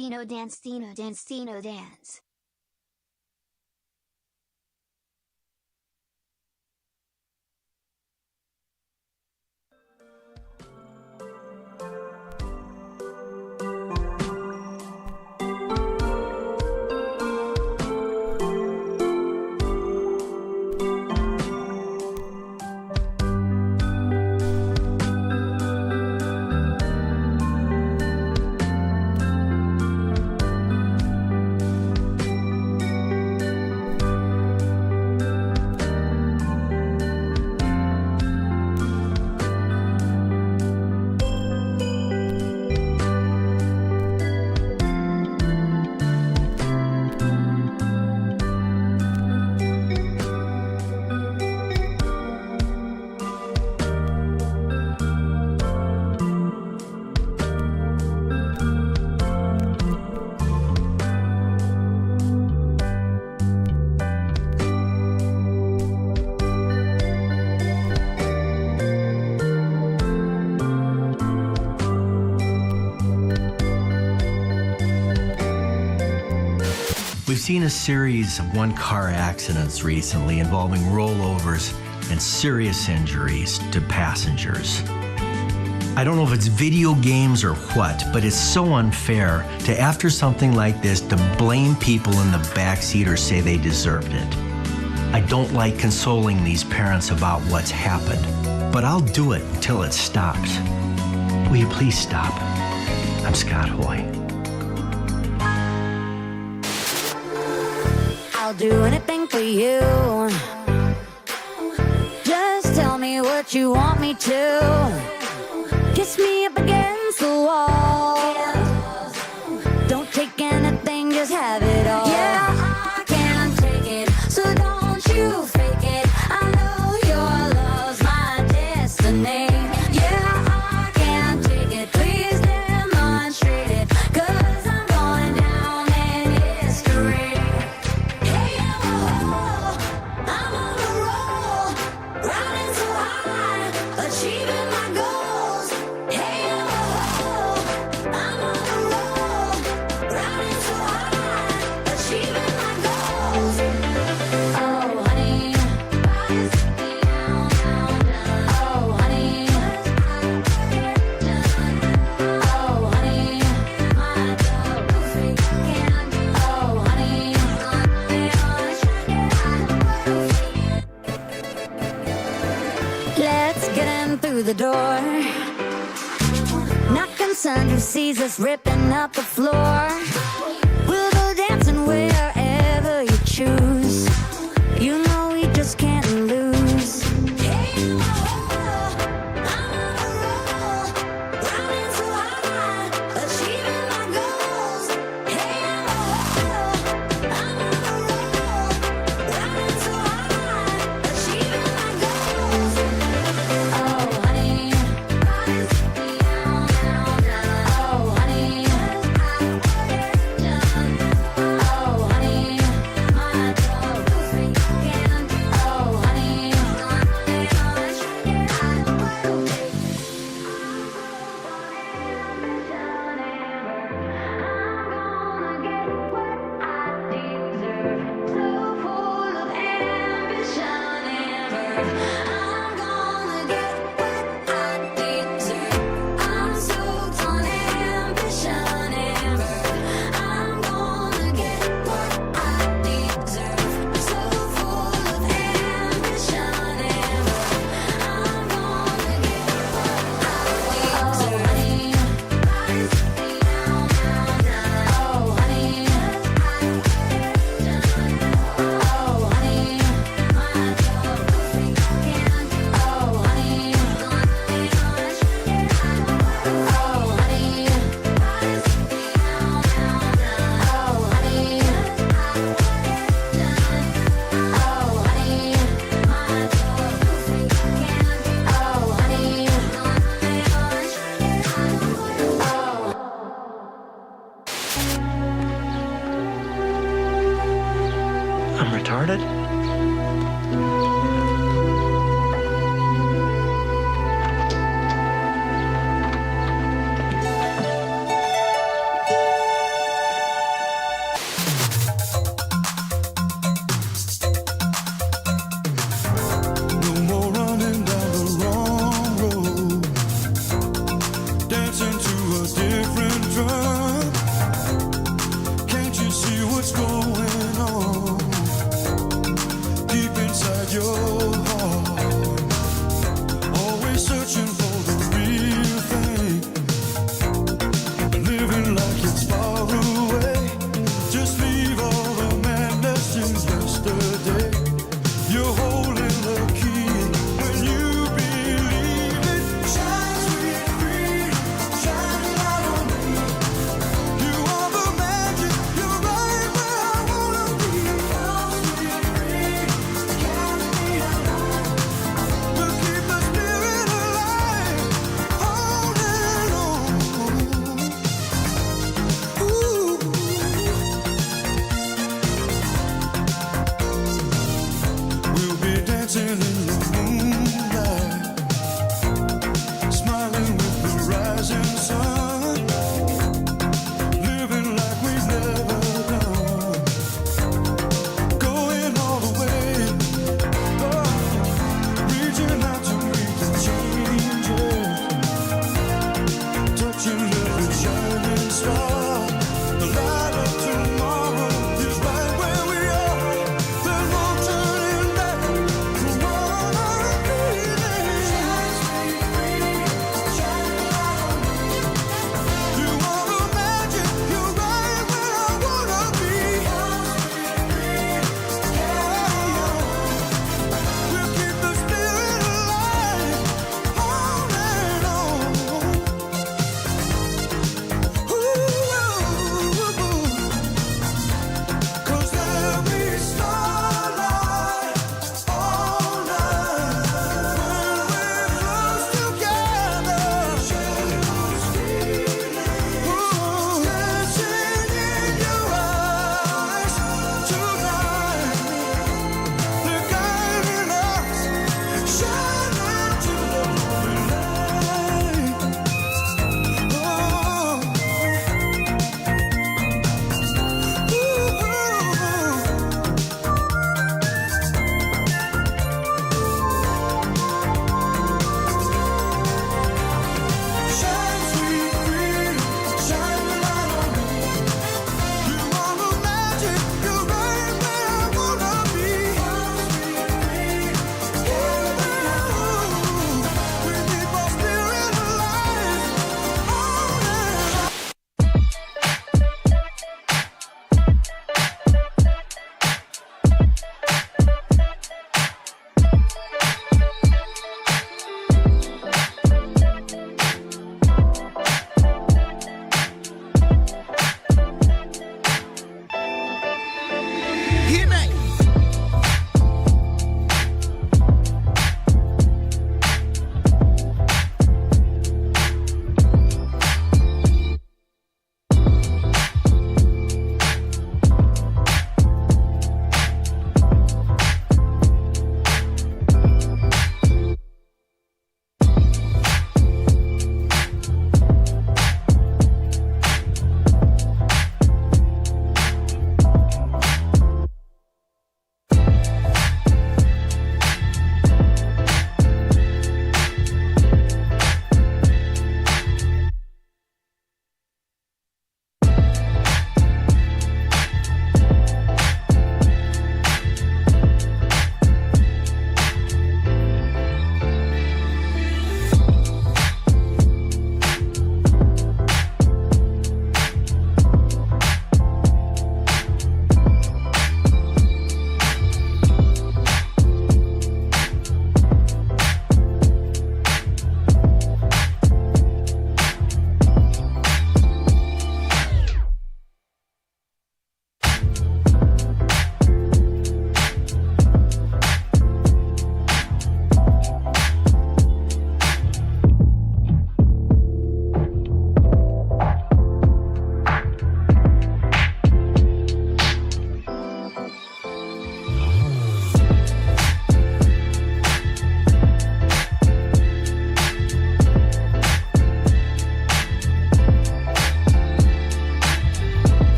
Dino dance, Dino dance, Dino dance. We've seen a series of one-car accidents recently involving rollovers and serious injuries to passengers. I don't know if it's video games or what, but it's so unfair to, after something like this, to blame people in the backseat or say they deserved it. I don't like consoling these parents about what's happened, but I'll do it until it stops. Will you please stop? I'm Scott Hoy. I'll do anything for you. Just tell me what you want me to. Kiss me up against the wall. Don't take anything, just have it all. Yeah, I can't take it, so don't you fake it. I know your love's my destiny. Yeah, I can't take it, please demonstrate it, 'cause I'm going down in history. Let's get in through the door. Not concerned who sees us ripping up the floor. We'll go dancing wherever you choose. You know we just can't lose.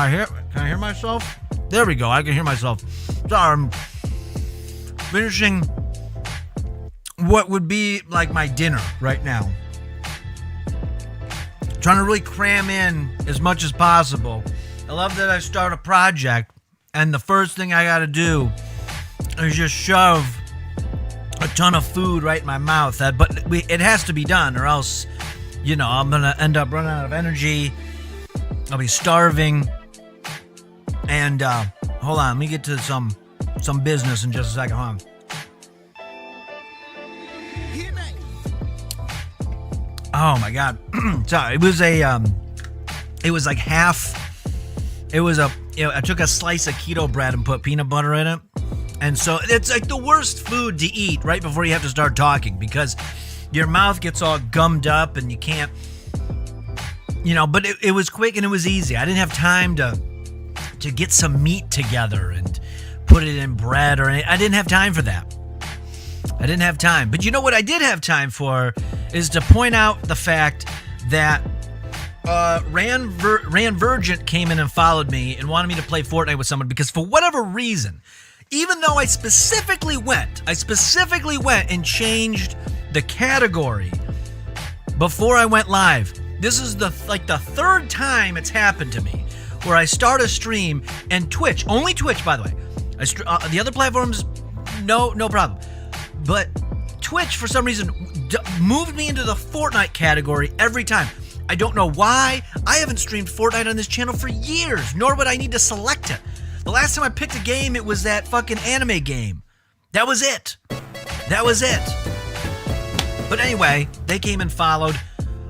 Can I hear myself? There we go. I can hear myself. Sorry, I'm finishing what would be like my dinner right now. Trying to really cram in as much as possible. I love that I start a project and the first thing I gotta do is just shove a ton of food right in my mouth. But it has to be done or else, I'm gonna end up running out of energy. I'll be starving. And hold on, let me get to some business in just a second. Hold on. Oh my God. Sorry, it was like half. It was I took a slice of keto bread and put peanut butter in it. And so it's like the worst food to eat right before you have to start talking because your mouth gets all gummed up and you can't, but it was quick and it was easy. I didn't have time to get some meat together and put it in bread or anything. I didn't have time for that. I didn't have time. But you know what I did have time for is to point out the fact that Ran Virgint came in and followed me and wanted me to play Fortnite with someone because for whatever reason, even though I specifically went and changed the category before I went live. This is the third time it's happened to me where I start a stream and Twitch, only Twitch by the way. The other platforms, no problem. But Twitch, for some reason, moved me into the Fortnite category every time. I don't know why. I haven't streamed Fortnite on this channel for years, nor would I need to select it. The last time I picked a game, it was that fucking anime game. That was it. But anyway, they came and followed.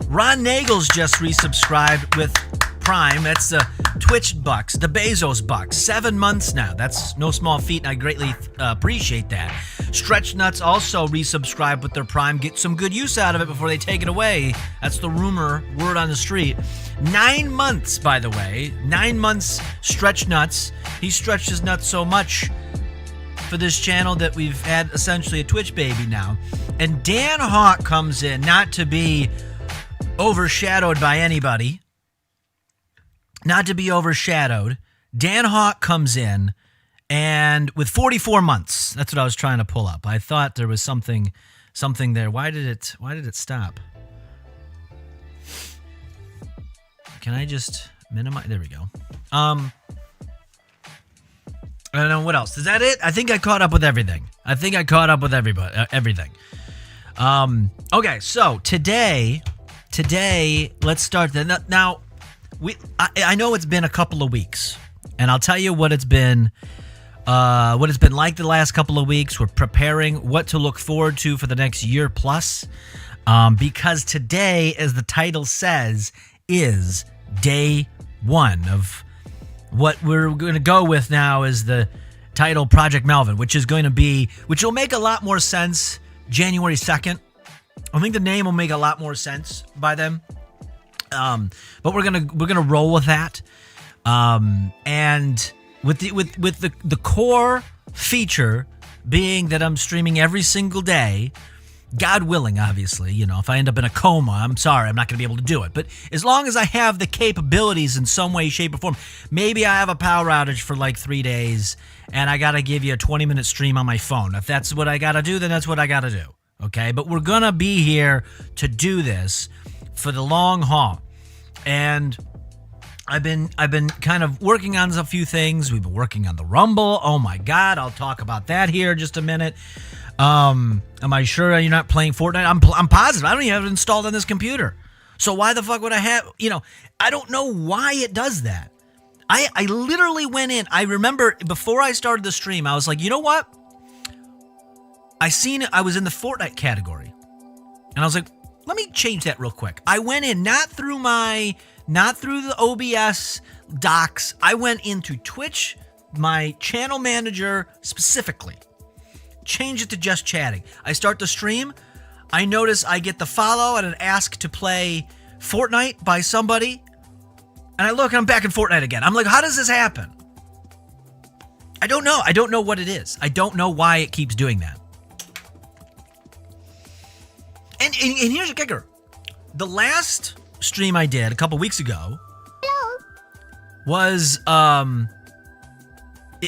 Ron Nagel's just resubscribed with Prime. That's the Twitch bucks, the Bezos bucks. 7 months now. That's no small feat, and I greatly appreciate that. Stretch Nuts also resubscribed with their Prime. Get some good use out of it before they take it away. That's the word on the street. 9 months, by the way. 9 months, Stretch Nuts. He stretched his nuts so much for this channel that we've had essentially a Twitch baby now. And Dan Hawk comes in, not to be overshadowed by anybody. Not to be overshadowed. Dan Hawk comes in and with 44 months. That's what I was trying to pull up. I thought there was something there. Why did it stop? Can I just minimize? There we go. I don't know what else. Is that it? I think I caught up with everything. Everything. Okay, so today, let's start. Now, I know it's been a couple of weeks, and I'll tell you what it's been like the last couple of weeks. We're preparing what to look forward to for the next year plus, because today, as the title says, is day one of what we're going to go with now is the title Project Melvin, which will make a lot more sense January 2nd. I think the name will make a lot more sense by then. But we're gonna roll with that. And with the core feature being that I'm streaming every single day, God willing, obviously, if I end up in a coma, I'm sorry, I'm not going to be able to do it. But as long as I have the capabilities in some way, shape, or form, maybe I have a power outage for like 3 days and I got to give you a 20-minute stream on my phone. If that's what I got to do, then that's what I got to do. Okay? But we're going to be here to do this for the long haul. And I've been kind of working on a few things. We've been working on the Rumble. Oh my God, I'll talk about that here in just a minute. Am I sure you're not playing Fortnite? I'm positive. I don't even have it installed on this computer. So why the fuck would I have, I don't know why it does that. I literally went in. I remember before I started the stream, I was like, you know what? I was in the Fortnite category. And I was like, let me change that real quick. I went in not through the OBS docs. I went into Twitch, my channel manager specifically. Change it to just chatting. I start the stream. I notice I get the follow and an ask to play Fortnite by somebody. And I look and I'm back in Fortnite again. I'm like, how does this happen? I don't know. I don't know what it is. I don't know why it keeps doing that. And here's the kicker. The last stream I did a couple weeks ago was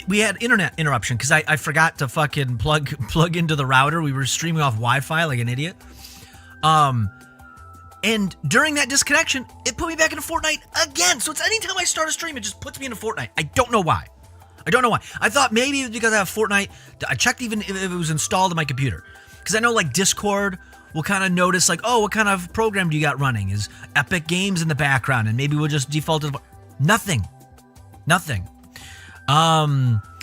we had internet interruption because I forgot to fucking plug into the router. We were streaming off Wi-Fi like an idiot. And during that disconnection, it put me back into Fortnite again. So it's anytime I start a stream, it just puts me into Fortnite. I don't know why. I thought maybe it was because I have Fortnite. I checked even if it was installed on my computer. Because I know like Discord will kind of notice like, oh, what kind of program do you got running? Is Epic Games in the background? And maybe we'll just default to nothing.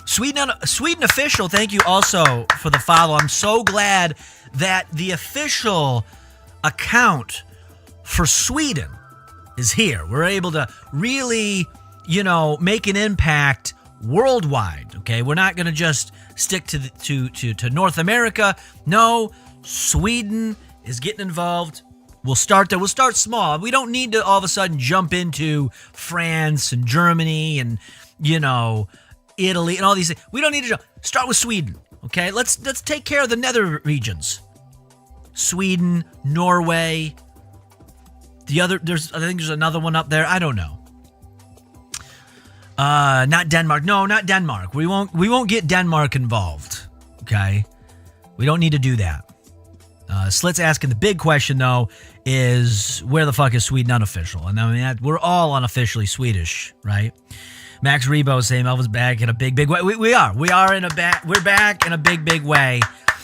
Sweden official, thank you also for the follow. I'm so glad that the official account for Sweden is here. We're able to really, make an impact worldwide. Okay, we're not going to just stick to North America. No, Sweden is getting involved. We'll start there. We'll start small. We don't need to all of a sudden jump into France and Germany and Italy and all these things. We don't need to start with Sweden. Okay, let's take care of the nether regions. Sweden, Norway. I think there's another one up there. I don't know. Not Denmark. No, not Denmark. We won't get Denmark involved. Okay, we don't need to do that. Slit's asking the big question though is where the fuck is Sweden unofficial? And I mean we're all unofficially Swedish, right? Max Rebo saying Melvin's back in a big way. We're back in a big way.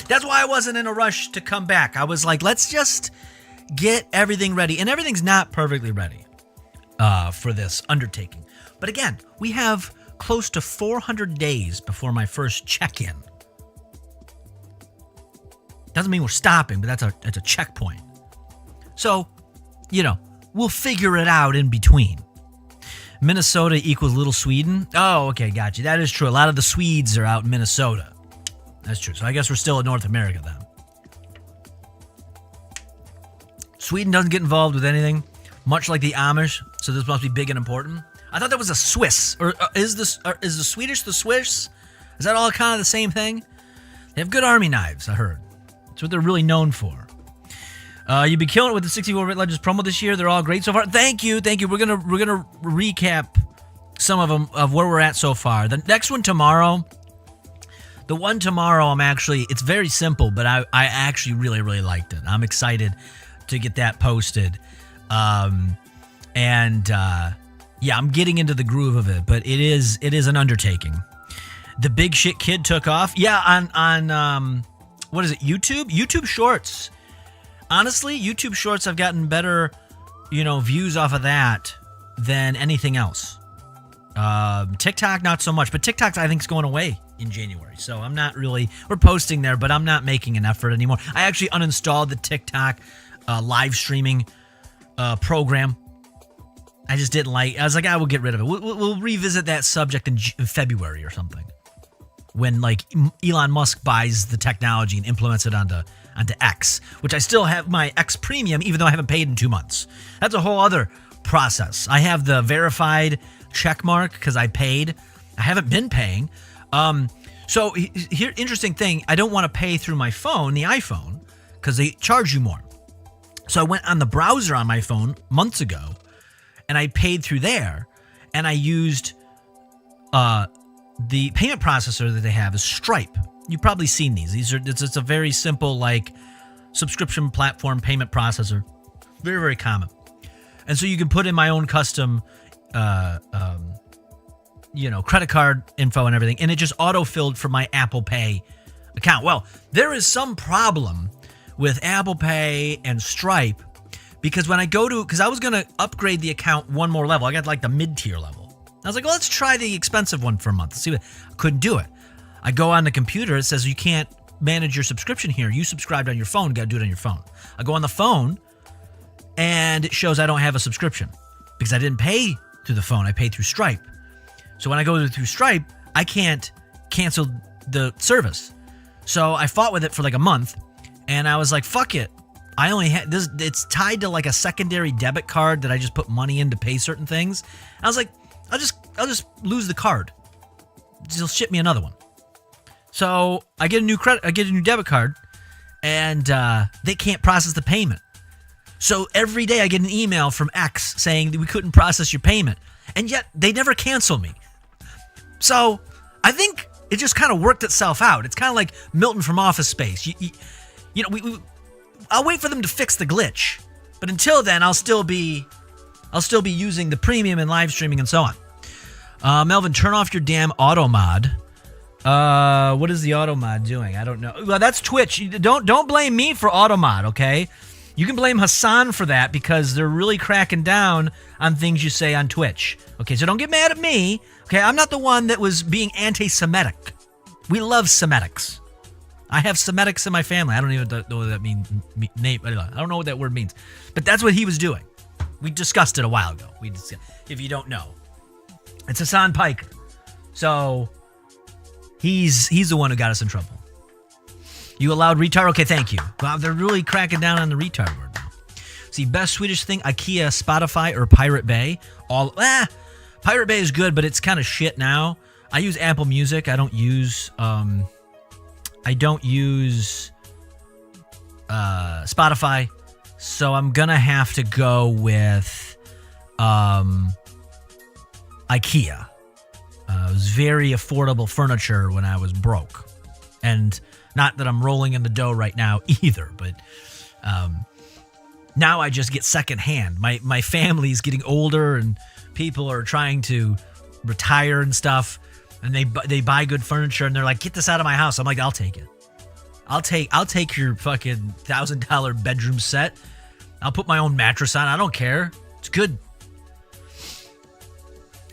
That's why I wasn't in a rush to come back. I was like, let's just get everything ready. And everything's not perfectly ready for this undertaking. But again, we have close to 400 days before my first check-in. Doesn't mean we're stopping, but that's a checkpoint. So, we'll figure it out in between. Minnesota equals Little Sweden. Oh, okay, got you. That is true. A lot of the Swedes are out in Minnesota. That's true. So I guess we're still in North America then. Sweden doesn't get involved with anything, much like the Amish. So this must be big and important. I thought that was a Swiss. Or is the Swedish the Swiss? Is that all kind of the same thing? They have good army knives, I heard. That's what they're really known for. You've been killing it with the 64-bit Legends promo this year. They're all great so far. Thank you. We're gonna recap some of them of where we're at so far. The next one tomorrow. The one tomorrow, it's very simple, but I actually really, really liked it. I'm excited to get that posted. I'm getting into the groove of it, but it is an undertaking. The Big Shit Kid took off. Yeah, on what is it? YouTube Shorts. Honestly, YouTube Shorts have gotten better, views off of that than anything else. TikTok, not so much, but TikTok I think is going away in January. So I'm not really, we're posting there, but I'm not making an effort anymore. I actually uninstalled the TikTok live streaming program. I just didn't like, I was like, I will get rid of it. We'll revisit that subject in February or something. When like Elon Musk buys the technology and implements it onto X, which I still have my X Premium, even though I haven't paid in 2 months. That's a whole other process. I have the verified check mark because I paid. I haven't been paying. So here, interesting thing, I don't want to pay through my phone, the iPhone, because they charge you more. So I went on the browser on my phone months ago, and I paid through there, and I used the payment processor that they have is Stripe. You've probably seen these. It's a very simple like subscription platform payment processor. Very, very common. And so you can put in my own custom credit card info and everything, and it just auto-filled for my Apple Pay account. Well, there is some problem with Apple Pay and Stripe because when I because I was going to upgrade the account one more level. I got like the mid-tier level. I was like, well, let's try the expensive one for a month. See what I couldn't do it. I go on the computer. It says you can't manage your subscription here. You subscribed on your phone. Got to do it on your phone. I go on the phone, and it shows I don't have a subscription because I didn't pay through the phone. I paid through Stripe. So when I go through Stripe, I can't cancel the service. So I fought with it for like a month, and I was like, fuck it. I only had this. It's tied to like a secondary debit card that I just put money in to pay certain things. I was like, I'll just lose the card. They'll ship me another one. So I get a new debit card, and they can't process the payment. So every day I get an email from X saying that we couldn't process your payment. and yet they never cancel me. So I think it just kind of worked itself out. It's kind of like Milton from Office Space. I'll wait for them to fix the glitch, but until then, I'll still be using the premium and live streaming and so on. Melvin, turn off your damn auto mod. What is the auto mod doing? I don't know. Well, that's Twitch. Don't blame me for auto mod, okay? You can blame Hassan for that because they're really cracking down on things you say on Twitch. Okay, so don't get mad at me. Okay, I'm not the one that was being anti-Semitic. We love Semitics. I have Semitics in my family. I don't even know what that means. I don't know what that word means. But that's what he was doing. We discussed it a while ago. If you don't know. It's Hassan Piker. So he's the one who got us in trouble. You allowed retard? Okay, thank you. Wow, they're really cracking down on the retard word now. See, best Swedish thing, IKEA, Spotify, or Pirate Bay. Pirate Bay is good, but it's kind of shit now. I use Apple Music. I don't use Spotify. So I'm gonna have to go with IKEA. It was very affordable furniture when I was broke. And not that I'm rolling in the dough right now either, but now I just get secondhand. My family's getting older and people are trying to retire and stuff, and they buy good furniture and they're like, get this out of my house. I'm like, I'll take it. I'll take your fucking $1,000 bedroom set. I'll put my own mattress on. I don't care. It's good.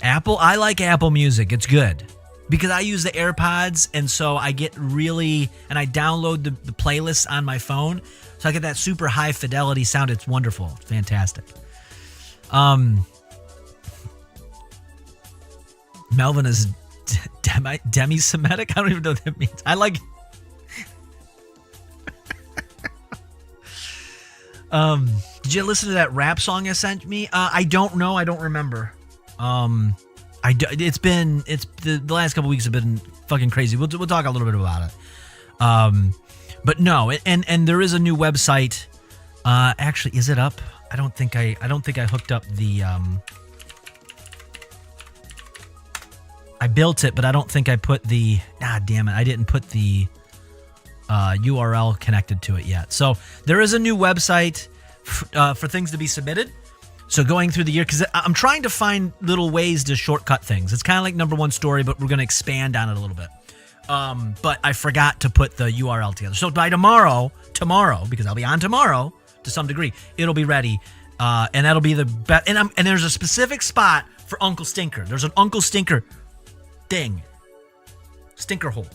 Apple, I like Apple Music. It's good. Because I use the AirPods, and so I get and I download the playlists on my phone, so I get that super high fidelity sound. It's wonderful. It's fantastic. Melvin is demi-Semitic? I don't even know what that means. I like... Did you listen to that rap song I sent me? I don't know. I don't remember. It's the last couple weeks have been fucking crazy. We'll talk a little bit about it. But no, and there is a new website. Actually, is it up? I don't think I hooked up the. I built it, but I don't think I put the. Damn it! I didn't put the URL connected to it yet. So there is a new website for things to be submitted. So going through the year, because I'm trying to find little ways to shortcut things. It's kind of like number one story, but we're going to expand on it a little bit. But I forgot to put the URL together. So by tomorrow, because I'll be on tomorrow to some degree, it'll be ready. And that'll be the best. And there's a specific spot for Uncle Stinker. There's an Uncle Stinker thing. Stinker hole.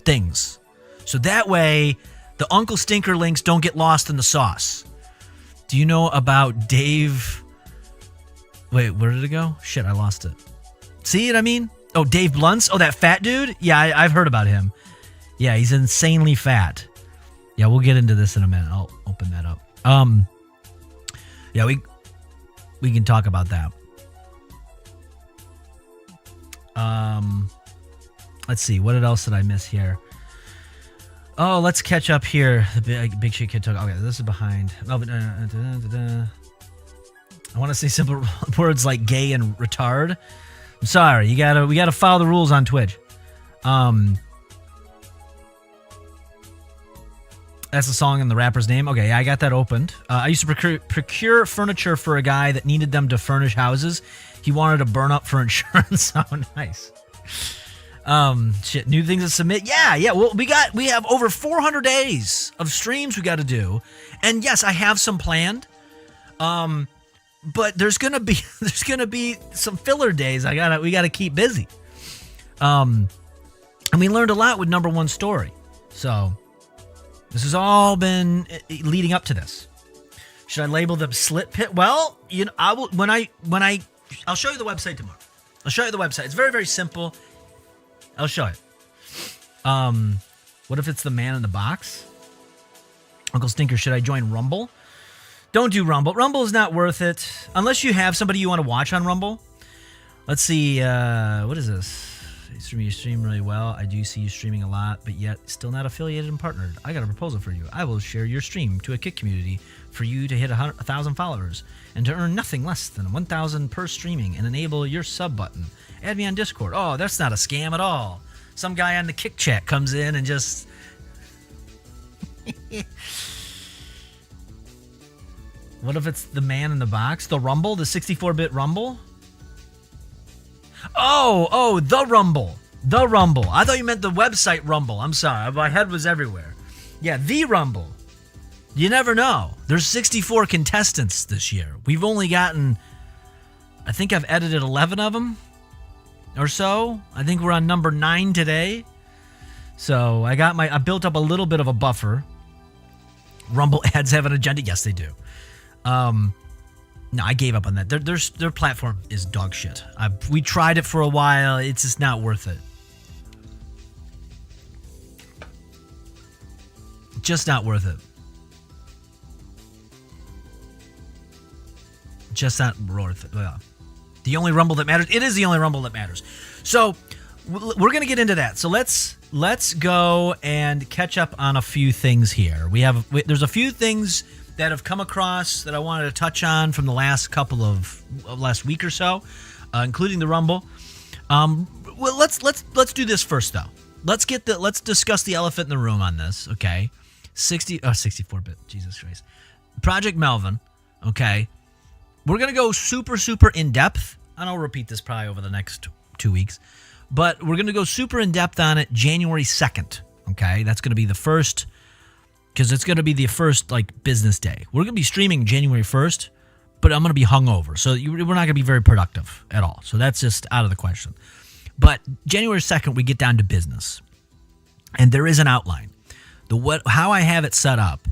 Things. So that way, the Uncle Stinker links don't get lost in the sauce. Do you know about Dave? Wait, where did it go? Shit, I lost it. See what I mean? Oh, Dave Bluntz? Oh, that fat dude? Yeah, I've heard about him. Yeah, he's insanely fat. Yeah, we'll get into this in a minute. I'll open that up. Yeah, we can talk about that. Let's see. What else did I miss here? Oh, let's catch up here. The big shit kid talk. Okay, this is behind. I want to say simple words like gay and retard. I'm sorry. We gotta follow the rules on Twitch. That's the song and the rapper's name. Okay, I got that opened. I used to procure furniture for a guy that needed them to furnish houses. He wanted to burn up for insurance. Oh, nice. Shit, new things to submit. Yeah. Well, we have over 400 days of streams we got to do, and yes, I have some planned. But there's gonna be some filler days. We gotta keep busy. And we learned a lot with number one story. So this has all been leading up to this. Should I label them slit pit? Well, I will I'll show you the website tomorrow. I'll show you the website. It's very, very simple. I'll show it. What if it's the man in the box? Uncle Stinker, should I join Rumble? Don't do Rumble. Rumble is not worth it. Unless you have somebody you want to watch on Rumble. Let's see. What is this? You stream really well. I do see you streaming a lot, but yet still not affiliated and partnered. I got a proposal for you. I will share your stream to a Kick community for you to hit 1,000 followers and to earn nothing less than 1,000 per streaming and enable your sub button. Add me on Discord. Oh, that's not a scam at all. Some guy on the Kick chat comes in and just... What if it's the man in the box? The Rumble? The 64-bit Rumble? Oh, the Rumble. The Rumble. I thought you meant the website Rumble. I'm sorry. My head was everywhere. Yeah, the Rumble. You never know. There's 64 contestants this year. We've only gotten... I think I've edited 11 of them or so. I think we're on number 9 today. So I built up a little bit of a buffer. Rumble ads have an agenda? Yes, they do. No, I gave up on that. Their platform is dog shit. We tried it for a while. It's just not worth it. Just not worth it. Just not worth it. Well, the only Rumble that matters. It is the only Rumble that matters. So we're going to get into that. So let's go and catch up on a few things here. There's a few things that have come across that I wanted to touch on from the last last week or so, including the Rumble. Well, let's do this first though. Let's discuss the elephant in the room on this. Okay, 64-bit. Jesus Christ, Project Melvin. Okay, we're gonna go super in depth. And I'll repeat this probably over the next 2 weeks, but we're gonna go super in depth on it January 2nd. Okay, that's gonna be the first. Because it's going to be the first, business day. We're going to be streaming January 1st, but I'm going to be hungover. So we're not going to be very productive at all. So that's just out of the question. But January 2nd, we get down to business. And there is an outline. How I have it set up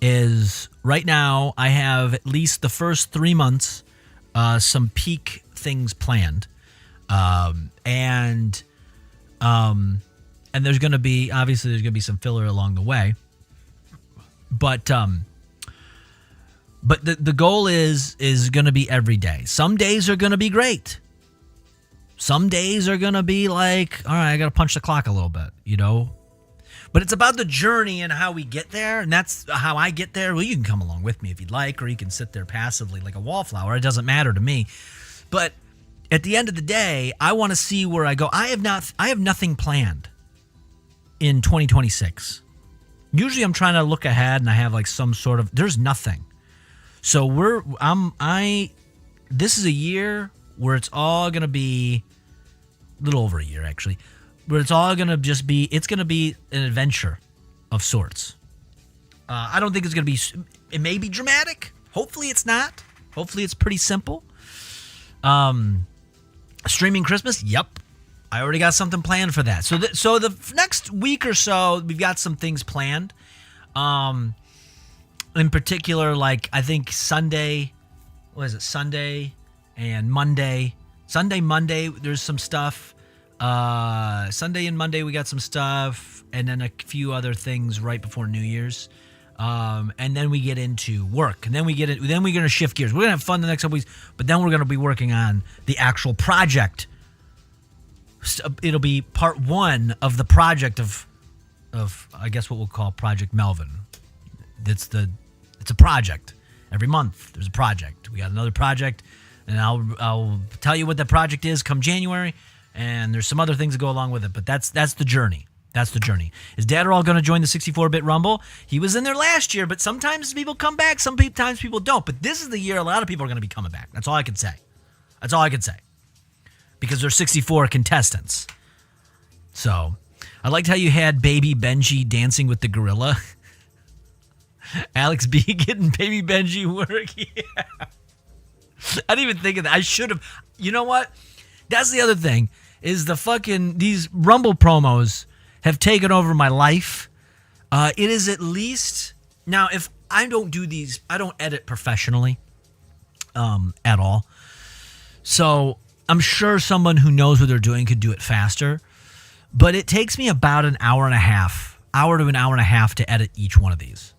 is right now I have at least the first 3 months some peak things planned. And there's going to be, obviously, there's going to be some filler along the way. But the goal is going to be every day. Some days are going to be great. Some days are going to be like, all right, I got to punch the clock a little bit, But it's about the journey and how we get there, and that's how I get there. Well, you can come along with me if you'd like, or you can sit there passively like a wallflower. It doesn't matter to me. But at the end of the day, I want to see where I go. I have nothing planned in 2026. Usually I'm trying to look ahead and I have some sort of, there's nothing. So this is a year where it's all going to be a little over a year actually, where it's all going to just be, it's going to be an adventure of sorts. I don't think it's going to be, it may be dramatic. Hopefully it's not. Hopefully it's pretty simple. Streaming Christmas. Yep. I already got something planned for that. So the next week or so, we've got some things planned. In particular, I think Sunday, Sunday and Monday. Sunday, Monday, there's some stuff. Sunday and Monday, we got some stuff. And then a few other things right before New Year's. And then we get into work. And then we're going to shift gears. We're going to have fun the next couple weeks. But then we're going to be working on the actual project. It'll be part 1 of the project of I guess what we'll call Project Melvin. It's a project. Every month there's a project. We got another project, and I'll tell you what the project is come January, and there's some other things that go along with it. But that's the journey. That's the journey. Is Dadderall going to join the 64-bit Rumble? He was in there last year, but sometimes people come back, sometimes people don't. But this is the year a lot of people are going to be coming back. That's all I can say. Because there's 64 contestants. So, I liked how you had Baby Benji dancing with the gorilla. Alex B getting Baby Benji work. Yeah. I didn't even think of that. I should have. You know what? That's the other thing, is these Rumble promos have taken over my life. It is at least, now if I don't do these, I don't edit professionally at all. So, I'm sure someone who knows what they're doing could do it faster, but it takes me about an hour to an hour and a half to edit each one of these.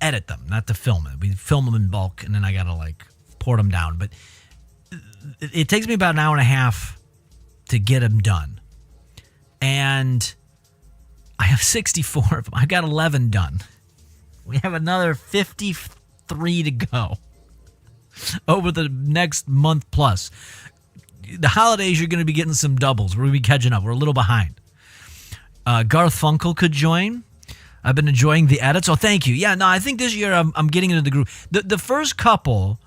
Edit them, not to film it. We film them in bulk, and then I gotta port them down. But it takes me about an hour and a half to get them done. And I have 64 of them. I got 11 done. We have another 53 to go over the next month plus. The holidays, you're going to be getting some doubles. We're going to be catching up. We're a little behind. Garth Funkel could join. I've been enjoying the edits. Oh, thank you. Yeah, no, I think this year I'm getting into the groove. The first couple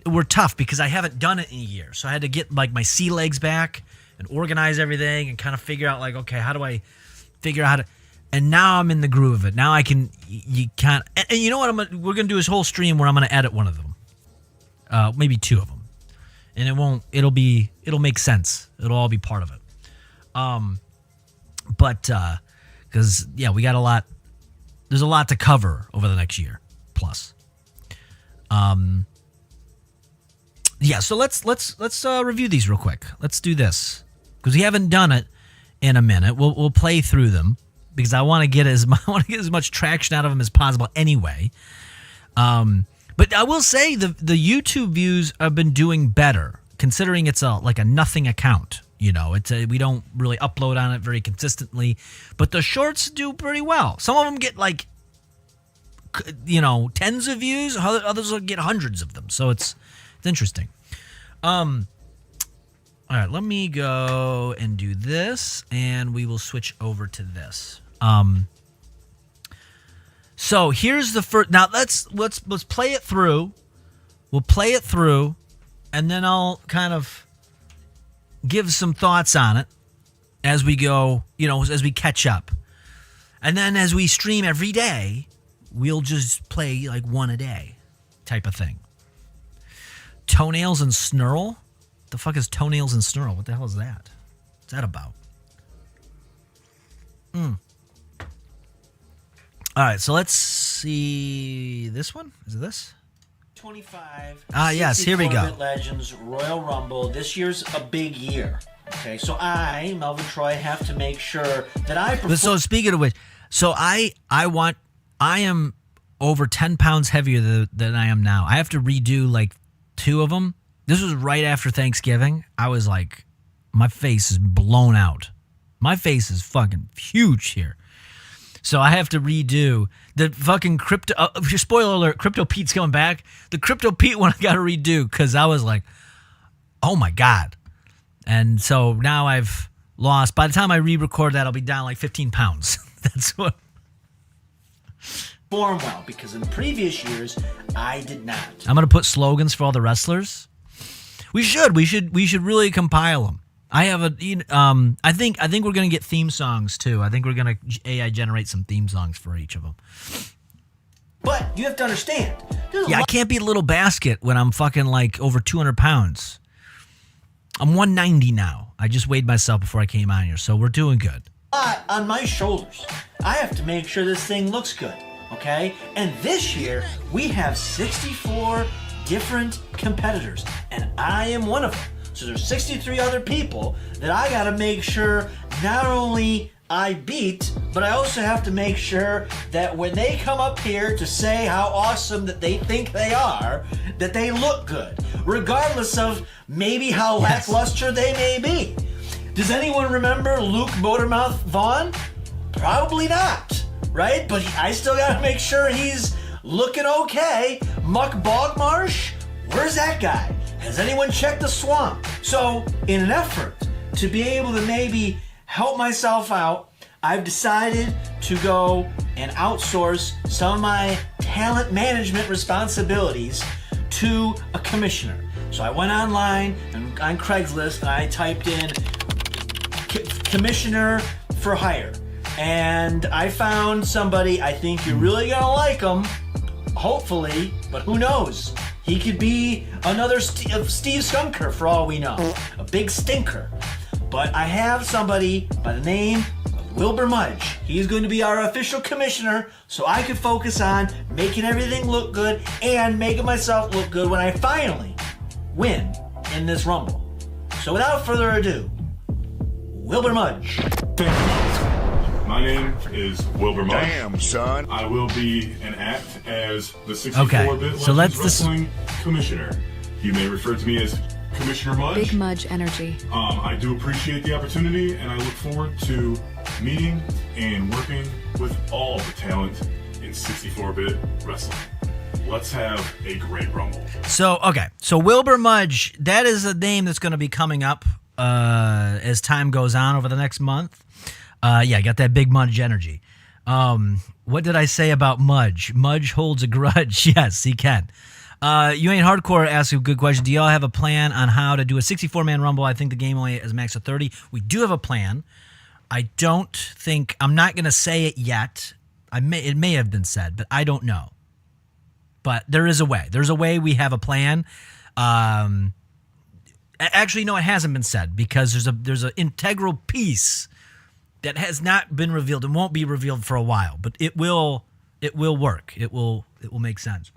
were tough because I haven't done it in a year. So I had to get like my sea legs back and organize everything and kind of figure out like, okay, how do I figure out how to... And now I'm in the groove of it. Now I can... You can't... And you know what? We're going to do this whole stream where I'm going to edit one of them. Maybe two of them. And it'll make sense. It'll all be part of it. Because we got a lot. There's a lot to cover over the next year plus. So let's review these real quick. Let's do this because we haven't done it in a minute. We'll play through them because I want to get as much traction out of them as possible anyway. But I will say the YouTube views have been doing better considering it's like a nothing account. You know, we don't really upload on it very consistently, but the shorts do pretty well. Some of them get like, tens of views. Others will get hundreds of them. So it's interesting. All right, let me go and do this, and we will switch over to this. So here's the first. Now let's play it through. We'll play it through, and then I'll kind of give some thoughts on it as we go, as we catch up. And then as we stream every day, we'll just play like one a day type of thing. Toenails and Snurl? The fuck is Toenails and Snurl? What the hell is that? What's that about? All right, so let's see this one. Is it this? 25. Yes, here we go. Legends Royal Rumble. This year's a big year. Okay, so I, Melvin Troy, have to make sure that I perform. So speaking of which, I am over 10 pounds heavier than I am now. I have to redo like 2 of them. This was right after Thanksgiving. I was like, my face is blown out. My face is fucking huge here. So I have to redo the fucking crypto. Spoiler alert, Crypto Pete's coming back. The Crypto Pete one I got to redo because I was like, oh my God. And so now I've lost. By the time I re-record that, I'll be down like 15 pounds. That's what. Perform well because in previous years I did not. I'm going to put slogans for all the wrestlers. We should really compile them. I have I think we're going to get theme songs too. I think we're going to AI generate some theme songs for each of them. But you have to understand. I can't be a little basket when I'm fucking like over 200 pounds. I'm 190 now. I just weighed myself before I came on here, so we're doing good. On my shoulders, I have to make sure this thing looks good, okay? And this year, we have 64 different competitors, and I am one of them. So there's 63 other people that I gotta make sure not only I beat, but I also have to make sure that when they come up here to say how awesome that they think they are, that they look good, regardless of maybe how lackluster they may be. Does anyone remember Luke Motormouth Vaughn? Probably not, right? But I still gotta make sure he's looking okay. Muck Bogmarsh? Where's that guy? Has anyone checked the swamp? So, in an effort to be able to maybe help myself out, I've decided to go and outsource some of my talent management responsibilities to a commissioner. So I went online and on Craigslist and I typed in commissioner for hire. And I found somebody. I think you're really gonna like him, hopefully, but who knows? He could be another Steve Skunker for all we know. A big stinker. But I have somebody by the name of Wilbur Mudge. He's going to be our official commissioner, so I could focus on making everything look good and making myself look good when I finally win in this Rumble. So without further ado, Wilbur Mudge. My name is Wilbur Mudge. Damn, son. I will be and act as the 64-bit so Legends let's Wrestling Commissioner. You may refer to me as Commissioner Mudge. Big Mudge energy. I do appreciate the opportunity, and I look forward to meeting and working with all the talent in 64-bit wrestling. Let's have a great Rumble. So Wilbur Mudge, that is a name that's going to be coming up as time goes on over the next month. Yeah, got that Big Mudge energy. What did I say about Mudge? Mudge holds a grudge. Yes, he can. You Ain't Hardcore asks a good question. Do y'all have a plan on how to do a 64-man Rumble? I think the game only has max of 30. We do have a plan. I'm not going to say it yet. It may have been said, but I don't know. But there is a way. There's a way. We have a plan. Actually, no, it hasn't been said because there's an integral piece that has not been revealed and won't be revealed for a while. But it will work. It will make sense.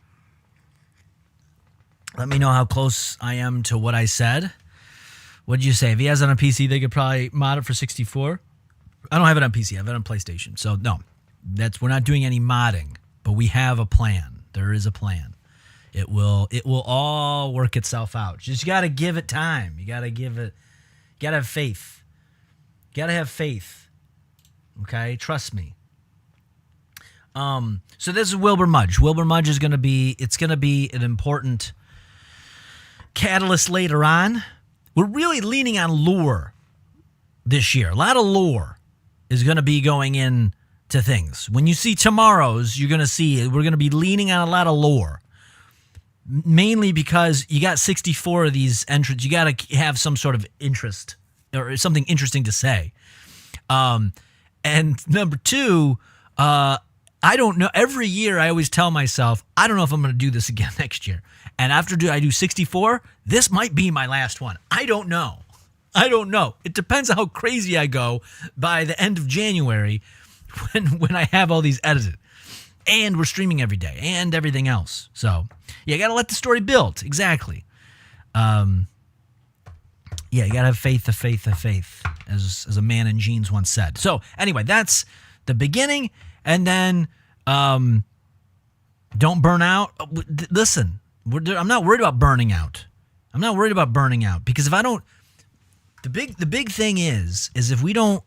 Let me know how close I am to what I said. What'd you say? If he has it on a PC, they could probably mod it for 64. I don't have it on PC. I have it on PlayStation. So no, we're not doing any modding, but we have a plan. There is a plan. It will all work itself out. Just got to give it time. You got to have faith. You got to have faith. Okay? Trust me. So this is Wilbur Mudge. Wilbur Mudge is going to be an important catalyst later on. We're really leaning on lore this year. A lot of lore is going to be going in to things. When you see tomorrow's, you're going to see we're going to be leaning on a lot of lore. Mainly because you got 64 of these entrants. You got to have some sort of interest or something interesting to say. And number two, I don't know. Every year I always tell myself, I don't know if I'm going to do this again next year. And after I do 64, this might be my last one. I don't know. It depends on how crazy I go by the end of January when I have all these edited. And we're streaming every day and everything else. So, yeah, you got to let the story build. Exactly. Yeah, you got to have faith, as a man in jeans once said. So, anyway, that's the beginning. And then don't burn out. Listen, I'm not worried about burning out. Because if I don't, the big thing is if we don't,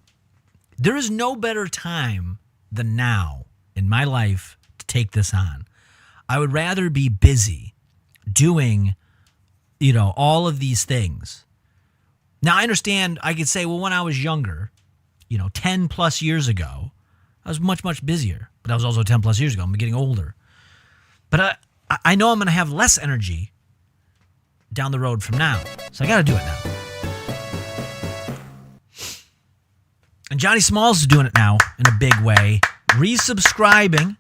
there is no better time than now in my life to take this on. I would rather be busy doing, all of these things. Now, I understand I could say, well, when I was younger, 10 plus years ago, I was much, much busier. But that was also 10 plus years ago. I'm getting older. But I know I'm going to have less energy down the road from now. So I got to do it now. And Johnny Smalls is doing it now in a big way. Resubscribing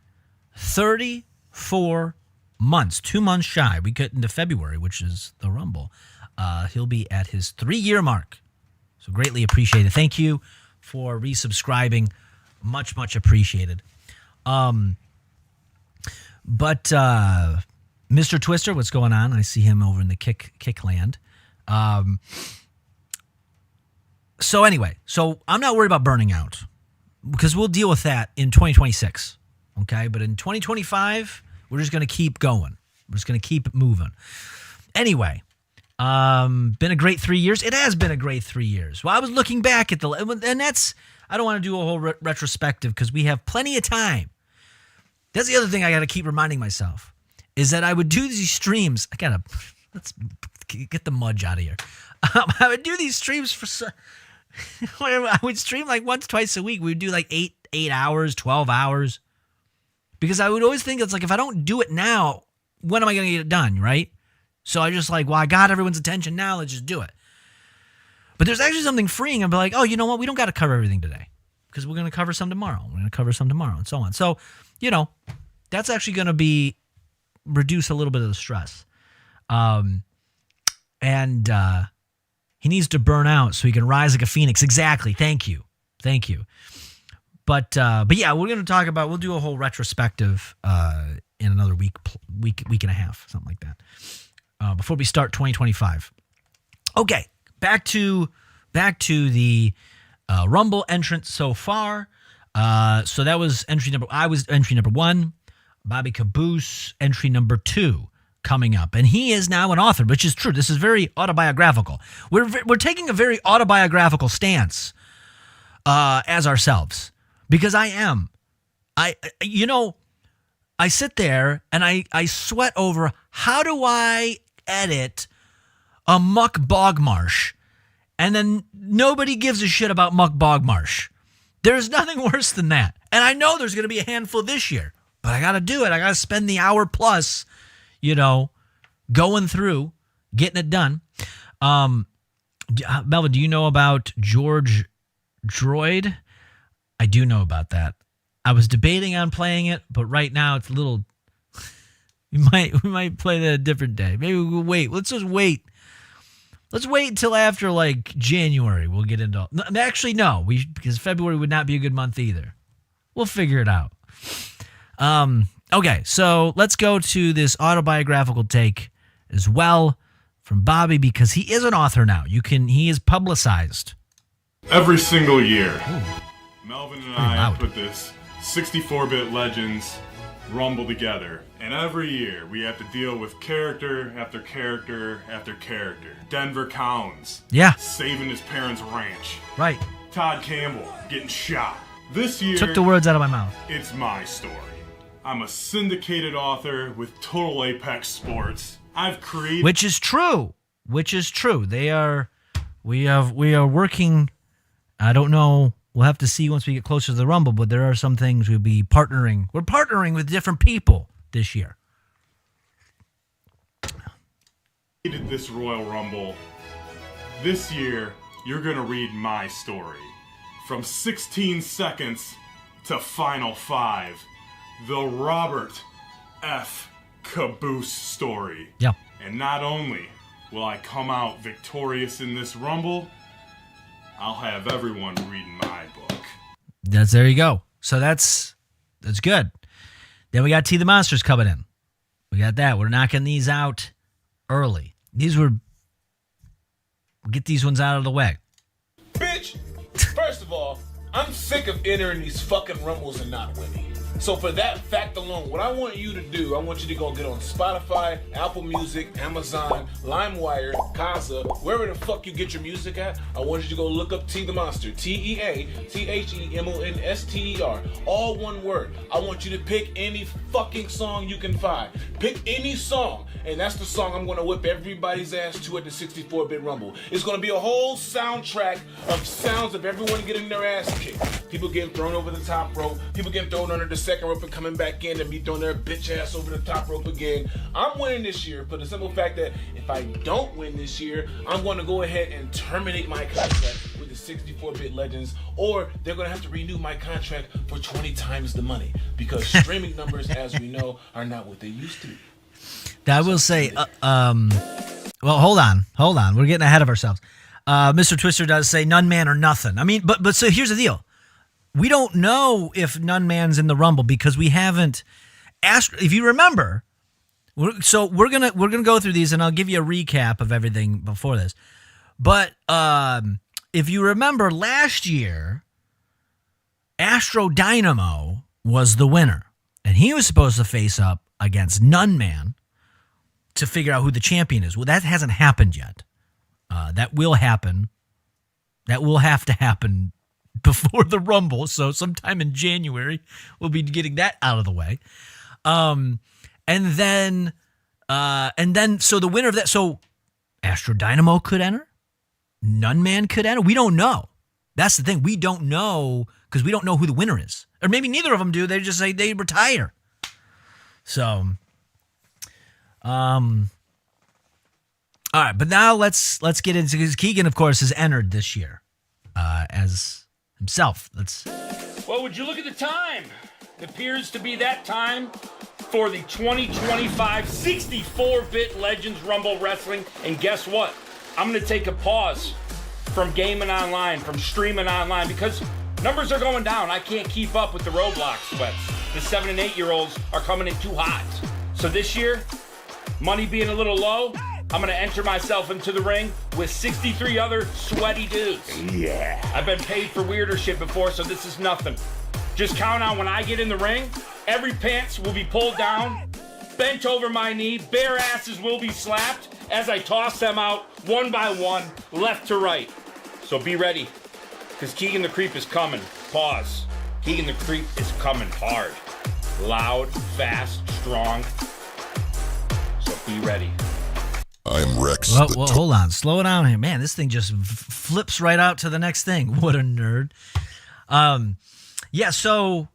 34 months, 2 months shy. We get into February, which is the Rumble. He'll be at his 3-year mark. So greatly appreciated. Thank you for resubscribing. Much, much appreciated. But Mr. Twister, what's going on? I see him over in the kick land. So anyway, I'm not worried about burning out because we'll deal with that in 2026. Okay, but in 2025, we're just going to keep going. We're just going to keep it moving. Anyway, been a great 3 years. It has been a great 3 years. Well, I was looking back at and that's, I don't want to do a whole retrospective because we have plenty of time. That's the other thing I got to keep reminding myself is that I would do these streams. Let's get the Mudge out of here. I would do these streams I would stream like once, twice a week. We would do like 8 hours, 12 hours. Because I would always think it's like, if I don't do it now, when am I going to get it done, right? So I just like, well, I got everyone's attention now. Let's just do it. But there's actually something freeing. I'd be like, oh, you know what? We don't got to cover everything today because we're going to cover some tomorrow. We're going to cover some tomorrow and so on. So, that's actually going to reduce a little bit of the stress. He needs to burn out so he can rise like a phoenix. Exactly. Thank you. But yeah, we're going to talk about, we'll do a whole retrospective in another week and a half, something like that, before we start 2025. Okay, back to the Rumble entrance so far. So that was I was entry number 1, Bobby Caboose, entry number 2. coming up, and he is now an author, which is true. This is very autobiographical. We're taking a very autobiographical stance as ourselves, because I sit there and I sweat over, how do I edit a Muck Bogmarsh? And then nobody gives a shit about Muck Bogmarsh. There's nothing worse than that. And I know there's going to be a handful this year, but I got to do it. I got to spend the hour plus, going through, getting it done. Melvin, do you know about George Droid? I do know about that. I was debating on playing it, but right now it's a little. We might play that a different day. Maybe we'll wait. Let's just wait. Let's wait until after January. We'll get into. Actually, no, because February would not be a good month either. We'll figure it out. Okay, so let's go to this autobiographical take as well from Bobby, because he is an author now. He is publicized. Every single year, Melvin and I loud. put this 64-bit Legends Rumble together. And every year, we have to deal with character after character after character. Denver Collins. Yeah. Saving his parents' ranch. Right. Todd Campbell getting shot. This year, Took the words out of my mouth. it's my story. I'm a syndicated author with Total Apex Sports. I've created... Which is true. We are working, I don't know, we'll have to see once we get closer to the Rumble, but there are some things we'll be partnering. We're partnering with different people this year. This Royal Rumble. This year, you're going to read my story. From 16 seconds to Final 5. The Robert F. Caboose story. Yeah. And not only will I come out victorious in this Rumble, I'll have everyone reading my book. There you go. So that's good. Then we got T the Monsters coming in. We got that. We're knocking these out early. We'll get these ones out of the way. Bitch, first of all, I'm sick of entering these fucking rumbles and not winning. So for that fact alone, what I want you to do, I want you to go get on Spotify, Apple Music, Amazon, LimeWire, Kazaa, wherever the fuck you get your music at. I want you to go look up T the Monster, TeaTheMonster, all one word. I want you to pick any fucking song you can find. Pick any song, and that's the song I'm gonna whip everybody's ass to at the 64-bit Rumble. It's gonna be a whole soundtrack of sounds of everyone getting their ass kicked. People getting thrown over the top rope, people getting thrown under the second rope and coming back in and me throwing their bitch ass over the top rope again. I'm winning this year for the simple fact that if I don't win this year, I'm going to go ahead and terminate my contract with the 64-bit Legends, or they're going to have to renew my contract for 20 times the money, because streaming numbers, as we know, are not what they used to be. I will say, well, hold on. We're getting ahead of ourselves. Mr. Twister does say none man or nothing. I mean, but so here's the deal. We don't know if None Man's in the Rumble because we haven't asked. If you remember, we're gonna go through these, and I'll give you a recap of everything before this. But if you remember last year, Astro Dynamo was the winner, and he was supposed to face up against None Man to figure out who the champion is. Well, that hasn't happened yet. That will happen. That will have to happen before the Rumble, so sometime in January we'll be getting that out of the way, and then so the winner of that, so Astro Dynamo could enter, None Man could enter. We don't know. That's the thing. We don't know because we don't know who the winner is, or maybe neither of them do. They just say they retire. So, all right, but now let's get into, because Keegan, of course, has entered this year as himself. Well, would you look at the time? It appears to be that time for the 2025 64-bit Legends Rumble Wrestling. And guess what? I'm going to take a pause from gaming online, from streaming online, because numbers are going down. I can't keep up with the Roblox sweats. The 7 and 8-year-olds are coming in too hot. So this year, money being a little low, I'm going to enter myself into the ring with 63 other sweaty dudes. Yeah. I've been paid for weirder shit before, so this is nothing. Just count on when I get in the ring, every pants will be pulled down, bent over my knee. Bare asses will be slapped as I toss them out one by one, left to right. So be ready, because Keegan the Creep is coming. Pause. Keegan the Creep is coming hard. Loud, fast, strong. So be ready. I'm Rex. Well, hold on. Slow it down here. Man, this thing just flips right out to the next thing. What a nerd. Yeah, so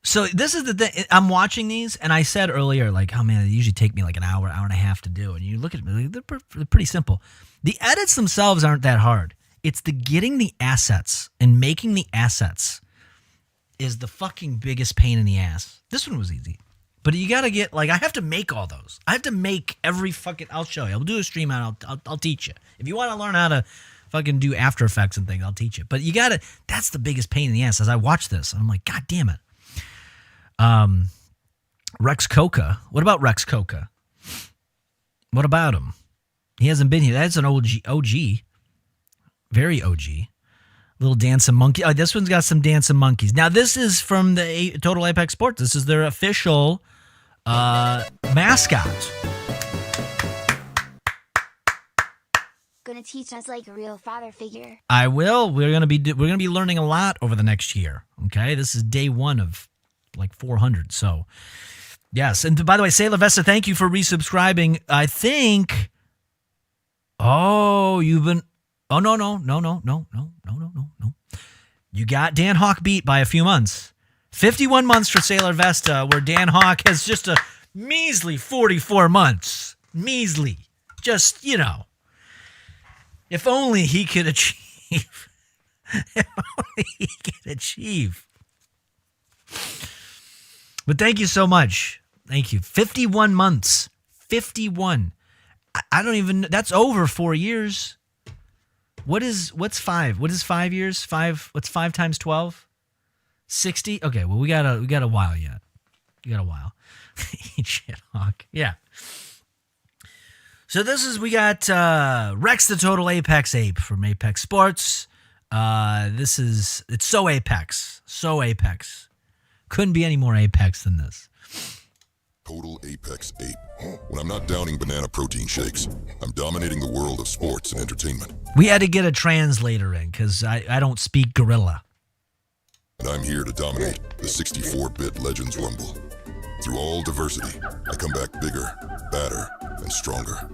this is the thing. I'm watching these, and I said earlier, like, oh, man, they usually take me like an hour and a half to do. And you look at me, they're pretty simple. The edits themselves aren't that hard. It's the getting the assets and making the assets is the fucking biggest pain in the ass. This one was easy. But you got to get, like, I have to make all those. I have to make every fucking, I'll show you. I'll do a stream out. I'll teach you. If you want to learn how to fucking do After Effects and things, I'll teach you. But you got to, that's the biggest pain in the ass as I watch this. I'm like, God damn it. Rex Coca. What about Rex Coca? What about him? He hasn't been here. That's an OG. Very OG. Little dancing monkey. Oh, this one's got some dancing monkeys. Now, this is from the Total Apex Sports. This is their official mascot. Gonna teach us like a real father figure. I will. We're gonna be learning a lot over the next year. Okay, this is day one of like 400. So, yes. And by the way, Sailor Vesta, thank you for resubscribing. I think. Oh, you've been. Oh no. You got Dan Hawk beat by a few months. 51 months for Sailor Vesta, where Dan Hawk has just a measly 44 months. Measly. Just, you know. If only he could achieve. If only he could achieve. But thank you so much. Thank you. 51 months. 51. I don't even, that's over 4 years. What's 5? What is 5 years? What's 5 times 12? 60? Okay, well, we got a while yet. You got a while. Eat shit, Hawk. Yeah. So we got Rex the Total Apex Ape from Apex Sports. It's so Apex. So Apex. Couldn't be any more Apex than this. Total Apex Ape. When I'm not downing banana protein shakes, I'm dominating the world of sports and entertainment. We had to get a translator in because I don't speak gorilla. And I'm here to dominate the 64-bit Legends Rumble. Through all diversity, I come back bigger, badder, and stronger.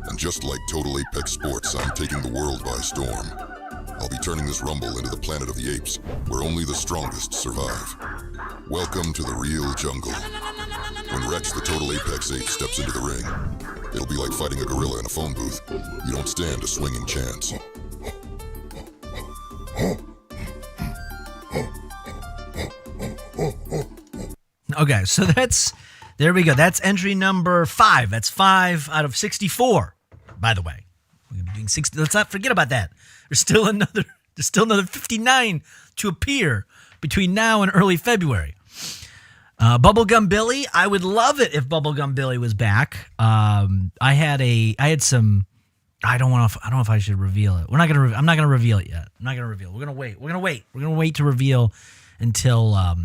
And just like Total Apex Sports, I'm taking the world by storm. I'll be turning this Rumble into the planet of the apes, where only the strongest survive. Welcome to the real jungle. When Rex the Total Apex Ape steps into the ring, it'll be like fighting a gorilla in a phone booth. You don't stand a swinging chance. Okay, so there we go. That's entry number 5. That's 5 out of 64, by the way. We're gonna be doing 60. Let's not forget about that. There's still another 59 to appear between now and early February. Bubblegum Billy, I would love it if Bubblegum Billy was back. I had some. I don't know if I should reveal it. I'm not gonna reveal it yet. I'm not gonna reveal. We're gonna wait to reveal until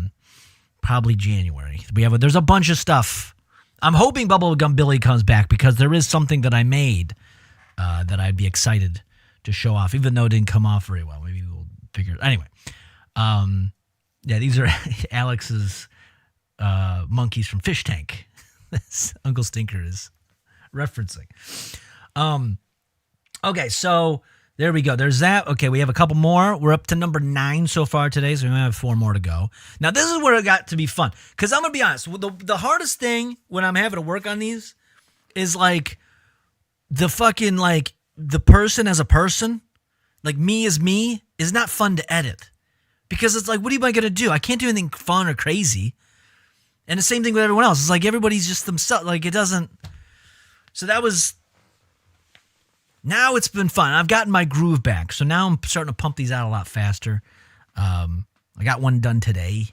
probably January. There's a bunch of stuff. I'm hoping Bubblegum Billy comes back because there is something that I made that I'd be excited to show off, even though it didn't come off very well. Maybe we'll figure it. Anyway, yeah, these are Alex's monkeys from Fish Tank. Uncle Stinker is referencing. Okay, so there we go. There's that. Okay, we have a couple more. We're up to number 9 so far today, so we might have 4 more to go. Now, this is where it got to be fun. Because I'm going to be honest, the hardest thing when I'm having to work on these is like the fucking, like, the person as a person, like me as me, is not fun to edit. Because it's like, what am I going to do? I can't do anything fun or crazy. And the same thing with everyone else. It's like everybody's just themselves. Like, it doesn't. So that was. Now it's been fun. I've gotten my groove back. So now I'm starting to pump these out a lot faster. I got one done today,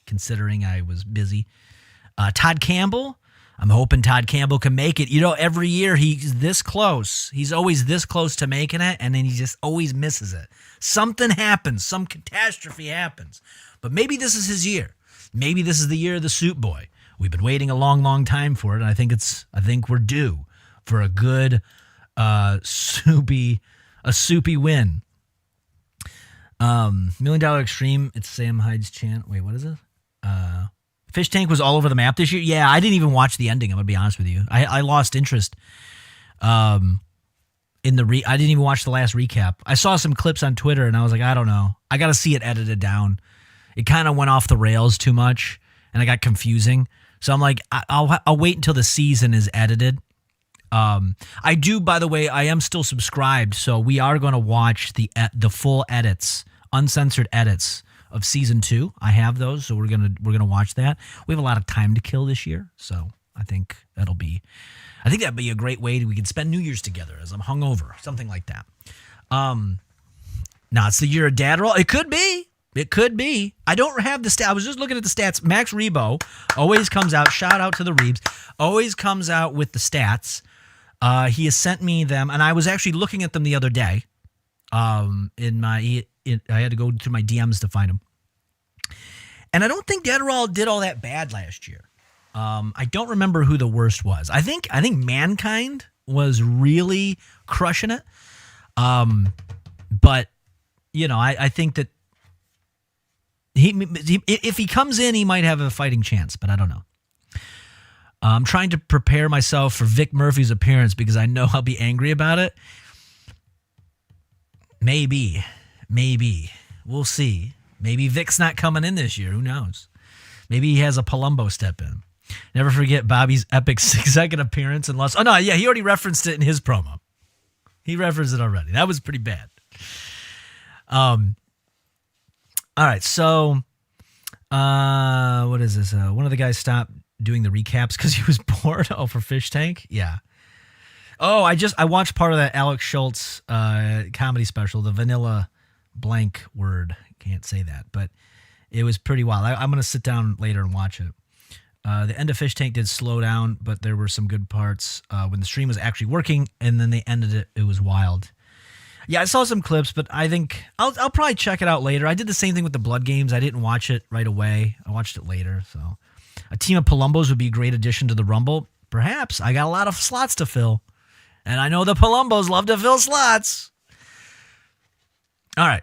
considering I was busy. Todd Campbell. I'm hoping Todd Campbell can make it. You know, every year he's this close. He's always this close to making it, and then he just always misses it. Something happens. Some catastrophe happens. But maybe this is his year. Maybe this is the year of the Suit Boy. We've been waiting a long, long time for it, and I think we're due for a good soupy win. $1 Million Extreme, it's Sam Hyde's chant. Wait, what is it? Fish Tank was all over the map this year. Yeah, I didn't even watch the ending, I'm going to be honest with you. I lost interest I didn't even watch the last recap. I saw some clips on Twitter, and I was like, I don't know. I got to see it edited down. It kind of went off the rails too much, and it got confusing. So I'm like, I'll wait until the season is edited. I do, by the way, I am still subscribed, so we are going to watch the full edits, uncensored edits of season 2. I have those, so we're gonna watch that. We have a lot of time to kill this year, so I think that'd be a great way we can spend New Year's together as I'm hungover, something like that. Now it's the year of Dadderall. It could be. It could be. I don't have the stats. I was just looking at the stats. Max Rebo always comes out. Shout out to the Reebs. Always comes out with the stats. He has sent me them, and I was actually looking at them the other day. I had to go through my DMs to find them. And I don't think Dadderall did all that bad last year. I don't remember who the worst was. I think Mankind was really crushing it. But you know, I think that he if he comes in, he might have a fighting chance, but I don't know. I'm trying to prepare myself for Vic Murphy's appearance because I know I'll be angry about it. Maybe. We'll see. Maybe Vic's not coming in this year. Who knows? Maybe he has a Palumbo step in. Never forget Bobby's epic 6-second appearance in Los... Oh, no, yeah, he already referenced it in his promo. He referenced it already. That was pretty bad. All right, so... what is this? One of the guys stopped doing the recaps because he was bored. Oh, for Fish Tank? Yeah. Oh, I watched part of that Alex Schultz comedy special, the Vanilla Blank Word. Can't say that, but it was pretty wild. I'm going to sit down later and watch it. The end of Fish Tank did slow down, but there were some good parts when the stream was actually working, and then they ended it. It was wild. Yeah, I saw some clips, but I think I'll probably check it out later. I did the same thing with the Blood Games. I didn't watch it right away. I watched it later. So a team of Palumbos would be a great addition to the Rumble. Perhaps. I got a lot of slots to fill, and I know the Palumbos love to fill slots. All right.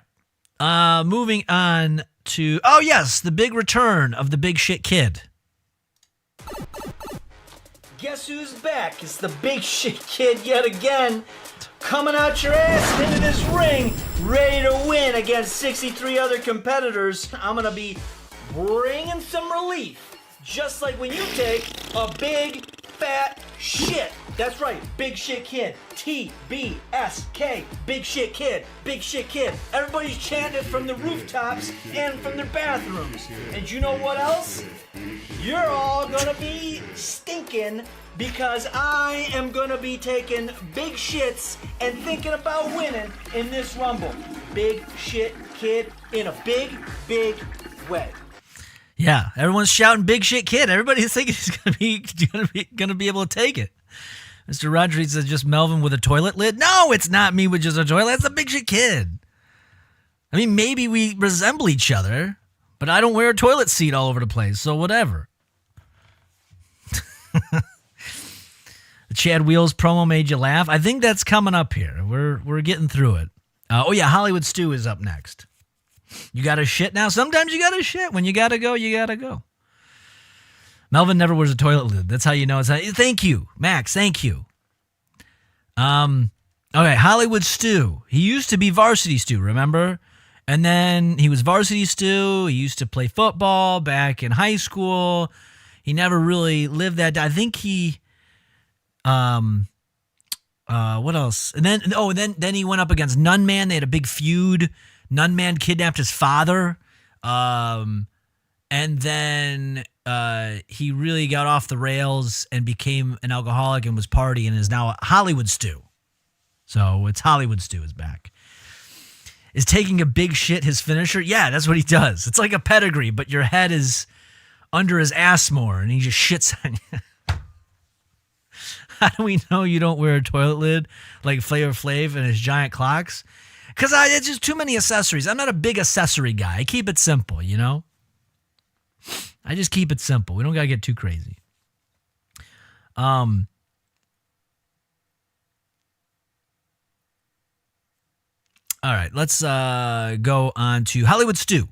Moving on to, oh yes, the big return of the Big Shit Kid. Guess who's back? It's the Big Shit Kid yet again. Coming out your ass into this ring, ready to win against 63 other competitors. I'm going to be bringing some relief, just like when you take a big, fat shit. That's right, Big Shit Kid. TBSK, Big Shit Kid, Big Shit Kid. Everybody's chanting it from the rooftops and from their bathrooms. And you know what else? You're all gonna be stinking because I am gonna be taking big shits and thinking about winning in this Rumble. Big Shit Kid in a big, big way. Yeah, everyone's shouting Big Shit Kid. Everybody's thinking he's gonna be able to take it. Mr. Rodriguez says just Melvin with a toilet lid. No, it's not me with just a toilet. It's the Big Shit Kid. I mean, maybe we resemble each other, but I don't wear a toilet seat all over the place, so whatever. The Chad Wheels promo made you laugh. I think that's coming up here. We're getting through it. Oh yeah, Hollywood Stew is up next. You got to shit now? Sometimes you got to shit. When you got to go, you got to go. Melvin never wears a toilet lid. That's how you know it's... Thank you, Max. Thank you. Okay, Hollywood Stew. He used to be Varsity Stew, remember? And then he was Varsity Stew. He used to play football back in high school. He never really lived that... I think he... what else? And then he went up against Nun Man. They had a big feud. Nun Man kidnapped his father. And then he really got off the rails and became an alcoholic and was partying and is now a Hollywood Stew. So it's Hollywood Stew is back. Is taking a big shit his finisher? Yeah, that's what he does. It's like a pedigree, but your head is under his ass more and he just shits on you. How do we know you don't wear a toilet lid like Flavor Flav and his giant clocks? Because it's just too many accessories. I'm not a big accessory guy. I keep it simple, you know? I just keep it simple. We don't got to get too crazy. All right, let's go on to Hollywood Stew.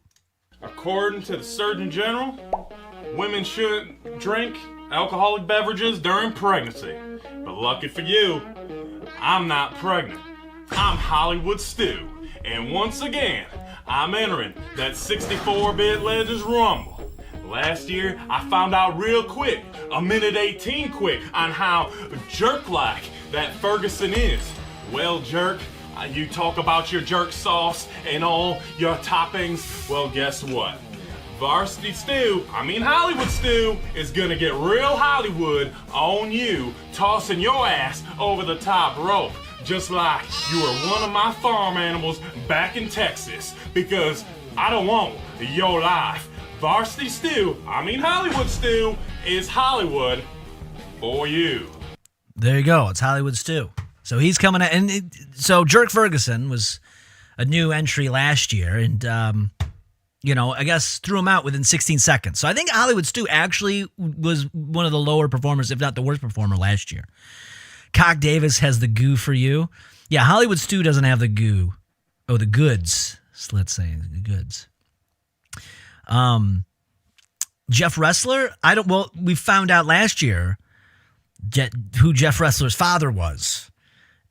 According to the Surgeon General, women shouldn't drink alcoholic beverages during pregnancy. But lucky for you, I'm not pregnant. I'm Hollywood Stew. And once again, I'm entering that 64-bit Legends Rumble. Last year, I found out real quick, a minute 18 quick, on how jerk-like that Ferguson is. Well, jerk, you talk about your jerk sauce and all your toppings. Well, guess what? Varsity Stew, Hollywood Stew, is gonna get real Hollywood on you, tossing your ass over the top rope. Just like you were one of my farm animals back in Texas. Because I don't want your life. Varsity Stew, Hollywood Stew, is Hollywood for you. There you go. It's Hollywood Stew. So he's coming out. And so Jerk Ferguson was a new entry last year. And, I guess threw him out within 16 seconds. So I think Hollywood Stew actually was one of the lower performers, if not the worst performer last year. Cock Davis has the goo for you. Yeah, Hollywood Stew doesn't have the goo. Oh, the goods. So let's say the goods. Jeff Ressler, we found out last year who Jeff Ressler's father was.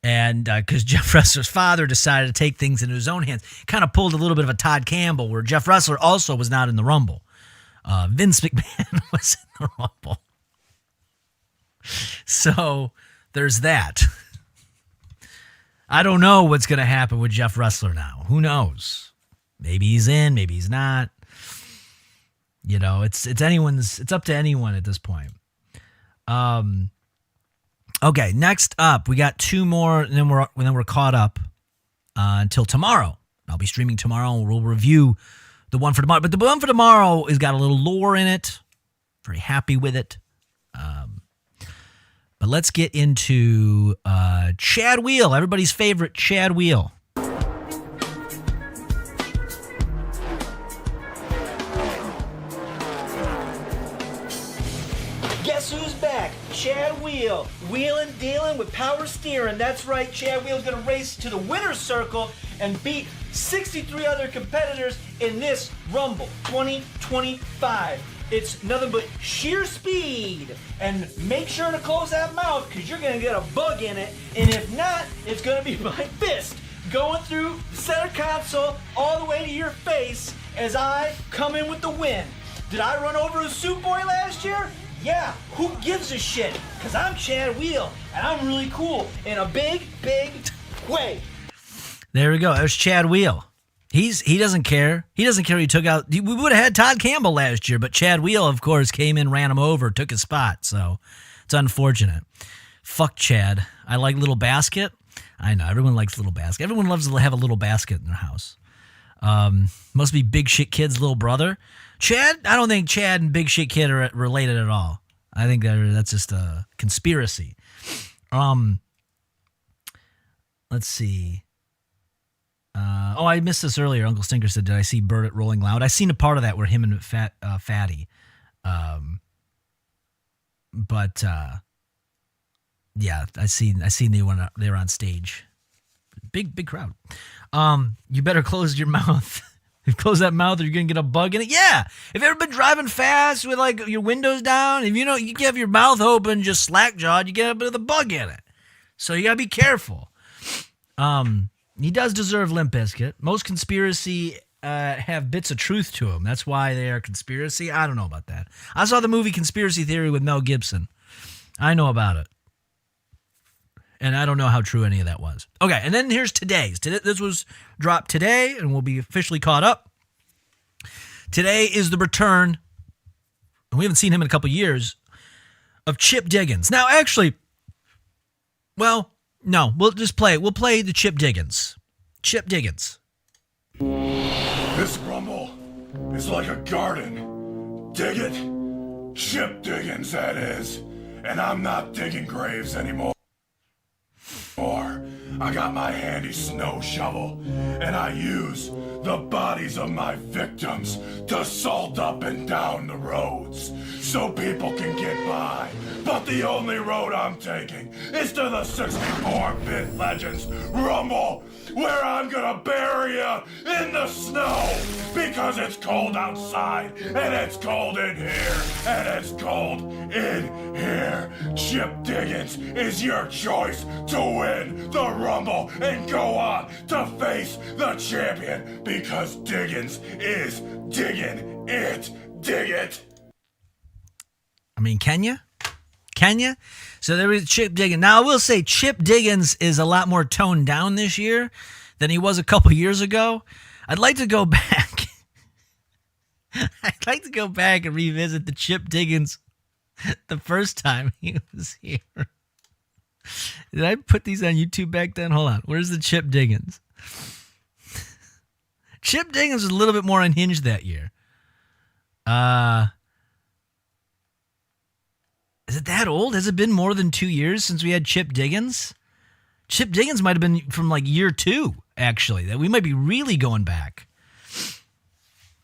And because Jeff Ressler's father decided to take things into his own hands, kind of pulled a little bit of a Todd Campbell, where Jeff Ressler also was not in the Rumble. Vince McMahon was in the Rumble. So there's that. I don't know what's going to happen with Jeff Ressler now. Who knows? Maybe he's in, maybe he's not. It's up to anyone at this point. Okay, next up, we got two more, and then we're caught up until tomorrow. I'll be streaming tomorrow, and we'll review the one for tomorrow. But the one for tomorrow has got a little lore in it. Very happy with it. But let's get into Chad Wheel, everybody's favorite Chad Wheel. Guess who's back? Chad Wheel. Wheeling, dealing with power steering. That's right, Chad Wheel's gonna race to the winner's circle and beat 63 other competitors in this Rumble 2025. It's nothing but sheer speed. And make sure to close that mouth, because you're gonna get a bug in it. And if not, it's gonna be my fist going through the center console all the way to your face as I come in with the win. Did I run over a soup boy last year? Yeah, who gives a shit? Because I'm Chad Wheel, and I'm really cool in a big, big way. There we go. There's Chad Wheel. He doesn't care. He doesn't care. He took out. We would have had Todd Campbell last year, but Chad Wheel, of course, came in, ran him over, took his spot. So it's unfortunate. Fuck Chad. I like Little Basket. I know everyone likes Little Basket. Everyone loves to have a little basket in their house. Must be Big Shit Kid's little brother. Chad? I don't think Chad and Big Shit Kid are related at all. I think that's just a conspiracy. Let's see. I missed this earlier. Uncle Stinker said, did I see Bird at Rolling Loud? I seen a part of that where him and Fatty. Yeah, I seen they were on stage. Big crowd. You better close your mouth. Close that mouth or you're going to get a bug in it. Yeah. Have you ever been driving fast with like your windows down? If you have your mouth open, just slack jawed, you get a bit of the bug in it. So you got to be careful. He does deserve Limp Bizkit. Most conspiracy have bits of truth to them. That's why they are conspiracy. I don't know about that. I saw the movie Conspiracy Theory with Mel Gibson. I know about it. And I don't know how true any of that was. Okay, and then here's today's. This was dropped today, and we'll be officially caught up. Today is the return, and we haven't seen him in a couple years, of Chip Diggins. Now, actually, well, no, we'll just play it. We'll play the Chip Diggins. Chip Diggins. This Rumble is like a garden. Dig it. Chip Diggins, that is. And I'm not digging graves anymore. I got my handy snow shovel, and I use the bodies of my victims to salt up and down the roads so people can get by. But the only road I'm taking is to the 64-bit Legends Rumble, where I'm gonna bury you in the snow because it's cold outside and it's cold in here and it's cold in here. Chip Diggins is your choice to win the Rumble and go on to face the champion because Diggins is digging it. Dig it. I mean, can you? Can you? So there was Chip Diggins. Now, I will say Chip Diggins is a lot more toned down this year than he was a couple years ago. I'd like to go back. I'd like to go back and revisit the Chip Diggins the first time he was here. Did I put these on YouTube back then? Hold on. Where's the Chip Diggins? Chip Diggins was a little bit more unhinged that year. Is it that old? Has it been more than 2 years since we had Chip Diggins? Chip Diggins might have been from like year 2, actually. That we might be really going back.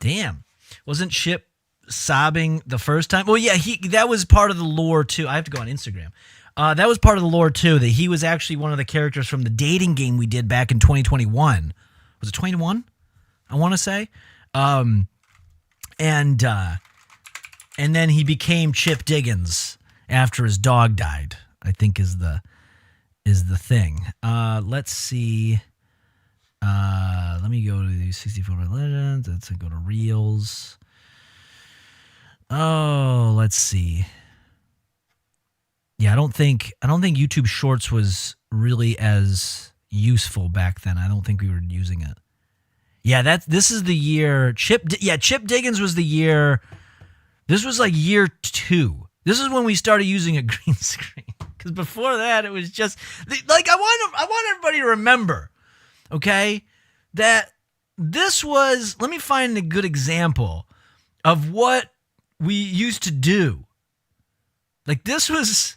Damn. Wasn't Chip sobbing the first time? Well, yeah, that was part of the lore, too. I have to go on Instagram. That was part of the lore, too, that he was actually one of the characters from the dating game we did back in 2021. Was it 21? I want to say. And then he became Chip Diggins after his dog died, I think is the thing. Let's see. Let me go to the 64 Legends. Let's go to Reels. Oh, let's see. Yeah, I don't think YouTube Shorts was really as useful back then. I don't think we were using it. Yeah, this is the year Chip Diggins was the year. This was like year 2. This is when we started using a green screen. Because before that, it was just like I want everybody to remember, okay, that this was. Let me find a good example of what we used to do. Like this was.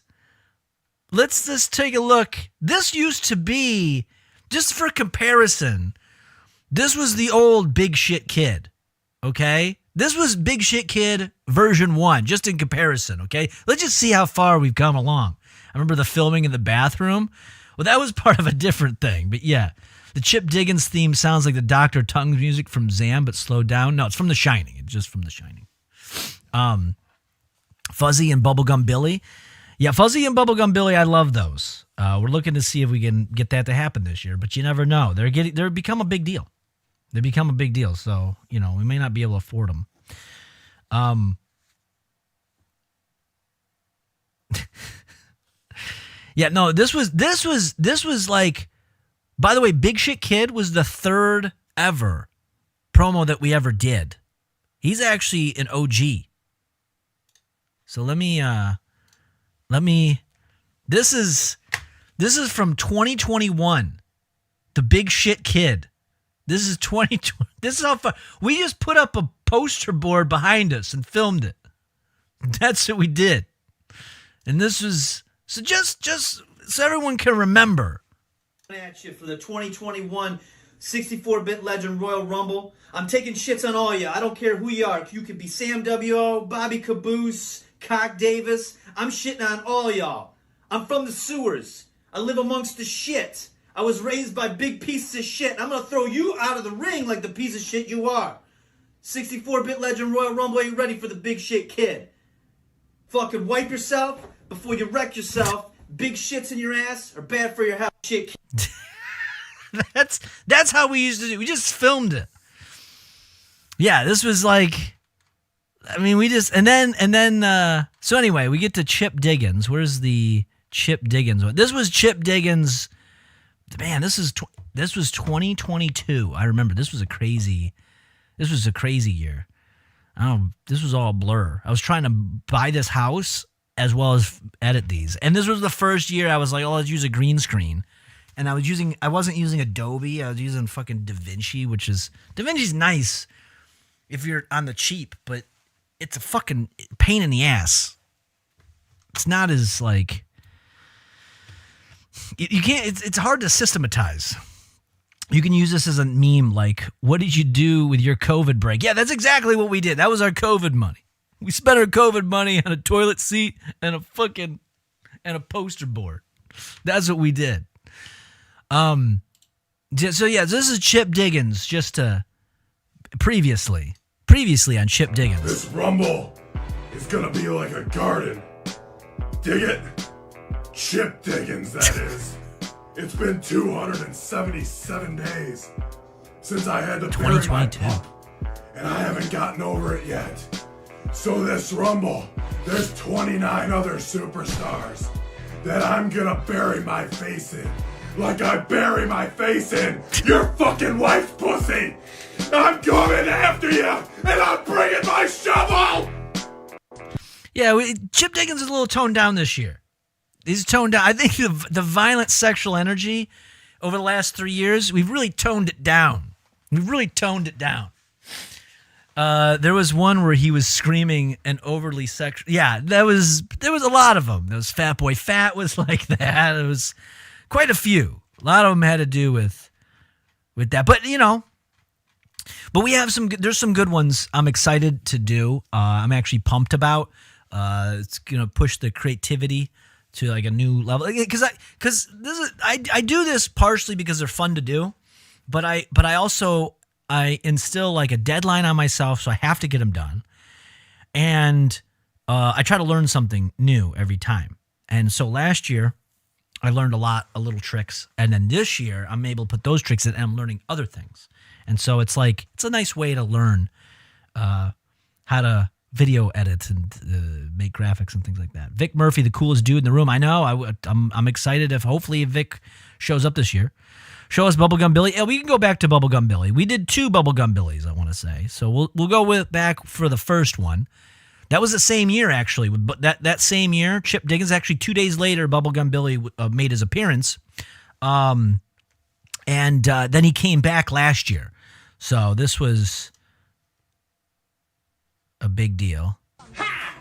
Let's just take a look. This used to be, just for comparison, this was the old Big Shit Kid, okay? This was Big Shit Kid version 1, just in comparison, okay? Let's just see how far we've come along. I remember the filming in the bathroom. Well, that was part of a different thing, but yeah. The Chip Diggins theme sounds like the Dr. Tongues music from Zam, but slowed down. No, it's from The Shining. It's just from The Shining. Fuzzy and Bubblegum Billy. Yeah, Fuzzy and Bubblegum Billy, I love those. We're looking to see if we can get that to happen this year, but you never know. They're become a big deal. They become a big deal, so we may not be able to afford them. Yeah, no, this was like. By the way, Big Shit Kid was the 3rd ever promo that we ever did. He's actually an OG. So let me. This is from 2021. The Big Shit Kid. This is 2020. This is how far. We just put up a poster board behind us and filmed it. That's what we did. And this was, so just so everyone can remember. At you for the 2021 64-bit Legend Royal Rumble. I'm taking shits on all of you. I don't care who you are. You could be Sam W.O., Bobby Caboose, Cock Davis. I'm shitting on all y'all. I'm from the sewers. I live amongst the shit. I was raised by big pieces of shit. I'm going to throw you out of the ring like the piece of shit you are. 64-bit Legend Royal Rumble, are you ready for the Big Shit Kid? Fucking wipe yourself before you wreck yourself. Big shits in your ass are bad for your health. Shit. That's how we used to do. We just filmed it. Yeah, this was like, I mean, we just and then so anyway, we get to Chip Diggins. Where's the Chip Diggins one? This was Chip Diggins. Man, this was 2022. I remember this was a crazy year. This was all a blur. I was trying to buy this house as well as edit these. And this was the first year I was like, oh, let's use a green screen. And I wasn't using Adobe. I was using fucking DaVinci's nice if you're on the cheap, but it's a fucking pain in the ass. It's not as like, you can't. It's hard to systematize. You can use this as a meme, like, what did you do with your COVID break? Yeah, that's exactly what we did. That was our COVID money. We spent our COVID money on a toilet seat and a poster board. That's what we did. So yeah, this is Chip Diggins, just previously on Chip Diggins. This rumble is gonna be like a garden. Dig it? Chip Diggins, that is. It's been 277 days since I had to bury my pup, and I haven't gotten over it yet. So this rumble, there's 29 other superstars that I'm gonna bury my face in, like I bury my face in your fucking wife's pussy. I'm coming after you, and I'm bringing my shovel. Yeah, Chip Diggins is a little toned down this year. He's toned down. I think the violent sexual energy over the last 3 years, we've really toned it down. There was one where he was screaming and overly sexual. Yeah, there was a lot of them. There was Fat Boy Fat was like that. It was quite a few. A lot of them had to do with that. But but we have there's some good ones I'm excited to do. I'm actually pumped about. It's gonna push the creativity to like a new level. Because I do this partially because they're fun to do, but I also instill like a deadline on myself, so I have to get them done. And I try to learn something new every time. And so last year, I learned a little tricks. And then this year, I'm able to put those tricks in and I'm learning other things. And so it's a nice way to learn how to video edit and make graphics and things like that. Vic Murphy, the coolest dude in the room. I know. I'm excited if hopefully Vic shows up this year. Show us Bubblegum Billy. Yeah, we can go back to Bubblegum Billy. We did 2 Bubblegum Billies, I want to say. So we'll go back for the first one. That was the same year, actually. But that same year, Chip Diggins, actually 2 days later, Bubblegum Billy made his appearance. And then he came back last year. So this was a big deal. Hi,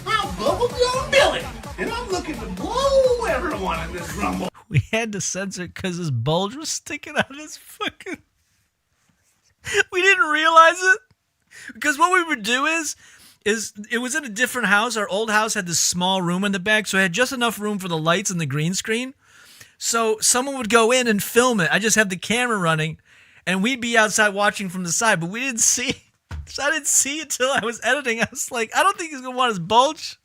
I'm Bubblegum Billy, and I'm looking to blow everyone in this rumble. We had to censor it because his bulge was sticking out of his fucking... We didn't realize it. Because what we would do is it was in a different house. Our old house had this small room in the back, so it had just enough room for the lights and the green screen. So someone would go in and film it. I just had the camera running, and we'd be outside watching from the side, but we didn't see. So I didn't see it till I was editing. I was like, I don't think he's going to want his bulge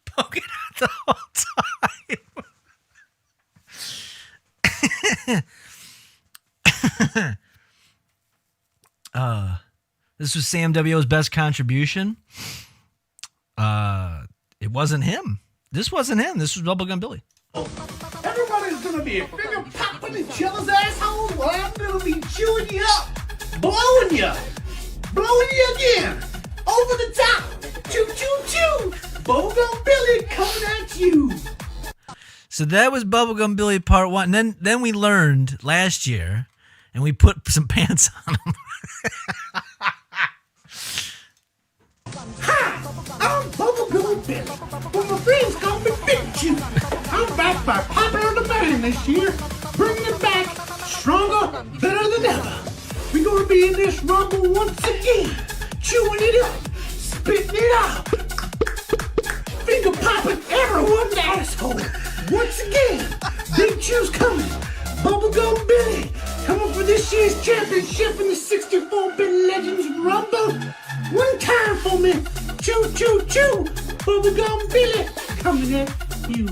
poking out the whole time. This was Sam W.O.'s best contribution. It wasn't him. This wasn't him. This was Bubblegum Billy. Everybody's gonna be a finger popping each other's assholes while I'm gonna be chewing you up, blowing you again, over the top, choo choo choo, Bubblegum Billy coming at you. So that was Bubblegum Billy part 1. And then we learned last year, and we put some pants on him. Hi, I'm Bubblegum Billy, but my friends call me Big Chew. I'm back by popular demand this year, bringing it back stronger, better than ever. We're gonna be in this rumble once again, chewing it up, spitting it out, finger popping everyone's asshole. Once again, Big Chew's coming. Bubblegum Billy coming for this year's championship in the 64-bit Legends Rumble. One time for me, choo choo choo, Bubblegum Billy coming at you.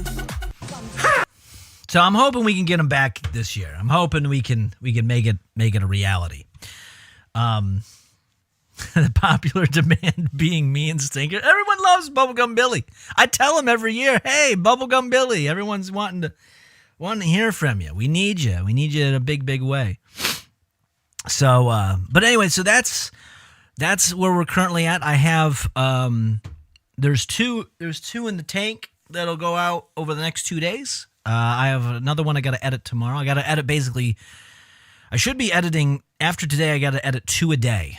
Ha! So I'm hoping we can get him back this year. I'm hoping we can make it a reality. The popular demand being me and Stinker. Everyone loves Bubblegum Billy. I tell them every year, hey, Bubblegum Billy. Everyone's wanting to hear from you. We need you. We need you in a big, big way. So, but anyway, so that's where we're currently at. I have there's two in the tank that'll go out over the next 2 days. I have another one I got to edit tomorrow. I got to edit basically. I should be editing after today. I got to edit 2 a day,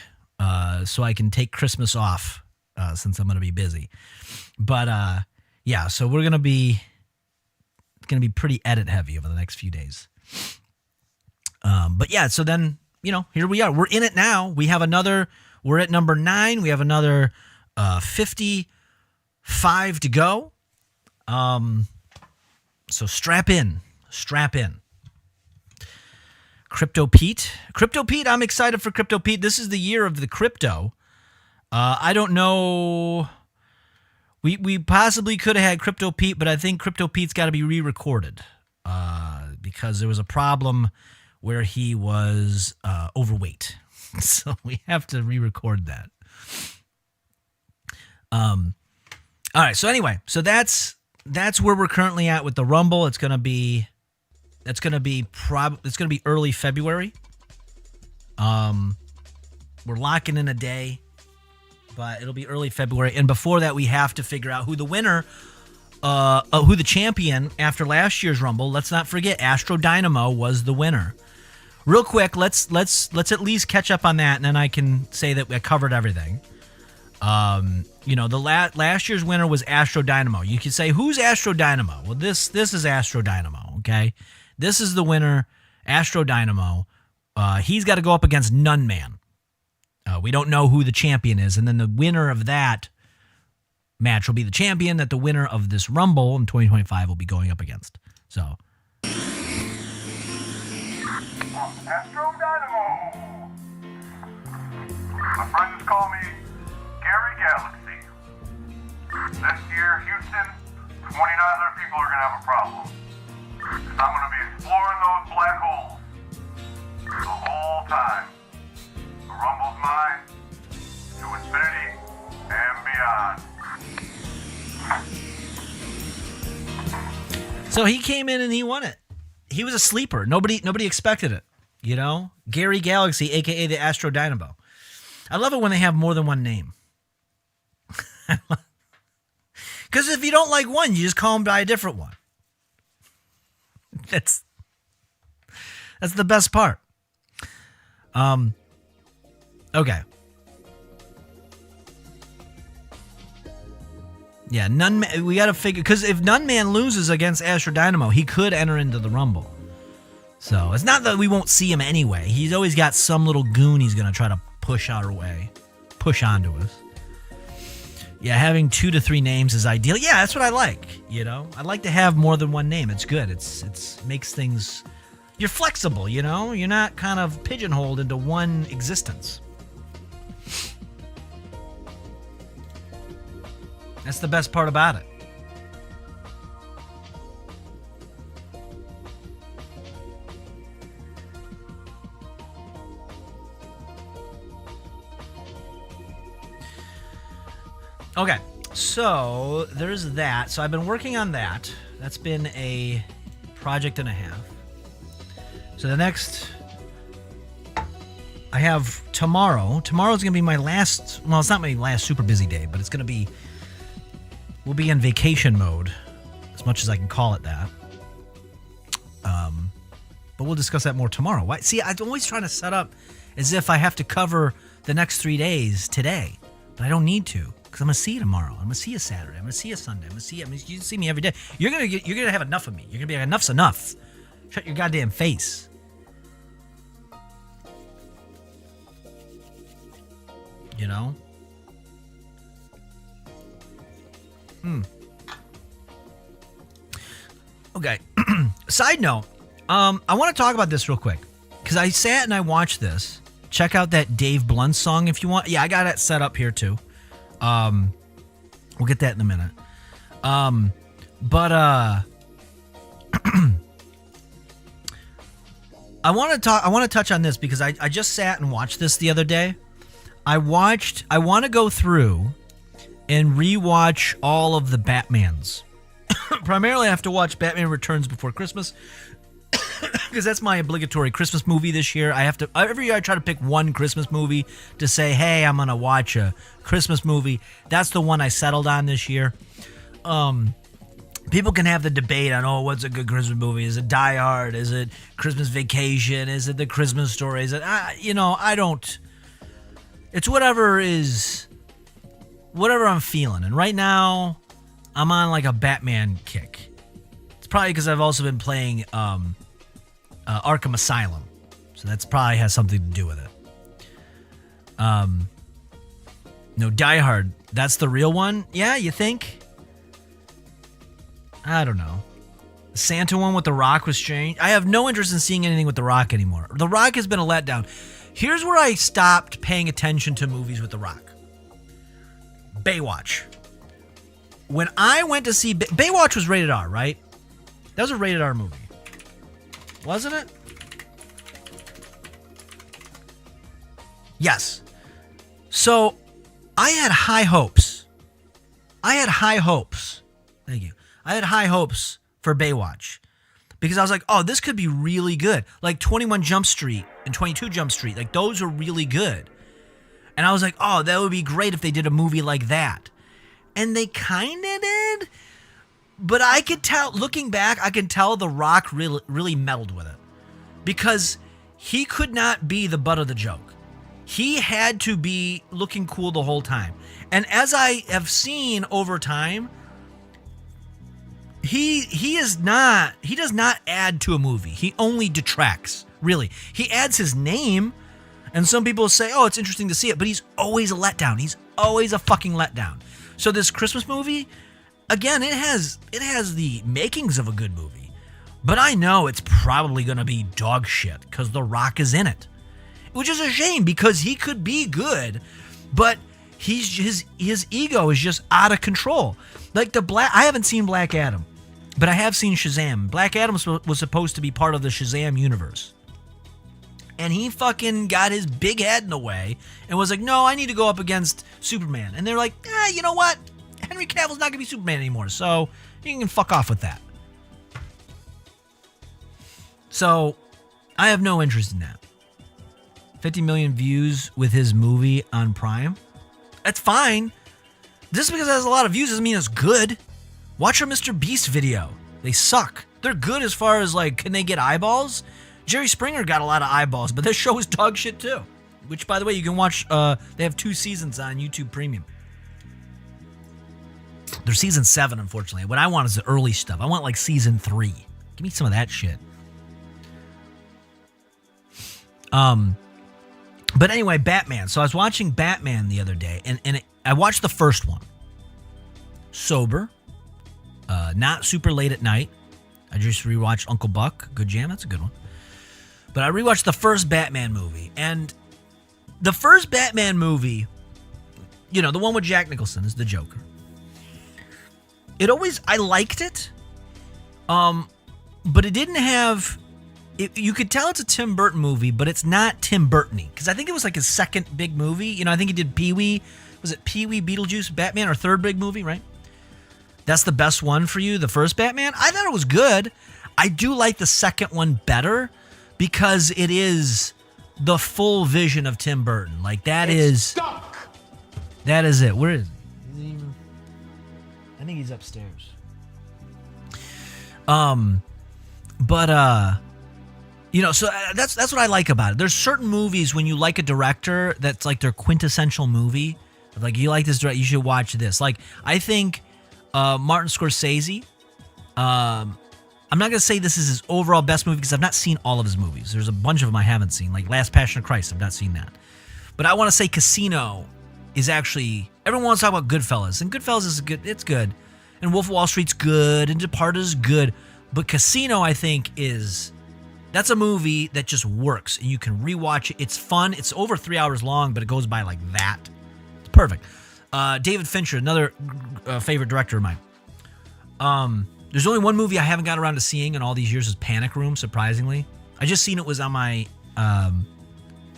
so I can take Christmas off since I'm going to be busy. But yeah, so we're going to be going to be pretty edit heavy over the next few days. But yeah, so then, here we are. We're in it now. We're at number 9. We have another 55 to go. So strap in. Crypto Pete, I'm excited for Crypto Pete. This is the year of the crypto. I don't know. We possibly could have had Crypto Pete, but I think Crypto Pete's got to be re-recorded because there was a problem where he was overweight. So we have to re-record that. All right. So anyway, that's where we're currently at with the Rumble. It's gonna be early February. We're locking in a day, but it'll be early February. And before that, we have to figure out who the winner, who the champion after last year's Rumble. Let's not forget, Astro Dynamo was the winner. Real quick, let's at least catch up on that, and then I can say that I covered everything. The last year's winner was Astro Dynamo. You could say, who's Astro Dynamo? Well, this is Astro Dynamo, okay? This is the winner, Astro Dynamo. He's got to go up against Nunman. We don't know who the champion is, and then the winner of that match will be the champion that the winner of this Rumble in 2025 will be going up against. So, Astro Dynamo. My friends call me Gary Galaxy. This year, Houston, 29 other people are going to have a problem. Because I'm going to be exploring those black holes the whole time. The Rumble's mine to infinity and beyond. So he came in and he won it. He was a sleeper. Nobody expected it. Gary Galaxy, aka the Astro Dynamo. I love it when they have more than one name. Because if you don't like one, you just call him by a different one. That's the best part. Okay. Yeah, we got to figure, because if Nunman loses against Astro Dynamo, he could enter into the Rumble. So it's not that we won't see him anyway. He's always got some little goon he's going to try to push onto us. Yeah, having 2 to 3 names is ideal. Yeah, that's what I like. I like to have more than one name. It's good. It's makes things. You're flexible. You're not kind of pigeonholed into one existence. That's the best part about it. Okay, so there's that. So I've been working on that. That's been a project and a half. So the next, I have tomorrow. Tomorrow's going to be my last, well, it's not my last super busy day, but it's going to be, we'll be in vacation mode, as much as I can call it that. But we'll discuss that more tomorrow. Why? See, I'm always trying to set up as if I have to cover the next 3 days today, but I don't need to. Because I'm gonna see you tomorrow. I'm gonna see you Saturday. I'm gonna see you Sunday. I'm gonna see you. You see me every day. You're gonna have enough of me. You're gonna be like, enough's enough. Shut your goddamn face. Okay. Side note. I want to talk about this real quick because I sat and I watched this. Check out that Dave Blunt song if you want. Yeah, I got it set up here too. We'll get that in a minute. But I want to touch on this because I just sat and watched this the other day. I want to go through and rewatch all of the Batmans. Primarily I have to watch Batman Returns before Christmas because that's my obligatory Christmas movie this year. Every year I try to pick one Christmas movie to say, hey, I'm going to watch a Christmas movie. That's the one I settled on this year. People can have the debate on, what's a good Christmas movie? Is it Die Hard? Is it Christmas Vacation? Is it The Christmas Story? Is it, I don't, it's whatever I'm feeling. And right now I'm on like a Batman kick. It's probably because I've also been playing Arkham Asylum. So that's probably has something to do with it. No, Die Hard. That's the real one? Yeah, you think? I don't know. The Santa one with The Rock was strange. I have no interest in seeing anything with The Rock anymore. The Rock has been a letdown. Here's where I stopped paying attention to movies with The Rock. Baywatch. When I went to see... Baywatch was rated R, right? That was a rated R movie. Wasn't it? Yes. So, I had high hopes. Thank you. I had high hopes for Baywatch. Because I was like, oh, this could be really good. Like 21 Jump Street and 22 Jump Street. Like, those are really good. And I was like, oh, that would be great if they did a movie like that. And they kind of did. But I could tell, looking back, I can tell The Rock really meddled with it. Because he could not be the butt of the joke. He had to be looking cool the whole time. And as I have seen over time, he does not add to a movie. He only detracts, really. He adds his name, and some people say, oh, it's interesting to see it, but he's always a letdown. He's always a fucking letdown. So this Christmas movie, again, it has the makings of a good movie. But I know it's probably going to be dog shit because The Rock is in it. Which is a shame because he could be good, but his ego is just out of control. Like I haven't seen Black Adam, but I have seen Shazam. Black Adam was supposed to be part of the Shazam universe. And he fucking got his big head in the way and was like, no, I need to go up against Superman. And they're like, you know what? Henry Cavill's not going to be Superman anymore, so you can fuck off with that. So I have no interest in that. 50 million views with his movie on Prime. That's fine. Just because it has a lot of views doesn't mean it's good. Watch a Mr. Beast video. They suck. They're good as far as, like, can they get eyeballs? Jerry Springer got a lot of eyeballs, but this show is dog shit too. Which, by the way, you can watch. They have 2 seasons on YouTube Premium. They're season 7, unfortunately. What I want is the early stuff. I want, like, season 3. Give me some of that shit. But anyway, Batman. So I was watching Batman the other day, and I watched the first one. Sober. Not super late at night. I just rewatched Uncle Buck. Good jam. That's a good one. But I rewatched the first Batman movie. And the first Batman movie, you know, the one with Jack Nicholson is the Joker. I liked it. But it didn't have... you could tell it's a Tim Burton movie, but it's not Tim Burton-y. Because I think it was like his second big movie. You know, I think he did Pee-wee. Was it Pee-wee, Beetlejuice, Batman, or third big movie, right? That's the best one for you, the first Batman? I thought it was good. I do like the second one better because it is the full vision of Tim Burton. Like, that is it. Where is he? I think he's upstairs. You know, so that's what I like about it. There's certain movies when you like a director that's like their quintessential movie. Like, you like this director, you should watch this. Like, I think Martin Scorsese, I'm not going to say this is his overall best movie because I've not seen all of his movies. There's a bunch of them I haven't seen, like Last Passion of Christ. I've not seen that. But I want to say Casino is actually, everyone wants to talk about Goodfellas, and Goodfellas is good. It's good. And Wolf of Wall Street's good, and Departed is good. But Casino, I think, that's a movie that just works, and you can rewatch it. It's fun. It's over 3 hours long, but it goes by like that. It's perfect. David Fincher, another favorite director of mine. There's only one movie I haven't got around to seeing in all these years is Panic Room, surprisingly. I just seen it was on my on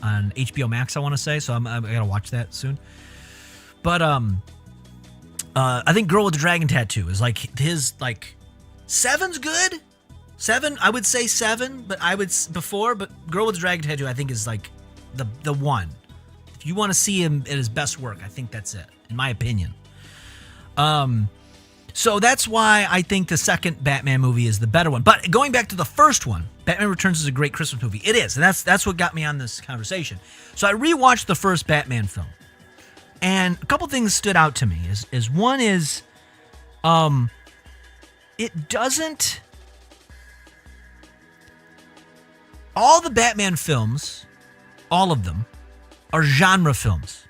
HBO Max, I want to say, so I got to watch that soon. But I think Girl with the Dragon Tattoo is like his, like, 7's good. 7, I would say 7, but but Girl with the Dragon Tattoo I think is like the one. If you want to see him at his best work, I think that's it, in my opinion. So that's why I think the second Batman movie is the better one. But going back to the first one, Batman Returns is a great Christmas movie. It is, and that's what got me on this conversation. So I rewatched the first Batman film, and a couple things stood out to me. Is one is, it doesn't all the Batman films, all of them, are genre films.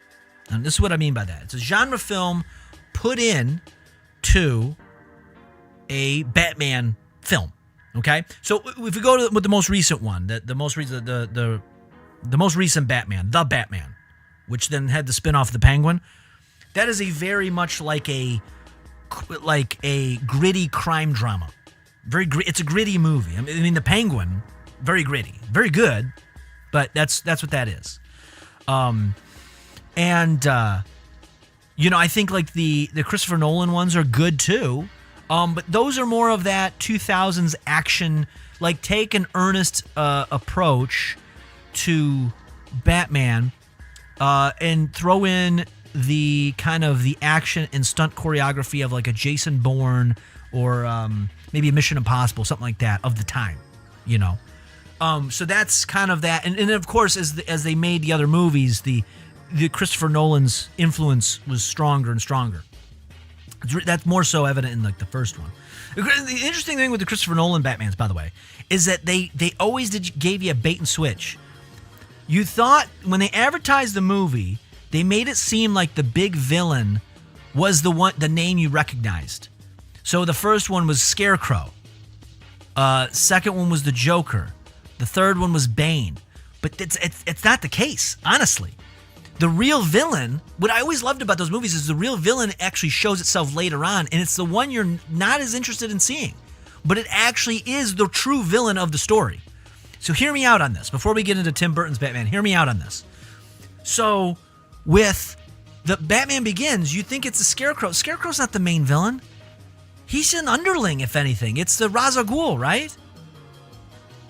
And this is what I mean by that. It's a genre film put in to a Batman film. Okay? So if we go with the most recent one, the most recent Batman, The Batman, which then had the spin-off The Penguin, that is a very much like a gritty crime drama. It's a gritty movie. I mean, The Penguin, very gritty, very good, but that's what that is. I think like the Christopher Nolan ones are good too, but those are more of that 2000s action, like take an earnest approach to Batman and throw in the kind of the action and stunt choreography of like a Jason Bourne or maybe a Mission Impossible, something like that of the time, so that's kind of that. And of course, as they made the other movies, the Christopher Nolan's influence was stronger and stronger. That's more so evident in like the first one. The interesting thing with the Christopher Nolan Batmans, by the way, is that they always gave you a bait and switch. You thought when they advertised the movie, they made it seem like the big villain was the name you recognized. So the first one was Scarecrow. Second one was the Joker. The third one was Bane. But it's not the case, honestly. The real villain, what I always loved about those movies is the real villain actually shows itself later on, and it's the one you're not as interested in seeing. But it actually is the true villain of the story. So hear me out on this. Before we get into Tim Burton's Batman, hear me out on this. So with the Batman Begins, you think it's the Scarecrow. Scarecrow's not the main villain. He's an underling, if anything. It's the Ra's al Ghul, right?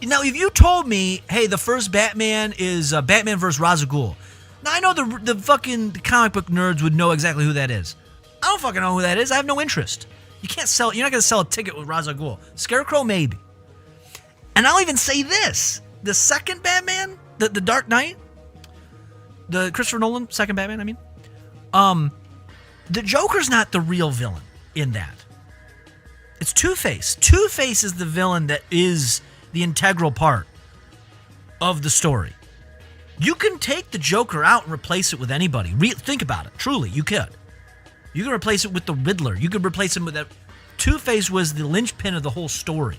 Now, if you told me, hey, the first Batman is Batman vs. Ra's al Ghul. Now, I know the fucking comic book nerds would know exactly who that is. I don't fucking know who that is. I have no interest. You're not going to sell a ticket with Ra's al Ghul. Scarecrow, maybe. And I'll even say this. The second Batman, the Dark Knight, the Christopher Nolan second Batman, I mean, the Joker's not the real villain in that. It's Two-Face. Two-Face is the villain that is the integral part of the story. You can take the Joker out and replace it with anybody. Think about it. Truly, you could. You can replace it with the Riddler. You could replace him with that. Two-Face was the linchpin of the whole story.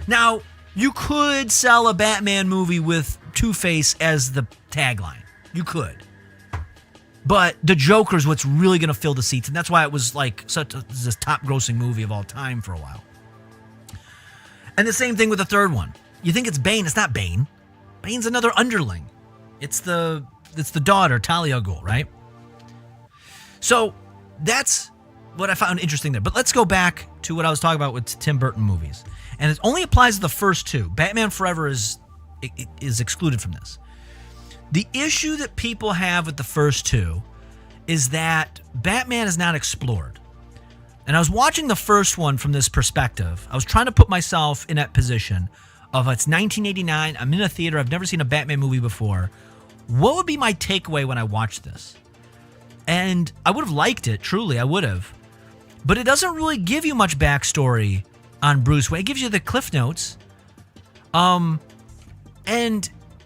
Now, you could sell a Batman movie with Two-Face as the tagline. You could. But the Joker's what's really going to fill the seats, and that's why it was like this top-grossing movie of all time for a while. And the same thing with the third one. You think it's Bane. It's not Bane. Bane's another underling. It's the daughter, Talia al Ghul, right? So that's what I found interesting there. But let's go back to what I was talking about with Tim Burton movies. And it only applies to the first two. Batman Forever is excluded from this. The issue that people have with the first two is that Batman is not explored. And I was watching the first one from this perspective. I was trying to put myself in that position of it's 1989, I'm in a theater, I've never seen a Batman movie before. What would be my takeaway when I watched this? And I would have liked it, truly, I would have. But it doesn't really give you much backstory on Bruce Wayne. It gives you the Cliff Notes. And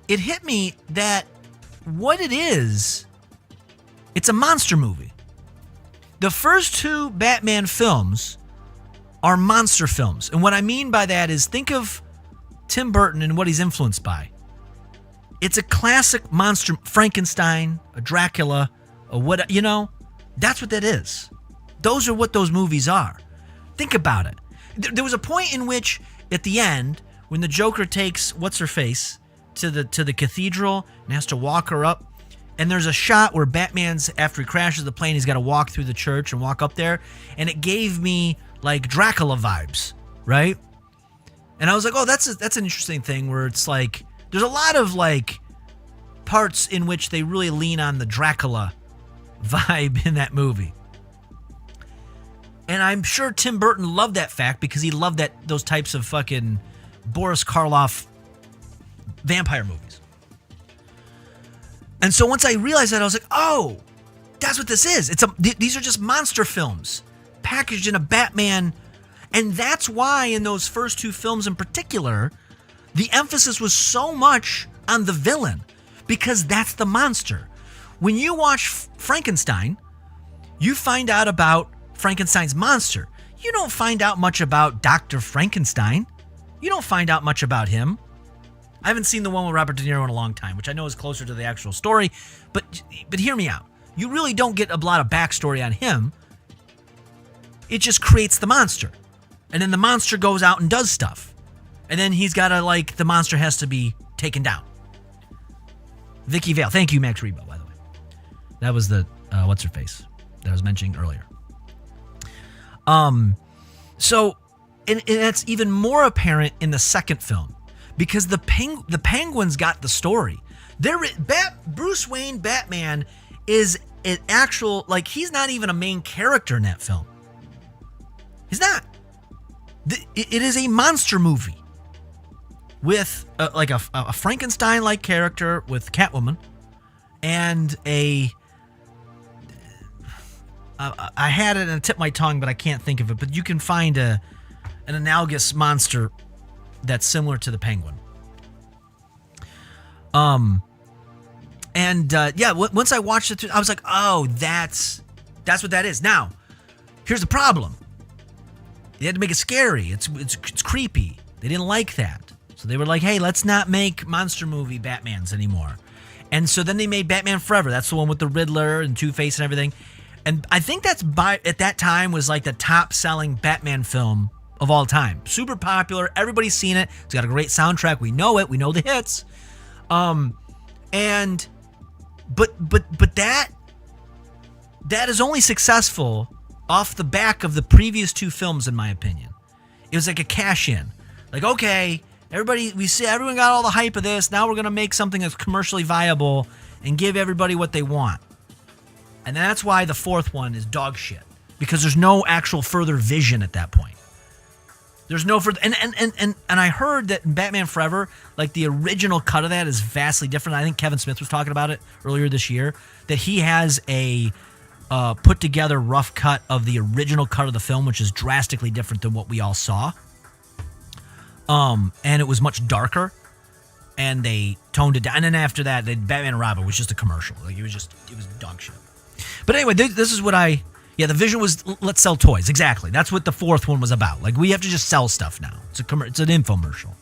it hit me that what it is, it's a monster movie. The first two Batman films are monster films. And what I mean by that is think of Tim Burton and what he's influenced by. It's a classic monster, Frankenstein, a Dracula, a what, that's what that is. Those are what those movies are. Think about it. There was a point in which, at the end, when the Joker takes what's-her-face to the cathedral and has to walk her up, and there's a shot where Batman's, after he crashes the plane, he's got to walk through the church and walk up there, and it gave me, like, Dracula vibes, right? And I was like, oh, that's an interesting thing where it's like, there's a lot of, like, parts in which they really lean on the Dracula vibe in that movie. And I'm sure Tim Burton loved that fact because he loved those types of fucking Boris Karloff vampire movies. And so once I realized that, I was like, oh, that's what this is. These are just monster films packaged in a Batman. And that's why in those first two films in particular, The emphasis was so much on the villain because that's the monster. When you watch Frankenstein, you find out about Frankenstein's monster. You don't find out much about Dr. Frankenstein. You don't find out much about him. I haven't seen the one with Robert De Niro in a long time, which I know is closer to the actual story, but hear me out. You really don't get a lot of backstory on him. It just creates the monster. And then the monster goes out and does stuff. And then he's got to, the monster has to be taken down. Vicky Vale. Thank you, Max Rebo, by the way. That was the, what's-her-face that I was mentioning earlier. So, and that's even more apparent in the second film. Because the Penguins got the story. Bruce Wayne Batman is an actual, he's not even a main character in that film. He's not. It is a monster movie with a Frankenstein-like character with Catwoman and I had it and it tipped my tongue, but I can't think of it. But you can find an analogous monster that's similar to the Penguin. Once I watched it, I was like, oh, that's what that is. Now, here's the problem. They had to make it scary. It's creepy. They didn't like that. So they were like, hey, let's not make monster movie Batmans anymore. And so then they made Batman Forever. That's the one with the Riddler and Two-Face and everything. And I think that's at that time was the top-selling Batman film of all time. Super popular. Everybody's seen it. It's got a great soundtrack. We know it. We know the hits. But that is only successful off the back of the previous two films, in my opinion. It was like a cash in. Okay, everyone got all the hype of this. Now we're going to make something that's commercially viable and give everybody what they want. And that's why the fourth one is dog shit. Because there's no actual further vision at that point. There's no further, and I heard that in Batman Forever, the original cut of that is vastly different. I think Kevin Smith was talking about it earlier this year, that he has a put together rough cut of the original cut of the film, which is drastically different than what we all saw. And it was much darker, and they toned it down. And then after that, Batman and Robin was just a commercial. It was dog shit. But anyway, this is what the vision was, let's sell toys. Exactly. That's what the fourth one was about. We have to just sell stuff now. It's an infomercial.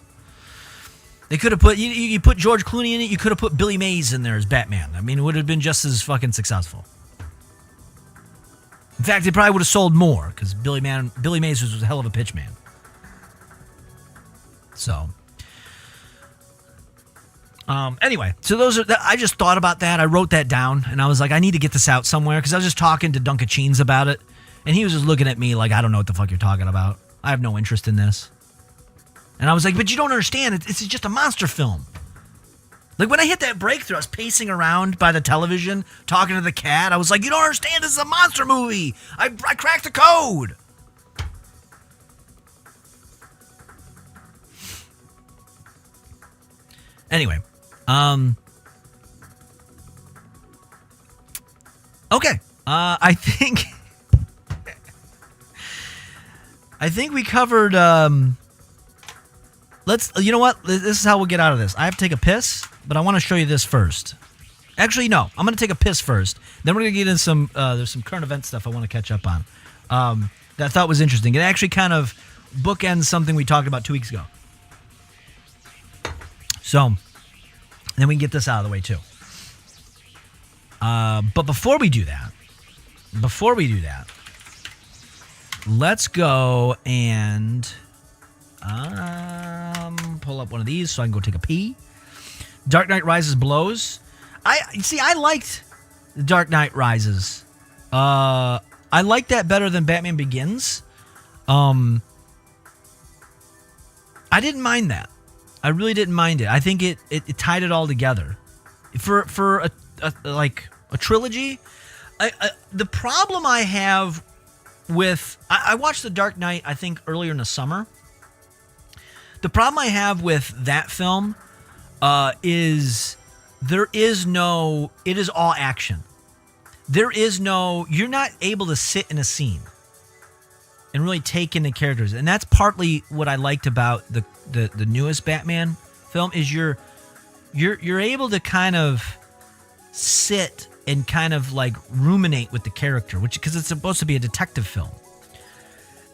They could have put, you put George Clooney in it, you could have put Billy Mays in there as Batman. I mean, it would have been just as fucking successful. In fact, they probably would have sold more, because Billy Mays was a hell of a pitch man. So, anyway, so I just thought about that. I wrote that down, and I was like, I need to get this out somewhere, because I was just talking to Duncan Cheens about it, and he was just looking at me like, I don't know what the fuck you're talking about. I have no interest in this. And I was like, but you don't understand. It's just a monster film. When I hit that breakthrough, I was pacing around by the television, talking to the cat. I was like, you don't understand. This is a monster movie. I cracked the code. Anyway, okay. I think we covered, you know what? This is how we'll get out of this. I have to take a piss, but I want to show you this first. Actually, no. I'm going to take a piss first. Then we're going to get into there's some current event stuff I want to catch up on that I thought was interesting. It actually kind of bookends something we talked about 2 weeks ago. So, then we can get this out of the way too. But before we do that, let's go and pull up one of these so I can go take a pee. Dark Knight Rises blows. I liked Dark Knight Rises. I like that better than Batman Begins. I didn't mind that. I really didn't mind it. I think it tied it all together. For a trilogy, the problem I have with I watched The Dark Knight, I think, earlier in the summer. The problem I have with that film is it is all action. You're not able to sit in a scene. and really take in the characters. And that's partly what I liked about the newest Batman film is you're able to kind of sit and kind of like ruminate with the character, which because it's supposed to be a detective film.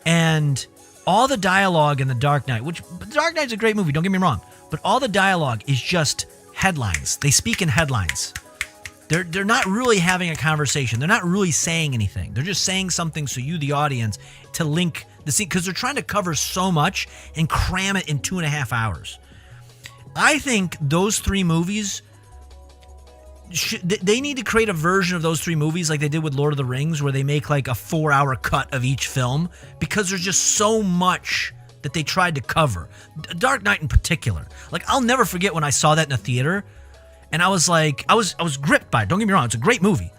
And all the dialogue in The Dark Knight, which The Dark Knight's a great movie, don't get me wrong, but all the dialogue is just headlines. They speak in headlines. They're not really having a conversation. They're not really saying anything. They're just saying something so you, the audience, to link the scene, because they're trying to cover so much and cram it in 2.5 hours. I think those 3 movies, they need to create a version of those 3 movies like they did with Lord of the Rings, where they make like a 4-hour cut of each film, because there's just so much that they tried to cover. Dark Knight in particular. Like, I'll never forget when I saw that in a theater, and I was like, I was gripped by it. Don't get me wrong, it's a great movie.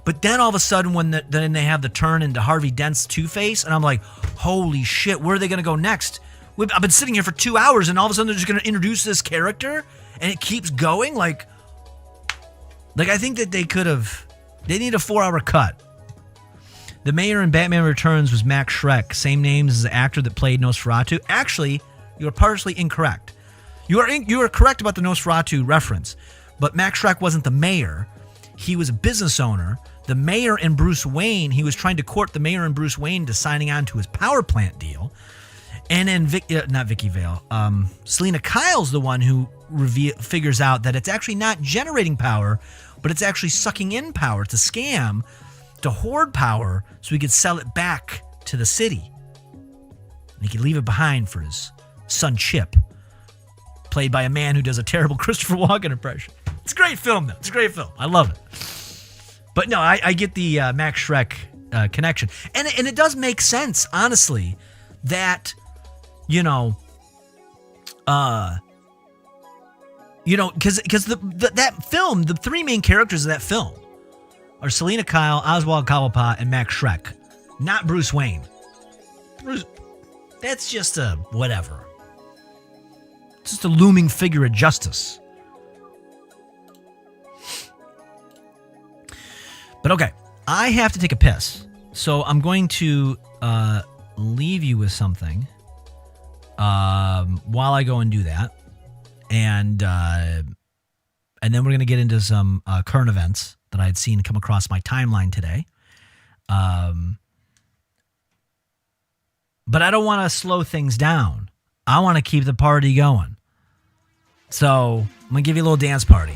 But then all of a sudden, then they have the turn into Harvey Dent's Two-Face, and I'm like, holy shit, where are they going to go next? I've been sitting here for 2 hours, and all of a sudden they're just going to introduce this character, and it keeps going. Like I think that they need a 4-hour cut. The mayor in Batman Returns was Max Schreck, same names as the actor that played Nosferatu. Actually, you are partially incorrect. You are correct about the Nosferatu reference, but Max Schreck wasn't the mayor. He was a business owner. The mayor and Bruce Wayne, he was trying to court the mayor and Bruce Wayne to signing on to his power plant deal. And then not Vicky Vale, Selena Kyle's the one who figures out that it's actually not generating power, but it's actually sucking in power. It's a scam to hoard power so he could sell it back to the city. And he could leave it behind for his son Chip, played by a man who does a terrible Christopher Walken impression. It's a great film, though. It's a great film. I love it. But no, I get the Max Schreck connection. And it does make sense, honestly, that, because that film, the 3 main characters of that film are Selena Kyle, Oswald Cobblepot, and Max Schreck, not Bruce Wayne. That's just a whatever. It's just a looming figure of justice. But okay, I have to take a piss, so I'm going to leave you with something while I go and do that, and then we're going to get into some current events that I had seen come across my timeline today. But I don't want to slow things down. I want to keep the party going. So I'm going to give you a little dance party.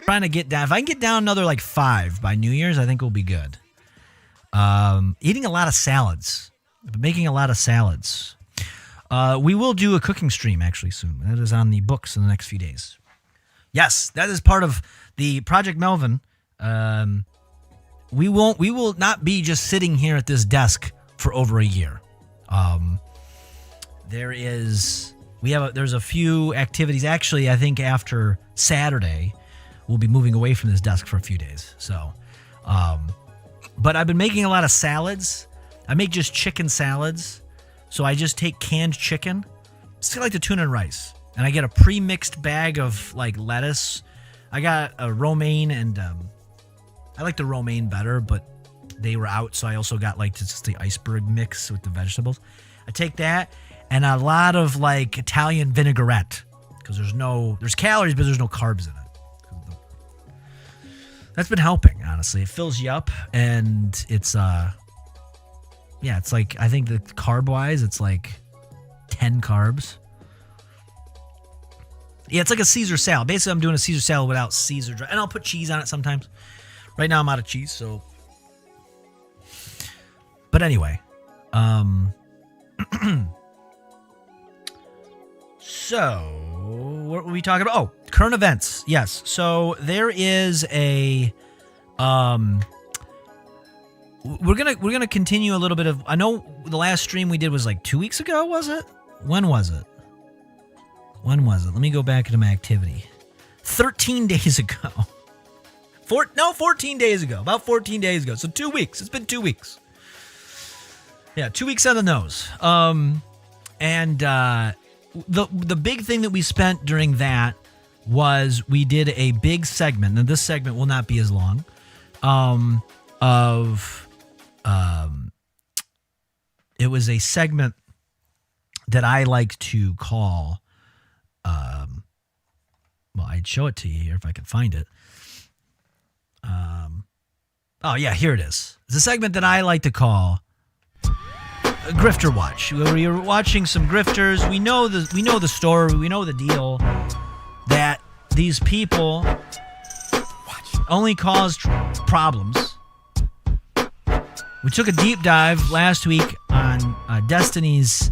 Trying to get down. If I can get down another like 5 by New Year's, I think we'll be good. Eating a lot of salads. I've been making a lot of salads. We will do a cooking stream actually soon. That is on the books in the next few days. Yes, that is part of the Project Melvin. We will not be just sitting here at this desk for over a year. There's a few activities. Actually, I think after Saturday, we'll be moving away from this desk for a few days. So, but I've been making a lot of salads. I make just chicken salads. So I just take canned chicken. It's like the tuna and rice. And I get a pre-mixed bag of like lettuce. I got a romaine and I like the romaine better, but they were out. So I also got like just the iceberg mix with the vegetables. I take that and a lot of like Italian vinaigrette because there's calories, but there's no carbs in it. That's been helping, honestly. It fills you up, and it's it's like, I think the carb-wise, it's like 10 carbs. Yeah, it's like a Caesar salad. Basically, I'm doing a Caesar salad without Caesar, and I'll put cheese on it sometimes. Right now, I'm out of cheese, so. But anyway, so what were we talking about? Oh, current events. Yes. So there is a we're gonna continue a little bit of. I know the last stream we did was like 2 weeks ago. Was it? When was it? When was it? Let me go back into my activity. 13 days ago. 14 days ago. About 14 days ago. So 2 weeks. It's been 2 weeks. Yeah, 2 weeks on the nose. And the big thing that we spent during that was we did a big segment, and this segment will not be as long, it was a segment that I like to call, well, I'd show it to you here if I can find it. Oh, yeah, here it is. It's a segment that I like to call Grifter Watch. We're watching some grifters. We know the story. We know the deal that these people only cause problems. We took a deep dive last week on Destiny's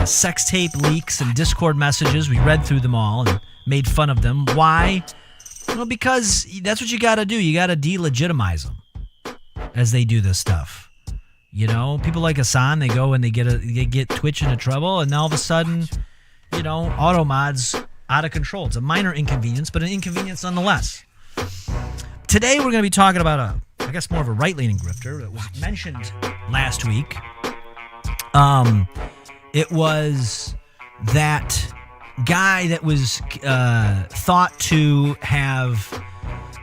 sex tape leaks and Discord messages. We read through them all and made fun of them. Why? Well, because that's what you got to do. You got to delegitimize them as they do this stuff. You know, people like Hassan, they go and they get Twitch into trouble, and all of a sudden, you know, auto mods out of control. It's a minor inconvenience, but an inconvenience nonetheless. Today we're going to be talking about I guess more of a right-leaning grifter that was mentioned last week. It was that guy that was thought to have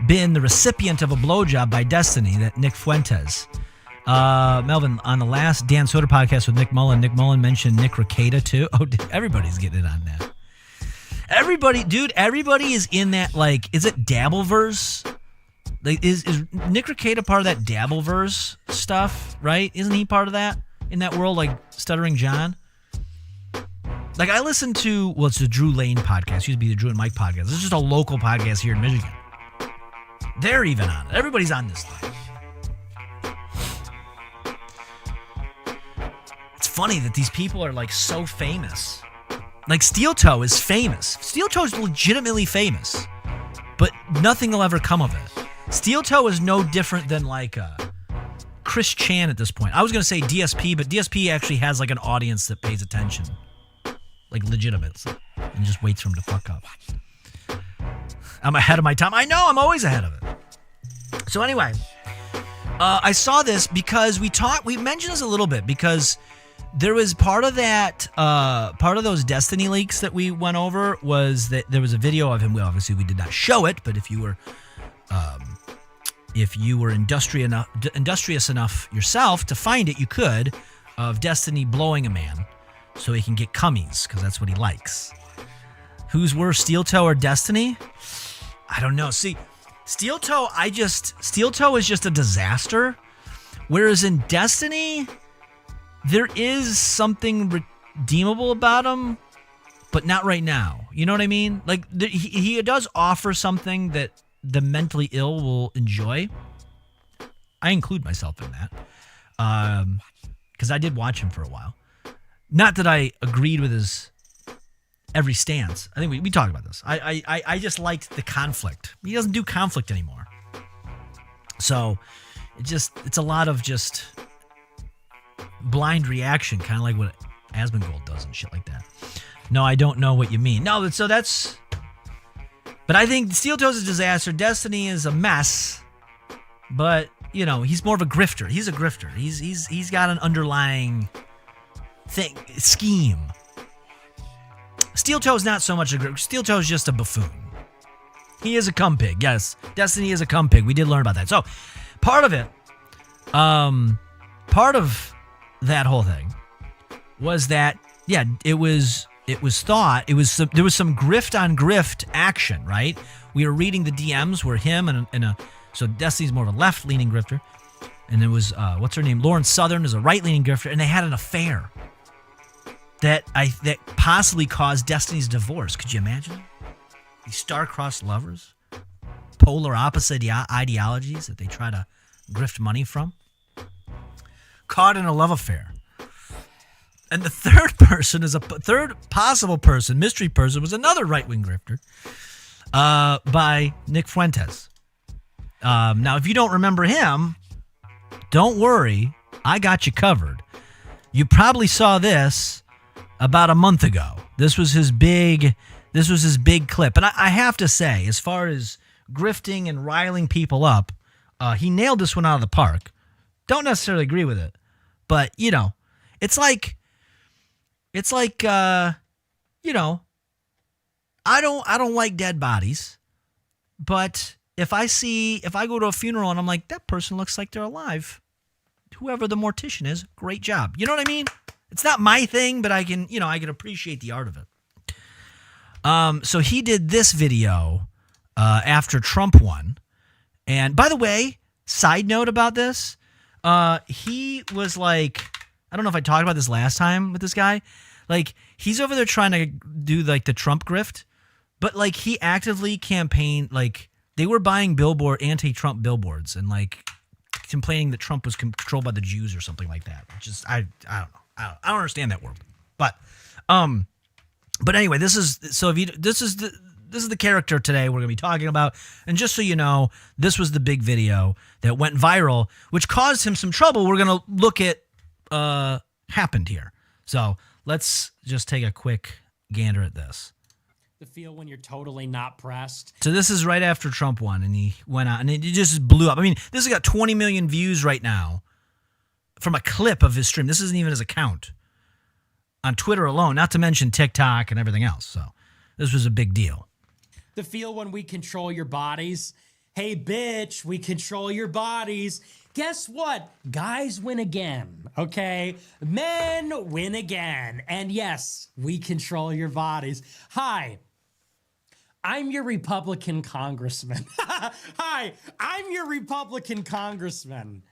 been the recipient of a blowjob by Destiny, that Nick Fuentes. Melvin, on the last Dan Soder podcast with Nick Mullen mentioned Nick Rekieta too. Oh, everybody's getting it on that. Everybody is in that, like, is it Dabbleverse? Like, is Nick Rekieta part of that Dabbleverse stuff, right? Isn't he part of that? In that world, like Stuttering John? Like, I listened to, well, it's the Drew Lane podcast. It used to be the Drew and Mike podcast. It's just a local podcast here in Michigan. They're even on it. Everybody's on this thing. It's funny that these people are, like, so famous. Like, Steel Toe is famous. Steel Toe is legitimately famous. But nothing will ever come of it. Steel Toe is no different than, like, Chris Chan at this point. I was going to say DSP, but DSP actually has, like, an audience that pays attention. Like, legitimate. And just waits for him to fuck up. I'm ahead of my time. I know, I'm always ahead of it. So anyway, I saw this because we mentioned this a little bit because there was part of that, part of those Destiny leaks that we went over was that there was a video of him. Well, obviously we did not show it, but if you were industrious enough yourself to find it, you could, of Destiny blowing a man so he can get cummies, because that's what he likes. Who's worse, Steel Toe or Destiny? I don't know. See, Steel Toe is just a disaster, whereas in Destiny, there is something redeemable about him, but not right now. You know what I mean? Like, he does offer something that the mentally ill will enjoy. I include myself in that, because I did watch him for a while. Not that I agreed with his every stance. I think we talked about this. I just liked the conflict. He doesn't do conflict anymore. So it's a lot of just blind reaction, kind of like what Asmongold does and shit like that. No, I don't know what you mean. No, so that's... But I think Steel Toe's a disaster. Destiny is a mess. But, you know, he's more of a grifter. He's a grifter. He's got an underlying scheme. Steel Toe's not so much a grifter. Steel Toe's just a buffoon. He is a cum pig. Yes, Destiny is a cum pig. We did learn about that. So, part of that whole thing was that, yeah, there was some grift on grift action, right? We were reading the DMs where him so Destiny's more of a left-leaning grifter, and it was, what's her name? Lauren Southern is a right-leaning grifter, and they had an affair that possibly caused Destiny's divorce. Could you imagine? These star-crossed lovers, polar opposite ideologies that they try to grift money from, caught in a love affair. And the third possible person, mystery person, was another right-wing grifter by Nick Fuentes. Now, if you don't remember him, don't worry. I got you covered. You probably saw this about a month ago. This was his big clip. And I have to say, as far as grifting and riling people up, he nailed this one out of the park. Don't necessarily agree with it, but it's like I don't like dead bodies, but if I go to a funeral and I'm like, that person looks like they're alive, whoever the mortician is, great job. You know what I mean? It's not my thing, but I can appreciate the art of it. So he did this video after Trump won. And by the way, side note about this, he was like, I don't know if I talked about this last time with this guy. Like, he's over there trying to do like the Trump grift, but like he actively campaigned, like they were buying anti-Trump billboards and like complaining that Trump was controlled by the Jews or something like that. Just I don't know. I don't understand that world. But anyway, this is the character today we're going to be talking about. And just so you know, this was the big video that went viral, which caused him some trouble. We're going to look at happened here. So let's just take a quick gander at this. The feel when you're totally not pressed. So this is right after Trump won, and he went out, and it just blew up. I mean, this has got 20 million views right now from a clip of his stream. This isn't even his account on Twitter alone, not to mention TikTok and everything else. So this was a big deal. The feel when we control your bodies. Hey, bitch, we control your bodies. Guess what? Guys win again, okay? Men win again. And yes, we control your bodies. Hi, I'm your Republican congressman. Hi, I'm your Republican congressman.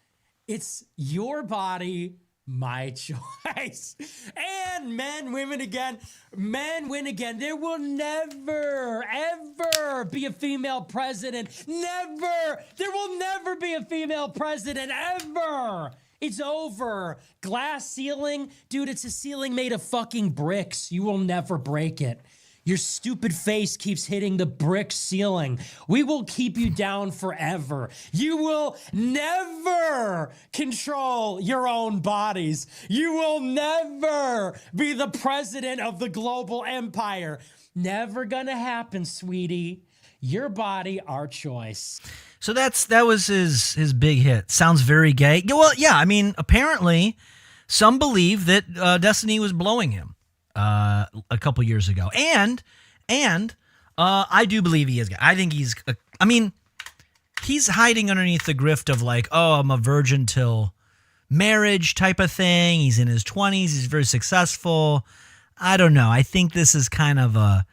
It's your body, my choice. And men, women again. Men win again. There will never, ever be a female president. Never. There will never be a female president, ever. It's over. Glass ceiling. Dude, it's a ceiling made of fucking bricks. You will never break it. Your stupid face keeps hitting the brick ceiling. We will keep you down forever. You will never control your own bodies. You will never be the president of the global empire. Never gonna happen, sweetie. Your body, our choice. So that was his big hit. Sounds very gay. Well, yeah, I mean, apparently some believe that Destiny was blowing him a couple years ago. And I do believe he is gay. I think he's hiding underneath the grift of like, oh, I'm a virgin till marriage type of thing. He's in his 20s. He's very successful. I don't know. I think this is kind of a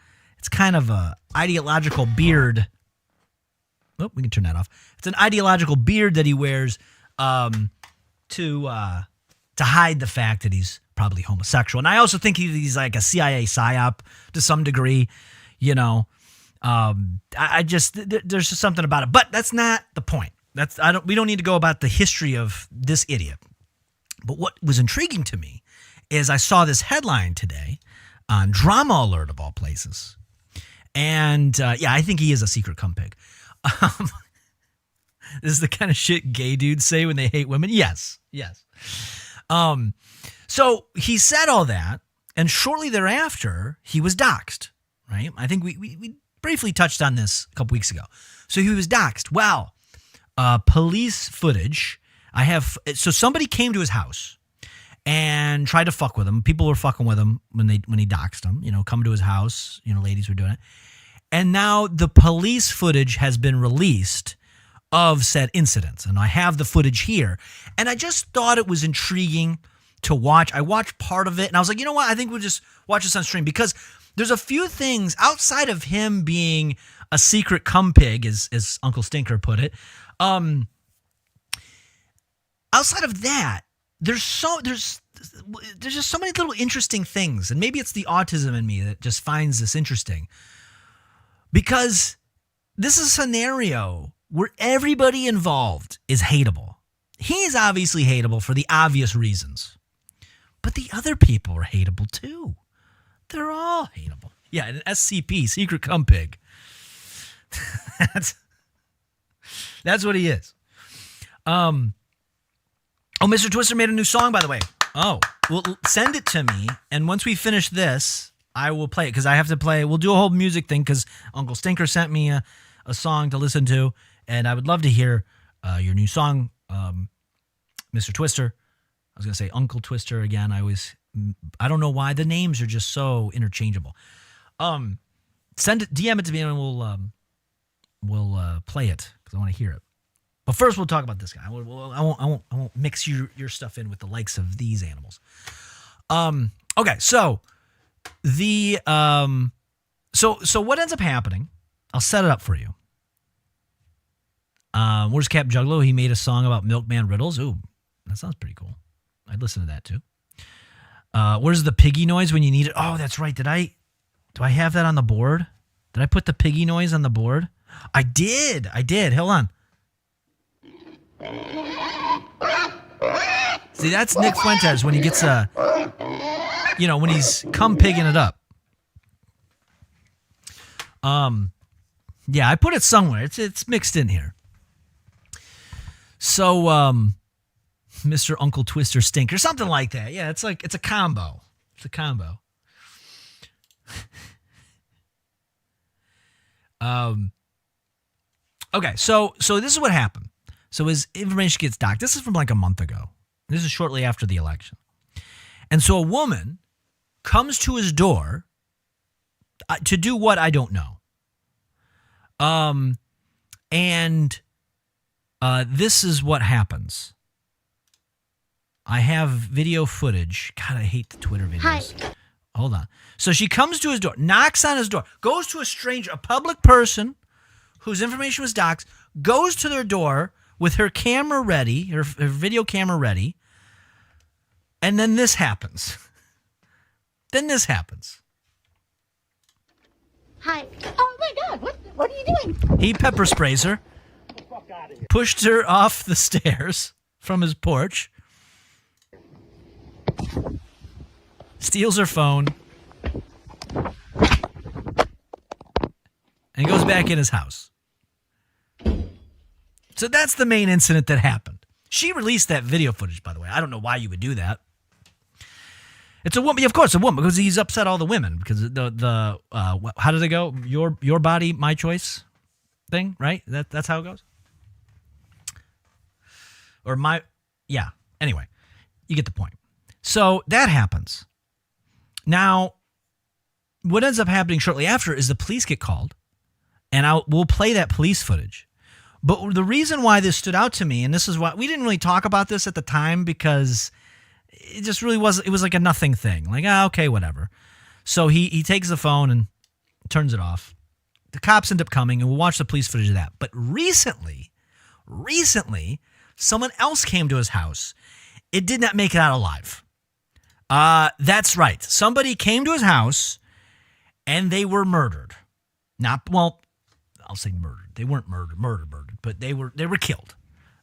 ideological beard. Oh, we can turn that off. It's an ideological beard that he wears to hide the fact that he's probably homosexual. And I also think he's like a CIA psyop to some degree, you know. There's just something about it. But that's not the point. We don't need to go about the history of this idiot. But what was intriguing to me is I saw this headline today on Drama Alert of all places. And I think he is a secret cum pig. This is the kind of shit gay dudes say when they hate women. Yes. So he said all that, and shortly thereafter, he was doxxed, right? I think we briefly touched on this a couple weeks ago. So he was doxxed. Well, police footage. So somebody came to his house and tried to fuck with him. People were fucking with him when he doxxed him, come to his house, ladies were doing it. And now the police footage has been released of said incidents. And I have the footage here. And I just thought it was intriguing to watch. I watched part of it and I was like, you know what? I think we'll just watch this on stream because there's a few things outside of him being a secret cum pig, as Uncle Stinker put it. Outside of that, there's just so many little interesting things. And maybe it's the autism in me that just finds this interesting. Because this is a scenario where everybody involved is hateable. He is obviously hateable for the obvious reasons. But the other people are hateable too. They're all hateable. Yeah, an SCP, secret cum pig. That's what he is. Oh, Mr. Twister made a new song, by the way. Oh, well, send it to me. And once we finish this, I will play it because I have to play. We'll do a whole music thing because Uncle Stinker sent me a song to listen to, and I would love to hear your new song, Mr. Twister. I was going to say Uncle Twister again. I don't know why the names are just so interchangeable. Send it, DM it to me, and we'll play it because I want to hear it. But first, we'll talk about this guy. I won't mix your stuff in with the likes of these animals. Okay, so so what ends up happening? I'll set it up for you. Where's Cap Juggalo? He made a song about Milkman riddles. Ooh, that sounds pretty cool. I'd listen to that too. Where's the piggy noise when you need it? Oh, that's right. Do I have that on the board? Did I put the piggy noise on the board? I did. Hold on. See, that's Nick Fuentes when he gets when he's come pigging it up. Yeah, I put it somewhere. It's mixed in here. So, Mr. Uncle Twister Stinker, something like that. Yeah, it's a combo. It's a combo. Okay, so this is what happened. So his information gets docked. This is from like a month ago. This is shortly after the election. And so a woman comes to his door to do what? I don't know. This is what happens. I have video footage. God, I hate the Twitter videos. Hi. Hold on. So she comes to his door, knocks on his door, goes to a stranger, a public person whose information was doxed, goes to their door with her camera ready, her video camera ready, and then this happens. Hi. Oh my God! What are you doing? He pepper sprays her, pushed her off the stairs from his porch, steals her phone, and goes back in his house. So that's the main incident that happened. She released that video footage, by the way. I don't know why you would do that. It's a woman, of course, a woman, because he's upset all the women. Because how did it go? Your body, my choice thing, right? That's how it goes. Or Anyway, you get the point. So that happens. Now, what ends up happening shortly after is the police get called, and we'll play that police footage. But the reason why this stood out to me, and this is why we didn't really talk about this at the time because it just really was. It was like a nothing thing. Like, okay, whatever. So he takes the phone and turns it off. The cops end up coming, and we'll watch the police footage of that. But recently, someone else came to his house. It did not make it out alive. That's right. Somebody came to his house, and they were murdered. I'll say murdered. They weren't murdered, but they were killed.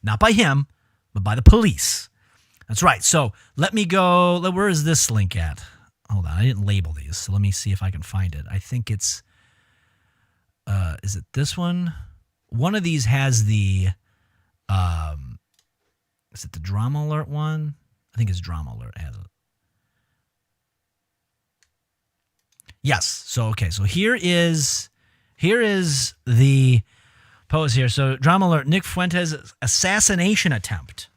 Not by him, but by the police. That's right. So let me go. Where is this link at? Hold on. I didn't label these, so let me see if I can find it. I think it's, is it this one? One of these has the, is it the drama alert one? I think it's drama alert has it. Yes. So, okay. So here is the pose here. So drama alert, Nick Fuentes assassination attempt.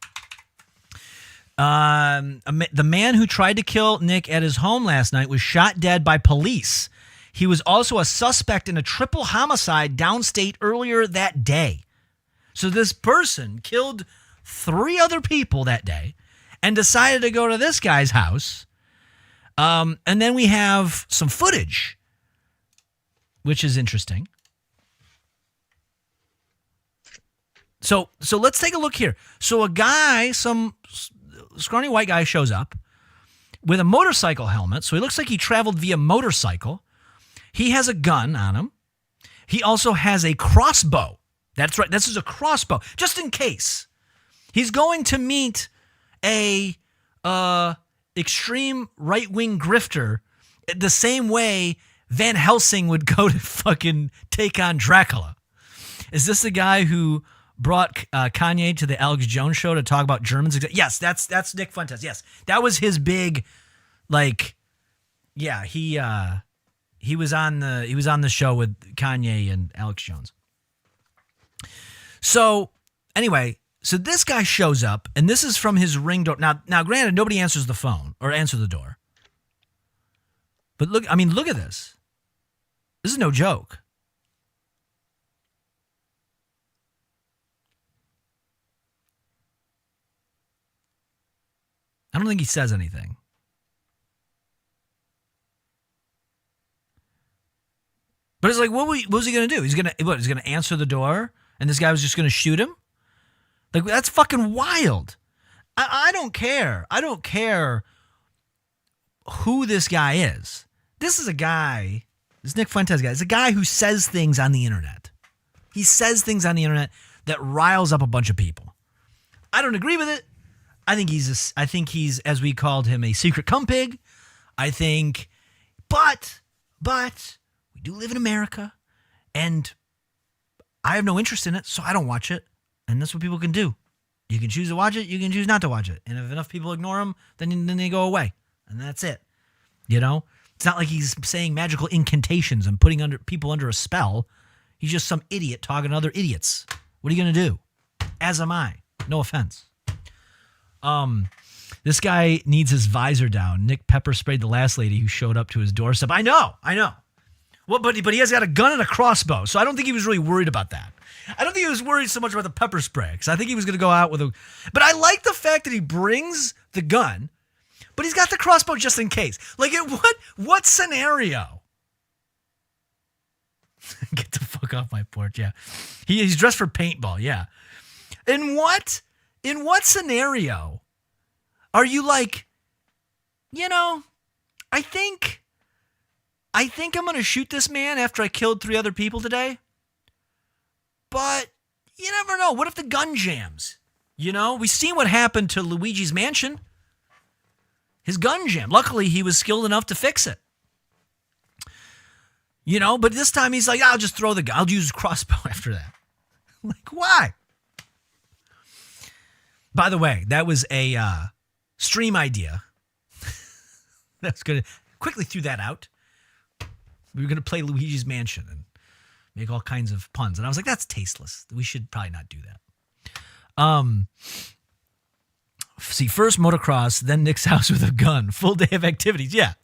The man who tried to kill Nick at his home last night was shot dead by police. He was also a suspect in a triple homicide downstate earlier that day. So this person killed 3 other people that day and decided to go to this guy's house. And then we have some footage, which is interesting. So let's take a look here. So a guy, some scrawny white guy shows up with a motorcycle helmet. So he looks like he traveled via motorcycle. He has a gun on him. He also has a crossbow. That's right. This is a crossbow, just in case. He's going to meet a extreme right-wing grifter the same way Van Helsing would go to fucking take on Dracula. Is this the guy who brought Kanye to the Alex Jones show to talk about Germans? Yes, that's Nick Fuentes. Yes, that was his big, Yeah, he was on the show with Kanye and Alex Jones. So anyway, so this guy shows up, and this is from his Ring door. Now, granted, nobody answers the phone or answers the door. But look at this. This is no joke. I don't think he says anything. But it's like, what was he going to do? He's going to answer the door, and this guy was just going to shoot him? Like, that's fucking wild. I don't care. I don't care who this guy is. This is a guy, this Nick Fuentes guy, is a guy who says things on the internet. He says things on the internet that riles up a bunch of people. I don't agree with it. I think he's, as we called him, a secret cum pig. But we do live in America, and I have no interest in it, so I don't watch it. And that's what people can do. You can choose to watch it, you can choose not to watch it. And if enough people ignore him, then they go away. And that's it. You know? It's not like he's saying magical incantations and putting people under a spell. He's just some idiot talking to other idiots. What are you going to do? As am I. No offense. This guy needs his visor down. Nick pepper sprayed the last lady who showed up to his doorstep. I know. Well, but he has got a gun and a crossbow, so I don't think he was really worried about that. I don't think he was worried so much about the pepper spray, because I think he was going to go out with a... But I like the fact that he brings the gun, but he's got the crossbow just in case. Like, what scenario? Get the fuck off my porch, yeah. He's dressed for paintball, yeah. In what scenario are you like, I think I'm going to shoot this man after I killed 3 other people today? But you never know. What if the gun jams? We've seen what happened to Luigi's Mansion. His gun jammed. Luckily, he was skilled enough to fix it. But this time he's like, I'll just throw the gun. I'll use crossbow after that. Like, why? By the way, that was a stream idea. That's good. Quickly threw that out. We were going to play Luigi's Mansion and make all kinds of puns. And I was like, that's tasteless. We should probably not do that. See, first motocross, then Nick's house with a gun. Full day of activities. Yeah.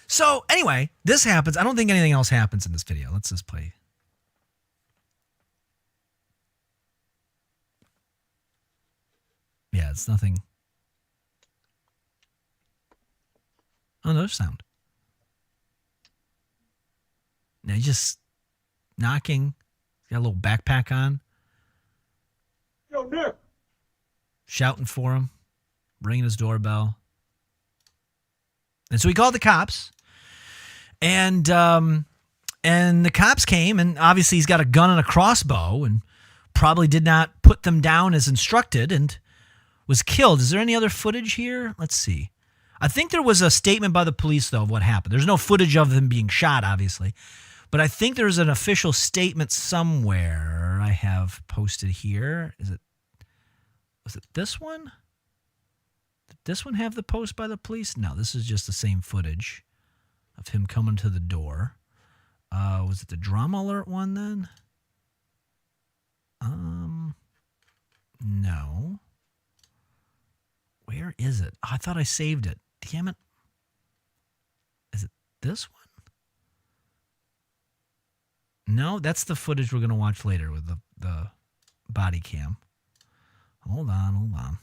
So anyway, this happens. I don't think anything else happens in this video. Let's just play. Yeah, it's nothing. Oh, no sound. Now he's just knocking. He's got a little backpack on. Yo, Nick. Shouting for him. Ringing his doorbell. And so he called the cops. And the cops came, and obviously he's got a gun and a crossbow and probably did not put them down as instructed and was killed. Is there any other footage here? Let's see. I think there was a statement by the police, though, of what happened. There's no footage of him being shot, obviously. But I think there's an official statement somewhere I have posted here. Was it this one? Did this one have the post by the police? No, this is just the same footage of him coming to the door. Was it the drama alert one then? No. Where is it? Oh, I thought I saved it. Damn it. Is it this one? No, that's the footage we're going to watch later with the body cam. Hold on.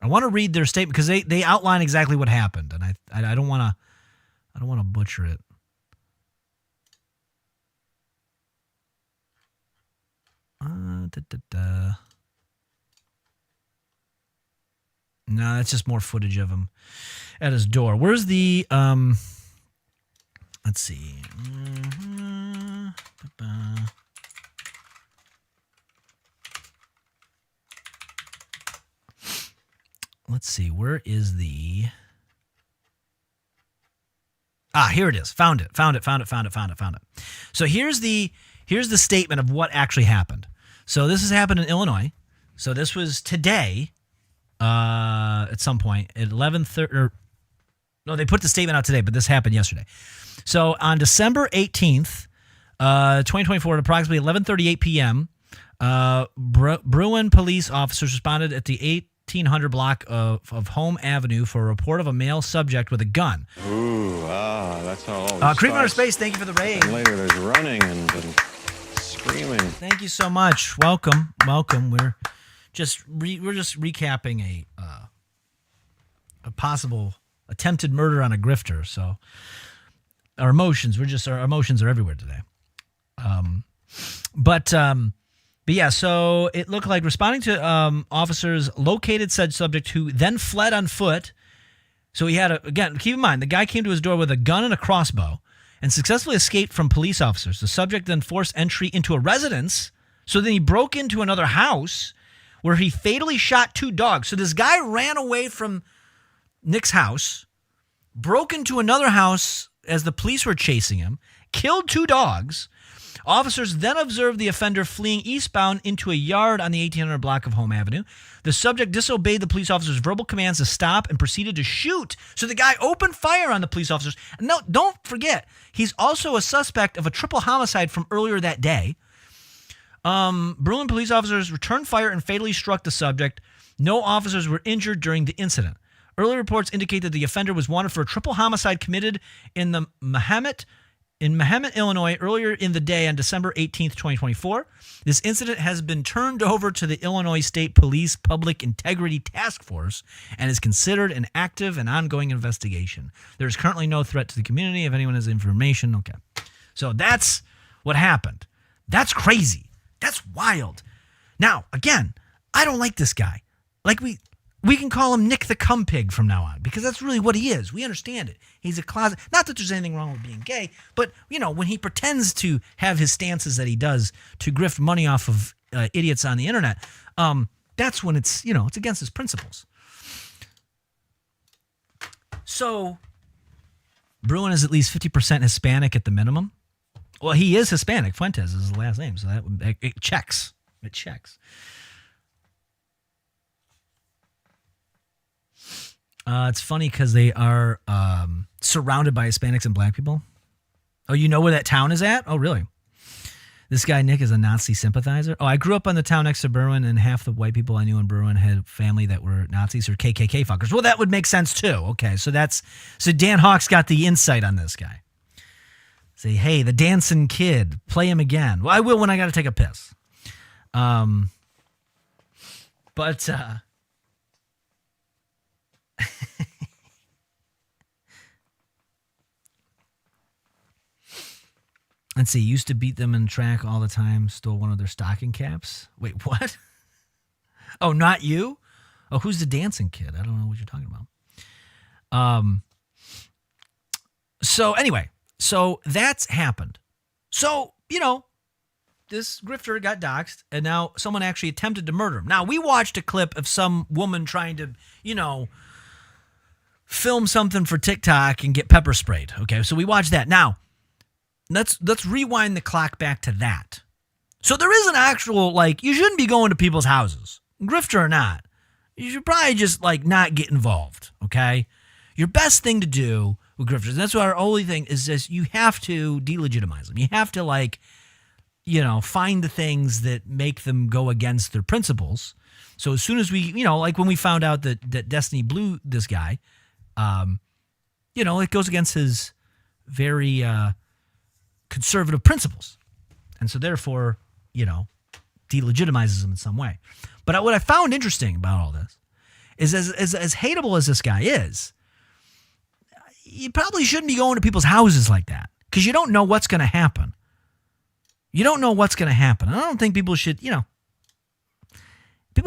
I want to read their statement because they outline exactly what happened, and I don't want to butcher it. No, that's just more footage of him at his door. Where's the let's see. Let's see. Where is the... here it is. Found it. So here's the statement of what actually happened. So this has happened in Illinois. So this was today, at some point at 11:30. No, they put the statement out today, but this happened yesterday. So on December 18th, 2024, at approximately 11:38 p.m., Bruin police officers responded at the 1800 block of Home Avenue for a report of a male subject with a gun. Ooh, that's how all Creep Outer Space, thank you for the raid. And later there's running and screaming. Thank you so much. Welcome. We're just recapping a possible attempted murder on a grifter. So our emotions are everywhere today. But yeah, so it looked like responding to officers located said subject who then fled on foot. So he had again, keep in mind, the guy came to his door with a gun and a crossbow and successfully escaped from police officers. The subject then forced entry into a residence. So then he broke into another house where he fatally shot 2 dogs. So this guy ran away from Nick's house, broke into another house as the police were chasing him, killed 2 dogs. Officers then observed the offender fleeing eastbound into a yard on the 1800 block of Home Avenue. The subject disobeyed the police officers' verbal commands to stop and proceeded to shoot. So the guy opened fire on the police officers. No, don't forget, he's also a suspect of a triple homicide from earlier that day. Bruin police officers returned fire and fatally struck the subject. No officers were injured during the incident. Early reports indicate that the offender was wanted for a triple homicide committed in Mahomet, Illinois, earlier in the day on December 18th, 2024. This incident has been turned over to the Illinois State Police Public Integrity Task Force and is considered an active and ongoing investigation. There is currently no threat to the community. If anyone has information, okay. So that's what happened. That's crazy. That's wild. Now, again, I don't like this guy. Like we can call him Nick the Cum Pig from now on because that's really what he is. We understand it. He's a closet. Not that there's anything wrong with being gay, but, when he pretends to have his stances that he does to grift money off of idiots on the internet, that's when it's against his principles. So Bruin is at least 50% Hispanic at the minimum. Well, he is Hispanic. Fuentes is his last name, so it checks. It checks. It's funny because they are surrounded by Hispanics and black people. Oh, you know where that town is at? Oh, really? This guy, Nick, is a Nazi sympathizer. Oh, I grew up on the town next to Berwyn, and half the white people I knew in Berwyn had family that were Nazis or KKK fuckers. Well, that would make sense, too. Okay, so Dan Hawk's got the insight on this guy. Say, hey, the dancing kid, play him again. Well, I will when I got to take a piss. But let's see, used to beat them in track all the time, stole one of their stocking caps. Wait, what? Oh, not you? Oh, who's the dancing kid? I don't know what you're talking about. So anyway, so that's happened. So, this grifter got doxxed, and now someone actually attempted to murder him. Now, we watched a clip of some woman trying to, film something for TikTok and get pepper sprayed. Okay, so we watched that. Now, let's rewind the clock back to that. So there is an actual, you shouldn't be going to people's houses, grifter or not. You should probably just, not get involved, okay? Your best thing to do with grifters, and that's what our only thing is this, you have to delegitimize them. You have to, find the things that make them go against their principles. So as soon as we, when we found out that Destiny blew this guy, it goes against his very conservative principles. And so therefore, delegitimizes him in some way. But what I found interesting about all this is as hateable as this guy is, you probably shouldn't be going to people's houses like that because you don't know what's going to happen. You don't know what's going to happen. I don't think people should, people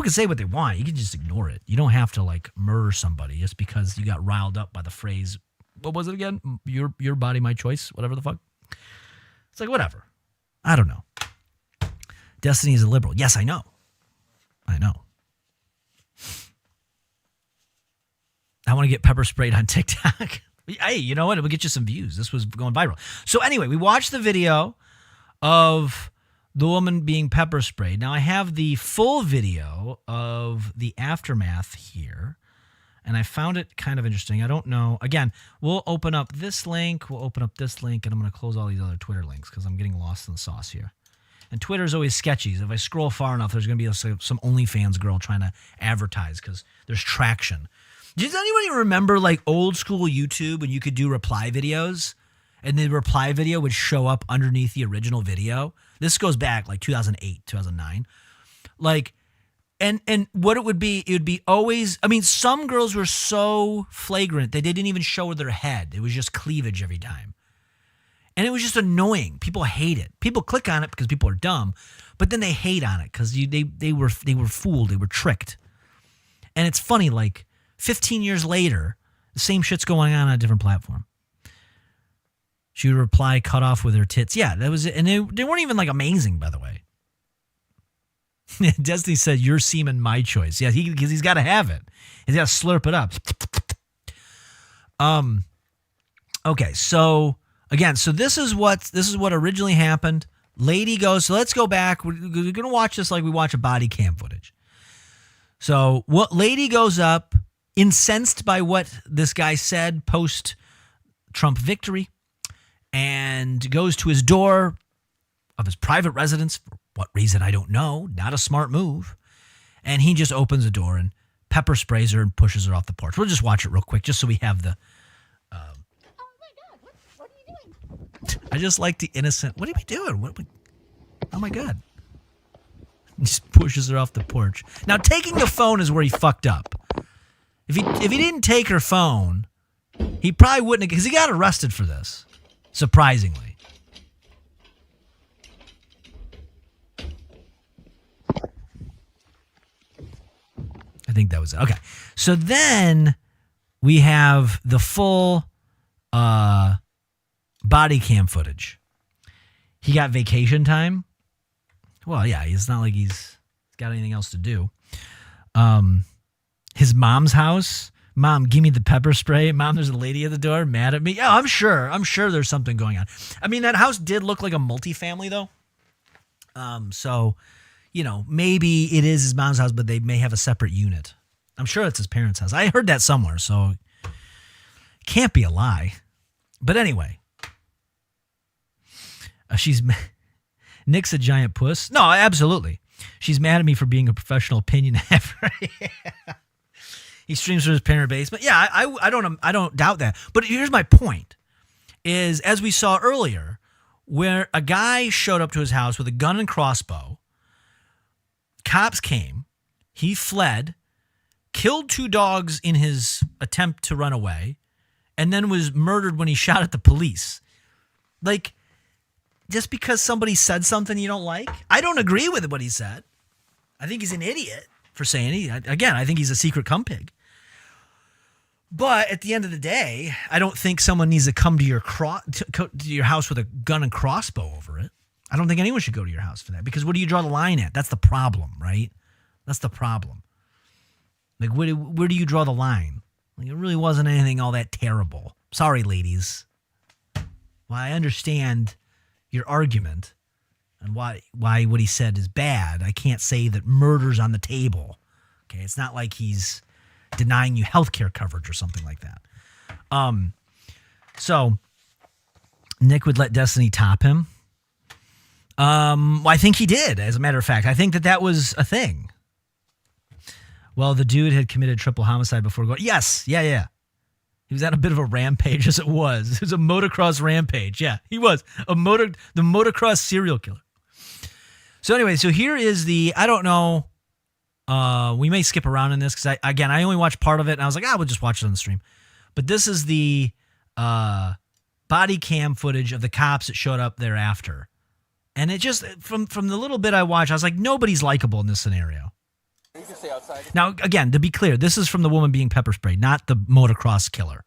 can say what they want. You can just ignore it. You don't have to murder somebody just because you got riled up by the phrase, what was it again? Your body, my choice, whatever the fuck. It's whatever. I don't know. Destiny is a liberal. Yes, I know. I want to get pepper sprayed on TikTok. Hey, you know what? It will get you some views. This was going viral. So anyway, we watched the video of the woman being pepper sprayed. Now I have the full video of the aftermath here. And I found it kind of interesting. I don't know. Again, we'll open up this link. We'll open up this link. And I'm going to close all these other Twitter links because I'm getting lost in the sauce here. And Twitter is always sketchy. If I scroll far enough, there's going to be some OnlyFans girl trying to advertise because there's traction. Does anybody remember like old school YouTube when you could do reply videos? And the reply video would show up underneath the original video? This goes back like 2008, 2009. Like... And what it would be always, I mean, some girls were so flagrant they didn't even show their head. It was just cleavage every time. And it was just annoying. People hate it. People click on it because people are dumb, but then they hate on it because they were fooled. They were tricked. And it's funny, like 15 years later, the same shit's going on a different platform. She would reply cut off with her tits. Yeah, that was it. And they weren't even like amazing, by the way. Destiny said, your semen, my choice. Yeah, because he's got to have it. He's got to slurp it up. Okay, so again, so this is what originally happened. Lady goes, so let's go back. We're going to watch this like we watch a body cam footage. So what lady goes up, incensed by what this guy said post Trump victory, and goes to his door of his private residence. For what reason, I don't know. Not a smart move. And he just opens the door and pepper sprays her and pushes her off the porch. We'll just watch it real quick just so we have the... Oh my God, what are you doing? I just like the innocent... What are we doing? Oh my God. He just pushes her off the porch. Now, taking the phone is where he fucked up. If he didn't take her phone, he probably wouldn't have... Because he got arrested for this, surprisingly. I think that was it. Okay. So then we have the full body cam footage. He got vacation time. Well, yeah, it's not like he's got anything else to do. His mom's house. Mom, give me the pepper spray. Mom, there's a lady at the door mad at me. Yeah, I'm sure there's something going on. I mean, that house did look like a multifamily, though. So... You know, maybe it is his mom's house, but they may have a separate unit. I'm sure it's his parents' house. I heard that somewhere, so it can't be a lie. But anyway, Nick's a giant puss. No, absolutely. She's mad at me for being a professional opinion haver. Yeah. He streams from his parent basement. Yeah, I don't doubt that. But here's my point: is as we saw earlier, where a guy showed up to his house with a gun and crossbow. Cops came, he fled, killed 2 dogs in his attempt to run away, and then was murdered when he shot at the police. Like, just because somebody said something you don't like? I don't agree with what he said. I think he's an idiot for saying it. Again, I think he's a secret cum pig. But at the end of the day, I don't think someone needs to come to your house with a gun and crossbow over it. I don't think anyone should go to your house for that because where do you draw the line at? That's the problem, right? That's the problem. Like, where do you draw the line? Like, it really wasn't anything all that terrible. Sorry, ladies. Well, I understand your argument and why what he said is bad. I can't say that murder's on the table. Okay, it's not like he's denying you health care coverage or something like that. So Nick would let Destiny top him. Well, I think he did, as a matter of fact. I think that was a thing. Well, the dude had committed triple homicide before going. Yes, yeah. He was at a bit of a rampage, as it was. It was a motocross rampage. Yeah, he was. The motocross serial killer. So anyway, so here is I don't know. We may skip around in this because, I only watched part of it, and I was like, we'll just watch it on the stream. But this is the body cam footage of the cops that showed up thereafter. And it just, from the little bit I watched, I was like, nobody's likable in this scenario. You can stay outside. Now, again, to be clear, this is from the woman being pepper sprayed, not the motocross killer.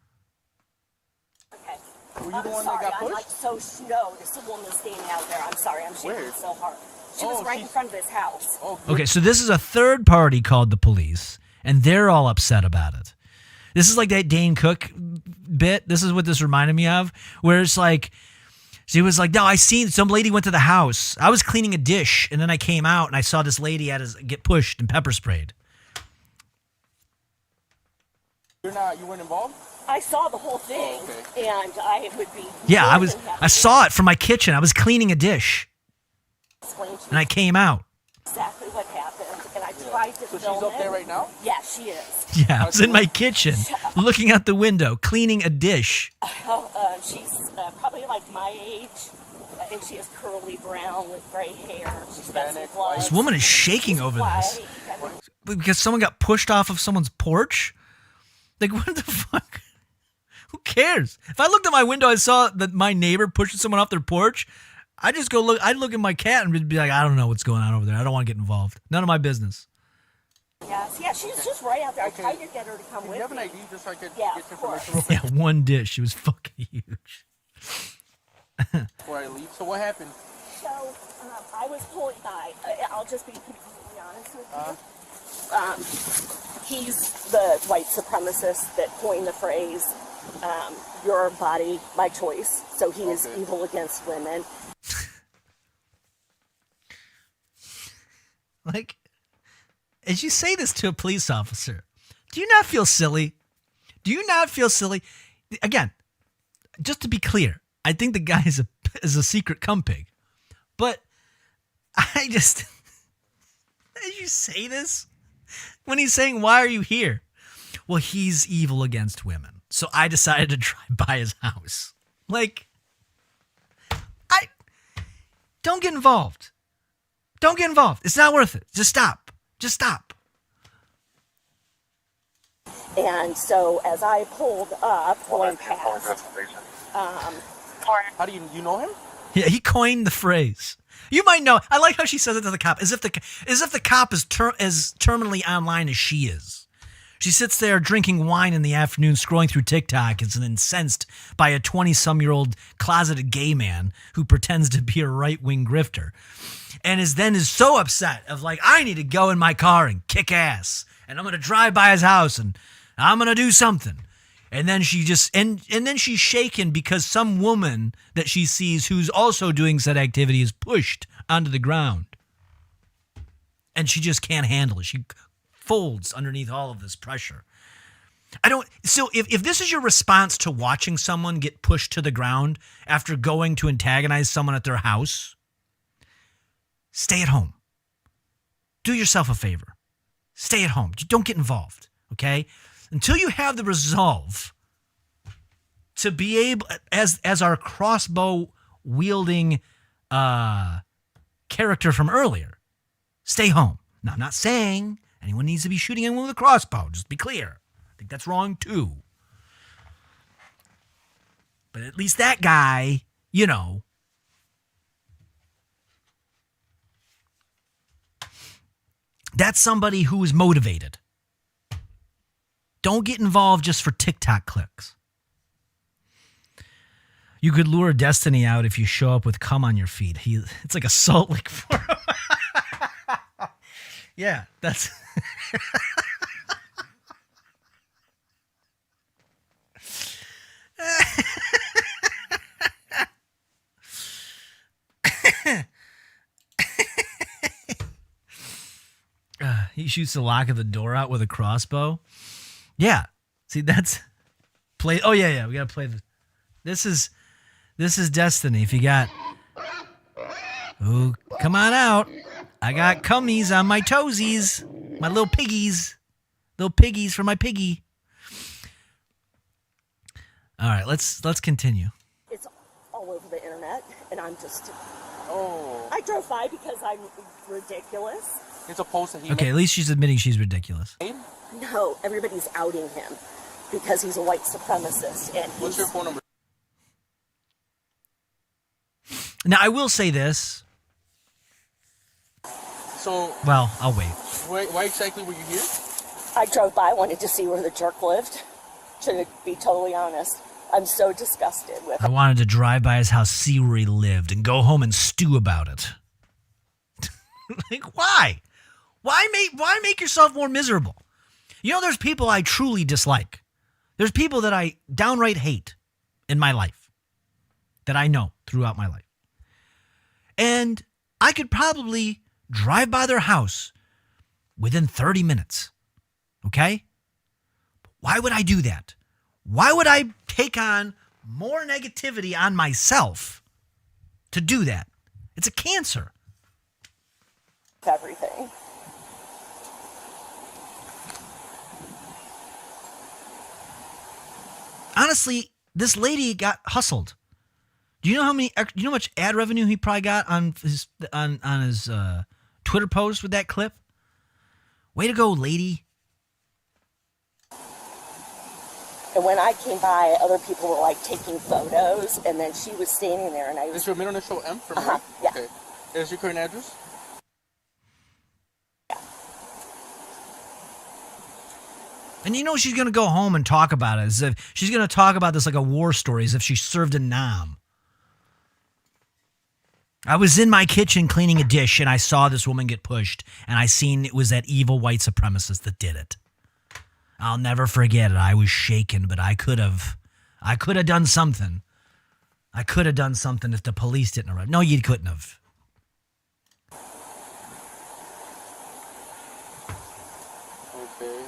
Okay. Were you the one that got pushed? I'm like so no. There's a woman standing out there. I'm sorry. I'm shaking so hard. She was right in front of his house. Okay, so this is a third party called the police, and they're all upset about it. This is like that Dane Cook bit. This is what this reminded me of, where it's like, she was like, no, I seen some lady went to the house. I was cleaning a dish, and then I came out, and I saw this lady get pushed and pepper sprayed. You weren't involved? I saw the whole thing, and I would be. Yeah, more than happy I saw it from my kitchen. I was cleaning a dish, to explain to and I came out. exactly what happened, and I tried to film she's up there right now? Yeah, she is. Yeah, I was in my kitchen, looking out the window, cleaning a dish. She's probably like my age. I think she has curly brown with gray hair. She's got some gloves. This woman is shaking over this because someone got pushed off of someone's porch. Like, what the fuck? Who cares? If I looked at my window, I saw that my neighbor pushing someone off their porch, I'd just go look. I'd look at my cat and be like, I don't know what's going on over there. I don't want to get involved. None of my business. Yes, yeah, she's just right out there. I tried to get her to come with me. Do you have an ID just so I could Yeah, get of your course. information real quick Yeah, one dish. She was fucking huge. before I leave? So what happened? So, I was pulling by. I'll just be completely honest with you. He's the white supremacist that coined the phrase, your body, my choice. So he is evil against women. Like, as you say this to a police officer, do you not feel silly? Do you not feel silly? Again, just to be clear, I think the guy is a secret cum pig. But I just, as you say this, when he's saying, why are you here? Well, he's evil against women. So I decided to drive by his house. Like, don't get involved. Don't get involved. It's not worth it. Just stop. Just stop. And so as I pulled up, going past, how do you know him? Yeah, he coined the phrase. You might know. I like how she says it to the cop, as if the cop is as terminally online as she is. She sits there drinking wine in the afternoon, scrolling through TikTok, and is incensed by a 20-some-year-old closeted gay man who pretends to be a right-wing grifter, and is so upset of like, I need to go in my car and kick ass, and I'm gonna drive by his house and I'm gonna do something. And then she just and then she's shaken because some woman that she sees who's also doing said activity is pushed onto the ground. And she just can't handle it. She folds underneath all of this pressure. So if this is your response to watching someone get pushed to the ground after going to antagonize someone at their house, stay at home. Do yourself a favor. Stay at home. Don't get involved, okay? Until you have the resolve to be able, as our crossbow wielding character from earlier, stay home. Now, I'm not saying anyone needs to be shooting anyone with a crossbow. Just be clear. I think that's wrong too. But at least that guy, you know, that's somebody who is motivated. Don't get involved just for TikTok clicks. You could lure Destiny out if you show up with cum on your feet. It's like a salt lick for him. Yeah, that's... He shoots the lock of the door out with a crossbow. Yeah. See, that's play. Oh yeah. We gotta play this is Destiny. If you got, oh, come on out. I got cummies on my toesies, my little piggies for my piggy. All right, let's continue. It's all over the internet, and I'm just. Oh. I drove by because I'm ridiculous. It's a post that he Okay, at least she's admitting she's ridiculous. No, everybody's outing him because he's a white supremacist. And what's your phone number? Now, I will say this. So. Well, I'll wait. Why exactly were you here? I drove by, wanted to see where the jerk lived. To be totally honest, I'm so disgusted with I wanted to drive by his house, see where he lived, and go home and stew about it. Like, why? Why make yourself more miserable? You know, there's people I truly dislike. There's people that I downright hate in my life that I know throughout my life. And I could probably drive by their house within 30 minutes. Okay? Why would I do that? Why would I take on more negativity on myself to do that? It's a cancer. Everything. Honestly, this lady got hustled. Do you know how much ad revenue he probably got on his Twitter post with that clip? Way to go, lady. And when I came by, other people were like taking photos, and then she was standing there, and I was. Is your middle initial M from Yeah. Okay. Is your current address? And you know she's going to go home and talk about it as if she's going to talk about this like a war story, as if she served a Nam. I was in my kitchen cleaning a dish and I saw this woman get pushed and I seen it was that evil white supremacist that did it. I'll never forget it. I was shaken, but I could have done something. I could have done something if the police didn't arrive. No, you couldn't have. Okay.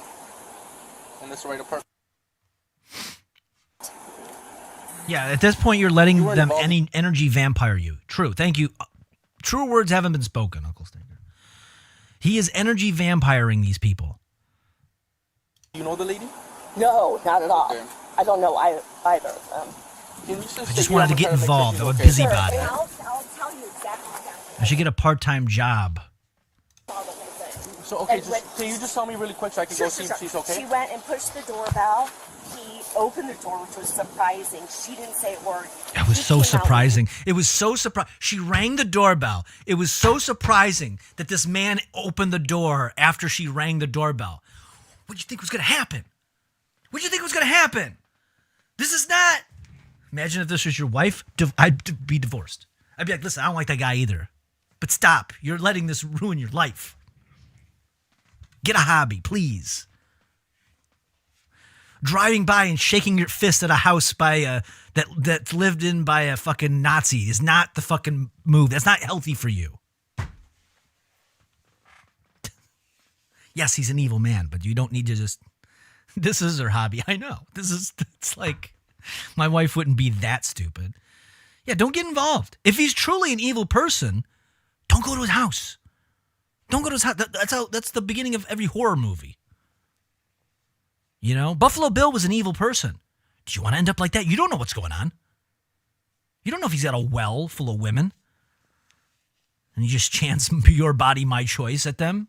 And that's the right apartment. Yeah, at this point, you're letting You were them involved- energy vampire you. True. Thank you. True words haven't been spoken, Uncle Stinker. He is energy vampiring these people. You know the lady? No, not at all. Okay. I don't know either of them. Can you just I say just you wanted to have a get paramedic involved. station, I'm a okay? busybody. I'll tell you exactly what happened. I should get a part-time job. So, okay, And when- can you just tell me really quick so I can go see if she's okay? She went and pushed the doorbell. He opened the door, which was surprising. She didn't say a word. It was He so came out- surprising. It was so surprising. She rang the doorbell. It was so surprising that this man opened the door after she rang the doorbell. What did you think was going to happen? What did you think was going to happen? This is not... Imagine if this was your wife. I'd be divorced. I'd be like, listen, I don't like that guy either. But stop. You're letting this ruin your life. Get a hobby, please. Driving by and shaking your fist at a house by that's lived in by a fucking Nazi is not the fucking move. That's not healthy for you. Yes, he's an evil man, but you don't need to just... This is her hobby. I know. It's like... My wife wouldn't be that stupid. Yeah, don't get involved. If he's truly an evil person, don't go to his house. Don't go to his house. That's the beginning of every horror movie. You know, Buffalo Bill was an evil person. Do you want to end up like that? You don't know what's going on. You don't know if he's got a well full of women. And he just chants your body, my choice at them.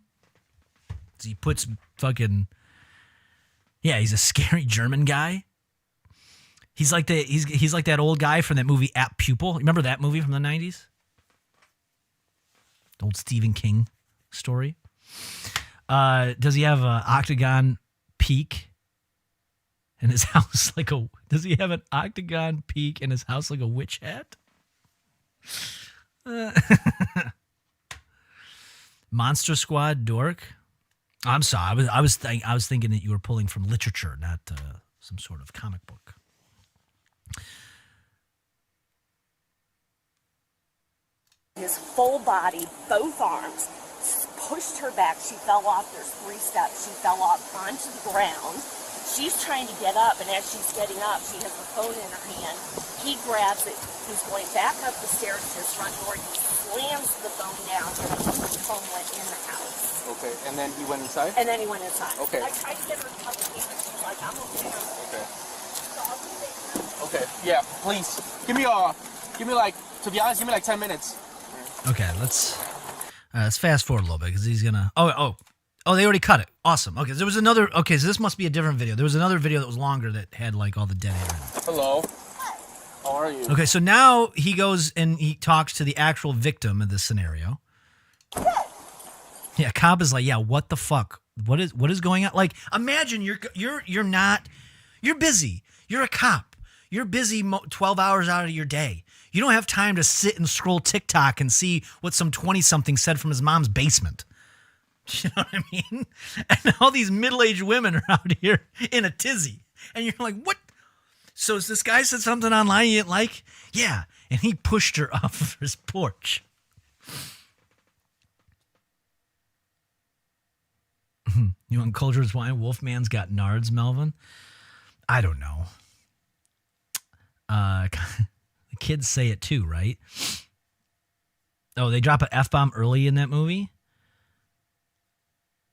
So he puts fucking... Yeah, he's a scary German guy. He's like he's like that old guy from that movie Apt Pupil. Remember that movie from the 90s? The old Stephen King story. Does he have an octagon peak in his house does he have an octagon peak in his house like a witch hat? Monster Squad dork. I'm sorry. I was thinking that you were pulling from literature, not some sort of comic book. His full body, both arms, pushed her back. She fell off. There's 3 steps. She fell off onto the ground. She's trying to get up, and as she's getting up, she has the phone in her hand. He grabs it. He's going back up the stairs to his front door. He slams the phone down, and the phone went in the house. Okay, and then he went inside? And then he went inside. Okay. I tried to get her to come with me, but she's like, I'm okay. Okay. So I'll do that. Okay, yeah, please. Give me like, to be honest, give me like 10 minutes. Okay, let's fast forward a little bit because he's gonna. Oh, they already cut it. Awesome. Okay, there was another. Okay, so this must be a different video. There was another video that was longer that had like all the dead air in it. Hello. How are you? Okay, so now he goes and he talks to the actual victim of this scenario. Yeah, cop is like, yeah, what the fuck? What is going on? Like, imagine you're busy. You're a cop. You're busy 12 hours out of your day. You don't have time to sit and scroll TikTok and see what some 20-something said from his mom's basement. You know what I mean? And all these middle-aged women are out here in a tizzy. And you're like, what? So this guy said something online you didn't like? Yeah. And he pushed her off of his porch. You want Culture's why Wolfman's got nards, Melvin? I don't know. The kids say it too, right? Oh, they drop an F-bomb early in that movie?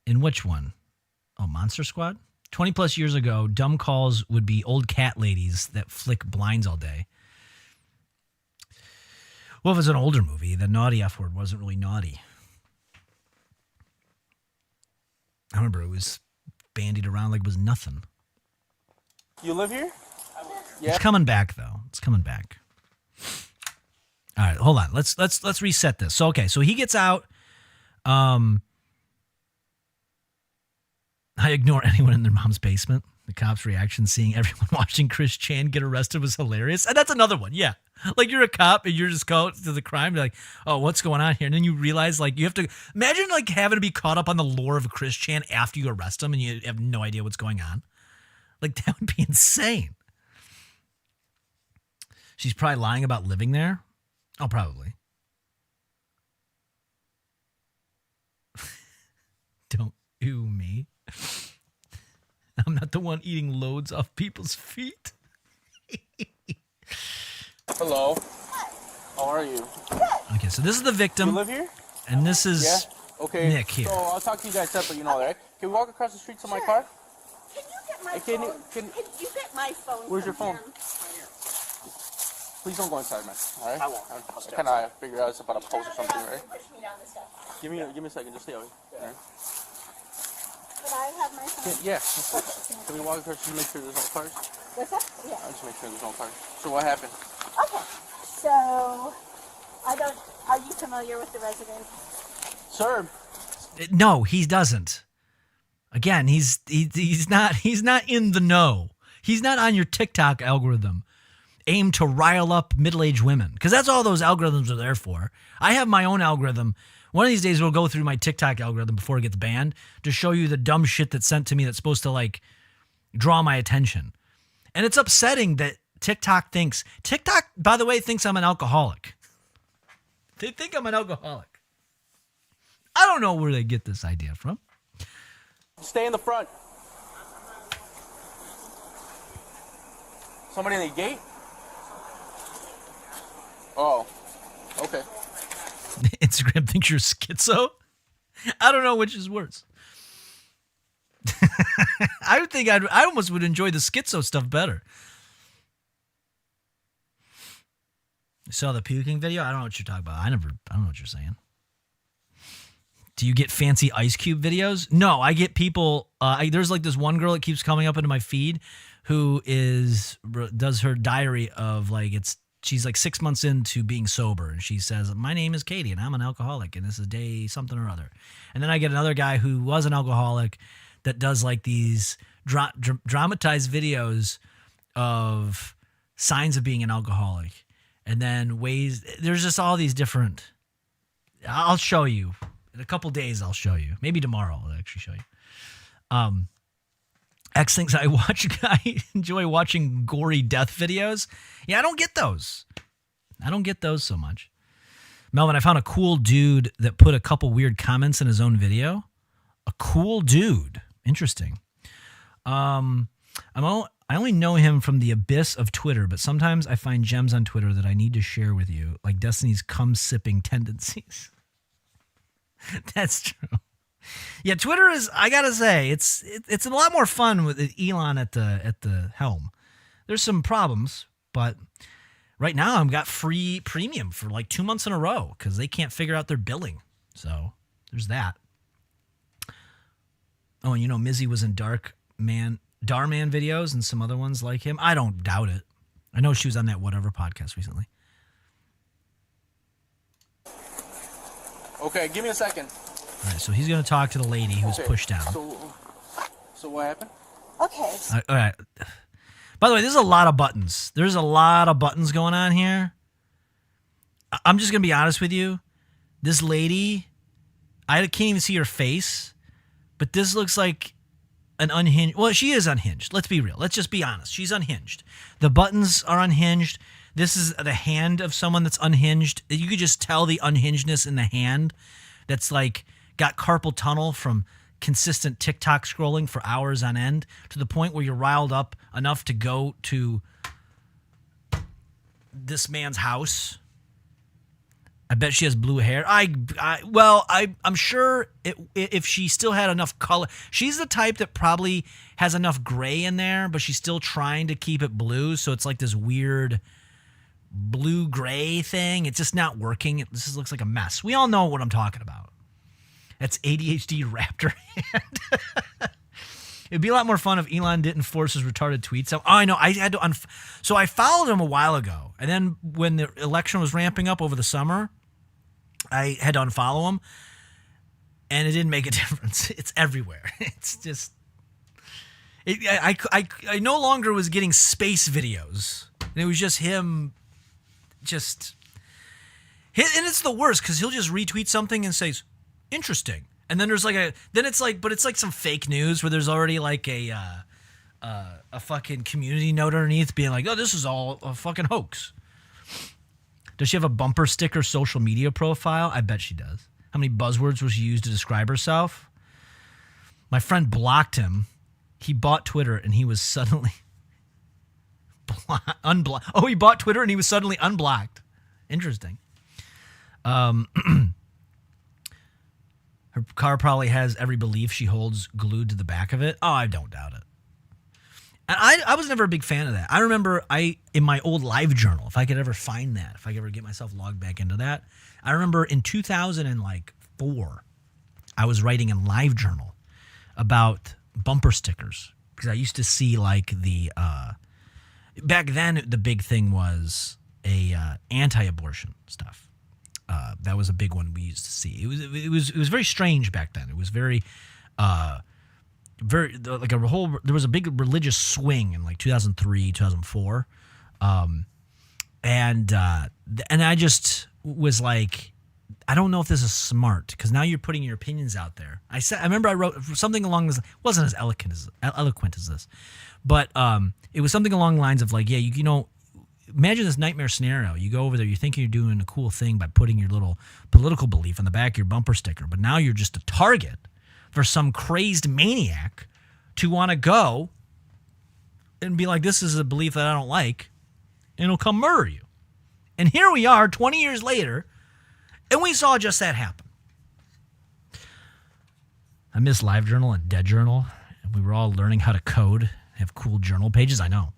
In which one? Oh, Monster Squad? 20 plus years ago, dumb calls would be old cat ladies that flick blinds all day. Well, if it's an older movie, the naughty F word wasn't really naughty. I remember it was bandied around like it was nothing. You live here? Yeah. It's coming back though. It's coming back. All right, hold on. Let's reset this. So okay, so he gets out. I ignore anyone in their mom's basement. The cops' reaction seeing everyone watching Chris Chan get arrested was hilarious. And that's another one, yeah. Like you're a cop and you're just caught to the crime. You're like, oh, what's going on here? And then you realize like you have to imagine like having to be caught up on the lore of Chris Chan after you arrest him and you have no idea what's going on. Like that would be insane. She's probably lying about living there. Oh, probably. Don't ew me. I'm not the one eating loads off people's feet. Hello. How are you? Okay, so this is the victim. You live here? And this is Okay. Nick here. So I'll talk to you guys separately, you know that, right? Can we walk across the street to my car? Can you get my Can you- phone? can- you get my phone? Where's your from phone? him? Please don't go inside, man. All right? I won't. I kind of figured out it's about a post or something, right? Push me down the steps. Give me a second. Just stay over here. All right? Could I have my phone? Yeah. Can we walk across just to make sure there's no cars? What's that? Yeah. I'll just make sure there's no cars. So what happened? Okay. So, are you familiar with the resident? Sir. No, he doesn't. Again, he's not in the know. He's not on your TikTok algorithm aimed to rile up middle-aged women because that's all those algorithms are there for. I have my own algorithm. One of these days we'll go through my TikTok algorithm before it gets banned to show you the dumb shit that's sent to me that's supposed to like draw my attention. And it's upsetting that TikTok, by the way, thinks I'm an alcoholic. They think I'm an alcoholic. I don't know where they get this idea from. Stay in the front. Somebody in the gate? Oh, okay. Instagram thinks you're schizo? I don't know which is worse. I almost would enjoy the schizo stuff better. You saw the puking video? I don't know what you're talking about. I don't know what you're saying. Do you get fancy Ice Cube videos? No, I get people. There's like this one girl that keeps coming up into my feed who does her diary of like she's like 6 months into being sober, and she says, "My name is Katie, and I'm an alcoholic, and this is day something or other." And then I get another guy who was an alcoholic that does like these dramatized videos of signs of being an alcoholic, and then there's just all these different. I'll show you. In a couple days, I'll show you. Maybe tomorrow, I'll actually show you. X thinks I enjoy watching gory death videos. Yeah, I don't get those. I don't get those so much. Melvin, I found a cool dude that put a couple weird comments in his own video. A cool dude. Interesting. I only know him from the abyss of Twitter, but sometimes I find gems on Twitter that I need to share with you, like Destiny's cum-sipping tendencies. That's true. Yeah, Twitter is, I gotta say, it's a lot more fun with Elon at the helm. There's some problems, but right now I've got free premium for like 2 months in a row because they can't figure out their billing. So there's that. Oh, and Mizzy was in Darman videos and some other ones like him. I don't doubt it. I know she was on that Whatever podcast recently. Okay, give me a second. All right, so he's going to talk to the lady who's pushed down. So what happened? Okay. All right. By the way, there's a lot of buttons. There's a lot of buttons going on here. I'm just going to be honest with you. This lady, I can't even see her face, but this looks like an unhinged. Well, she is unhinged. Let's be real. Let's just be honest. She's unhinged. The buttons are unhinged. This is the hand of someone that's unhinged. You could just tell the unhingedness in the hand that's like got carpal tunnel from consistent TikTok scrolling for hours on end to the point where you're riled up enough to go to this man's house. I bet she has blue hair. I'm sure if she still had enough color, she's the type that probably has enough gray in there, but she's still trying to keep it blue. So it's like this weird blue gray thing. It's just not working. This just looks like a mess. We all know what I'm talking about. That's ADHD Raptor hand. It'd be a lot more fun if Elon didn't force his retarded tweets. Oh, I know. I had to. So I followed him a while ago, and then when the election was ramping up over the summer, I had to unfollow him, and it didn't make a difference. It's everywhere. It's just. I no longer was getting space videos. And it was just him. And it's the worst because he'll just retweet something and says, interesting. And then there's but it's like some fake news where there's already like a fucking community note underneath being like, oh, this is all a fucking hoax. Does she have a bumper sticker social media profile? I bet she does. How many buzzwords was she used to describe herself? My friend blocked him. He bought Twitter and he was suddenly unblocked. Oh, he bought Twitter and he was suddenly unblocked. Interesting. Her car probably has every belief she holds glued to the back of it. Oh, I don't doubt it. And I was never a big fan of that. I remember in my old live journal, if I could ever find that, if I could ever get myself logged back into that, I remember in 2004, I was writing in live journal about bumper stickers because I used to see like back then the big thing was anti-abortion stuff. That was a big one we used to see. It was very strange back then. It was very like there was a big religious swing in like 2003, 2004. And I just was like, I don't know if this is smart because now you're putting your opinions out there. I remember I wrote something along this, wasn't as eloquent as this, but it was something along the lines of like, yeah, you know, imagine this nightmare scenario. You go over there, you think you're doing a cool thing by putting your little political belief on the back of your bumper sticker, but now you're just a target for some crazed maniac to want to go and be like, this is a belief that I don't like, and he'll come murder you. And here we are 20 years later, and we saw just that happen. I miss LiveJournal and DeadJournal. We were all learning how to code, have cool journal pages. I know.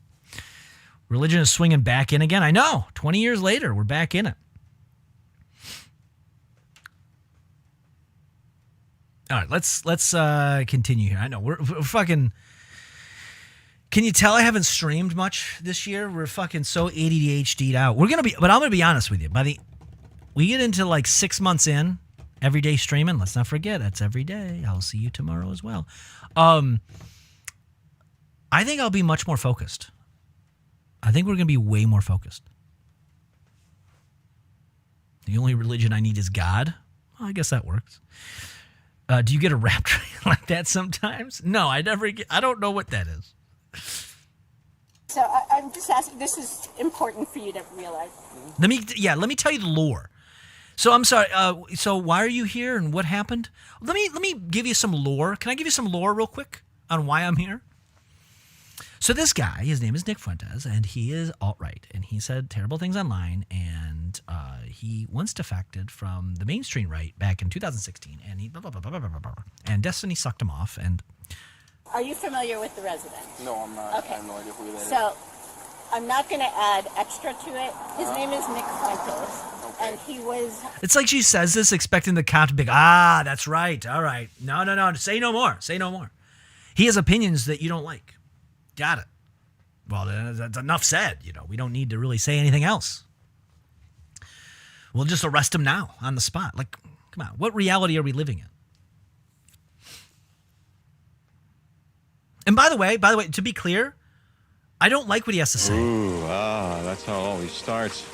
Religion is swinging back in again. I know. 20 years later, we're back in it. All right, let's continue here. I know we're fucking. Can you tell I haven't streamed much this year? We're fucking so ADHD'd out. But I'm gonna be honest with you. We get into like 6 months in, every day streaming. Let's not forget that's every day. I'll see you tomorrow as well. I think I'll be much more focused. I think we're going to be way more focused. The only religion I need is God. Well, I guess that works. Do you get a rap train like that sometimes? No, I don't know what that is. So I'm just asking, this is important for you to realize. Let me tell you the lore. So I'm sorry. So why are you here and what happened? Let me give you some lore. Can I give you some lore real quick on why I'm here? So this guy, his name is Nick Fuentes, and he is alt-right, and he said terrible things online, and he once defected from the mainstream right back in 2016, and he blah, blah, blah, blah, blah, blah, blah, and Destiny sucked him off. And are you familiar with The Resident? No, I'm not. Okay. I have no idea who that is. So I'm not going to add extra to it. His name is Nick Fuentes, and he was... It's like she says this expecting the cop to be, that's right, all right. No, say no more. He has opinions that you don't like. Got it. Well, that's enough said. We don't need to really say anything else. We'll just arrest him now on the spot. Like, come on, what reality are we living in? And by the way, to be clear, I don't like what he has to say. Ooh, that's how it always starts.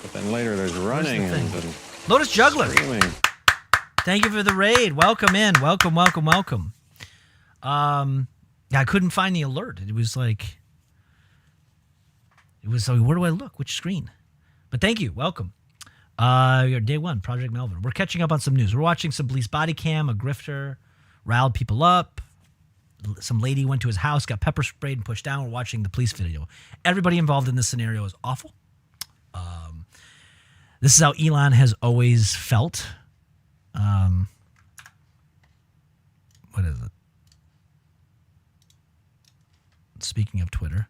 But then later there's running and then Lotus Juggler. Screaming. Thank you for the raid. Welcome in. Welcome. I couldn't find the alert. It was like, where do I look? Which screen? But thank you. Welcome. Day one, Project Melvin. We're catching up on some news. We're watching some police body cam, a grifter. riled people up. Some lady went to his house, got pepper sprayed and pushed down. We're watching the police video. Everybody involved in this scenario is awful. This is how Elon has always felt. What is it? Speaking of Twitter.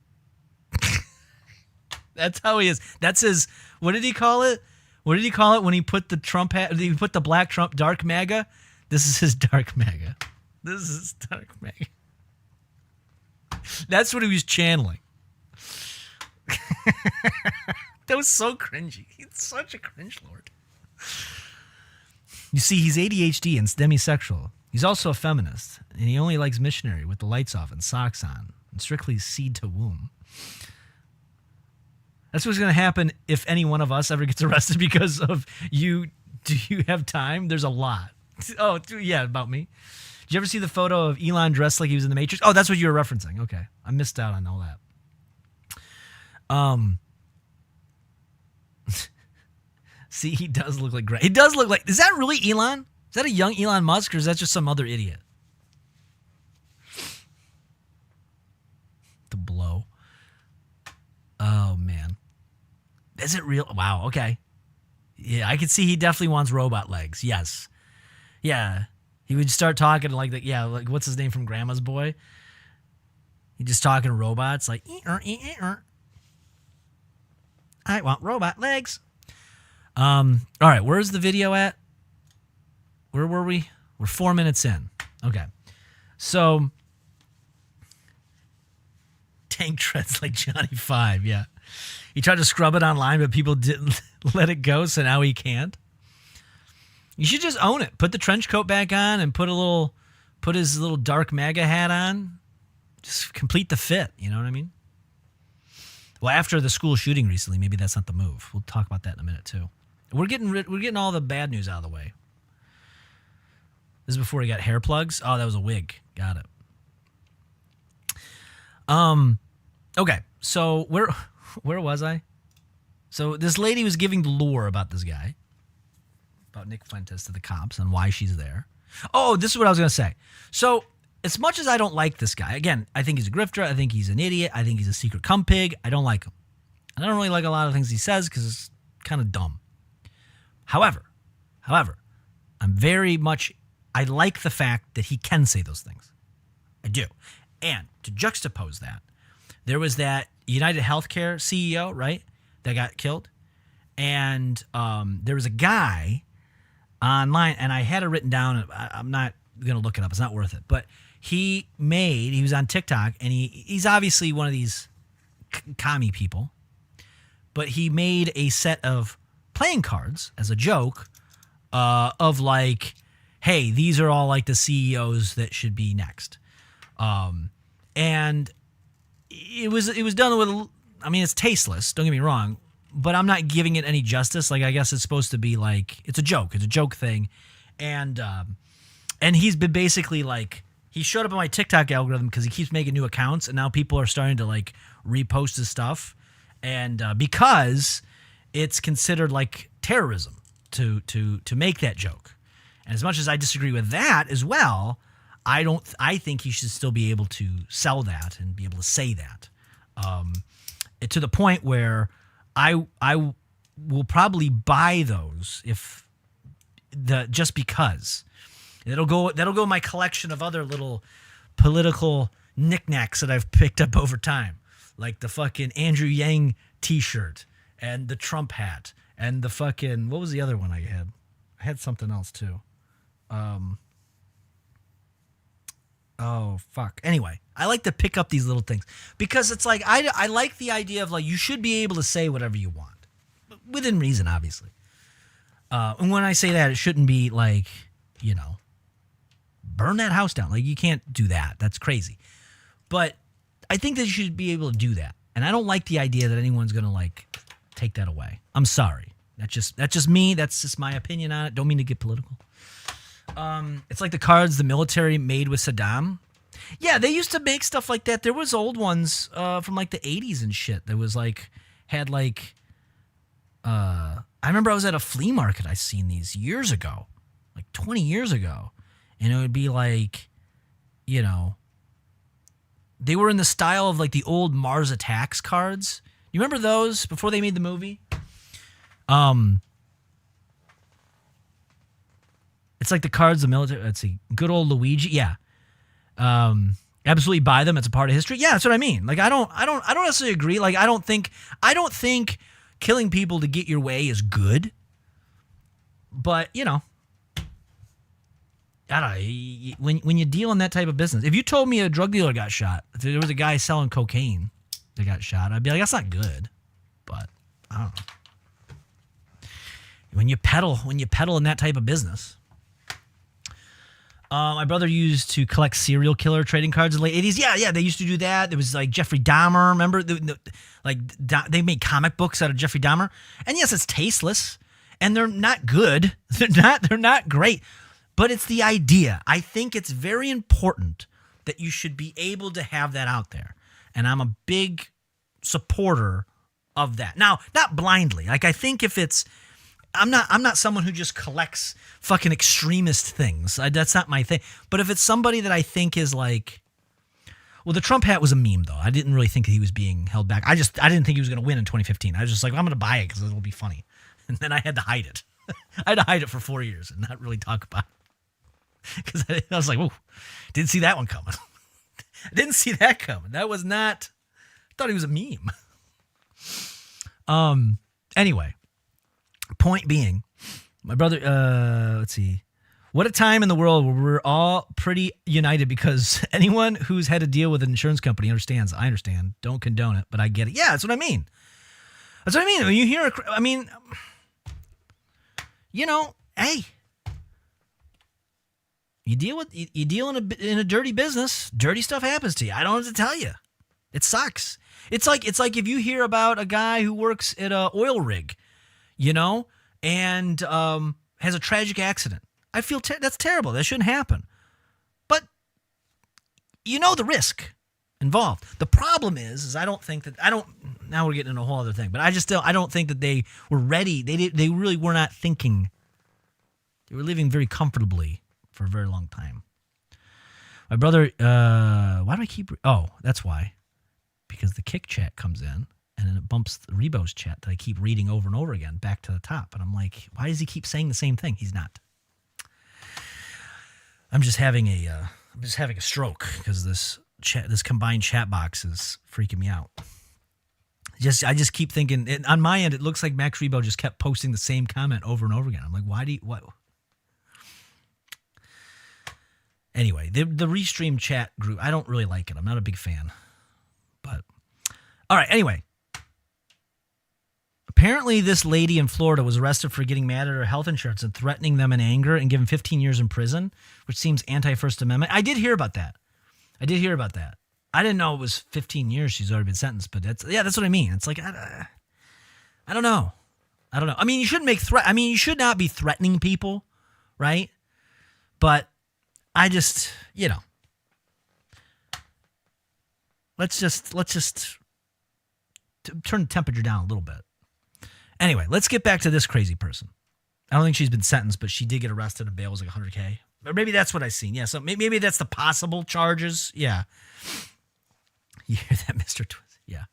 That's how he is. That's his, what did he call it? What did he call it when he put the Trump hat, he put the black Trump, dark MAGA? This is his dark MAGA. This is his dark MAGA. That's what he was channeling. That was so cringy. He's such a cringe lord. You see, he's ADHD and demisexual. He's also a feminist, and he only likes missionary with the lights off and socks on, and strictly seed to womb. That's what's going to happen if any one of us ever gets arrested because of you. Do you have time? There's a lot. Oh, yeah, about me. Did you ever see the photo of Elon dressed like he was in the Matrix? Oh, that's what you were referencing. Okay. I missed out on all that. See, he does look like Greg. He does look like, is that really Elon? Is that a young Elon Musk or is that just some other idiot? The blow. Oh, man. Is it real? Wow, okay. Yeah, I can see he definitely wants robot legs. Yes. Yeah. He would start talking like that. Yeah, like what's his name from Grandma's Boy? He just talking to robots like, I want robot legs. All right, where's the video at? Where were we? We're 4 minutes in. Okay. So, Tank treads like Johnny Five, yeah. He tried to scrub it online, but people didn't let it go, so now he can't. You should just own it. Put the trench coat back on and put his little dark MAGA hat on. Just complete the fit, you know what I mean? Well, after the school shooting recently, maybe that's not the move. We'll talk about that in a minute too. We're getting all the bad news out of the way. This is before he got hair plugs. Oh, that was a wig. Got it. Okay. So where was I? So this lady was giving the lore about this guy, about Nick Fuentes to the cops and why she's there. Oh, this is what I was going to say. So as much as I don't like this guy, again, I think he's a grifter. I think he's an idiot. I think he's a secret cum pig. I don't like him. And I don't really like a lot of things he says because it's kind of dumb. However, I like the fact that he can say those things. I do. And to juxtapose that, there was that United Healthcare CEO, right, that got killed. And there was a guy online, and I had it written down. I'm not going to look it up. It's not worth it. But he was on TikTok, and he's obviously one of these commie people. But he made a set of playing cards as a joke of like, hey, these are all like the CEOs that should be next. And it was done with, I mean, it's tasteless, don't get me wrong, but I'm not giving it any justice. Like, I guess it's supposed to be like, it's a joke thing. And he's been basically like, he showed up on my TikTok algorithm because he keeps making new accounts, and now people are starting to like repost his stuff. And because it's considered like terrorism to make that joke. And as much as I disagree with that as well, I think he should still be able to sell that and be able to say that. To the point where I will probably buy those just because. That'll go in my collection of other little political knickknacks that I've picked up over time. Like the fucking Andrew Yang t-shirt and the Trump hat and the fucking, what was the other one I had? I had something else too. Oh, fuck. Anyway, I like to pick up these little things because it's like, I like the idea of like, you should be able to say whatever you want. Within reason, obviously. And when I say that, it shouldn't be like, burn that house down. Like, you can't do that. That's crazy. But I think that you should be able to do that. And I don't like the idea that anyone's going to like take that away. I'm sorry. That's just me. That's just my opinion on it. Don't mean to get political. It's like the cards the military made with Saddam. Yeah, they used to make stuff like that. There was old ones from like the 80s and shit that was like, had like, I remember I was at a flea market. I seen these years ago, like 20 years ago. And it would be like, you know, they were in the style of like the old Mars Attacks cards. You remember those before they made the movie? It's like the cards the military. Let's see, good old Luigi. Yeah, absolutely buy them. It's a part of history. Yeah, that's what I mean. Like I don't necessarily agree. Like I don't think killing people to get your way is good. But you know, I don't know. When you deal in that type of business, if you told me a drug dealer got shot, if there was a guy selling cocaine that got shot, I'd be like, that's not good. But I don't know. When you peddle in that type of business. My brother used to collect serial killer trading cards in the late 80s. Yeah, they used to do that. There was like Jeffrey Dahmer. Remember? They made comic books out of Jeffrey Dahmer. And yes, it's tasteless. And they're not good. They're not great. But it's the idea. I think it's very important that you should be able to have that out there. And I'm a big supporter of that. Now, not blindly. Like I think if it's I'm not someone who just collects fucking extremist things. That's not my thing. But if it's somebody that I think is like, well, the Trump hat was a meme though. I didn't really think that he was being held back. I didn't think he was going to win in 2015. I was just like, well, I'm going to buy it because it'll be funny. And then I had to hide it. I had to hide it for 4 years and not really talk about it. Because I was like, oh, didn't see that one coming. I didn't see that coming. That was not, I thought he was a meme. Anyway. Point being, my brother, let's see. What a time in the world where we're all pretty united because anyone who's had to deal with an insurance company understands. I understand. Don't condone it, but I get it. Yeah, that's what I mean. That's what I mean. When you hear, you know, hey, you deal in a dirty business. Dirty stuff happens to you. I don't have to tell you. It sucks. It's like if you hear about a guy who works at an oil rig, you know, and has a tragic accident. I feel that's terrible. That shouldn't happen. But you know the risk involved. The problem is now we're getting into a whole other thing, but I don't think that they were ready. They really were not thinking. They were living very comfortably for a very long time. My brother, why do I keep, that's why. Because the kick chat comes in. And then it bumps the Rebo's chat that I keep reading over and over again back to the top. And I'm like, why does he keep saying the same thing? He's not. I'm just having a stroke because this combined chat box is freaking me out. I just keep thinking, on my end, it looks like Max Rebo just kept posting the same comment over and over again. I'm like, what? Anyway, the Restream chat group, I don't really like it. I'm not a big fan. But, all right, anyway. Apparently, this lady in Florida was arrested for getting mad at her health insurance and threatening them in anger and given 15 years in prison, which seems anti-First Amendment. I did hear about that. I didn't know it was 15 years she's already been sentenced, but that's what I mean. It's like, I don't know. I mean, you shouldn't make you should not be threatening people, right? But I just, you know, let's just turn the temperature down a little bit. Anyway, let's get back to this crazy person. I don't think she's been sentenced, but she did get arrested and bail was like $100K. Or maybe that's what I've seen. Yeah, so maybe that's the possible charges. Yeah. You hear that, Mr. Twist? Yeah.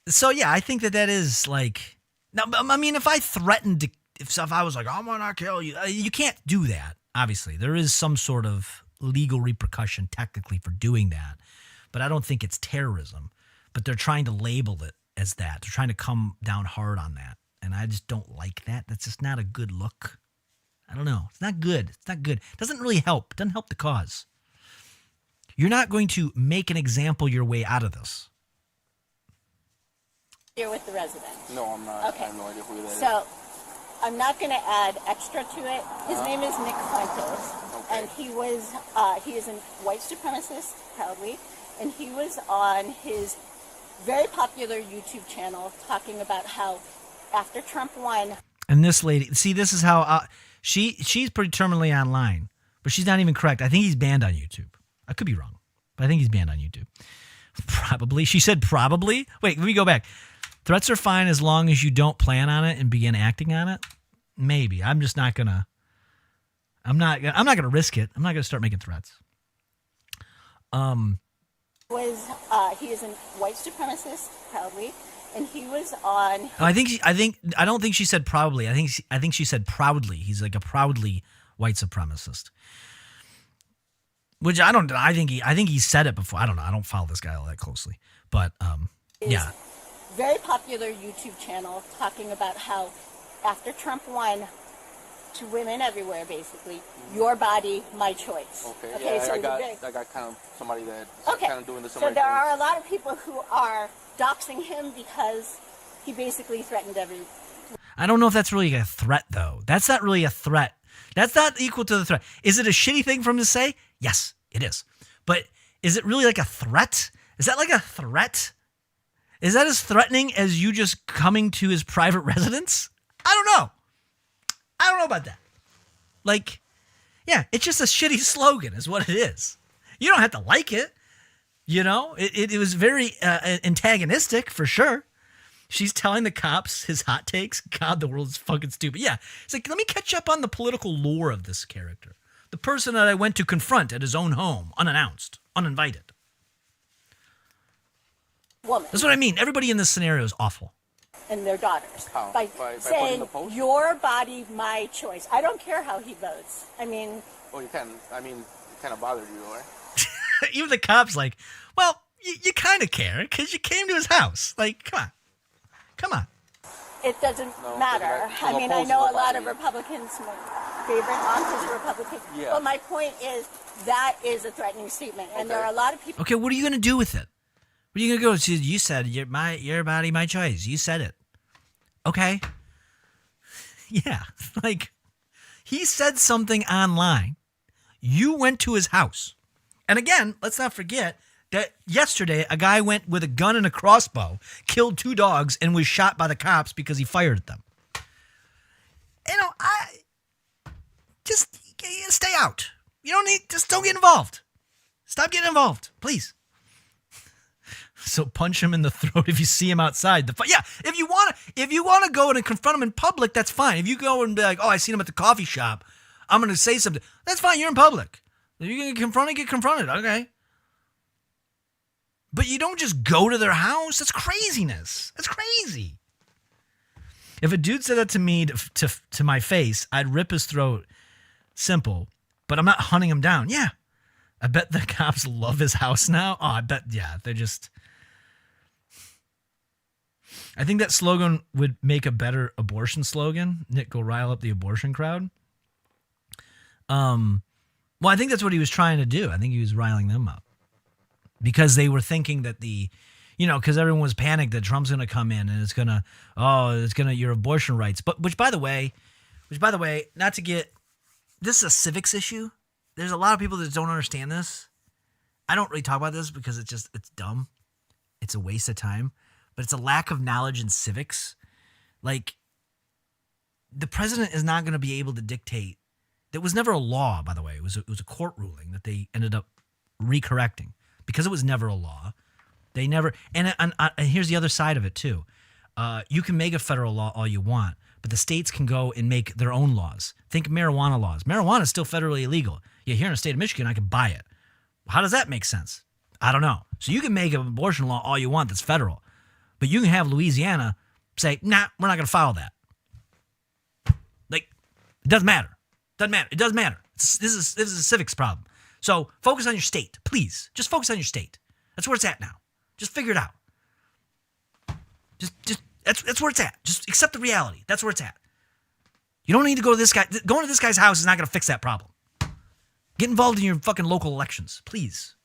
So, yeah, I think that is like... Now, I mean, if I threatened to... If I was like, I'm going to kill you, you can't do that, obviously. There is some sort of legal repercussion technically for doing that. But I don't think it's terrorism. But they're trying to label it as that. They're trying to come down hard on that. And I just don't like that. That's just not a good look. I don't know. It's not good. It doesn't really help. It doesn't help the cause. You're not going to make an example your way out of this. You're with the resident? No, I'm not. Okay. I have no idea who that is. So, I'm not going to add extra to it. His name is Nick Fuentes. Okay. And he is a white supremacist, proudly. And he was on his very popular YouTube channel talking about how after Trump won. And this lady, see, this is how she's pretty terminally online, but she's not even correct. I think he's banned on YouTube. I could be wrong, but I think he's banned on YouTube. Probably. She said probably. Wait, let me go back. Threats are fine as long as you don't plan on it and begin acting on it. Maybe. I'm just not going to. I'm not going to risk it. I'm not going to start making threats. He is a white supremacist, proudly, and he was on. I don't think she said proudly. I think she said proudly. He's like a proudly white supremacist. Which I think he said it before. I don't know. I don't follow this guy all that closely. But yeah. Very popular YouTube channel talking about how after Trump won, to women everywhere, basically, your body, my choice. Okay, so I got kind of somebody that's kind of doing the so similar there thing. are a lot of people who are doxing him because he basically threatened everyone. I don't know if that's really a threat, though. That's not really a threat. That's not equal to the threat. Is it a shitty thing for him to say? Yes, it is. But is it really like a threat? Is that like a threat? Is that as threatening as you just coming to his private residence? I don't know. I don't know about that. Like, yeah, it's just a shitty slogan is what it is. You don't have to like it. You know, it was very antagonistic for sure. She's telling the cops his hot takes. God, the world is fucking stupid. Yeah, it's like, let me catch up on the political lore of this character. The person that I went to confront at his own home, unannounced, uninvited. Woman. That's what I mean. Everybody in this scenario is awful. And their daughters. How? By putting saying, the post? your body, my choice. I don't care how he votes. I mean... Well, it kind of bothered you, right? Even the cops like, well, you kind of care because you came to his house. Like, come on. It doesn't matter. I mean, I know a lot of Republicans, my favorite aunt is a Republican. Yeah. But my point is, that is a threatening statement. And there are a lot of people... Okay, what are you going to do with it? What are you going to go? You said, your body, my choice. You said it. Okay. Yeah. Like, he said something online. You went to his house. And again, let's not forget that yesterday, a guy went with a gun and a crossbow, killed 2 dogs, and was shot by the cops because he fired at them. You know, just stay out. You don't get involved. Stop getting involved, please. So punch him in the throat if you see him outside. If you want to go and confront him in public, that's fine. If you go and be like, oh, I seen him at the coffee shop, I'm going to say something. That's fine. You're in public. If you're going to get confronted. Okay. But you don't just go to their house. That's craziness. That's crazy. If a dude said that to me to my face, I'd rip his throat. Simple. But I'm not hunting him down. Yeah. I bet the cops love his house now. Oh, I bet. Yeah. They're just... I think that slogan would make a better abortion slogan. Nick, go rile up the abortion crowd. Well, I think that's what he was trying to do. I think he was riling them up because they were thinking that because everyone was panicked that Trump's going to come in and it's going to your abortion rights. But which by the way, not to get, this is a civics issue. There's a lot of people that don't understand this. I don't really talk about this because it's dumb. It's a waste of time. But it's a lack of knowledge in civics. Like, the president is not going to be able to dictate. There was never a law, by the way. It was a court ruling that they ended up recorrecting. Because it was never a law. They never... And here's the other side of it, too. You can make a federal law all you want, but the states can go and make their own laws. Think marijuana laws. Marijuana is still federally illegal. Yeah, here in the state of Michigan, I can buy it. How does that make sense? I don't know. So you can make an abortion law all you want that's federal. But you can have Louisiana say, nah, we're not going to follow that. Like, it doesn't matter. It doesn't matter. This is a civics problem. So focus on your state, please. Just focus on your state. That's where it's at now. Just figure it out. Just that's where it's at. Just accept the reality. That's where it's at. You don't need to go to this guy. Going to this guy's house is not going to fix that problem. Get involved in your fucking local elections, please.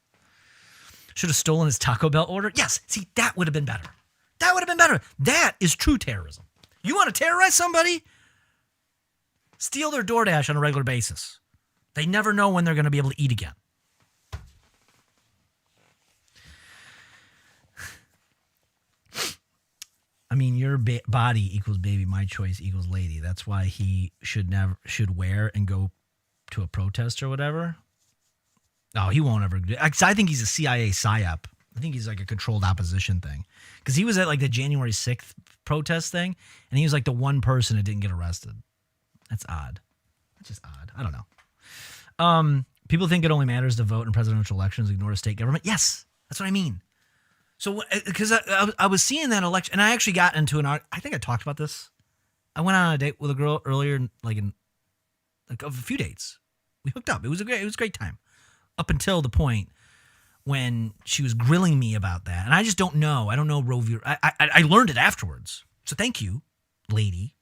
Should have stolen his Taco Bell order? Yes. See, that would have been better. That would have been better. That is true terrorism. You want to terrorize somebody? Steal their DoorDash on a regular basis. They never know when they're going to be able to eat again. I mean, your body equals baby, my choice equals lady. That's why he should wear and go to a protest or whatever. No, he won't ever do it. I think he's a CIA psyop. I think he's like a controlled opposition thing. Because he was at like the January 6th protest thing, and he was like the one person that didn't get arrested. That's odd. That's just odd. I don't know. People think it only matters to vote in presidential elections, ignore state government. Yes, that's what I mean. So, because I was seeing that election, and I actually got into I think I talked about this. I went on a date with a girl earlier, like a few dates. We hooked up. It was a great time, up until the point when she was grilling me about that, and I just don't know. I don't know Roe v. I learned it afterwards. So thank you, lady,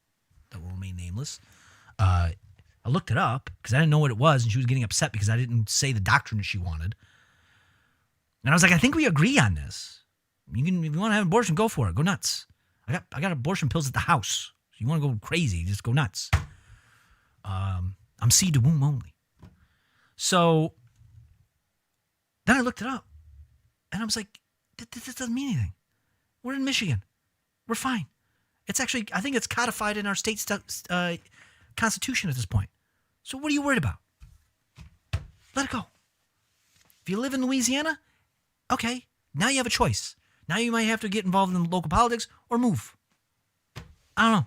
that will remain nameless. I looked it up because I didn't know what it was, and she was getting upset because I didn't say the doctrine that she wanted. And I was like, I think we agree on this. If you want to have an abortion, go for it. Go nuts. I got abortion pills at the house. So you want to go crazy, just go nuts. I'm seed to womb only. So then I looked it up, and I was like, this doesn't mean anything. We're in Michigan. We're fine. It's actually, I think it's codified in our state constitution at this point. So what are you worried about? Let it go. If you live in Louisiana, okay, now you have a choice. Now you might have to get involved in local politics or move. I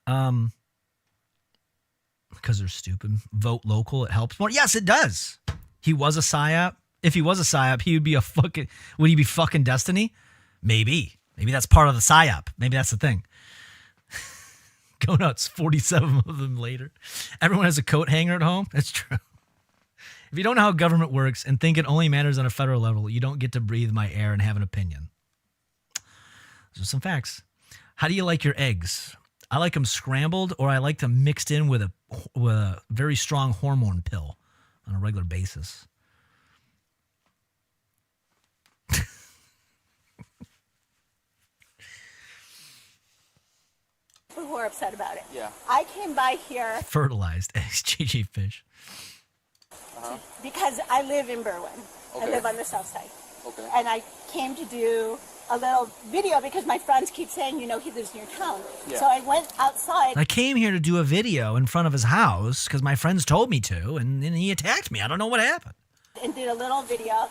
don't know. Because they're stupid. Vote local, it helps more. Yes, it does. He was a psyop. If he was a psyop, he would be would he be fucking Destiny? Maybe. Maybe that's part of the psyop. Maybe that's the thing. Go nuts, 47 of them later. Everyone has a coat hanger at home. That's true. If you don't know how government works and think it only matters on a federal level, you don't get to breathe my air and have an opinion. Those are some facts. How do you like your eggs? I like them scrambled, or I like them mixed in with a very strong hormone pill on a regular basis. Who are upset about it. Yeah. I came by here Fertilized eggs, GG fish. because I live in Berwyn. Okay. I live on the south side. Okay. And I came to do a little video because my friends keep saying, he lives near town. Yeah. So I went outside. I came here to do a video in front of his house because my friends told me to, and then he attacked me. I don't know what happened. And did a little video.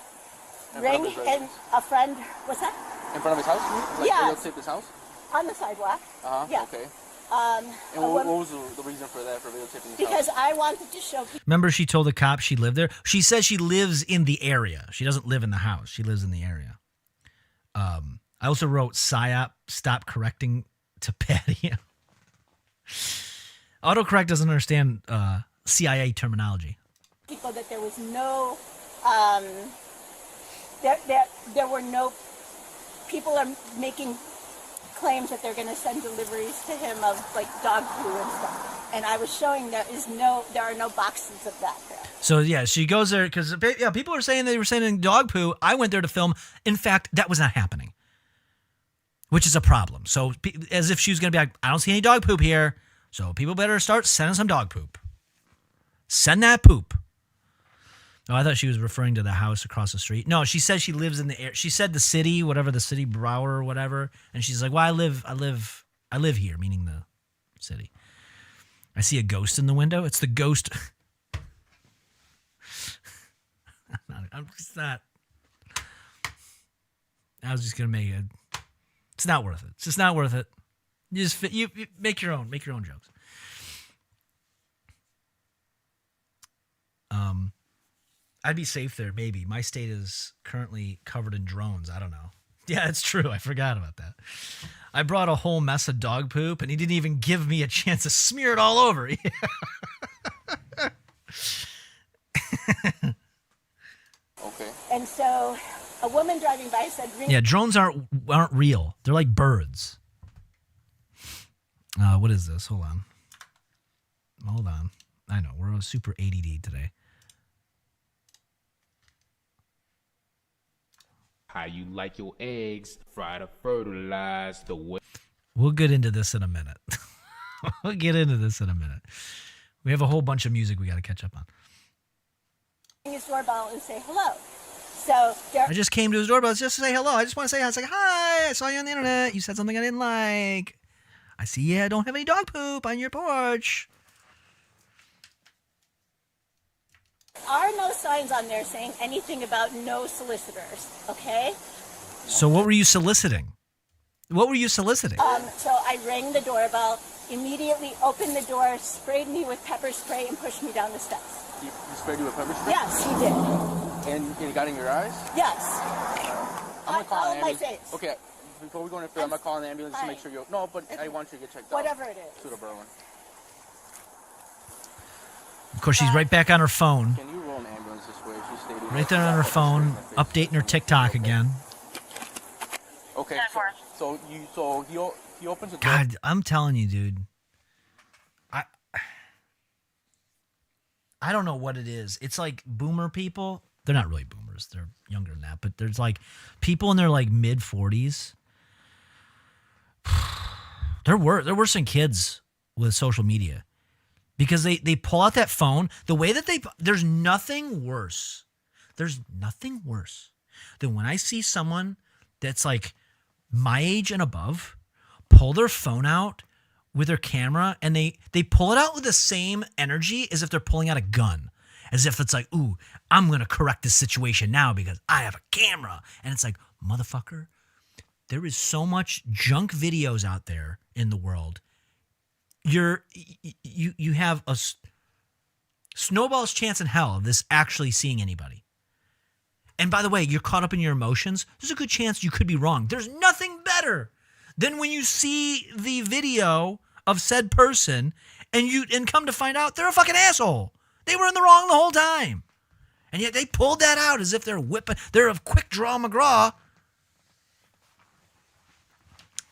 In front Ring of his and a friend. What's that? In front of his house? Like Yeah. videotape his house? On the sidewalk. Yeah. Okay. And what was the reason for that, for videotaping his because house? I wanted to show people. Remember, she told the cop she lived there? She says she lives in the area. She doesn't live in the house. She lives in the area. I also wrote, PSYOP, stop correcting to patio. Autocorrect doesn't understand CIA terminology. People that there was no, there were no, people are making claims that they're going to send deliveries to him of like dog poo and stuff. And I was showing there are no boxes of that there. So yeah, she goes there because people are saying they were sending dog poo. I went there to film. In fact, that was not happening, which is a problem. So as if she was going to be like, I don't see any dog poop here. So people better start sending some dog poop. Send that poop. Oh, I thought she was referring to the house across the street. No, she said she lives in the area. She said the city, whatever, the city Brower or whatever. And she's like, well, I live here, meaning the city. I see a ghost in the window. It's the ghost. I'm just not. I was just going to make it. It's not worth it. It's just not worth it. You make your own jokes. I'd be safe there, maybe. My state is currently covered in drones. I don't know. Yeah, it's true. I forgot about that. I brought a whole mess of dog poop, and he didn't even give me a chance to smear it all over. Okay. And so a woman driving by said, Yeah, drones aren't real. They're like birds. What is this? Hold on. I know, we're super ADD today. How you like your eggs fried or fertilized the way. We'll get into this in a minute. We have a whole bunch of music we got to catch up on. his doorbell and say hello. So I just came to his doorbell just to say hello. I just want to say, I was like, hi, I saw you on the internet. You said something I didn't like. I see you don't have any dog poop on your porch. are no signs on there saying anything about no solicitors, okay? So what were you soliciting? So I rang the doorbell immediately opened the door, sprayed me with pepper spray, and pushed me down the steps. He sprayed you with pepper spray? Yes, he did. And it got in your eyes? Yes. I'm gonna call an my ambulance. face. Okay, before we go any further, I'm gonna call an ambulance to make sure you're. No, but I want you to get checked out. Whatever it is. Pseudoberlin. Of course, she's right back on her phone. Can you roll an ambulance this way? She's stating Right there on her phone, updating her TikTok again. Okay. So he opens the door. God, I'm telling you, dude. I don't know what it is. It's like boomer people. They're not really boomers. They're younger than that. But there's like people in their like mid 40s. They're worse than kids with social media. Because they pull out that phone. The way that there's nothing worse. There's nothing worse than when I see someone that's like my age and above pull their phone out with their camera, and they pull it out with the same energy as if they're pulling out a gun. As if it's like, ooh, I'm going to correct this situation now because I have a camera. And it's like, motherfucker, there is so much junk videos out there in the world. You have a snowball's chance in hell of this actually seeing anybody. And by the way, you're caught up in your emotions. There's a good chance you could be wrong. There's nothing better than when you see the video of said person and come to find out they're a fucking asshole. They were in the wrong the whole time. And yet they pulled that out as if they're a quick draw McGraw.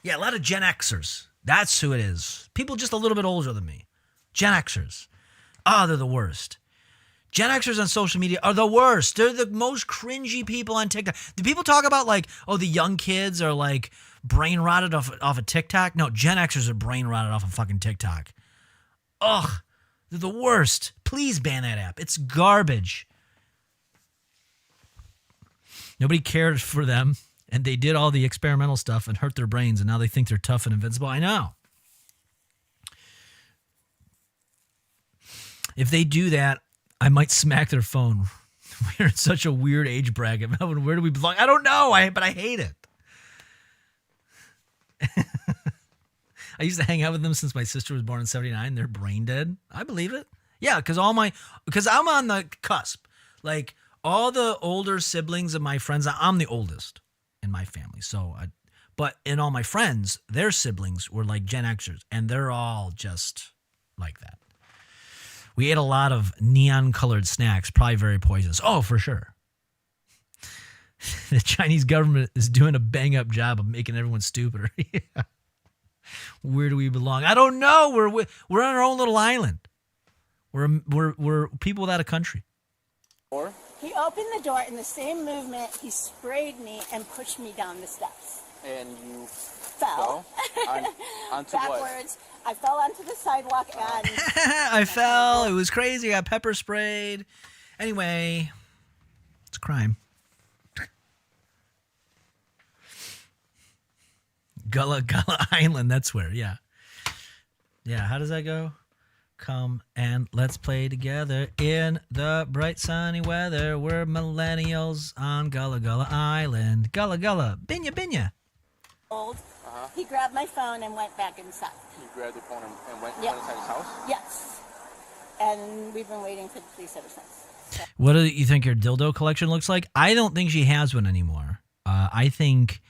Yeah, a lot of Gen Xers. That's who it is. People just a little bit older than me. Gen Xers. They're the worst. Gen Xers on social media are the worst. They're the most cringy people on TikTok. Do people talk about like, oh, the young kids are like brain rotted off of TikTok? No, Gen Xers are brain rotted off of fucking TikTok. Ugh, they're the worst. Please ban that app. It's garbage. Nobody cared for them, and they did all the experimental stuff and hurt their brains, and now they think they're tough and invincible. I know. If they do that, I might smack their phone. We're in such a weird age bracket. Melvin, where do we belong? I don't know, but I hate it. I used to hang out with them since my sister was born in 79. They're brain dead. I believe it. Yeah, because I'm on the cusp. Like all the older siblings of my friends, I'm the oldest in my family. But in all my friends, their siblings were like Gen Xers, and they're all just like that. We ate a lot of neon-colored snacks, probably very poisonous. Oh, for sure. The Chinese government is doing a bang-up job of making everyone stupider. Yeah. Where do we belong? I don't know. We're on our own little island. We're people without a country. He opened the door in the same movement. He sprayed me and pushed me down the steps. And you fell onto backwards. I fell onto the sidewalk and I fell. It was crazy. I got pepper sprayed. Anyway, it's a crime. Gullah Island, that's where, yeah. Yeah, how does that go? Come and let's play together in the bright sunny weather. We're millennials on Gullah Island. Gullah, binya, binya. He grabbed my phone and went back inside. You grabbed the phone and went inside his house? Yes. And we've been waiting for the police ever since. What do you think your dildo collection looks like? I don't think she has one anymore. I think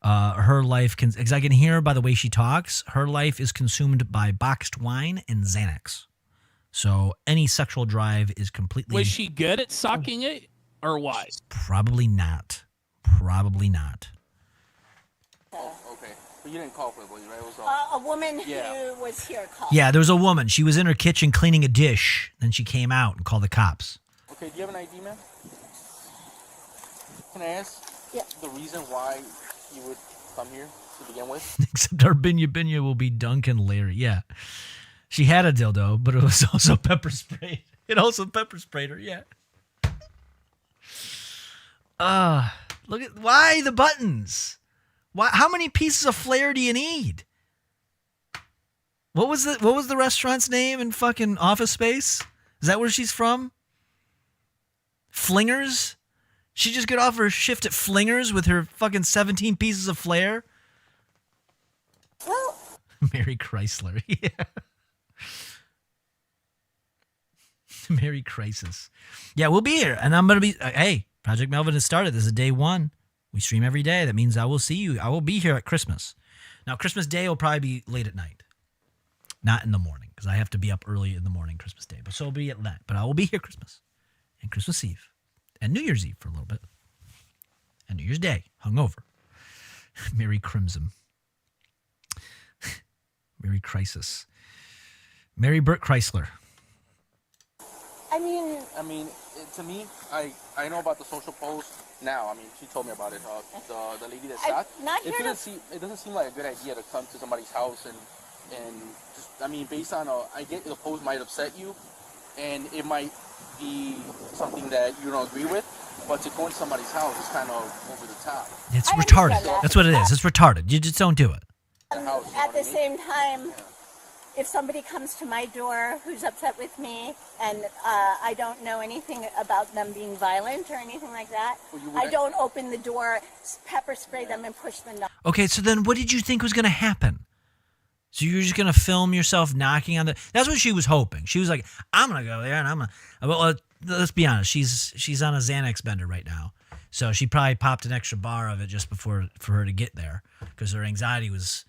her life, because I can hear by the way she talks, her life is consumed by boxed wine and Xanax. So any sexual drive is completely... Was she good at sucking it, or what? Probably not. Probably not. Oh, okay. But you didn't call for it, right? It was a woman who was here called. Yeah, there was a woman. She was in her kitchen cleaning a dish. Then she came out and called the cops. Okay, do you have an ID, man? Can I ask the reason why you would come here to begin with? Except our binya will be Duncan Larry. Yeah. She had a dildo, but it was also pepper sprayed. It also pepper sprayed her, yeah. Look at why the buttons? Why? How many pieces of flair do you need? What was the restaurant's name in fucking Office Space? Is that where she's from? Flingers? She just got off her shift at Flingers with her fucking 17 pieces of flair? Well, Mary Chrysler. Yeah. Merry Crisis. Yeah, we'll be here. And I'm going to be, hey, Project Melvin has started. This is day 1. We stream every day. That means I will see you. I will be here at Christmas. Now, Christmas Day will probably be late at night. Not in the morning, because I have to be up early in the morning Christmas Day. But so it'll be at that. But I will be here Christmas and Christmas Eve and New Year's Eve for a little bit. And New Year's Day, hungover. Merry Crimson. Merry Crisis. Mary Burt Chrysler. I mean, to me, I know about the social post now. I mean, she told me about it. The lady that shot. It doesn't seem like a good idea to come to somebody's house and just, I mean, based on I get the post might upset you, and it might be something that you don't agree with, but to go into somebody's house is kind of over the top. It's retarded. That's what it is. It's retarded. You just don't do it. At the same time, if somebody comes to my door who's upset with me and I don't know anything about them being violent or anything like that, I don't open the door, pepper spray them, and push them down. Okay, so then what did you think was going to happen? So you're just going to film yourself knocking on the... That's what she was hoping. She was like, I'm going to go there and I'm going to... Well, let's be honest. She's on a Xanax bender right now. So she probably popped an extra bar of it just before for her to get there because her anxiety was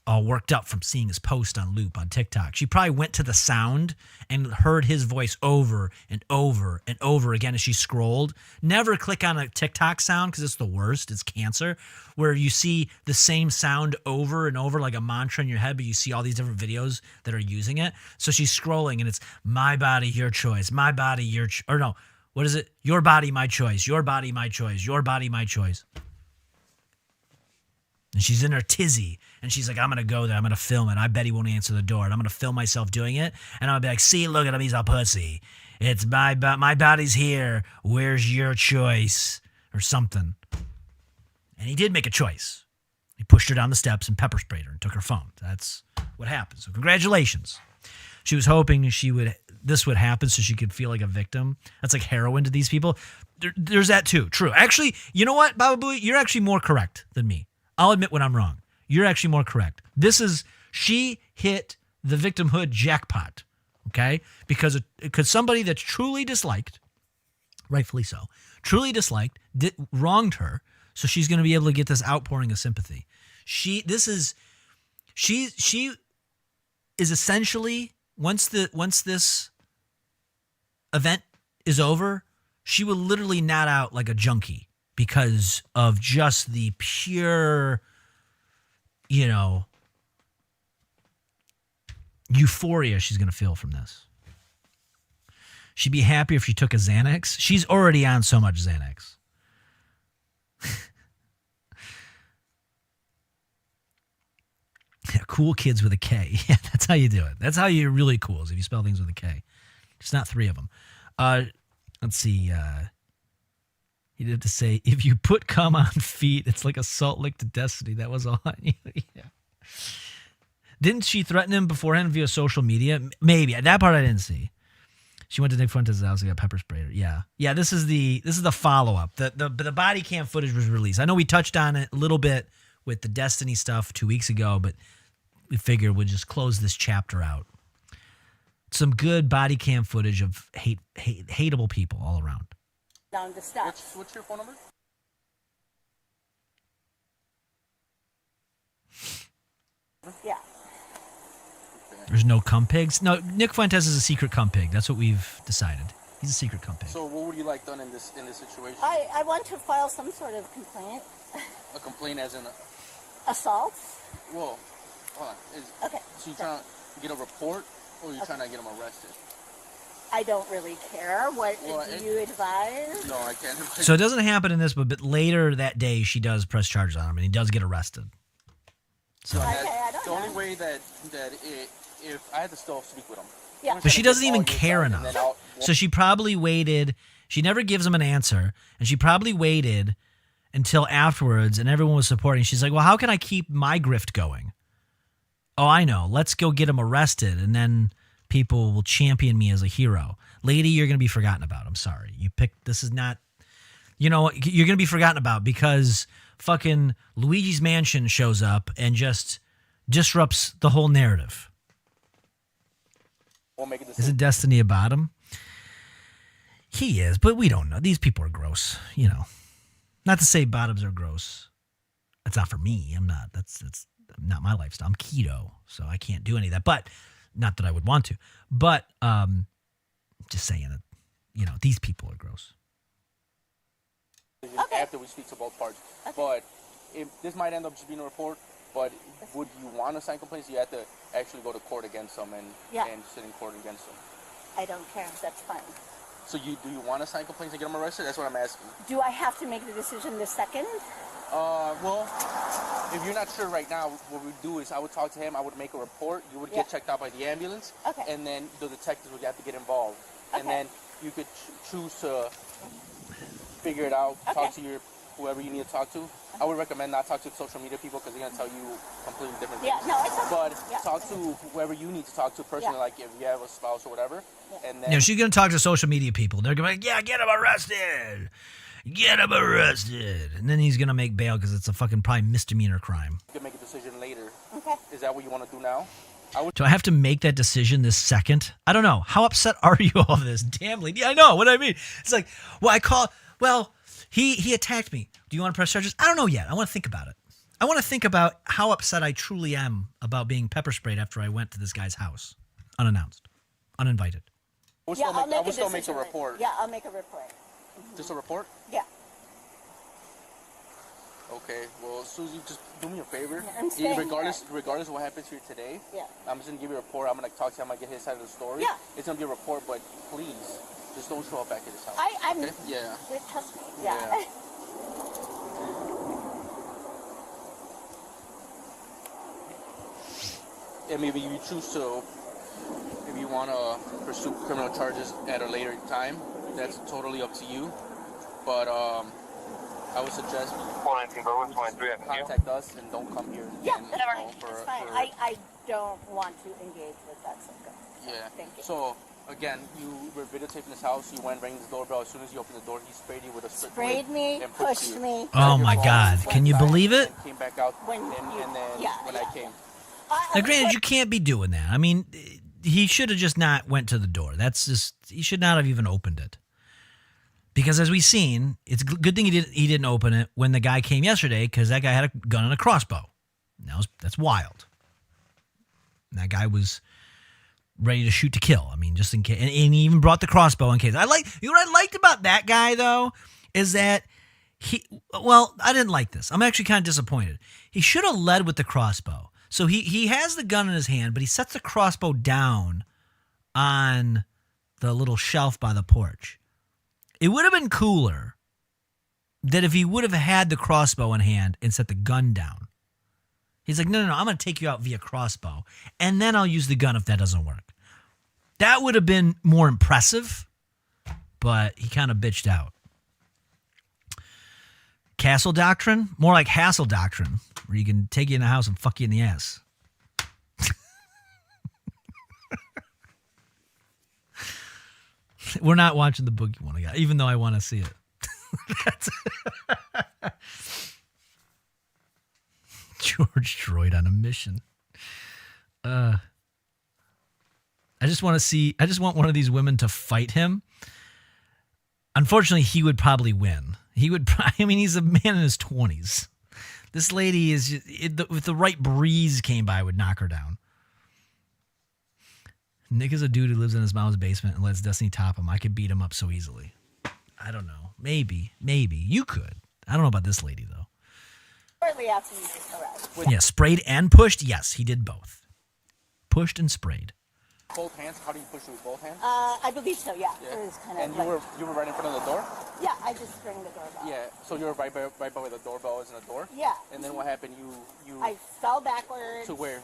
all worked up from seeing his post on loop on TikTok. She probably went to the sound and heard his voice over and over and over again as she scrolled. Never click on a TikTok sound because it's the worst. It's cancer. Where you see the same sound over and over like a mantra in your head, but you see all these different videos that are using it. So she's scrolling and it's my body, your choice. My body, your or no, what is it? Your body, my choice. Your body, my choice. Your body, my choice. And she's in her tizzy, and she's like, I'm going to go there. I'm going to film it. I bet he won't answer the door, and I'm going to film myself doing it, and I'm going to be like, see, look at him. He's a pussy. It's my body's here. Where's your choice? Or something. And he did make a choice. He pushed her down the steps and pepper sprayed her and took her phone. That's what happened. So congratulations. She was hoping this would happen so she could feel like a victim. That's like heroin to these people. There's that too. True. Actually, you know what, Baba Booey? You're actually more correct than me. I'll admit when I'm wrong. You're actually more correct. She hit the victimhood jackpot, okay? Because somebody that's truly disliked, rightfully so, wronged her, so she's going to be able to get this outpouring of sympathy. She is essentially, once this event is over, she will literally nod out like a junkie. Because of just the pure, euphoria she's going to feel from this. She'd be happier if she took a Xanax. She's already on so much Xanax. Cool kids with a K. Yeah, that's how you do it. That's how you're really cool, is if you spell things with a K. It's not 3 of them. Let's see. He did to say, if you put cum on feet, it's like a salt lick to destiny. That was all on you. Yeah. Didn't she threaten him beforehand via social media? Maybe. That part I didn't see. She went to Nick Fuentes' house and got pepper sprayed. Yeah. Yeah, this is the follow-up. The body cam footage was released. I know we touched on it a little bit with the Destiny stuff 2 weeks ago, but we figured we'd just close this chapter out. Some good body cam footage of hateable people all around. Down the steps. What's your phone number? Yeah. There's no cum pigs? No, Nick Fuentes is a secret cum pig. That's what we've decided. He's a secret cum pig. So what would you like done in this situation? I want to file some sort of complaint. A complaint as in assault? Whoa. Hold on. Okay. So you trying to get a report, or are you trying to get him arrested? I don't really care. What do you advise? No, I can't. So it doesn't happen in this, but later that day she does press charges on him, and he does get arrested. So the only way that if I had to still speak with him. Yeah. But she doesn't even care enough. So she probably waited. She never gives him an answer, and she probably waited until afterwards, and everyone was supporting. She's like, well, how can I keep my grift going? Oh, I know. Let's go get him arrested, and then people will champion me as a hero. Lady, you're going to be forgotten about. I'm sorry. This is not, you're going to be forgotten about because fucking Luigi's Mansion shows up and just disrupts the whole narrative. We'll make a decision. Isn't Destiny a bottom? He is, but we don't know. These people are gross, you know. Not to say bottoms are gross. That's not for me. I'm not. That's not my lifestyle. I'm keto, so I can't do any of that. But not that I would want to. But just saying that, you know, these people are gross. After we speak to both parties. But if this might end up just being a report, but would you want to sign complaints? You have to actually go to court against them and sit in court against them. I don't care. That's fine. So do you want to sign complaints and get them arrested? That's what I'm asking. Do I have to make the decision this second? Well, if you're not sure right now, what we do is I would talk to him. I would make a report. You would get checked out by the ambulance. Okay. And then the detectives would have to get involved. Okay. And then you could choose to figure it out. Okay. Talk to whoever you need to talk to. I would recommend not talk to social media people because they're going to tell you completely different things. Yeah, no, it's okay. But talk to whoever you need to talk to personally, like if you have a spouse or whatever. And then You know, she's going to talk to social media people. They're going to be like, yeah, get him arrested. Get him arrested. And then he's going to make bail because it's a fucking probably misdemeanor crime. you can make a decision later. Okay. Is that what you want to do now? Do I have to make that decision this second? I don't know. How upset are you over this? Damn, lady. I know what I mean. It's like, he attacked me. Do you want to press charges? I don't know yet. I want to think about it. I want to think about how upset I truly am about being pepper sprayed after I went to this guy's house. Unannounced. Uninvited. I will still make a report. Yeah, I'll make a report. Just a report? Yeah. Okay, well, Susie, just do me a favor. I'm staying regardless of what happens here today, I'm just going to give you a report. I'm going to talk to him. I'm going to get his side of the story. Yeah. It's going to be a report, but please, just don't show up back at his house. I'm... Okay? Yeah. Trust me. Yeah. And maybe you choose to, if you want to pursue criminal charges at a later time, that's totally up to you. But I would suggest contact us and don't come here. Yeah, it's fine. I don't want to engage with that subject. Yeah. Thank you. So, again, you were videotaping his house. You went, rang the doorbell. As soon as you opened the door, he sprayed you with a spray. Sprayed me, and pushed me. Oh, my God. Can you believe it? Came back out when I came. Now, granted, you can't be doing that. I mean, he should have just not went to the door. He should not have even opened it. Because as we've seen, it's a good thing he didn't open it when the guy came yesterday because that guy had a gun and a crossbow. That's wild. And that guy was ready to shoot to kill. I mean, just in case. And he even brought the crossbow in case. You know what I liked about that guy, though, is that I didn't like this. I'm actually kind of disappointed. He should have led with the crossbow. So he has the gun in his hand, but he sets the crossbow down on the little shelf by the porch. It would have been cooler that if he would have had the crossbow in hand and set the gun down. He's like, no, I'm going to take you out via crossbow, and then I'll use the gun if that doesn't work. That would have been more impressive, but he kind of bitched out. Castle doctrine? More like hassle doctrine, where you can take you in the house and fuck you in the ass. We're not watching the Boogie one again, even though I want to see it. George Droid on a mission. I just want one of these women to fight him. Unfortunately, he would probably win. He's a man in his 20s. This lady is, if the right breeze came by, would knock her down. Nick is a dude who lives in his mom's basement and lets Destiny top him. I could beat him up so easily. I don't know. Maybe. You could. I don't know about this lady, though. Shortly after you just arrived. Yeah, sprayed and pushed? Yes, he did both. Pushed and sprayed. Both hands? How do you push it with both hands? I believe so, yeah. It was kind of and you were right in front of the door? Yeah, I just rang the doorbell. Yeah, so you were right by where the doorbell is in the door? Yeah. And then what happened? I fell backwards. To where?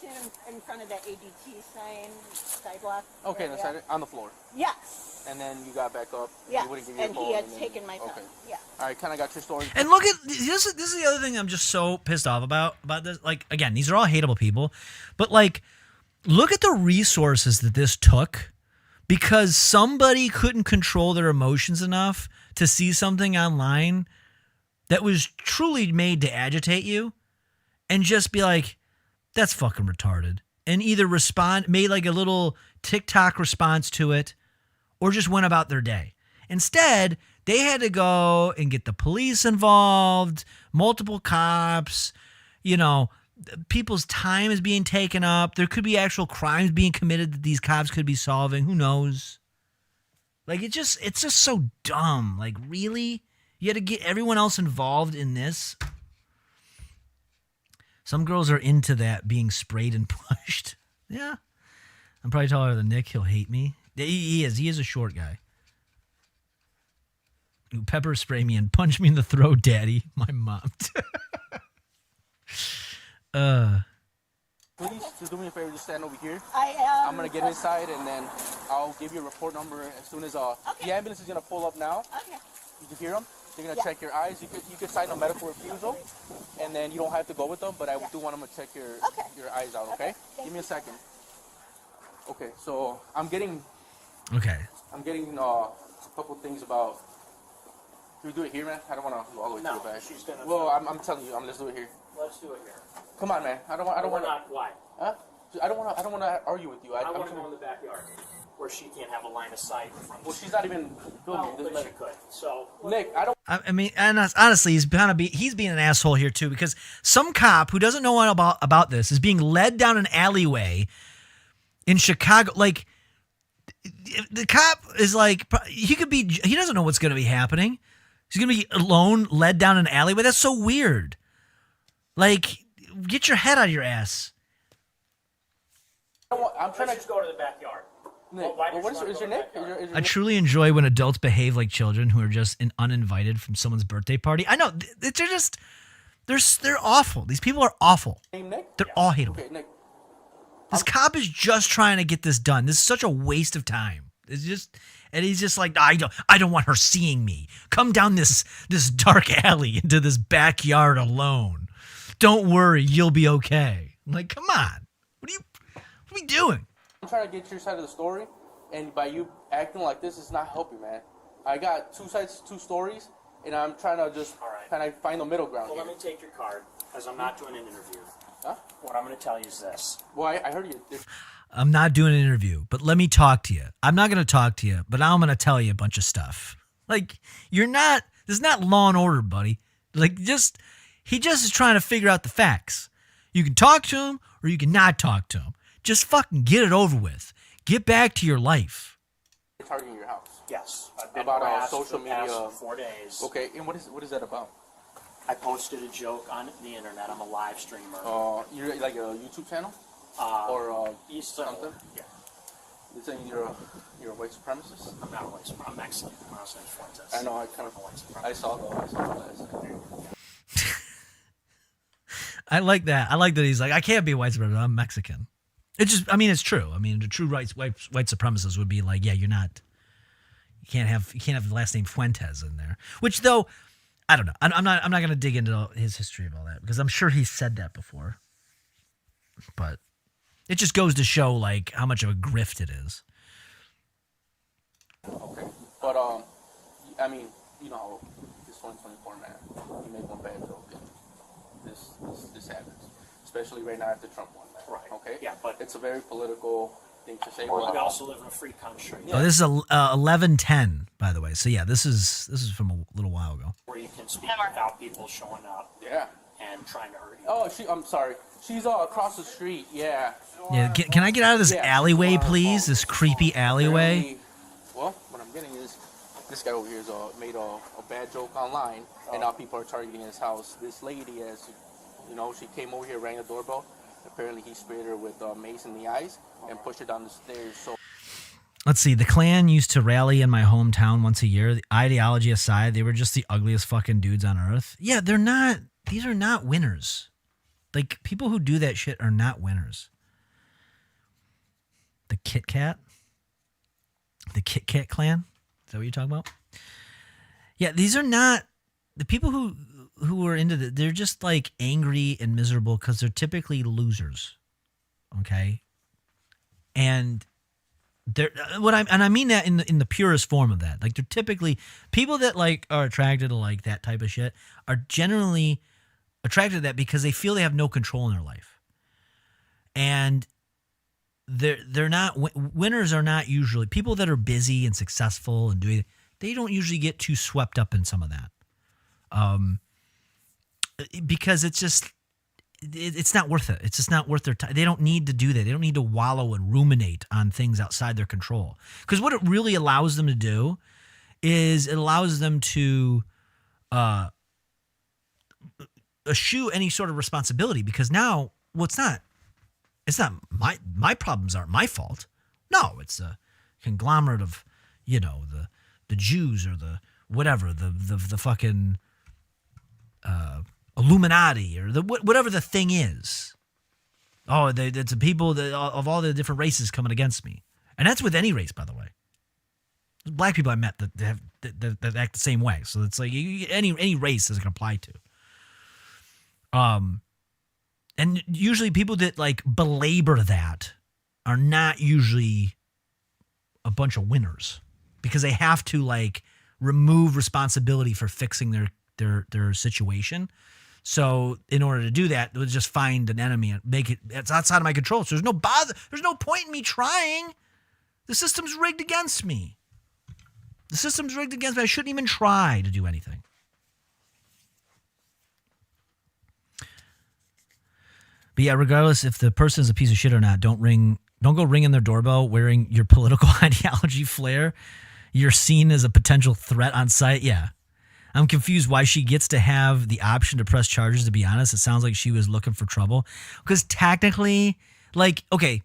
In front of the ADT sign, sidewalk. Okay, on the floor. Yes. And then you got back up. Yeah. And he had taken my phone. Okay. Yeah. All right, kind of got your story. And look at this is the other thing I'm just so pissed off about this. Like, again, these are all hateable people, but like, look at the resources that this took because somebody couldn't control their emotions enough to see something online that was truly made to agitate you. and just be like, that's fucking retarded. And either made like a little TikTok response to it, or just went about their day. Instead, they had to go and get the police involved, multiple cops, people's time is being taken up. There could be actual crimes being committed that these cops could be solving. Who knows? Like, it's just so dumb. Like, really? You had to get everyone else involved in this? Some girls are into that, being sprayed and pushed. Yeah. I'm probably taller than Nick. He'll hate me. He is. He is a short guy. Ooh, pepper spray me and punch me in the throat, Daddy. My mom. Please, just do me a favor. Just stand over here. I am. I'm gonna get inside, and then I'll give you a report number as soon as the ambulance is gonna pull up now. Okay. You can hear them. They're gonna check your eyes. You could sign a medical refusal, and then you don't have to go with them. But I do want them to check your eyes out. Okay. Give me a second. Okay. So I'm getting a couple things about. Can we do it here, man? I don't want to go all the way to the back. She's gonna. Well, I'm telling you, let's do it here. Let's do it here. Come on, man. I don't want. Why? Huh? I don't want to argue with you. I want to go in the backyard where she can't have a line of sight from. Well, she's not even filming. But she could. So Nick, I don't. I mean, and honestly, he's being an asshole here too, because some cop who doesn't know about this is being led down an alleyway in Chicago. Like, the cop is like, he doesn't know what's going to be happening. He's going to be alone, led down an alleyway. That's so weird. Like, get your head out of your ass. I'm trying to just go to the backyard. Nick, is your Nick? I truly enjoy when adults behave like children who are just uninvited from someone's birthday party. I know, they're awful. These people are awful. Nick? They're all hateable. Okay, Nick. This cop is just trying to get this done. This is such a waste of time. And he's just like, I don't want her seeing me. Come down this dark alley into this backyard alone. Don't worry, you'll be okay. I'm like, come on. What are we doing? I'm trying to get your side of the story, and by you acting like this, it's not helping, man. I got two sides, two stories, and I'm trying to just kind of find the middle ground. Well, let me take your card, because I'm not doing an interview. Huh? What I'm going to tell you is this. Well, I heard you. I'm not doing an interview, but let me talk to you. I'm not going to talk to you, but I'm going to tell you a bunch of stuff. Like, this is not Law and Order, buddy. Like, he just is trying to figure out the facts. You can talk to him, or you can not talk to him. Just fucking get it over with. Get back to your life. Targeting your house. Yes. I've been about harassed social for the past media. 4 days. Okay, and what is that about? I posted a joke on the internet. I'm a live streamer. You're like a YouTube channel? Or something? Yeah. You're saying you're a white supremacist? I'm not a white supremacist. I'm Mexican. My last name's Fuentes. I know. I saw that. I like that. I like that he's like, I can't be a white supremacist. I'm Mexican. It's just, I mean, it's true. I mean, the true white supremacist would be like, yeah, you're not. You can't have the last name Fuentes in there. Which, though, I don't know. I'm not going to dig into his history of all that, because I'm sure he said that before. But it just goes to show like how much of a grift it is. Okay, but I mean, you know, this 2024 man, you make one bad joke, and this happens, especially right now after Trump won, man. Right. Okay. Yeah, but it's a very political thing to say. We also live in a free country. Oh, this is 11:10, by the way. So yeah, this is from a little while ago. Where you can speak without people showing up. Yeah. And trying to hurt you. Oh, I'm sorry. She's across the street. Yeah. Yeah. Can I get out of this alleyway, please? This creepy alleyway. Well, what I'm getting is this guy over here made a bad joke online, and now people are targeting his house. This lady, as you know, she came over here, rang the doorbell. Apparently, he sprayed her with mace in the eyes and pushed her down the stairs. So. Let's see. The Klan used to rally in my hometown once a year. The ideology aside, they were just the ugliest fucking dudes on earth. Yeah, they're not. These are not winners. Like, people who do that shit are not winners. The Kit Kat? The Kit Kat Clan? Is that what you're talking about? Yeah, these are not... The people who are into it, they're just, like, angry and miserable because they're typically losers. Okay? And... I mean that in the purest form of that. Like, they're typically... People that, like, are attracted to, like, that type of shit are generally... attracted to that because they feel they have no control in their life. And they're not, winners are not usually, people that are busy and successful and doing, they don't usually get too swept up in some of that. Because it's not worth it. It's just not worth their time. They don't need to do that. They don't need to wallow and ruminate on things outside their control. Because what it really allows them to do is it allows them to eschew any sort of responsibility. Because now, well, it's not my problems aren't my fault. No, it's a conglomerate of, the Jews or the whatever, the fucking Illuminati or whatever the thing is. Oh, it's the people of all the different races coming against me, and that's with any race, by the way. There's black people I met that act the same way, so it's like any race this can apply to. And usually people that like belabor that are not usually a bunch of winners because they have to like remove responsibility for fixing their situation. So in order to do that, they'll just find an enemy and make it's outside of my control. So there's no point in me trying. The system's rigged against me. I shouldn't even try to do anything. But yeah, regardless if the person is a piece of shit or not, don't go ringing their doorbell wearing your political ideology flair. You're seen as a potential threat on site. Yeah. I'm confused why she gets to have the option to press charges, to be honest. It sounds like she was looking for trouble. Because technically, like, okay,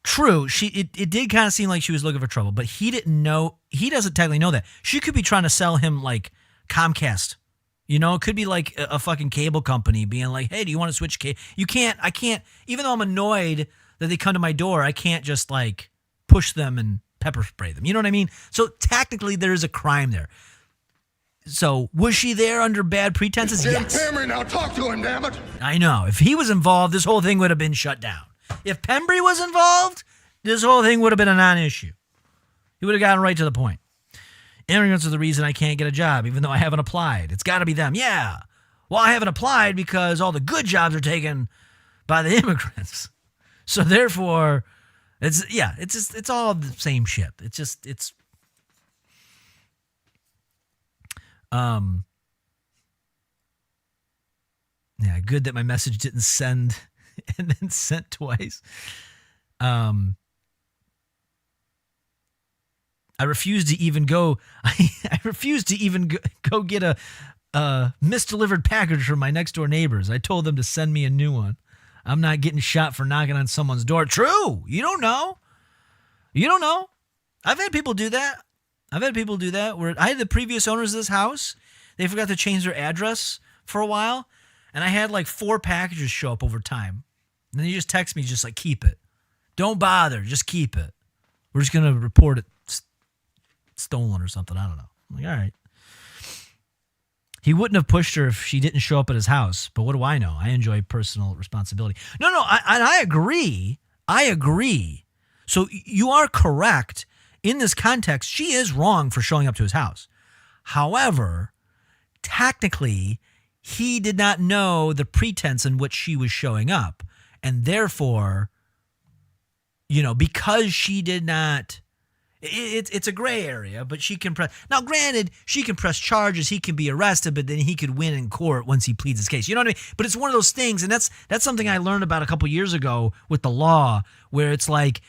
true, it did kind of seem like she was looking for trouble, but he doesn't technically know that. She could be trying to sell him like Comcast. It could be like a fucking cable company being like, hey, do you want to switch cable? I can't, even though I'm annoyed that they come to my door, I can't just like push them and pepper spray them. You know what I mean? So technically there is a crime there. So was she there under bad pretenses? Yes. Pembry, now talk to him, damn it. I know. If he was involved, this whole thing would have been shut down. If Pembry was involved, this whole thing would have been a non-issue. He would have gotten right to the point. Immigrants are the reason I can't get a job, even though I haven't applied. It's got to be them. Yeah. Well, I haven't applied because all the good jobs are taken by the immigrants. So therefore, it's all the same shit. Yeah, good that my message didn't send and then sent twice. I refuse to even go. I refuse to even go get a misdelivered package from my next door neighbors. I told them to send me a new one. I'm not getting shot for knocking on someone's door. True. You don't know. I've had people do that. Where I had the previous owners of this house. They forgot to change their address for a while. And I had like 4 packages show up over time. And then you just text me, just like, keep it. Don't bother. Just keep it. We're just going to report it stolen or something. I don't know. I'm like, all right. He wouldn't have pushed her if she didn't show up at his house. But what do I know? I enjoy personal responsibility. No, I agree. So you are correct. In this context, she is wrong for showing up to his house. However, technically, he did not know the pretense in which she was showing up. And therefore, because she did not, it's a gray area, but she can press. Now, granted, she can press charges. He can be arrested, but then he could win in court once he pleads his case. You know what I mean? But it's one of those things, and that's something I learned about a couple years ago with the law, where it's like,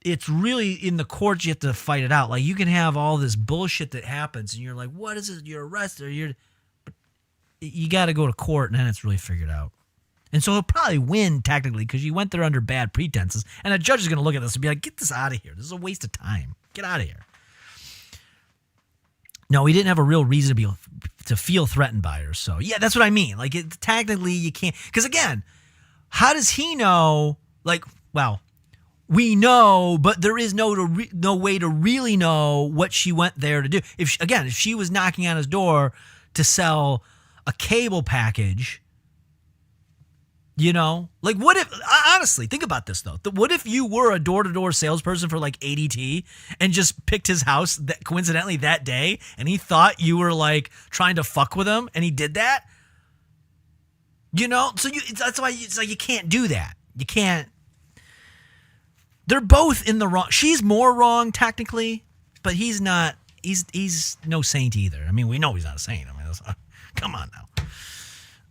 it's really in the courts you have to fight it out. Like, you can have all this bullshit that happens, and you're like, what is it? You're arrested. But you got to go to court, and then it's really figured out. And so he'll probably win technically because you went there under bad pretenses. And a judge is going to look at this and be like, get this out of here. This is a waste of time. Get out of here. No, he didn't have a real reason to feel threatened by her. So, yeah, that's what I mean. Like, technically you can't. Because, again, how does he know? Like, well, we know, but there is no way to really know what she went there to do. If she was knocking on his door to sell a cable package, like, what if, honestly, think about this though. What if you were a door-to-door salesperson for like ADT and just picked his house coincidentally that day, and he thought you were like trying to fuck with him, and he did that? You know, so that's why it's like you can't do that. You can't. They're both in the wrong. She's more wrong technically, but he's not. He's no saint either. I mean, we know he's not a saint. I mean, come on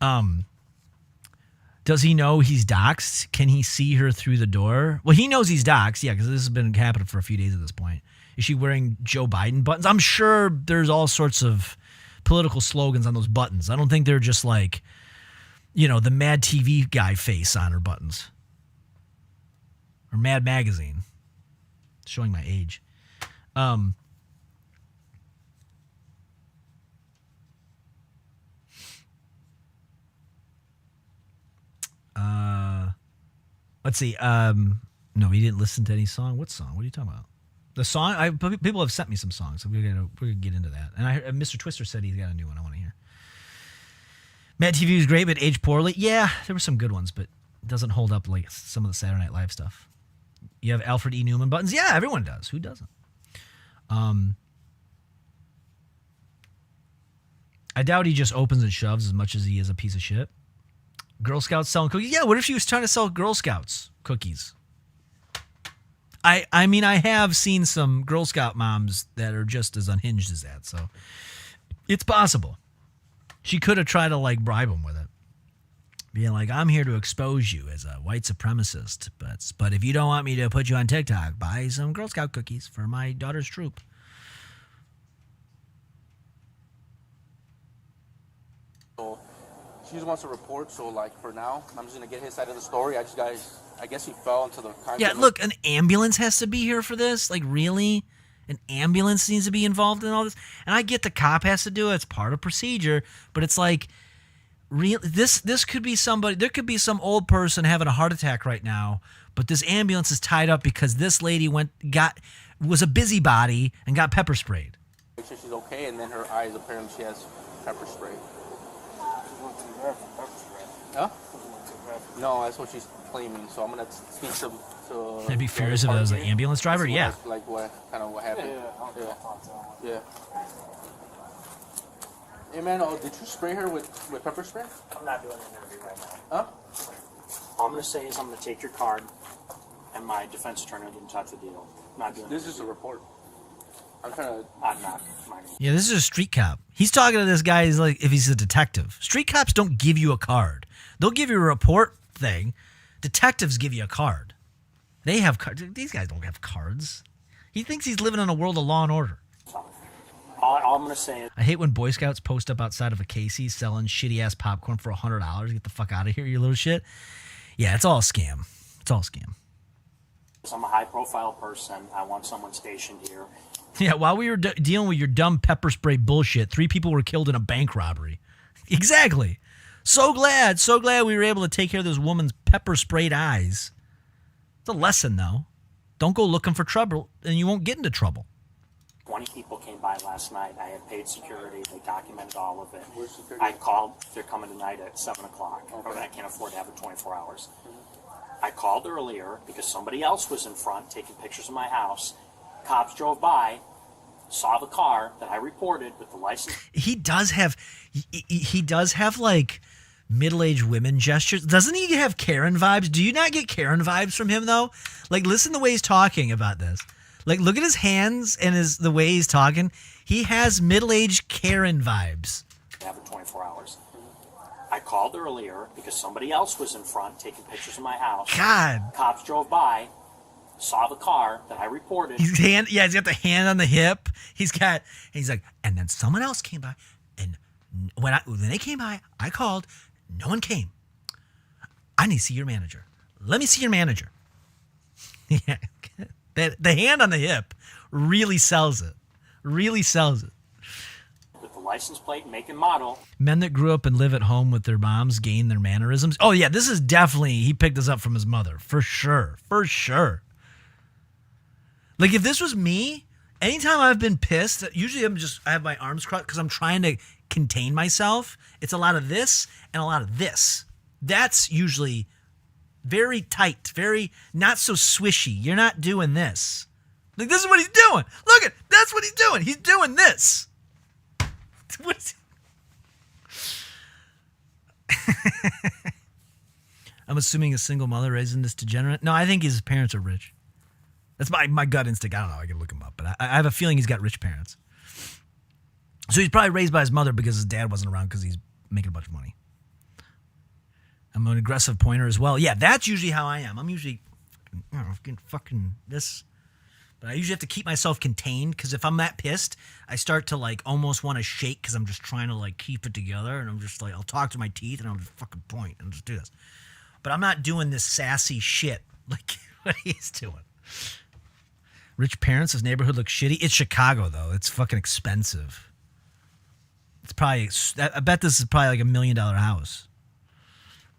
now. Does he know he's doxxed? Can he see her through the door? Well, he knows he's doxxed, yeah, because this has been happening for a few days at this point. Is she wearing Joe Biden buttons? I'm sure there's all sorts of political slogans on those buttons. I don't think they're just like, the Mad TV guy face on her buttons. Or Mad Magazine. Showing my age. Let's see. No, he didn't listen to any song. What song? What are you talking about? The song? People have sent me some songs, so we're gonna get into that. And Mr. Twister said he's got a new one I want to hear. Mad TV was great, but aged poorly. Yeah, there were some good ones, but it doesn't hold up like some of the Saturday Night Live stuff. You have Alfred E. Newman buttons. Yeah, everyone does. Who doesn't? I doubt he just opens and shoves as much as he is a piece of shit. Girl Scouts selling cookies? Yeah, what if she was trying to sell Girl Scouts cookies? I mean, I have seen some Girl Scout moms that are just as unhinged as that, so it's possible. She could have tried to, like, bribe him with it. Being like, I'm here to expose you as a white supremacist, but if you don't want me to put you on TikTok, buy some Girl Scout cookies for my daughter's troop. She just wants to report, so like for now, I'm just gonna get his side of the story. I guess he fell into the kind. Yeah, look, an ambulance has to be here for this. Like, really? An ambulance needs to be involved in all this? And I get the cop has to do it. It's part of procedure, but it's like, this could be somebody. There could be some old person having a heart attack right now, but this ambulance is tied up because this lady was a busybody and got pepper sprayed. Make sure she's okay, and then her eyes, apparently she has pepper spray. Huh? No, that's what she's claiming. So I'm gonna speak to. I'd be furious if it was an ambulance driver. Yeah. Like what happened? Yeah. Hey man, did you spray her with pepper spray? I'm not doing an interview right now. Huh? All I'm gonna say is I'm gonna take your card, and my defense attorney will get in touch with you. I'm not doing. This is a report. I'm not. Yeah, this is a street cop. He's talking to this guy. He's like, if he's a detective. Street cops don't give you a card. They'll give you a report thing. Detectives give you a card. They have cards. These guys don't have cards. He thinks he's living in a world of law and order. All I'm gonna say is, I hate when Boy Scouts post up outside of a Casey's selling shitty ass popcorn for $100. Get the fuck out of here, you little shit. Yeah, it's all a scam. It's all a scam. I'm a high profile person. I want someone stationed here. Yeah, while we were dealing with your dumb pepper spray bullshit, 3 people were killed in a bank robbery. Exactly. So glad we were able to take care of this woman's pepper sprayed eyes. It's a lesson, though. Don't go looking for trouble, and you won't get into trouble. 20 people came by last night. I had paid security. They documented all of it. I called. They're coming tonight at 7 o'clock. Okay. I can't afford to have it 24 hours. I called earlier because somebody else was in front taking pictures of my house. Cops drove by, saw the car that I reported with the license. He does have like middle-aged women gestures. Doesn't he have Karen vibes? Do you not get Karen vibes from him though? Like, listen to the way he's talking about this. Like, look at his hands and the way he's talking. He has middle-aged Karen vibes. Have it 24 hours. I called earlier because somebody else was in front taking pictures of my house. God. Cops drove by, saw the car that I reported. He's got the hand on the hip. He's like, and then someone else came by, and when they came by, I called. No one came. I need to see your manager. Let me see your manager. Yeah, the hand on the hip really sells it. Really sells it. With the license plate, make and model. Men that grew up and live at home with their moms gain their mannerisms. Oh yeah, this is definitely, he picked this up from his mother. For sure. For sure. Like, if this was me, anytime I've been pissed, usually I have my arms crossed because I'm trying to contain myself. It's a lot of this and a lot of this. That's usually very tight, very not so swishy. You're not doing this. Like, this is what he's doing. Look at, that's what he's doing. He's doing this. What is I'm assuming a single mother raising this degenerate. No, I think his parents are rich. That's my gut instinct. I don't know. I can look him up, but I have a feeling he's got rich parents. So he's probably raised by his mother because his dad wasn't around because he's making a bunch of money. I'm an aggressive pointer as well. Yeah, that's usually how I am. I'm usually, fucking this. But I usually have to keep myself contained because if I'm that pissed, I start to like almost want to shake because I'm just trying to like keep it together. And I'm just like, I'll talk to my teeth and I'll just fucking point and just do this. But I'm not doing this sassy shit like what he's doing. Rich parents, his neighborhood looks shitty. It's Chicago, though. It's fucking expensive. It's probably, I bet this is probably like $1 million house.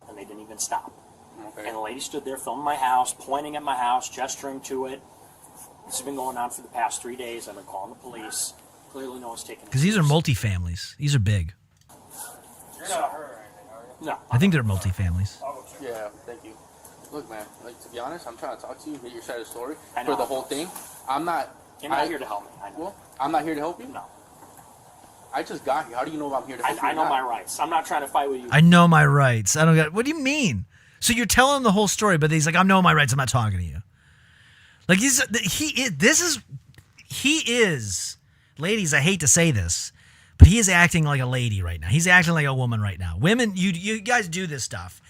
And they didn't even stop. Okay. And the lady stood there filming my house, pointing at my house, gesturing to it. This has been going on for the past 3 days. I've been calling the police. Clearly no one's taking it. Because these are multifamilies. These are big. You're not hurt or anything, are you? No. I think they're multifamilies. Yeah, thank you. Look, man, like, to be honest, I'm trying to talk to you, get your side of the story I know. for the whole thing. I'm not... You're not here to help me. I know. Well, I'm not here to help you? No. I just got here. How do you know if I'm here to help you? I know my rights. I'm not trying to fight with you. I know my rights. I don't get. What do you mean? So you're telling the whole story, but he's like, I know my rights. I'm not talking to you. Like he is. Ladies, I hate to say this, but he is acting like a lady right now. He's acting like a woman right now. Women, you guys do this stuff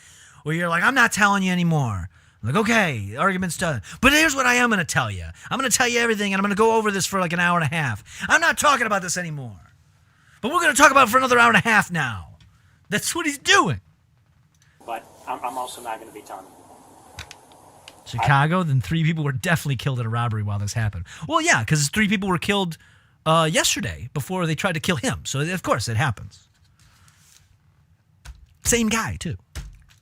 where you're like, I'm not telling you anymore. I'm like, okay, the argument's done. But here's what I am going to tell you. I'm going to tell you everything, and I'm going to go over this for like an hour and a half. I'm not talking about this anymore. But we're going to talk about it for another hour and a half now. That's what he's doing. But I'm also not going to be telling you. Chicago, then 3 people were definitely killed in a robbery while this happened. Well, yeah, because 3 people were killed yesterday before they tried to kill him. So, of course, it happens. Same guy, too.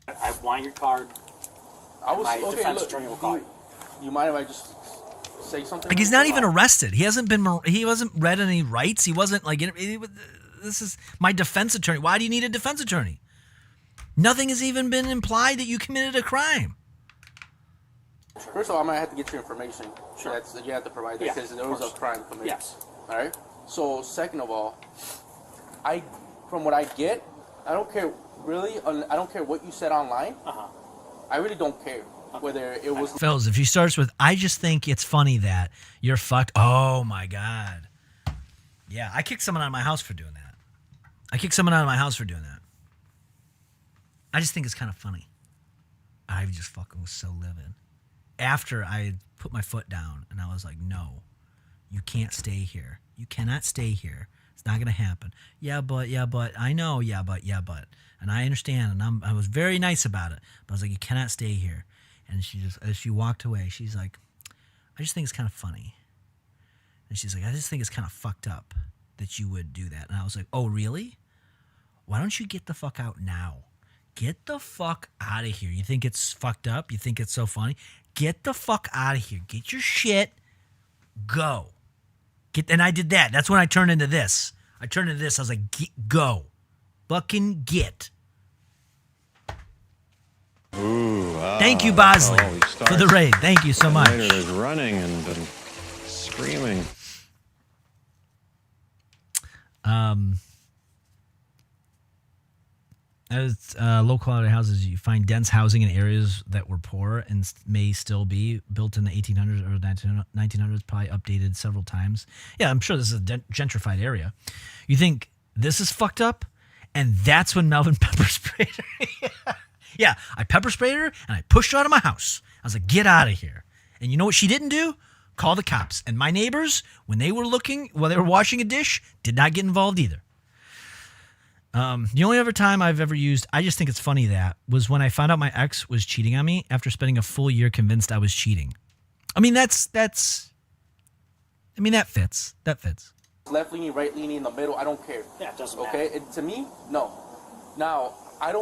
I want your card. My defense attorney will call you. You mind if I just say something? Like, he's not even arrested. He hasn't read any rights. He wasn't like, this is my defense attorney. Why do you need a defense attorney? Nothing has even been implied that you committed a crime. First of all, I might have to get your information. Sure. You have to provide that because there was a crime committed. Yes. All right. So, second of all, from what I get, I don't care really. I don't care what you said online. I really don't care whether it was. Fellas, if she starts with, I just think it's funny that you're fucked. Oh my God. Yeah, I kicked someone out of my house for doing that. I just think it's kind of funny. I just fucking was so livid. After I put my foot down and I was like, no, you can't stay here. You cannot stay here. It's not going to happen. Yeah, but, I know, yeah, but. And I understand, and I was very nice about it. But I was like, you cannot stay here. And she just, as she walked away, she's like, I just think it's kind of funny. And she's like, I just think it's kind of fucked up that you would do that. And I was like, oh, really? Why don't you get the fuck out now? Get the fuck out of here. You think it's fucked up? You think it's so funny? Get the fuck out of here. Get your shit. Go. And I did that. That's when I turned into this. I was like, go. Fucking get. Ooh, thank you, Bosley, for the raid. Thank you so much. Later, there's running and screaming. As low-quality houses, you find dense housing in areas that were poor and may still be built in the 1800s or 1900s, probably updated several times. Yeah, I'm sure this is a gentrified area. You think this is fucked up? And that's when Melvin pepper sprayed her. Yeah, I pepper sprayed her and I pushed her out of my house. I was like, get out of here. And you know what she didn't do? Call the cops. And my neighbors, when they were washing a dish, did not get involved either. The only other time I've ever used, I just think it's funny that, was when I found out my ex was cheating on me after spending a full year convinced I was cheating. I mean, that fits. That fits. Left leaning, right leaning, in the middle, I don't care. Yeah, it doesn't matter. Okay, to me, no. Now, I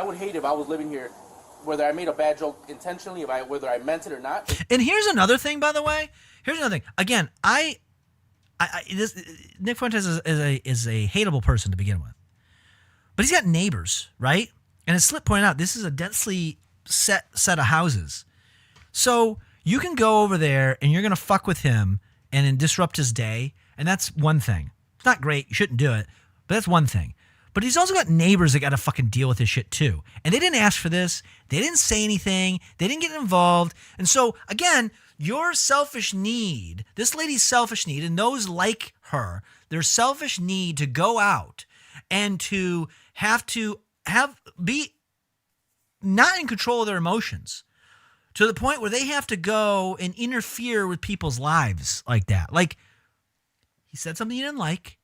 would hate if I was living here, whether I made a bad joke intentionally, whether I meant it or not. And here's another thing, by the way. Again, Nick Fuentes is a hateable person to begin with. But he's got neighbors, right? And as Slip pointed out, this is a densely set of houses. So you can go over there and you're going to fuck with him and then disrupt his day. And that's one thing. It's not great. You shouldn't do it. But that's one thing. But he's also got neighbors that got to fucking deal with this shit too. And they didn't ask for this. They didn't say anything. They didn't get involved. And so, again, your selfish need, this lady's selfish need, and those like her, their selfish need to go out and to be not in control of their emotions to the point where they have to go and interfere with people's lives like that. Like, he said something you didn't like.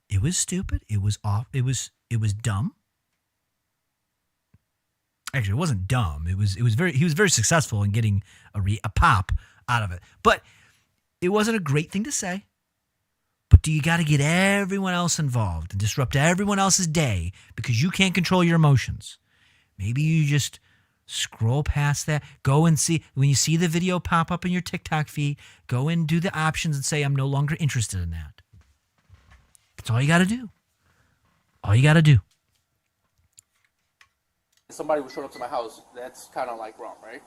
It was stupid. It was off. It was dumb. Actually, it wasn't dumb. He was very successful in getting a pop out of it. But it wasn't a great thing to say. But do you got to get everyone else involved and disrupt everyone else's day because you can't control your emotions? Maybe you just scroll past that. Go and see, when you see the video pop up in your TikTok feed, go and do the options and say, I'm no longer interested in that. That's all you got to do. All you got to do. Somebody was showing up to my house. That's kind of like wrong, right?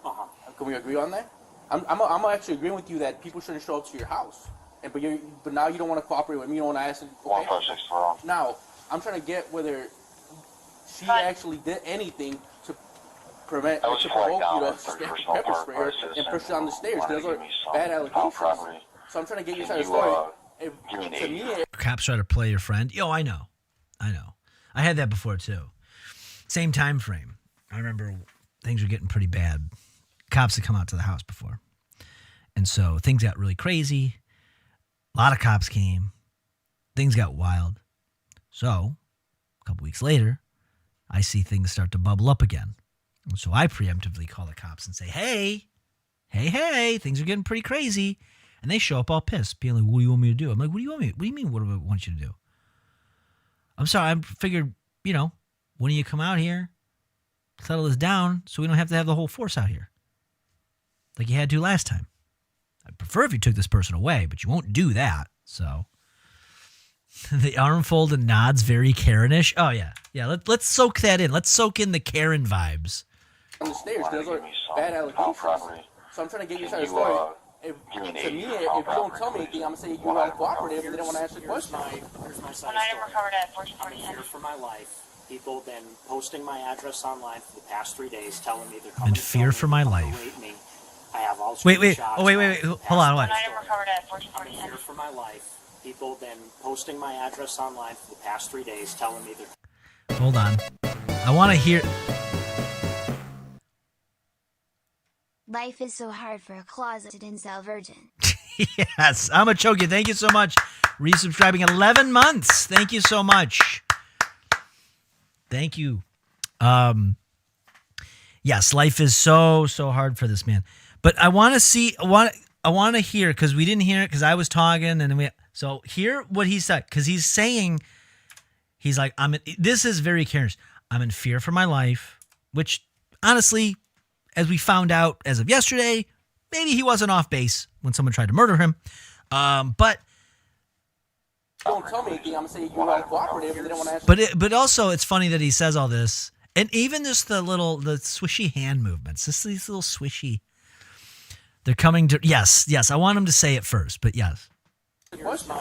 Can we agree on that? I'm actually agreeing with you that people shouldn't show up to your house. But now you don't want to cooperate with me. You don't want to ask them. Okay. Now, I'm trying to get whether she actually did anything to provoke you to pepper spray her and push her down the stairs. Those are bad allegations. So I'm trying to get your side of the story. To me, cops try to play your friend. I know. I had that before too. Same time frame. I remember things were getting pretty bad. Cops had come out to the house before. And so things got really crazy. A lot of cops came. Things got wild. So a couple weeks later, I see things start to bubble up again. And so I preemptively call the cops and say, hey, things are getting pretty crazy. And they show up all pissed, being like, what do you want me to do? I'm like, what do you mean, what do I want you to do? I'm sorry, I figured, when do you come out here, settle this down so we don't have to have the whole force out here like you had to last time. I'd prefer if you took this person away, but you won't do that. So the arm fold and nods very Karen-ish. Oh, yeah. Yeah, let's soak that in. Let's soak in the Karen vibes. On the stairs, those are bad allegations. So I'm trying to get your side of the story. To me, if you don't tell me anything, I'm going to say you want to cooperate, but they don't want to answer the question. Here's my side story. I'm in fear for my life. People have been posting my address online for the past 3 days, telling me they're coming in fear for my life. Me. I have all wait. Oh, wait. Hold on. I'm in fear for my life. People have been posting my address online for the past 3 days, telling me they're... Hold on. I want to hear... Life is so hard for a closeted incel virgin. Yes, I'm a choke you. Thank you so much. Resubscribing 11 months. Thank you so much. Thank you. Yes, life is so hard for this man. But I want to see, I want to hear, because we didn't hear it because I was talking, and then so hear what he said, because he's saying, he's like, this is very Karen. I'm in fear for my life, which honestly, as we found out as of yesterday, maybe he wasn't off base when someone tried to murder him. But don't tell me anything. I'm gonna say you want to cooperate, but they don't want to answer. But also, it's funny that he says all this, and even just the swishy hand movements, just these little swishy. They're coming to yes. I want him to say it first, but yes. Here's my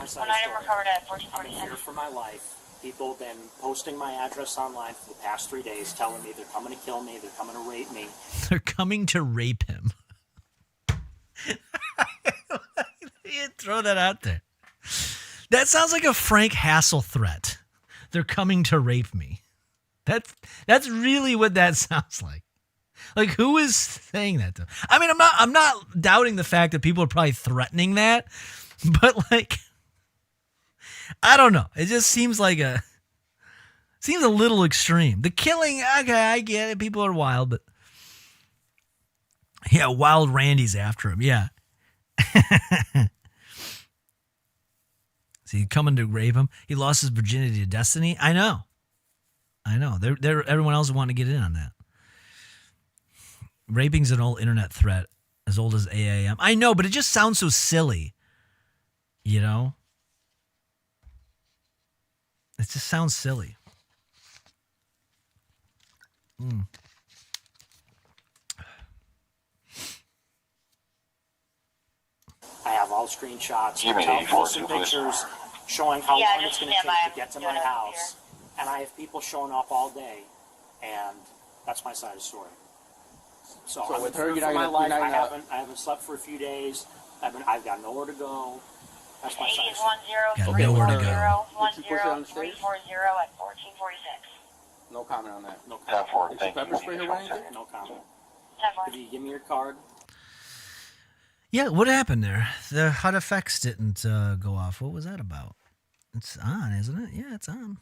side story. I'm in fear for my life. People have been posting my address online for the past 3 days, telling me they're coming to kill me, they're coming to rape me. They're coming to rape him. You throw that out there. That sounds like a Frank Hassel threat. They're coming to rape me. That's really what that sounds like. Like, who is saying that to? I mean, I'm not doubting the fact that people are probably threatening that, but like, I don't know. It just seems a little extreme. The killing, okay, I get it. People are wild, but yeah, Wild Randy's after him. Yeah. Is he coming to rape him? He lost his virginity to Destiny. I know. Everyone else wanting to get in on that. Raping's an old internet threat, as old as AAM. I know, but it just sounds so silly. You know? It just sounds silly. I have all screenshots, some pictures showing how long it's going to take to get to my house. and I have people showing up all day, and that's my side of the story. So I'm with her, in you're for not my gonna- life. you're not I haven't slept for a few days. I've got nowhere to go. That's my side of the Got story. nowhere to go. Did you push it on the stage? 340 at 1446. No comment on that. No comment. Did you pepper spray her or anything? No comment. If you give me your card. Yeah, what happened there? The HUD effects didn't go off. What was that about? It's on, isn't it? Yeah, it's on.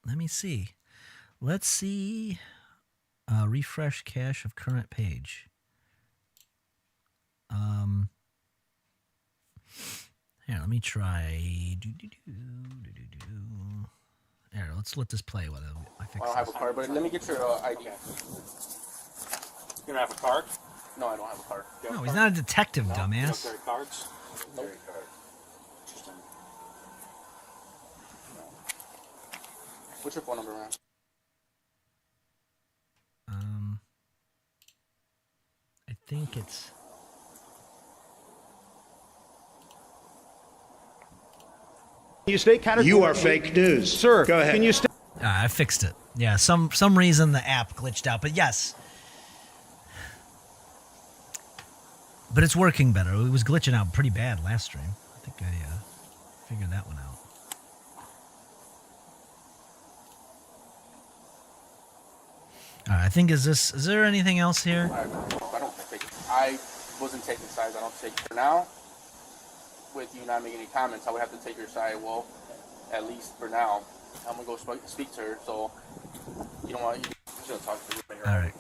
Let me see. Let's see. Refresh cache of current page. Here, let me try. Here, let's let this play while I fix I don't have a this. card, but let me get your ID. You gonna have a card? No, I don't have a card. No, he's not a detective, You don't dumbass. carry cards? Nope. Interesting. What's your phone number, man? I think it's. You are fake news. Sir, go ahead. Can you stay? I fixed it. Yeah, some reason the app glitched out, but yes. But it's working better. It was glitching out pretty bad last stream. I think I figured that one out. All right, I think is there anything else here? I don't take. I wasn't taking sides. I don't take for now. With you not making any comments, I would have to take your side. Well, at least for now, I'm gonna go speak to her. So you don't want you should talk to her. All right.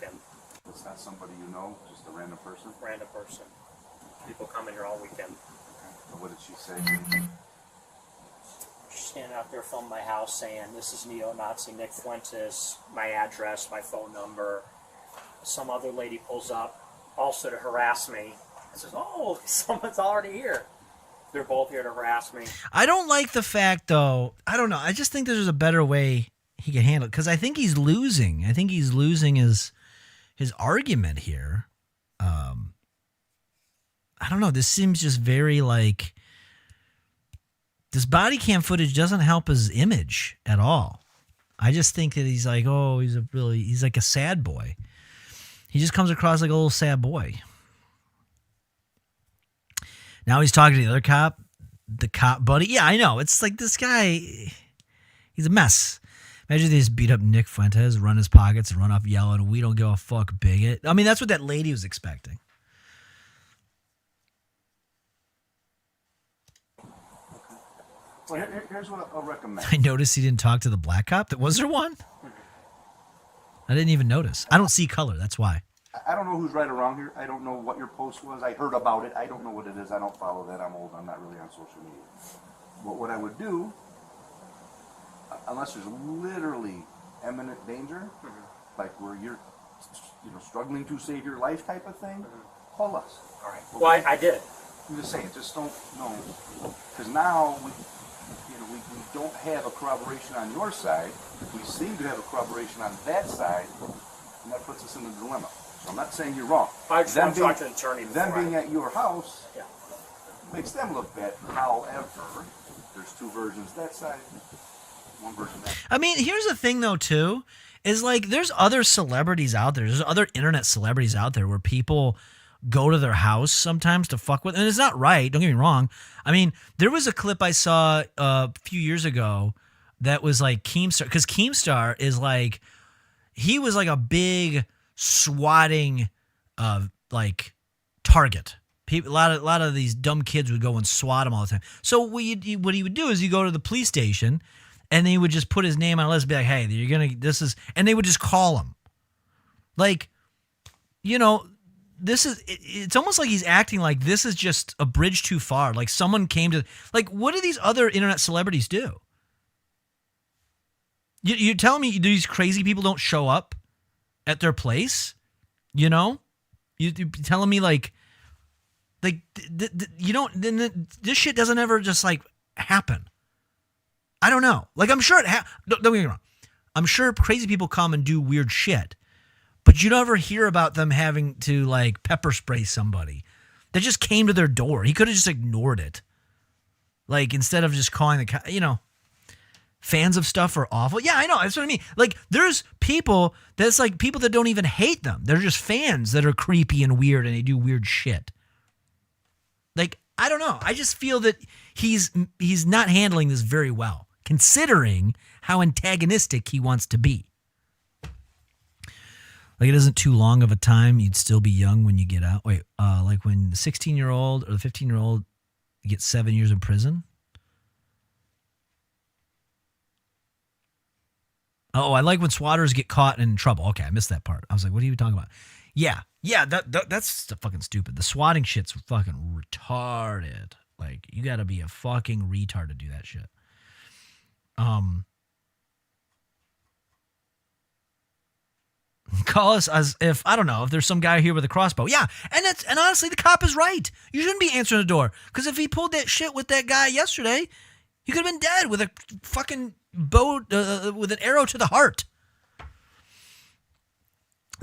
It's not somebody you know, just a random person. Random person. People come in here all weekend. So what did she say? She's standing out there filming my house saying, "This is neo-Nazi Nick Fuentes, my address, my phone number." Some other lady pulls up also to harass me. I says, "Oh, someone's already here." They're both here to harass me. I don't like the fact, though. I don't know. I just think there's a better way he can handle it because I think he's losing. I think he's losing his argument here. I don't know. This seems just very like this body cam footage doesn't help his image at all. I just think that he's like, oh, he's like a sad boy. He just comes across like a little sad boy. Now he's talking to the other cop, the cop buddy. Yeah, I know. It's like this guy, he's a mess. Imagine they just beat up Nick Fuentes, run his pockets, and run off yelling, "We don't give a fuck, bigot." I mean, that's what that lady was expecting. Well, here's what I'll recommend. I noticed he didn't talk to the black cop. Was there one? I didn't even notice. I don't see color. That's why. I don't know who's right or wrong here. I don't know what your post was. I heard about it. I don't know what it is. I don't follow that. I'm old. I'm not really on social media. But what I would do, unless there's literally imminent danger, like where you're, struggling to save your life type of thing, call us. All right. Well, I did. I'm just saying, just don't know, because now we don't have a corroboration on your side. We seem to have a corroboration on that side, and that puts us in a dilemma. So I'm not saying you're wrong. I just want to talk to an attorney before Them being at your house Yeah. makes them look bad. However, there's two versions that side, one version that. I mean, here's the thing, though, too, is like there's other celebrities out there. There's other internet celebrities out there where people go to their house sometimes to fuck with. And it's not right. Don't get me wrong. I mean, there was a clip I saw a few years ago that was like Keemstar. Because Keemstar is like, he was like a big swatting like target. People, a lot of these dumb kids would go and swat him all the time. So what he would do is you go to the police station and he would just put his name on a list and be like, hey, you're going to, and they would just call him. Like, it's almost like he's acting like this is just a bridge too far. Like someone came to, like, what do these other internet celebrities do? You're telling me these crazy people don't show up at their place? You're telling me like you don't, then this shit doesn't ever just like happen. I don't know. Like I'm sure don't get me wrong. I'm sure crazy people come and do weird shit. But you never hear about them having to like pepper spray somebody. They just came to their door. He could have just ignored it. Like instead of just calling the fans of stuff are awful. Yeah, I know. That's what I mean. Like, there's people that's like people that don't even hate them. They're just fans that are creepy and weird and they do weird shit. Like, I don't know. I just feel that he's not handling this very well, considering how antagonistic he wants to be. Like, it isn't too long of a time. You'd still be young when you get out. Wait, like when the 16-year-old or the 15-year-old gets 7 years in prison? Oh, I like when swatters get caught in trouble. Okay, I missed that part. I was like, what are you talking about? Yeah, that's fucking stupid. The swatting shit's fucking retarded. Like, you got to be a fucking retard to do that shit. Call us as if, I don't know, if there's some guy here with a crossbow. Yeah, and honestly, the cop is right. You shouldn't be answering the door. Because if he pulled that shit with that guy yesterday, he could have been dead with a fucking bow, with an arrow to the heart. The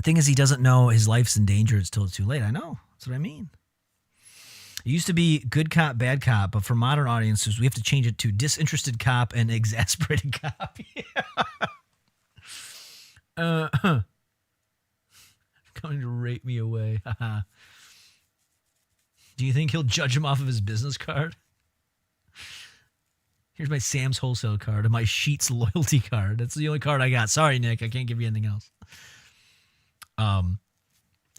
thing is, he doesn't know his life's in danger until it's too late. I know. That's what I mean. It used to be good cop, bad cop, but for modern audiences, we have to change it to disinterested cop and exasperated cop. Yeah. Coming to rape me away. Do you think he'll judge him off of his business card? Here's my Sam's Wholesale card and my Sheetz loyalty card. That's the only card I got. Sorry, Nick. I can't give you anything else.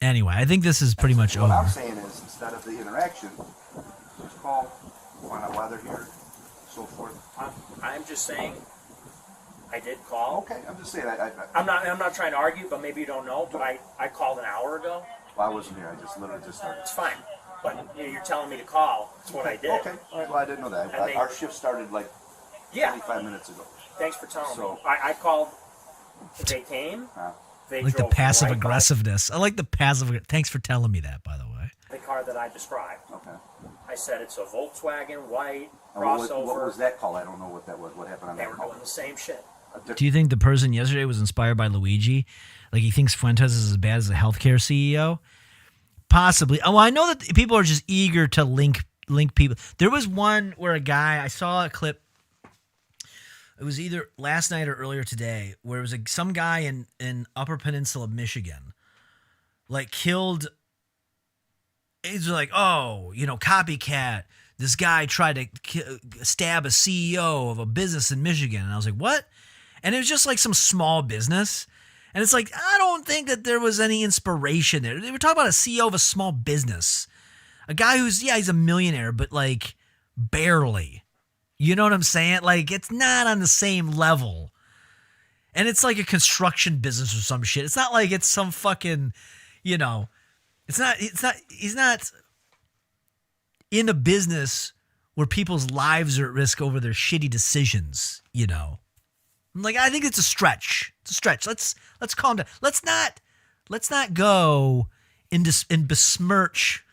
Anyway, I think this is pretty much over. What I'm saying is, instead of the interaction, just call, find out why they're here, so forth. I'm just saying, I did call. Okay, I'm just saying. I'm not trying to argue, but maybe you don't know. But I called an hour ago. Well, I wasn't here. I just literally just started. It's fine. But you're telling me to call. That's what I did. Okay. All right. Well, I didn't know that. Our shift started like 25 minutes ago. Thanks for telling me. I called. They came. They I like the passive aggressiveness. I like the passive. Thanks for telling me that, by the way. The car that I described. Okay. I said it's a Volkswagen white What crossover. was that called? I don't know what that was. What happened on They that were call? doing the same shit. Do you think the person yesterday was inspired by Luigi? Like, he thinks Fuentes is as bad as the healthcare CEO? Possibly. Oh, I know that people are just eager to link people. There was one where a guy, I saw a clip. It was either last night or earlier today, where it was some guy in Upper Peninsula of Michigan, like, killed. He's like, oh, copycat. This guy tried to stab a CEO of a business in Michigan. And I was like, what? And it was just like some small business. And it's like, I don't think that there was any inspiration there. They were talking about a CEO of a small business. A guy who's, he's a millionaire, but like barely. You know what I'm saying? Like, it's not on the same level. And it's like a construction business or some shit. It's not like it's some fucking, he's not in a business where people's lives are at risk over their shitty decisions, I'm like, I think it's a stretch. It's a stretch. Let's calm down. Let's not go and besmirch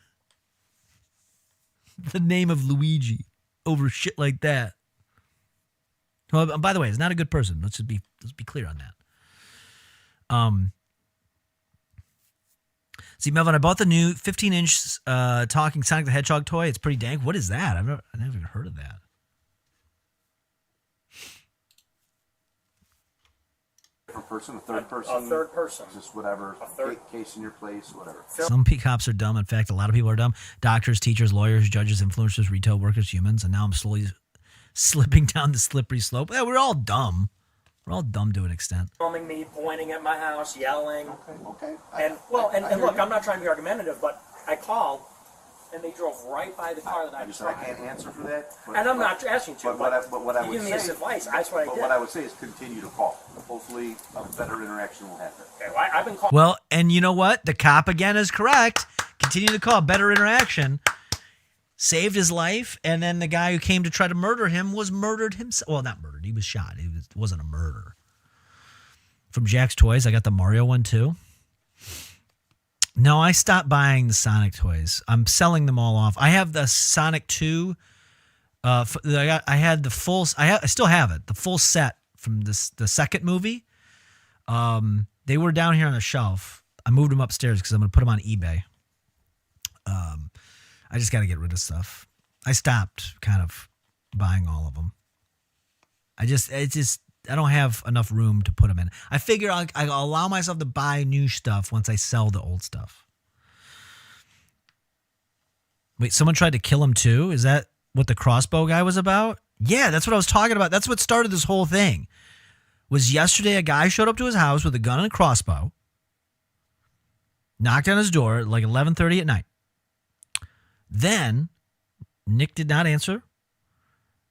the name of Luigi over shit like that. Well, by the way, he's not a good person. Let's be clear on that. See, Melvin, I bought the new 15-inch talking Sonic the Hedgehog toy. It's pretty dank. What is that? I've never even heard of that. Person, a third person. A third person. Just whatever. A third case in your place, whatever. Some cops are dumb. In fact, a lot of people are dumb. Doctors, teachers, lawyers, judges, influencers, retail workers, humans. And now I'm slowly slipping down the slippery slope. Yeah, we're all dumb. We're all dumb to an extent. Filming me, pointing at my house, yelling. Okay. And look, I'm not trying to be argumentative, but I called, and they drove right by the car that I described. I can't answer for that. And I'm not asking you to. But what I would give say, me this advice. That's what I did. What I would say is continue to call. Hopefully, a better interaction will happen. Okay, well, I've been calling. Well, and you know what? The cop again is correct. Continue to call. Better interaction. Saved his life, and then the guy who came to try to murder him was murdered himself. Well, not murdered. He was shot. It wasn't a murder. From Jack's Toys, I got the Mario one too. No, I stopped buying the Sonic toys. I'm selling them all off. I have the Sonic 2. I had the full. I still have it. The full set from the second movie. They were down here on the shelf. I moved them upstairs because I'm going to put them on eBay. I just got to get rid of stuff. I stopped kind of buying all of them. I don't have enough room to put them in. I figure I'll allow myself to buy new stuff once I sell the old stuff. Wait, someone tried to kill him too? Is that what the crossbow guy was about? Yeah, that's what I was talking about. That's what started this whole thing. Was yesterday a guy showed up to his house with a gun and a crossbow, knocked on his door at like 11:30 at night. Then Nick did not answer,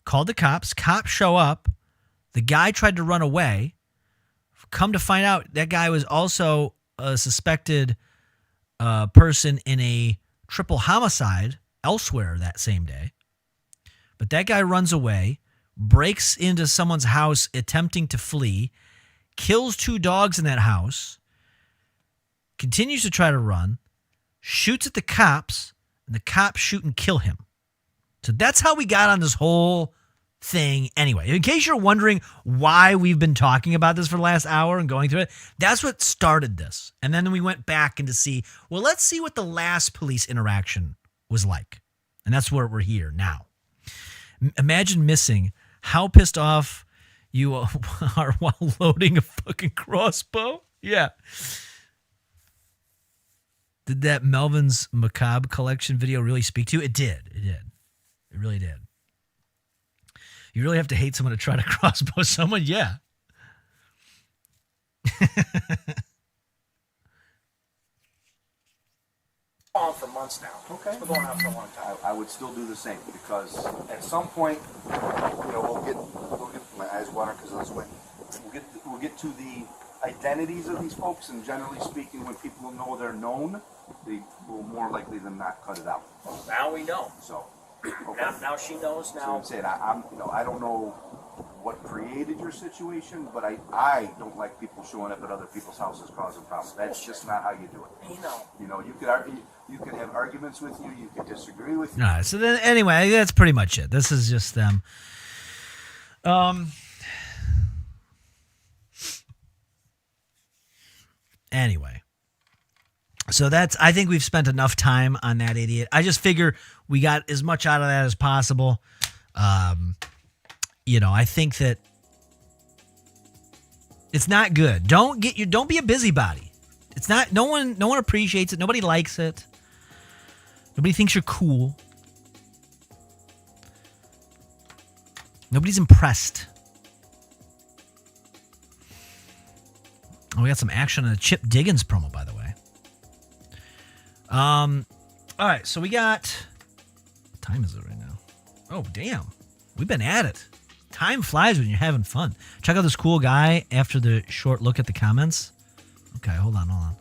called the cops. Cops show up. The guy tried to run away. Come to find out, that guy was also a suspected person in a triple homicide elsewhere that same day. But that guy runs away, breaks into someone's house attempting to flee, kills 2 dogs in that house, continues to try to run, shoots at the cops, and the cops shoot and kill him. So that's how we got on this whole thing anyway. In case you're wondering why we've been talking about this for the last hour and going through it, that's what started this. And then we went back and to see, well, let's see what the last police interaction was like. And that's where we're here now. Imagine missing how pissed off you are while loading a fucking crossbow. Yeah. Did that Melvin's Macabre collection video really speak to you? It did. It did. It really did. You really have to hate someone to try to crossbow someone? Yeah. On for months now. Okay. It's been going on for a long time. I would still do the same because at some point, we'll get my eyes water because of this way. We'll get to the identities of these folks, and generally speaking, when people know they're known, they will more likely than not cut it out. Now we know. So, okay. Now she knows. So I'm saying I don't know what created your situation, but I don't like people showing up at other people's houses causing problems. That's just not how you do it. You could argue, you could have arguments with you could disagree with you. All right, so then anyway, that's pretty much it. This is just them. Anyway. So I think we've spent enough time on that idiot. I just figure we got as much out of that as possible. I think that it's not good. Don't be a busybody. It's not, no one appreciates it. Nobody likes it. Nobody thinks you're cool. Nobody's impressed. Oh, we got some action on the Chip Diggins promo, by the way. All right, so we got, what time is it right now? Oh, damn. We've been at it. Time flies when you're having fun. Check out this cool guy after the short look at the comments. Okay, hold on.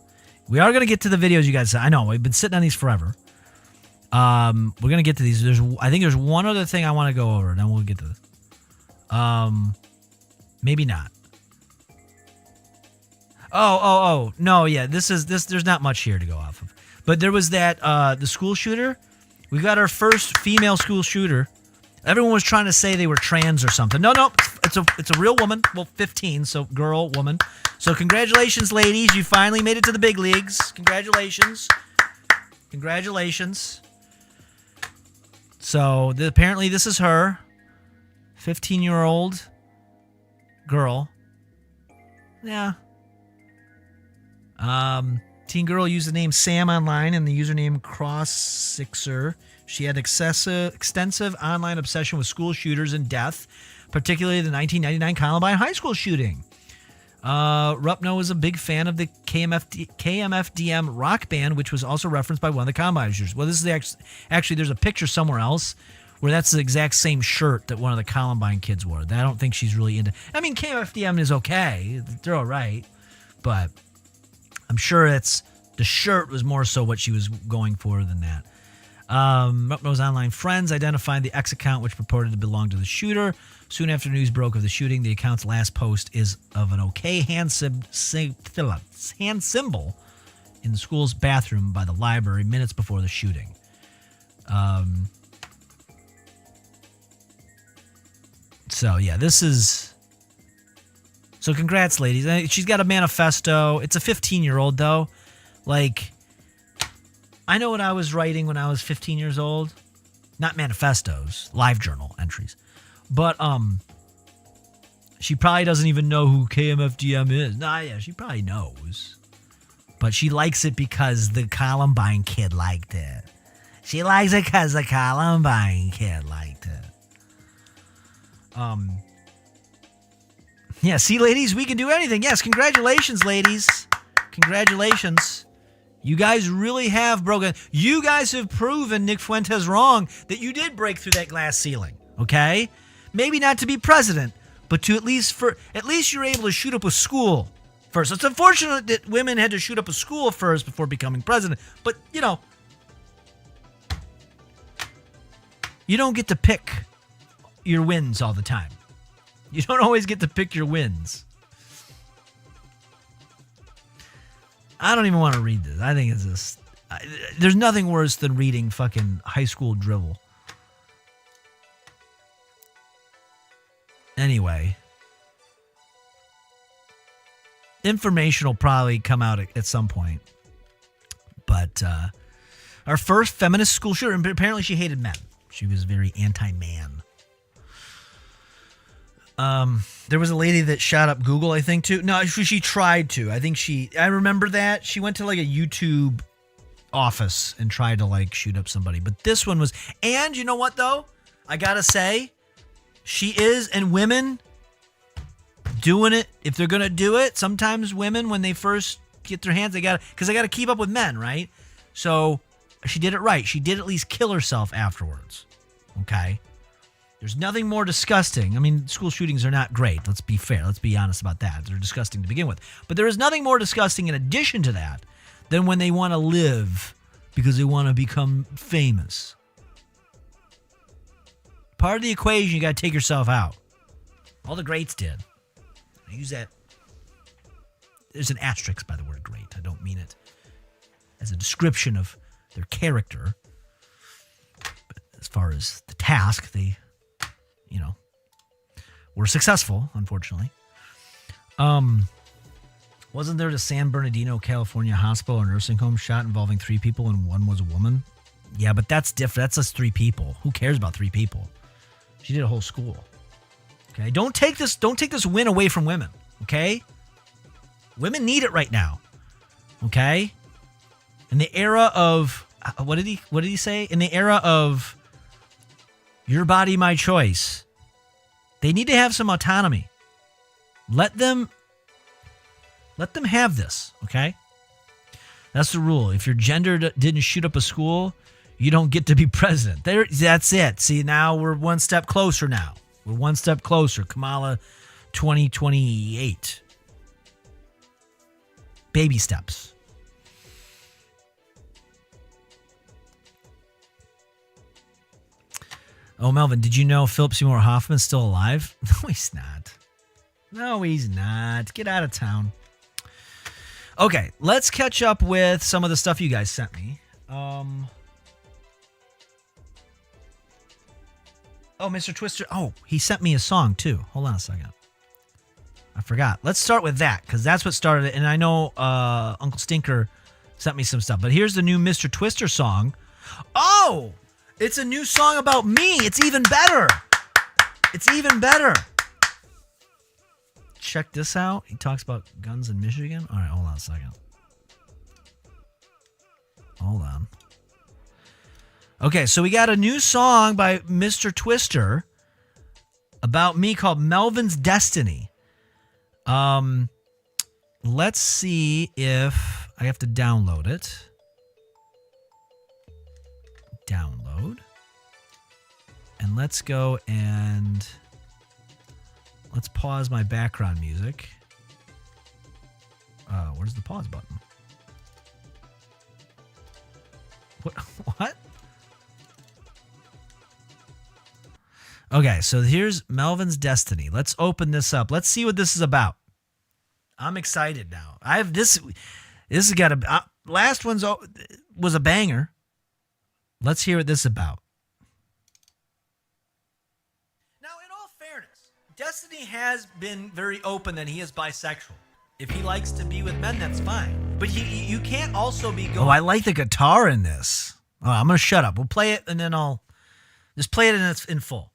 We are going to get to the videos you guys said. I know, we've been sitting on these forever. We're going to get to these. I think there's one other thing I want to go over, and then we'll get to this. Maybe not. Oh, no, yeah, there's not much here to go off of. But there was that, the school shooter. We got our first female school shooter. Everyone was trying to say they were trans or something. No, it's a real woman. Well, 15, so girl, woman. So congratulations, ladies. You finally made it to the big leagues. Congratulations. So apparently this is her. 15-year-old girl. Yeah. Teen girl used the name Sam online and the username Cross6er. She had extensive online obsession with school shooters and death, particularly the 1999 Columbine High School shooting. Rupno was a big fan of the KMFDM rock band, which was also referenced by one of the Columbine shooters. Well, this is actually there's a picture somewhere else where that's the exact same shirt that one of the Columbine kids wore. I don't think she's really into. I mean, KMFDM is okay; they're all right, but I'm sure the shirt was more so what she was going for than that. Rupno's online friends identified the X account, which purported to belong to the shooter. Soon after news broke of the shooting, the account's last post is of an OK hand symbol in the school's bathroom by the library minutes before the shooting. So, yeah, this is... So, congrats, ladies. She's got a manifesto. It's a 15-year-old, though. Like... I know what I was writing when I was 15 years old. Not manifestos, live journal entries. But She probably doesn't even know who KMFDM is. Nah, yeah, she probably knows. But she likes it because the Columbine kid liked it. She likes it because the Columbine kid liked it. Yeah, see, ladies, we can do anything. Yes, congratulations, ladies. Congratulations. You guys really have broken. You guys have proven Nick Fuentes wrong that you did break through that glass ceiling. Okay? Maybe not to be president, but to at least you're able to shoot up a school first. It's unfortunate that women had to shoot up a school first before becoming president, but you don't get to pick your wins all the time. You don't always get to pick your wins. I don't even want to read this. I think it's just... there's nothing worse than reading fucking high school drivel. Anyway. Information will probably come out at some point. But our first feminist school shooter, and apparently she hated men. She was very anti-man. There was a lady that shot up Google, I think, too. No, she tried to. I remember that. She went to like a YouTube office and tried to shoot up somebody. But this one was, and you know what though? I gotta say, she is, and women doing it, if they're gonna do it, sometimes women, when they first get their hands, they gotta keep up with men, right? So she did it right. She did at least kill herself afterwards. Okay? There's nothing more disgusting. I mean, school shootings are not great. Let's be fair. Let's be honest about that. They're disgusting to begin with. But there is nothing more disgusting in addition to that than when they want to live because they want to become famous. Part of the equation, you got to take yourself out. All the greats did. I use that. There's an asterisk by the word great. I don't mean it as a description of their character. But as far as the task, they... were successful, unfortunately. Wasn't there the San Bernardino, California hospital or nursing home shot involving 3 people and one was a woman? Yeah, but that's different. That's just 3 people. Who cares about 3 people? She did a whole school. Okay, don't take this win away from women. Okay, women need it right now. Okay, in the era of what did he say? In the era of your body, my choice. They need to have some autonomy. Let them have this, okay? That's the rule. If your gender didn't shoot up a school, you don't get to be president. That's it. See, now we're one step closer now. We're one step closer. Kamala 2028. Baby steps. Oh, Melvin, did you know Philip Seymour Hoffman's still alive? No, he's not. No, he's not. Get out of town. Okay, let's catch up with some of the stuff you guys sent me. Oh, Mr. Twister. Oh, he sent me a song, too. Hold on a second. I forgot. Let's start with that, because that's what started it. And I know Uncle Stinker sent me some stuff. But here's the new Mr. Twister song. Oh! It's a new song about me. It's even better. It's even better. Check this out. He talks about guns in Michigan. All right, hold on a second. Hold on. Okay, so we got a new song by Mr. Twister about me called Melvin's Destiny. Let's see if I have to download it. Download. And let's go and let's pause my background music. Where's the pause button? What? Okay, so here's Melvin's Destiny. Let's open this up. Let's see what this is about. I'm excited now. I have this. This has got a last one's was a banger. Let's hear what this is about. Now, in all fairness, Destiny has been very open that he is bisexual. If he likes to be with men, that's fine. But you can't also be going... Oh, I like the guitar in this. Oh, I'm going to shut up. We'll play it, and then I'll... Just play it in full.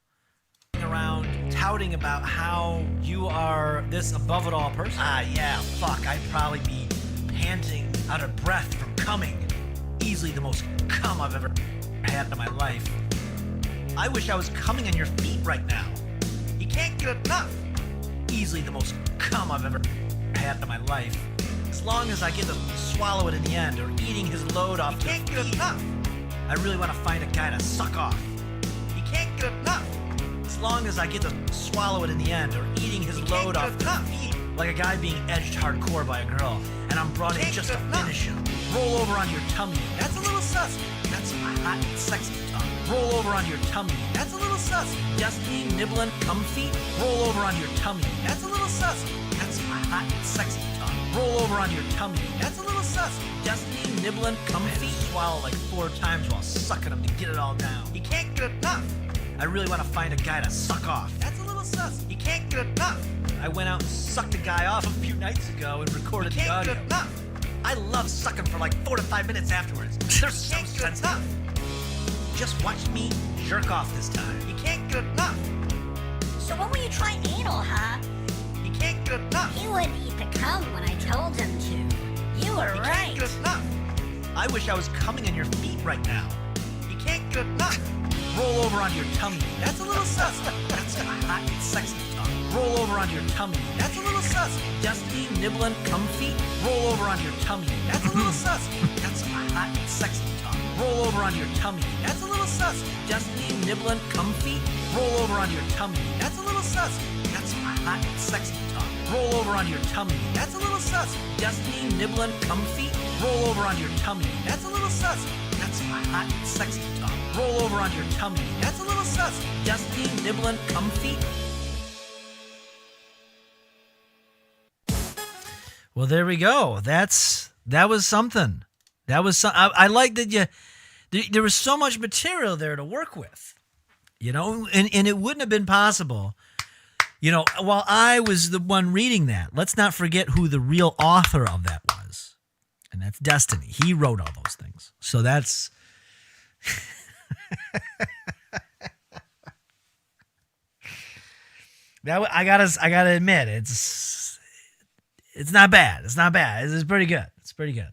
Around touting about how you are this above it all person. Yeah, fuck. I'd probably be panting out of breath from coming. Easily the most cum I've ever had in my life. I wish I was coming on your feet right now. You can't get enough. Easily the most cum I've ever had in my life. As long as I get to swallow it in the end, or eating his load off. You can't get enough. I really want to find a guy to suck off. You can't get enough. As long as I get to swallow it in the end, or eating his load off their feet. Like a guy being edged hardcore by a girl, and I'm brought in just to finish him. Roll over on your tummy. That's a little sus. That's my hot and sexy tongue. Roll over on your tummy. That's a little sus. Destiny, nibbling, comfy. Roll over on your tummy. That's a little sus. That's my hot and sexy tongue. Roll over on your tummy. That's a little sus. Destiny, nibbling, comfy. Swallow like 4 times while sucking them to get it all down. You can't get enough. I really want to find a guy to suck off. That's a little sus. You can't get enough. I went out and sucked a guy off a few nights ago and recorded the audio. Get enough. I love sucking for like 4 to 5 minutes afterwards. They're so sensitive. Just watch me jerk off this time. You can't get enough. So when will you try anal, huh? You can't get enough. He wouldn't eat the cum when I told him to. You were right. You can't get enough. I wish I was coming on your feet right now. You can't get enough. Roll over on your tummy. That's a little sus. That's my hot and sexy tongue. Roll over on your tummy. That's a little sus. Dusty, nibbling, comfy. Roll over on your tummy. That's a little sus. That's my hot and sexy tongue. Roll over on your tummy. That's a little sus. Dusty, nibbling, comfy. Roll over on your tummy. That's a little sus. That's my hot and sexy tongue. Roll over on your tummy. That's a little sus. Dusty, nibbling, comfy. Roll over on your tummy. That's a little sus. That's my hot and sexy tongue. Roll over on your tummy. That's a little sus. Dusty, nibbling, comfy. Well, there we go. That was something. That was some. I like that there was so much material there to work with, you know, and it wouldn't have been possible, you know, while I was the one reading that. Let's not forget who the real author of that was, and that's Destiny. He wrote all those things. So that's. That I gotta admit, it's not bad. It's not bad. It's pretty good. It's pretty good.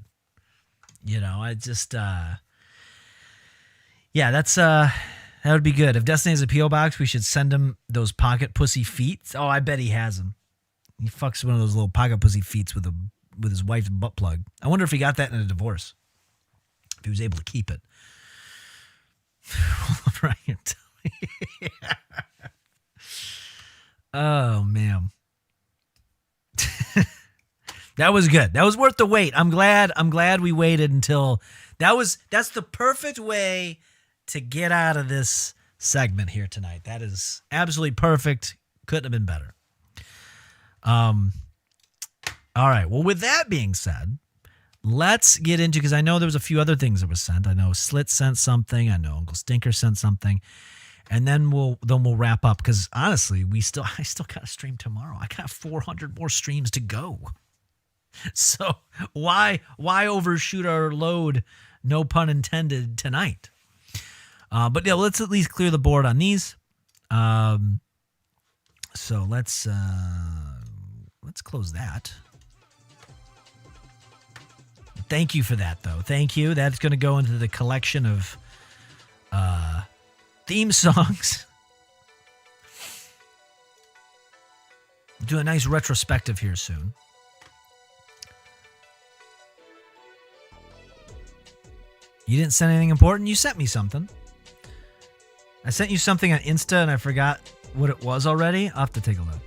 You know, I just yeah, that's that would be good. If Destiny has a P.O. box, we should send him those pocket pussy feet. Oh, I bet he has them. He fucks one of those little pocket pussy feet with his wife's butt plug. I wonder if he got that in a divorce. If he was able to keep it. Right. Oh man. That was good. That was worth the wait. I'm glad we waited until that's the perfect way to get out of this segment here tonight. That is absolutely perfect. Couldn't have been better. All right. Well, with that being said, let's get into, because I know there was a few other things that were sent. I know Slit sent something. I know Uncle Stinker sent something. And then we'll wrap up, because honestly, I still got to stream tomorrow. I got 400 more streams to go. So why overshoot our load, no pun intended, tonight? But yeah, let's at least clear the board on these. So let's close that. Thank you for that, though. Thank you. That's going to go into the collection of theme songs. Do a nice retrospective here soon. You didn't send anything important? You sent me something. I sent you something on Insta and I forgot what it was already. I'll have to take a look.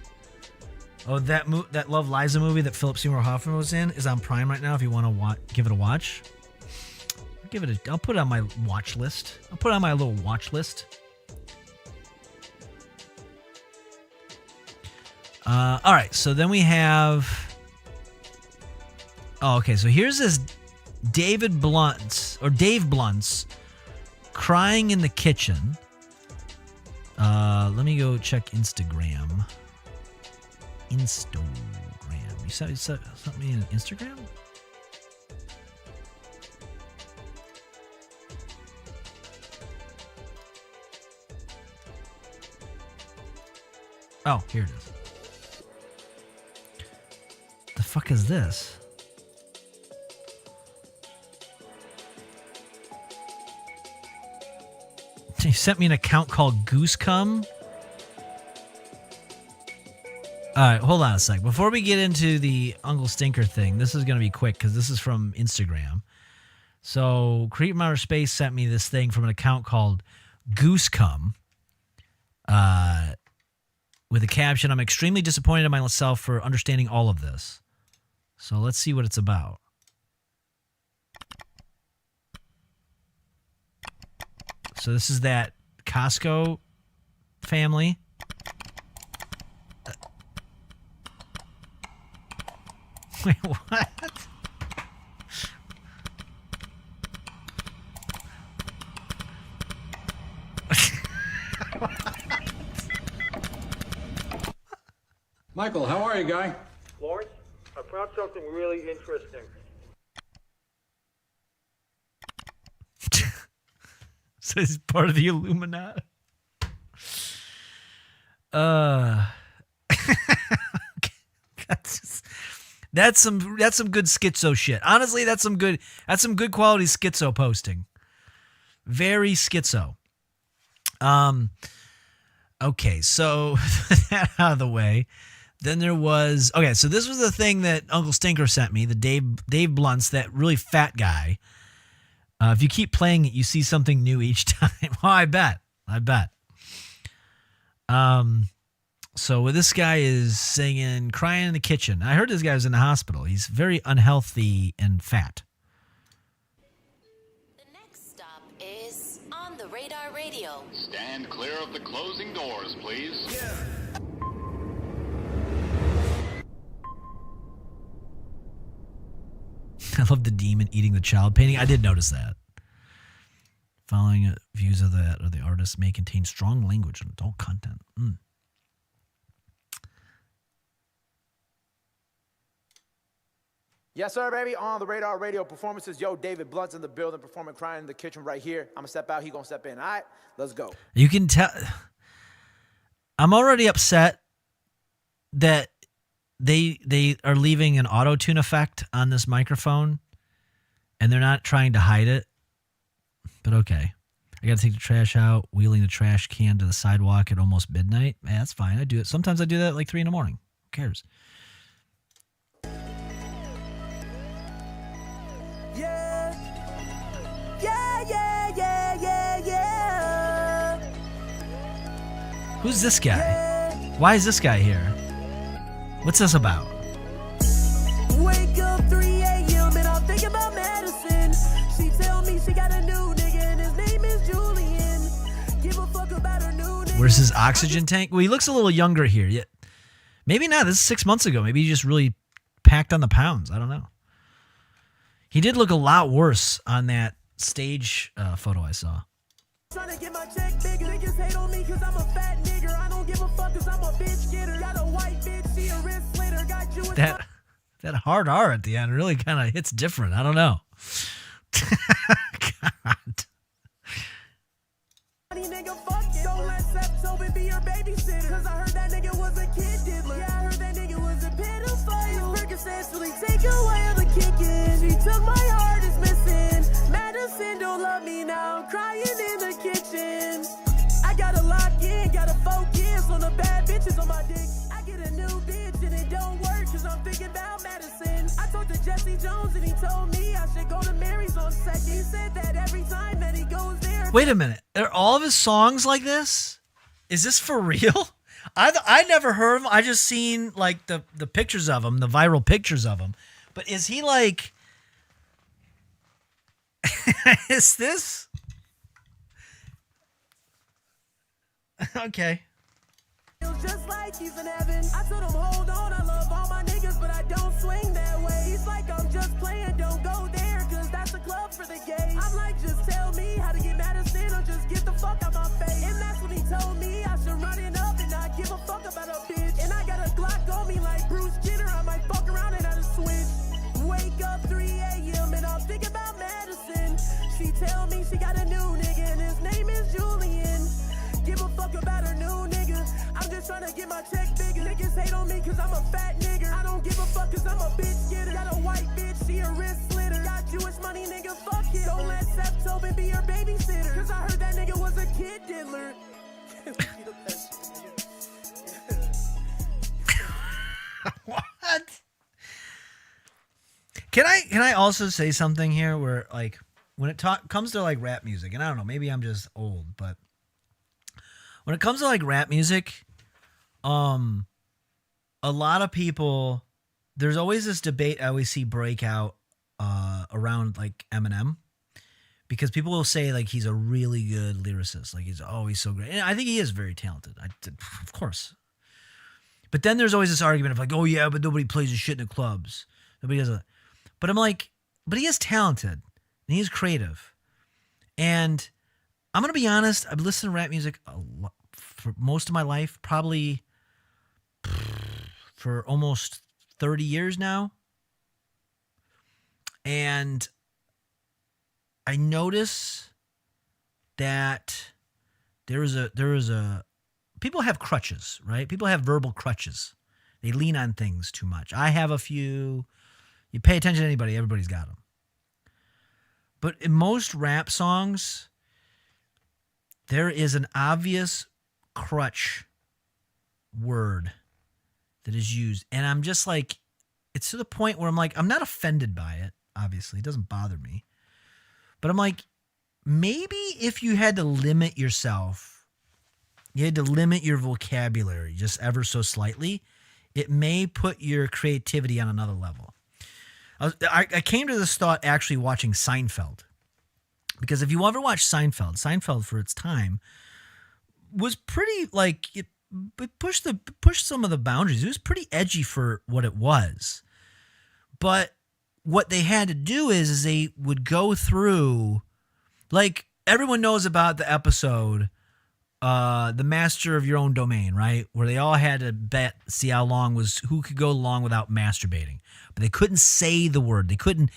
Oh, that Love Liza movie that Philip Seymour Hoffman was in is on Prime right now if you want to give it a watch. I'll put it on my watch list. I'll put it on my little watch list. All right, so then we have... Oh, okay, so here's this Dave Blunt's crying in the kitchen. Let me go check Instagram. You sent me an Instagram? Oh, here it is. The fuck is this? He sent me an account called Goosecum. All right, hold on a sec. Before we get into the Uncle Stinker thing, this is going to be quick because this is from Instagram. So, Creep from Outer Space sent me this thing from an account called Goosecum with a caption, "I'm extremely disappointed in myself for understanding all of this." So, let's see what it's about. So, this is that Costco family. Wait, what? Michael, how are you, guy? Lawrence, I found something really interesting. So he's part of the Illuminati. That's some good schizo shit. Honestly, that's some good quality schizo posting. Very schizo. Okay, so that out of the way. Then there was so this was the thing that Uncle Stinker sent me, the Dave Blunts, that really fat guy. If you keep playing it, you see something new each time. Oh, I bet. So this guy is singing, crying in the kitchen. I heard this guy was in the hospital. He's very unhealthy and fat. The next stop is On the Radar Radio. Stand clear of the closing doors, please. Yeah. I love the demon eating the child painting. I did notice that. Following views of the artist may contain strong language and adult content. Yes, sir, baby. On the Radar Radio performances. Yo, David Blunt's in the building, performing Crying in the Kitchen right here. I'm going to step out. He going to step in. All right, let's go. You can tell. I'm already upset that they are leaving an auto-tune effect on this microphone, and they're not trying to hide it. But okay. I got to take the trash out, wheeling the trash can to the sidewalk at almost midnight. Man, that's fine. I do it. Sometimes I do that at like 3 a.m. Who cares? Yeah. Who's this guy? Why is this guy here? What's this about? Wake up 3 a.m. and I'm thinking about Madison. She tell me she got a new nigga and his name is Julian. Give a fuck about her new nigga. Where's his oxygen tank? Well, he looks a little younger here. Yeah. Maybe not. This is 6 months ago. Maybe he just really packed on the pounds. I don't know. He did look a lot worse on that stage photo I saw. Trying to get my check bigger. Niggas hate on me cause I'm a fat nigger. I don't give a fuck cause I'm a bitch getter. Got a white bitch, she a wrist slitter. Got you That hard R at the end really kind of hits different. I don't know. God. Nigga, fuck it. Don't let Septober be your babysitter. Cause I heard that nigga was a kid diddler. Yeah, I heard that nigga was a pedophile. Circumstantially take away the kicking. She took my heart, is missing. Madison don't love me now. I'm crying in the kitchen. I gotta lock in, gotta focus on the bad bitches on my dick. I get a new bitch and it don't work cause I'm thinking about Madison. I talked to Jesse Jones and he told me I should go to Mary's on second. He said that every time that he goes there. Wait a minute. Are all of his songs like this? Is this for real? I never heard him. I just seen like the pictures of him, the viral pictures of him. But is he like... Is this... Okay. Feels just like he's in heaven. I told him, hold on, I love all my niggas, but I don't swing that way. He's like, I'm just playing, don't go there, cause that's a club for the gays. I'm like, just tell me how to get Madison or just get the fuck out my face. And that's when he told me I should run it up and not give a fuck about a bitch. And I got a Glock on me like Bruce Jenner, I might fuck around and have a switch. Wake up 3 a.m. and I'm thinking about Madison. She tell me she got a new nigga and his name is Julian. Give a fuck about her new nigga. I'm just tryna get my check bigger. Niggas hate on me cause I'm a fat nigga. I don't give a fuck cause I'm a bitch getter. Got a white bitch, she a wrist slitter. Got Jewish money, nigga, fuck it. Don't let Seth Tobin be your babysitter. Cause I heard that nigga was a kid diddler. What? Can I also say something here where, like, when it comes to like rap music, and I don't know, maybe I'm just old, but when it comes to like rap music, a lot of people, there's always this debate I always see break out around like Eminem, because people will say like he's a really good lyricist, like he's always so great, and I think he is very talented, of course. But then there's always this argument of like, oh yeah, but nobody plays his shit in the clubs. Nobody does it. But I'm like, but he is talented and he is creative. And I'm going to be honest, I've listened to rap music a lot, for most of my life, probably for almost 30 years now. And I notice that there is a people have crutches, right? People have verbal crutches. They lean on things too much. I have a few. You pay attention to anybody, everybody's got them. But in most rap songs, there is an obvious crutch word that is used. And I'm just like, it's to the point where I'm like, I'm not offended by it, obviously. It doesn't bother me. But I'm like, maybe if you had to limit yourself, you had to limit your vocabulary just ever so slightly, it may put your creativity on another level. I came to this thought actually watching Seinfeld. Because if you ever watch Seinfeld for its time was pretty, like, it pushed some of the boundaries. It was pretty edgy for what it was. But what they had to do is they would go through, like, everyone knows about the episode The Master of Your Own Domain, right? Where they all had to bet, see who could go long without masturbating. But they couldn't say the word. They couldn't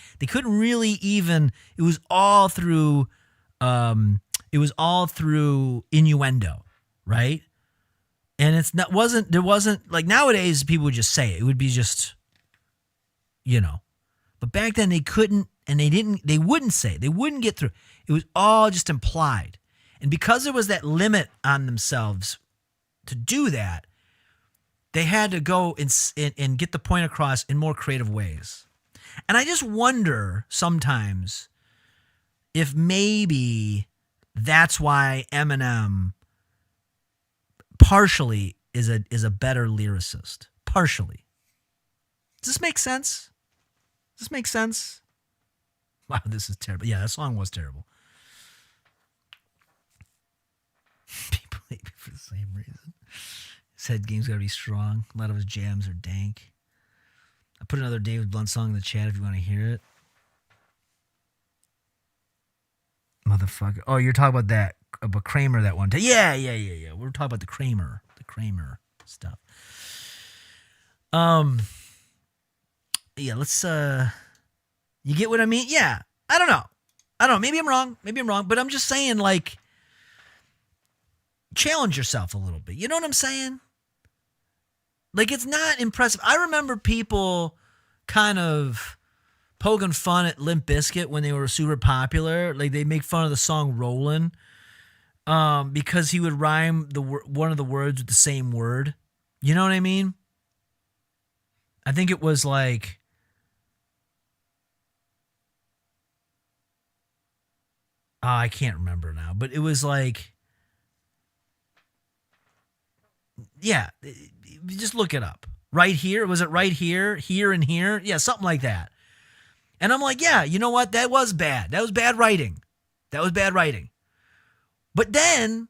really even, it was all through innuendo, right? And there wasn't like nowadays people would just say it. It would be just, but back then they couldn't, and they wouldn't say it. They wouldn't get through. It was all just implied. And because there was that limit on themselves to do that, they had to go and get the point across in more creative ways. And I just wonder sometimes if maybe that's why Eminem partially is a better lyricist. Partially. Does this make sense? Does this make sense? Wow, this is terrible. Yeah, that song was terrible. People hate me for the same reason. Said game's gotta be strong. A lot of his jams are dank. I put another David Blunt song in the chat if you want to hear it. Motherfucker. Oh, you're talking about that, about Kramer that one time. Yeah. We're talking about the Kramer stuff. Yeah, let's, you get what I mean? Yeah. I don't know. Maybe I'm wrong, but I'm just saying, like, challenge yourself a little bit. You know what I'm saying? Like, it's not impressive. I remember people kind of poking fun at Limp Bizkit when they were super popular. Like, they make fun of the song Rollin', because he would rhyme one of the words with the same word. You know what I mean? I think it was like, I can't remember now, but it was like, yeah, just look it up. Right here? Was it right here? Here and here? Yeah, something like that. And I'm like, yeah, you know what? That was bad. That was bad writing. But then,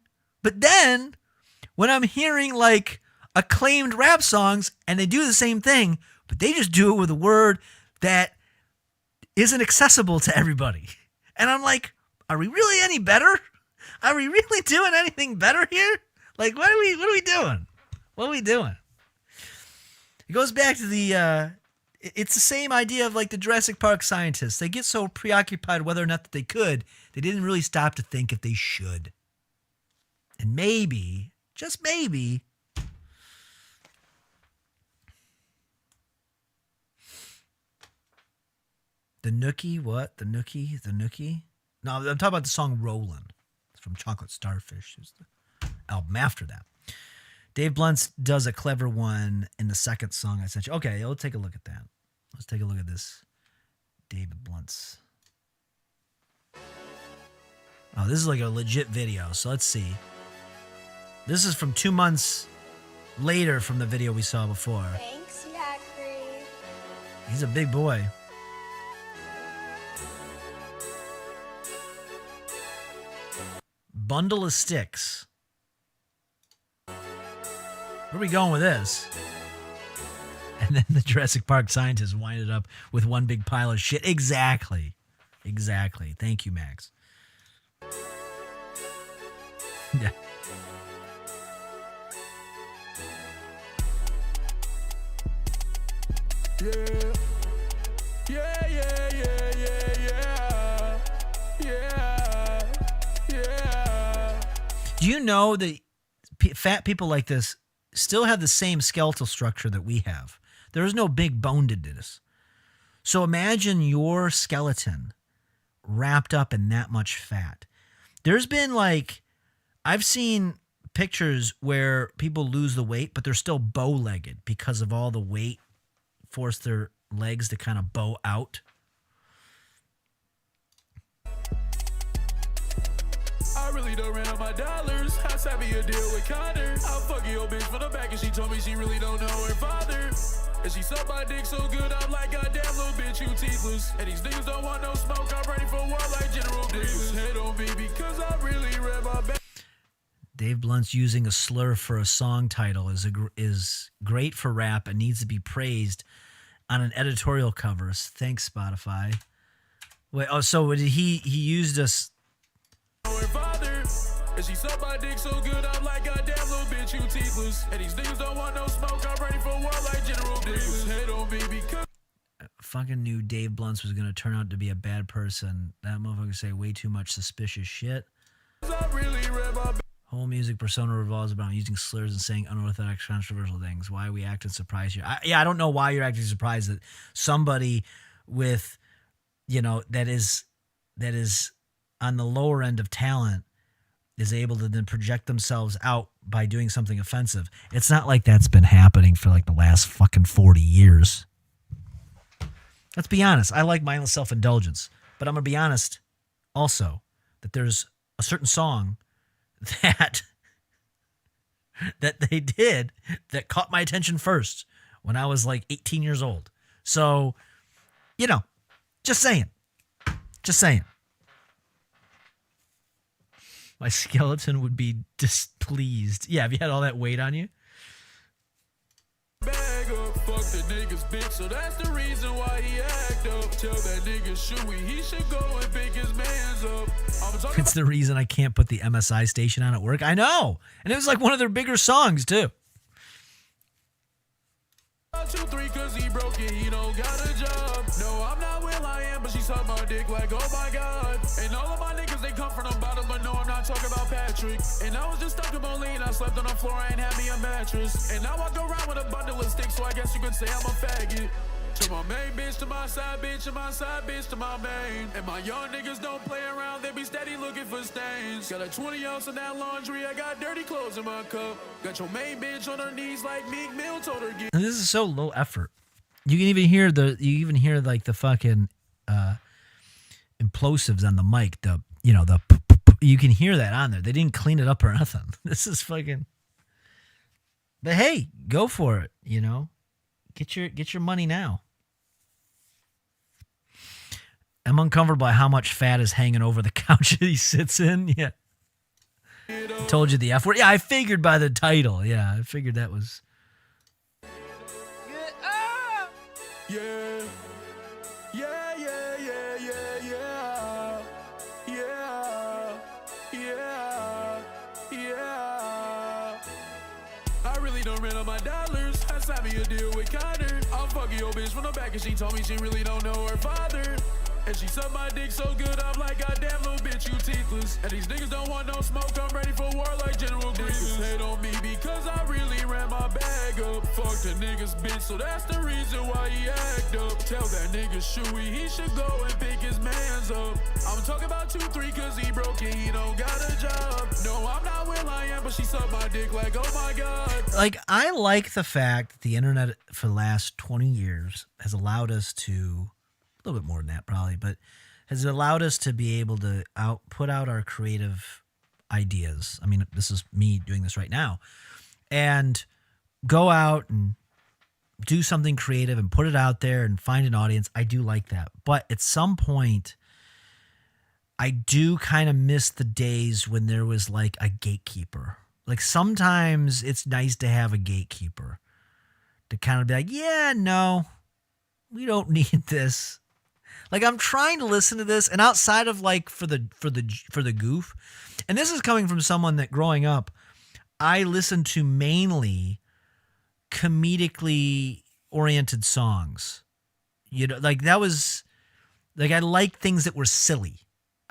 when I'm hearing like acclaimed rap songs and they do the same thing, but they just do it with a word that isn't accessible to everybody. And I'm like, are we really any better? Are we really doing anything better here? Like, what are we doing? What are we doing? It goes back to the, it's the same idea of like the Jurassic Park scientists. They get so preoccupied whether or not that they could, they didn't really stop to think if they should. And maybe, just maybe, The Nookie, what? The Nookie? No, I'm talking about the song Rollin'. It's from Chocolate Starfish. It was the album after that. Dave Blunt's does a clever one in the second song I sent you. Okay, let's take a look at that. Let's take a look at this. David Blunt's. Oh, this is like a legit video, so let's see. This is from 2 months later from the video we saw before. Thanks, Zachary. He's a big boy. Bundle of Sticks. Where are we going with this? And then the Jurassic Park scientists winded up with one big pile of shit. Exactly. Thank you, Max. Yeah. Do you know that fat people like this still have the same skeletal structure that we have? There is no big bonedness. So imagine your skeleton wrapped up in that much fat. There's been I've seen pictures where people lose the weight, but they're still bow-legged because of all the weight forced their legs to kind of bow out. I really don't run out my dollars. I savvy a deal with Connor. I'm fucking your bitch from the back and she told me she really don't know her father. And she sucked my dick so good, I'm like, goddamn little bitch, you teethless. And these niggas don't want no smoke, I'm ready for war like General Davis. Hate on me because I really read my back. Dave Blunt's using a slur for a song title is great for rap and needs to be praised on an editorial cover. Thanks, Spotify. Wait, so he used us. And she sucked my dick so good, I'm like, goddamn little bitch, you teethless. And these niggas don't want no smoke, I'm ready for war like General Davis. Hate on me because fucking knew Dave Blunt's was going to turn out to be a bad person. That motherfucker say way too much suspicious shit. I really read my Whole music persona revolves about using slurs and saying unorthodox, controversial things. Why are we acting surprised here? I don't know why you're acting surprised that somebody with, that is on the lower end of talent is able to then project themselves out by doing something offensive. It's not like that's been happening for the last fucking 40 years. Let's be honest. I like mindless self-indulgence, but I'm going to be honest also that there's a certain song that they did that caught my attention first when I was 18 years old. So, just saying. My skeleton would be displeased. Yeah, have you had all that weight on you? bag up, fuck the nigga's bitch, so that's the reason why he act up. Tell that nigga Shuey he should go and pick his mans up. It's the reason I can't put the MSI station on at work. I know. And it was one of their bigger songs, too. 2, 3, cause he broke it, he don't got a job. No, I'm not Will I Am, but she sucked my dick like, oh my god. And all of my niggas, they come from the bottom, but no, I'm not talking about Patrick. And I was just stuck in Moline, I slept on the floor, I ain't had me a mattress. And now I go around with a bundle of sticks, so I guess you could say I'm a faggot. To my main bitch, to my side bitch, and my side bitch, to my main. And my young niggas don't play around, they be steady looking for stains. Got a 20 ounce in that laundry, I got dirty clothes in my cup. Got your main bitch on her knees like Meek Mill told her get. And this is so low effort. You can even hear the fucking implosives on the mic. You can hear that on there. They didn't clean it up or nothing. This is fucking. But hey, go for it. Get your money now. I'm uncomfortable by how much fat is hanging over the couch that he sits in. Yeah. I told you the F word. Yeah, I figured by the title. Yeah, I figured that was. Me a deal with Connor. I'm fucking your bitch from the back and she told me she really don't know her father. And she suck my dick so good, I'm like, goddamn little bitch, you teethless. And these niggas don't want no smoke, I'm ready for war like General Grievous. Niggas hate on me because I really ran my bag up. Fuck the niggas bitch, so that's the reason why he act up. Tell that nigga Shuey he should go and pick his mans up. I'm talking about 2-3 cause he broke it, he don't got a job. No, I'm not Will.i.am, but she suck my dick like, oh my god. Like, I like the fact that the internet for the last 20 years has allowed us to, a little bit more than that probably, but has allowed us to be able to put out our creative ideas. I mean, this is me doing this right now. And go out and do something creative and put it out there and find an audience. I do like that. But at some point, I do kind of miss the days when there was like a gatekeeper. Like sometimes it's nice to have a gatekeeper to kind of be like, yeah, no, we don't need this. Like I'm trying to listen to this, and outside of like for the goof, and this is coming from someone that growing up, I listened to mainly comedically oriented songs. You know, like that was like I liked things that were silly.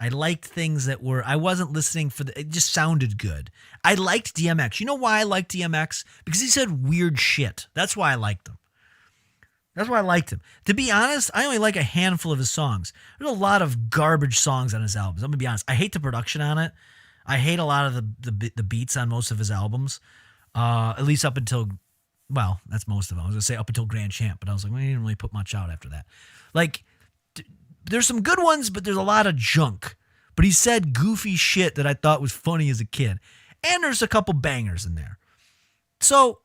I liked things that were, I wasn't listening for it just sounded good. I liked DMX. You know why I liked DMX? Because he said weird shit. That's why I liked him. That's why I liked him. To be honest, I only like a handful of his songs. There's a lot of garbage songs on his albums. I'm going to be honest. I hate the production on it. I hate a lot of the beats on most of his albums. At least up until, well, that's most of them. I was going to say up until Grand Champ, but I was like, well, he didn't really put much out after that. Like, there's some good ones, but there's a lot of junk. But he said goofy shit that I thought was funny as a kid. And there's a couple bangers in there. So,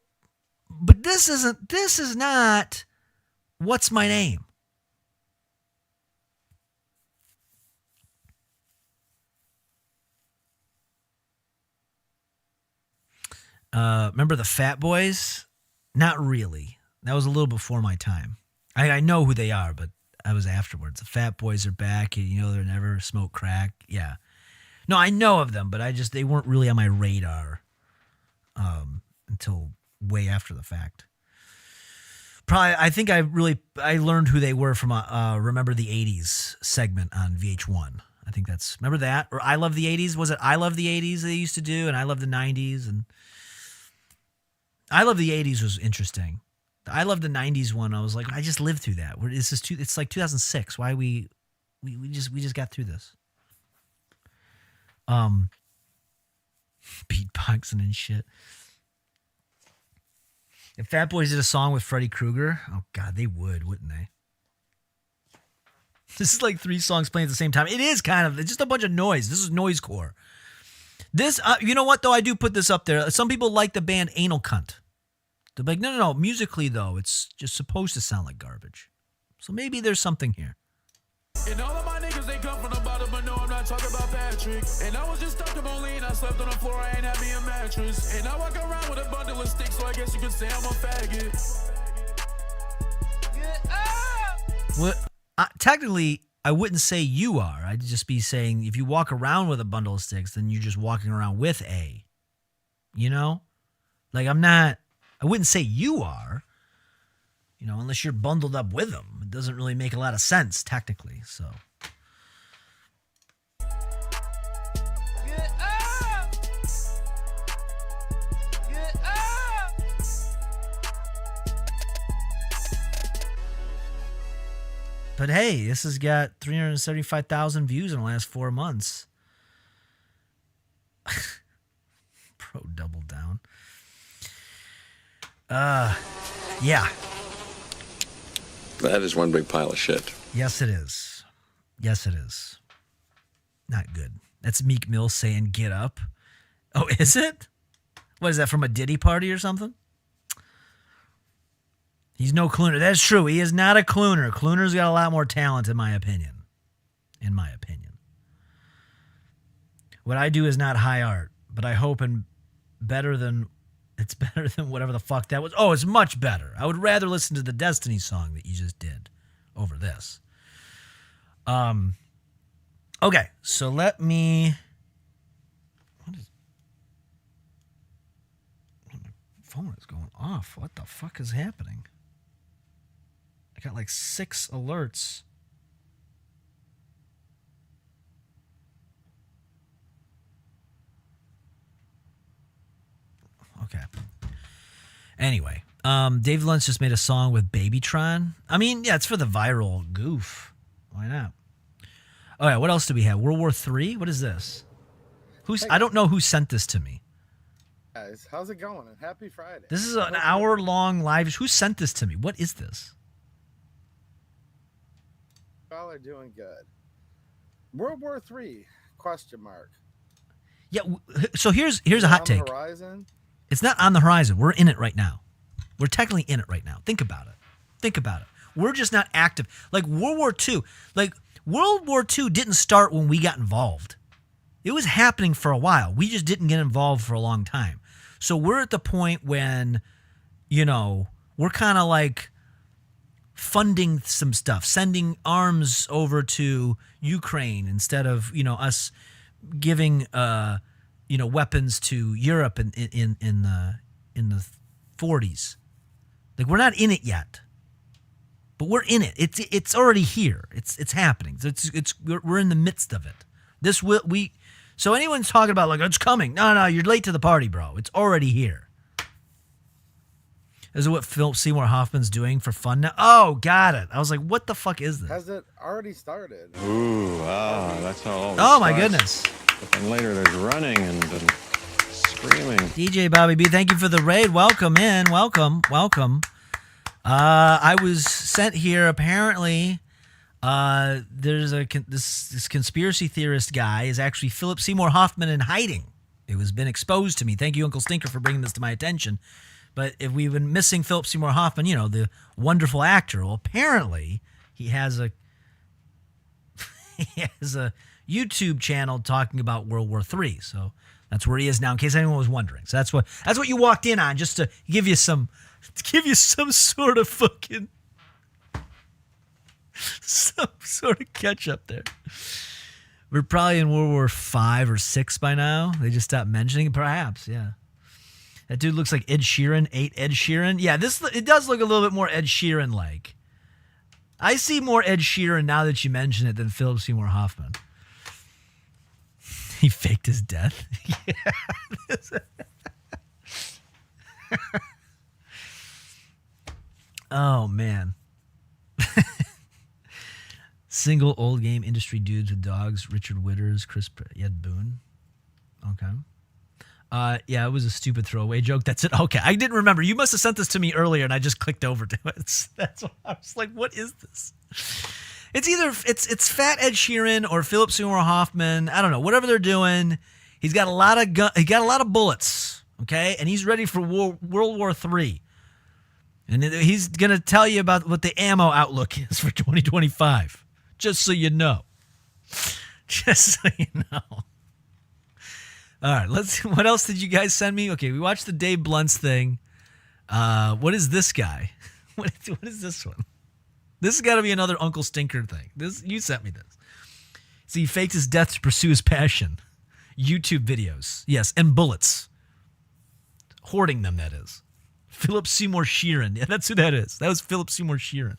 but this is not What's My Name. Remember the Fat Boys? Not really. That was a little before my time. I know who they are, but I was afterwards. The Fat Boys are back, and you know they're never smoke crack. Yeah. No, I know of them, but they weren't really on my radar until way after the fact. Probably, I think I learned who they were from a Remember the 80s segment on VH1. I think that's, remember that? Or I Love the 80s? Was it I Love the 80s they used to do, and I Love the 90s? And I Love the 80s was interesting. I Love the 90s one. I was like, I just lived through that. It's like 2006. Why we just got through this. Beatboxing and shit. If Fat Boys did a song with Freddy Krueger, oh God, they would, wouldn't they? This is like 3 songs playing at the same time. It is kind of, it's just a bunch of noise. This is noisecore. This, you know what though? I do put this up there. Some people like the band Anal Cunt. They're like, no. Musically though, it's just supposed to sound like garbage. So maybe there's something here. And all of my niggas, they come from the bottom, but no, I'm not talking about Patrick. And I was just stuck up on lean, I slept on the floor, I ain't had me a mattress. And I walk around with a bundle of sticks, so I guess you could say I'm a faggot. Well, technically, I wouldn't say you are. I'd just be saying if you walk around with a bundle of sticks, then you're just walking around with a. You know? Like, I wouldn't say you are. You know, unless you're bundled up with them. It doesn't really make a lot of sense, technically, so. But hey, this has got 375,000 views in the last 4 months. Pro double down. Yeah. That is one big pile of shit. Yes, it is. Yes, it is. Not good. That's Meek Mill saying get up. Oh, is it? What is that, from a Diddy party or something? He's no crooner. That's true. He is not a crooner. Crooner's got a lot more talent, in my opinion. In my opinion. What I do is not high art, but I hope it's better than whatever the fuck that was. Oh, it's much better. I would rather listen to the Destiny song that you just did over this. Okay, so let me... My phone is going off. What the fuck is happening? I got like 6 alerts. Okay. Anyway, Dave Luntz just made a song with Babytron. I mean, yeah, it's for the viral goof. Why not? All right, what else do we have? World War III? What is this? I don't know who sent this to me. Guys, how's it going? And happy Friday. This is an hour-long live. Who sent this to me? What is this? Y'all are doing good. World War III? Question mark. Yeah. So here's a hot take. On the horizon? It's not on the horizon. We're in it right now. We're technically in it right now. Think about it. Think about it. We're just not active. Like World War II. Like World War II didn't start when we got involved. It was happening for a while. We just didn't get involved for a long time. So we're at the point when, we're kind of like funding some stuff, sending arms over to Ukraine instead of, us giving, weapons to Europe in the 40s. Like we're not in it yet, but we're in it. It's already here. It's happening. We're in the midst of it. So anyone's talking about like it's coming. No, you're late to the party, bro. It's already here. This is what Philip Seymour Hoffman's doing for fun now. Oh, got it. I was like, what the fuck is this? Has it already started? Ooh, that's how it always Oh my starts. goodness. But then later there's running and screaming. DJ Bobby B, thank you for the raid. Welcome in. Welcome. I was sent here apparently. There's this conspiracy theorist guy is actually Philip Seymour Hoffman in hiding. It has been exposed to me. Thank you, Uncle Stinker, for bringing this to my attention. But if we've been missing Philip Seymour Hoffman, the wonderful actor, well, apparently he has a YouTube channel talking about World War III. So that's where he is now, in case anyone was wondering. So that's what you walked in on, just to give you some sort of fucking. Some sort of catch up there. We're probably in World War V or VI by now. They just stopped mentioning it, perhaps. Yeah, that dude looks like Ed Sheeran. Ed Sheeran. Yeah, it does look a little bit more Ed Sheeran like. I see more Ed Sheeran now that you mention it than Philip Seymour Hoffman. He faked his death. Yeah. Oh man. Single old game industry dudes with dogs. Richard Witters, Ed Boone. Okay. Yeah, it was a stupid throwaway joke. That's it. Okay, I didn't remember. You must have sent this to me earlier, and I just clicked over to it. That's why I was like, "What is this?" It's either it's Fat Ed Sheeran or Philip Seymour Hoffman. I don't know. Whatever they're doing, he's got a lot of he got a lot of bullets. Okay, and he's ready for World War III. And he's gonna tell you about what the ammo outlook is for 2025. Just so you know. Just so you know. All right, what else did you guys send me? Okay, we watched the Dave Blunt's thing. What is this guy? What is this one? This has got to be another Uncle Stinker thing. You sent me this. See, he faked his death to pursue his passion. YouTube videos. Yes, and bullets. Hoarding them, that is. Philip Seymour Sheeran. Yeah, that's who that is. That was Philip Seymour Sheeran.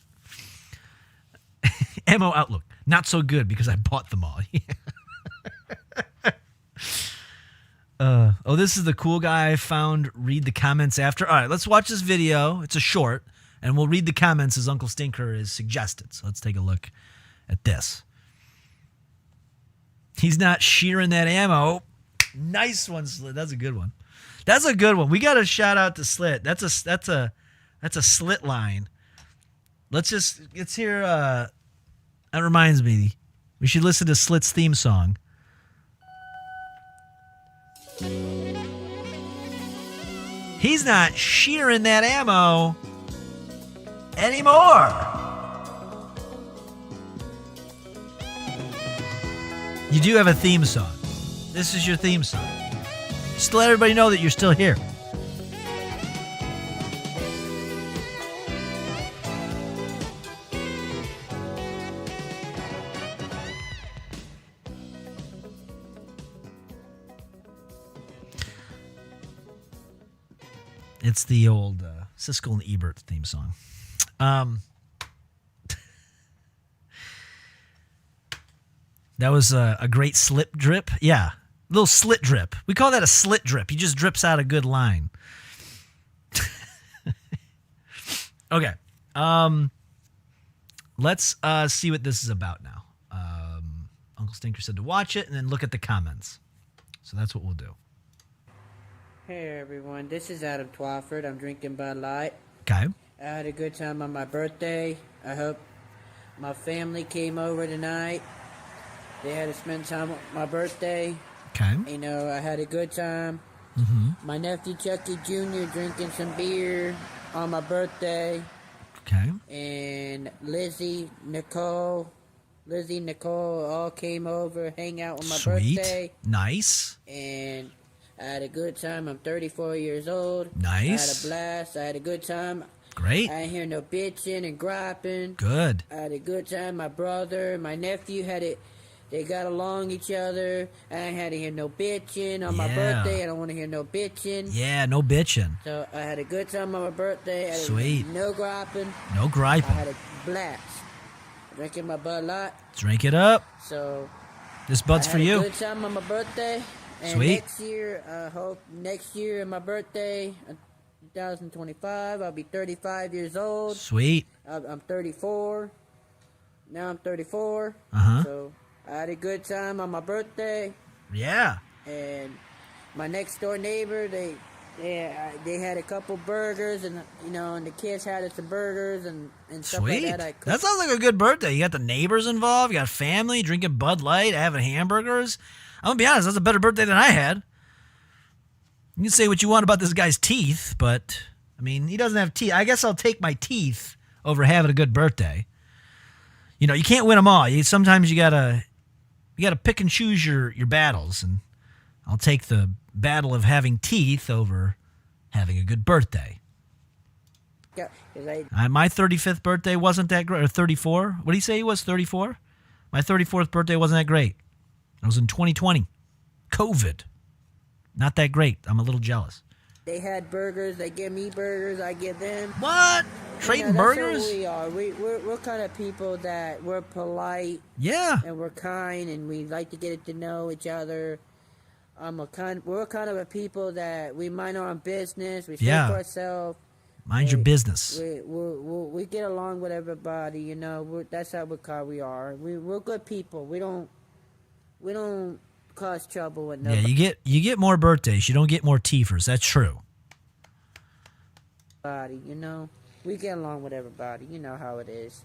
Ammo outlook. Not so good because I bought them all. This is the cool guy I found. Read the comments after. All right, let's watch this video. It's a short, and we'll read the comments as Uncle Stinker is suggested. So let's take a look at this. He's not shearing that ammo. Nice one, Slit. That's a good one. That's a good one. We got to shout out to Slit. That's a Slit line. Let's hear. That reminds me, we should listen to Slit's theme song. He's not shearing that ammo anymore. You do have a theme song. This is your theme song. Just to let everybody know that you're still here. It's the old Siskel and Ebert theme song. That was a great slip drip. Yeah, little slit drip. We call that a slit drip. He just drips out a good line. Okay. Let's see what this is about now. Uncle Stinker said to watch it and then look at the comments. So that's what we'll do. Hey everyone, this is Adam Twofford. I'm drinking Bud Light. Okay. I had a good time on my birthday. I hope my family came over tonight. They had to spend time on my birthday. Okay. You know, I had a good time. Mm-hmm. My nephew Chucky Jr. drinking some beer on my birthday. Okay. And Lizzie, Nicole all came over, hang out on my Sweet. birthday. Nice. And I had a good time. I'm 34 years old. Nice. I had a blast. I had a good time. Great. I didn't hear no bitching and griping. Good. I had a good time. My brother, my nephew had it. They got along each other. I ain't had to hear no bitching on my birthday. I don't want to hear no bitching. Yeah, no bitching. So I had a good time on my birthday. Sweet. No griping. No griping. I had a blast. Drinking my Bud Light. Drink it up. So This Bud's for you. I had a good time on my birthday. And Sweet. next year, I hope next year on my birthday, 2025, I'll be 35 years old. Sweet. I'm 34. Now I'm 34. Uh-huh. So I had a good time on my birthday. Yeah. And my next door neighbor, they had a couple burgers, and and the kids had some burgers and stuff Sweet. like that. That sounds like a good birthday. You got the neighbors involved. You got family drinking Bud Light, having hamburgers. I'm gonna be honest. That's a better birthday than I had. You can say what you want about this guy's teeth, but I mean, he doesn't have teeth. I guess I'll take my teeth over having a good birthday. You know, you can't win them all. Sometimes you gotta pick and choose your battles, and I'll take the battle of having teeth over having a good birthday. Yeah, My 35th birthday wasn't that great, or 34. What did he say he was, 34? My 34th birthday wasn't that great. It was in 2020. COVID. Not that great. I'm a little jealous. They had burgers. They give me burgers. I give them. What? Trading burgers? That's who we are. We're kind of people that we're polite. Yeah. And we're kind, and we like to get to know each other. We're kind of a people that we mind our own business. We think for ourselves. Mind your business. We get along with everybody. You know, that's how we are. We're good people. We don't cause trouble with nobody. Yeah, you get more birthdays. You don't get more teefers. That's true. You know, we get along with everybody. You know how it is.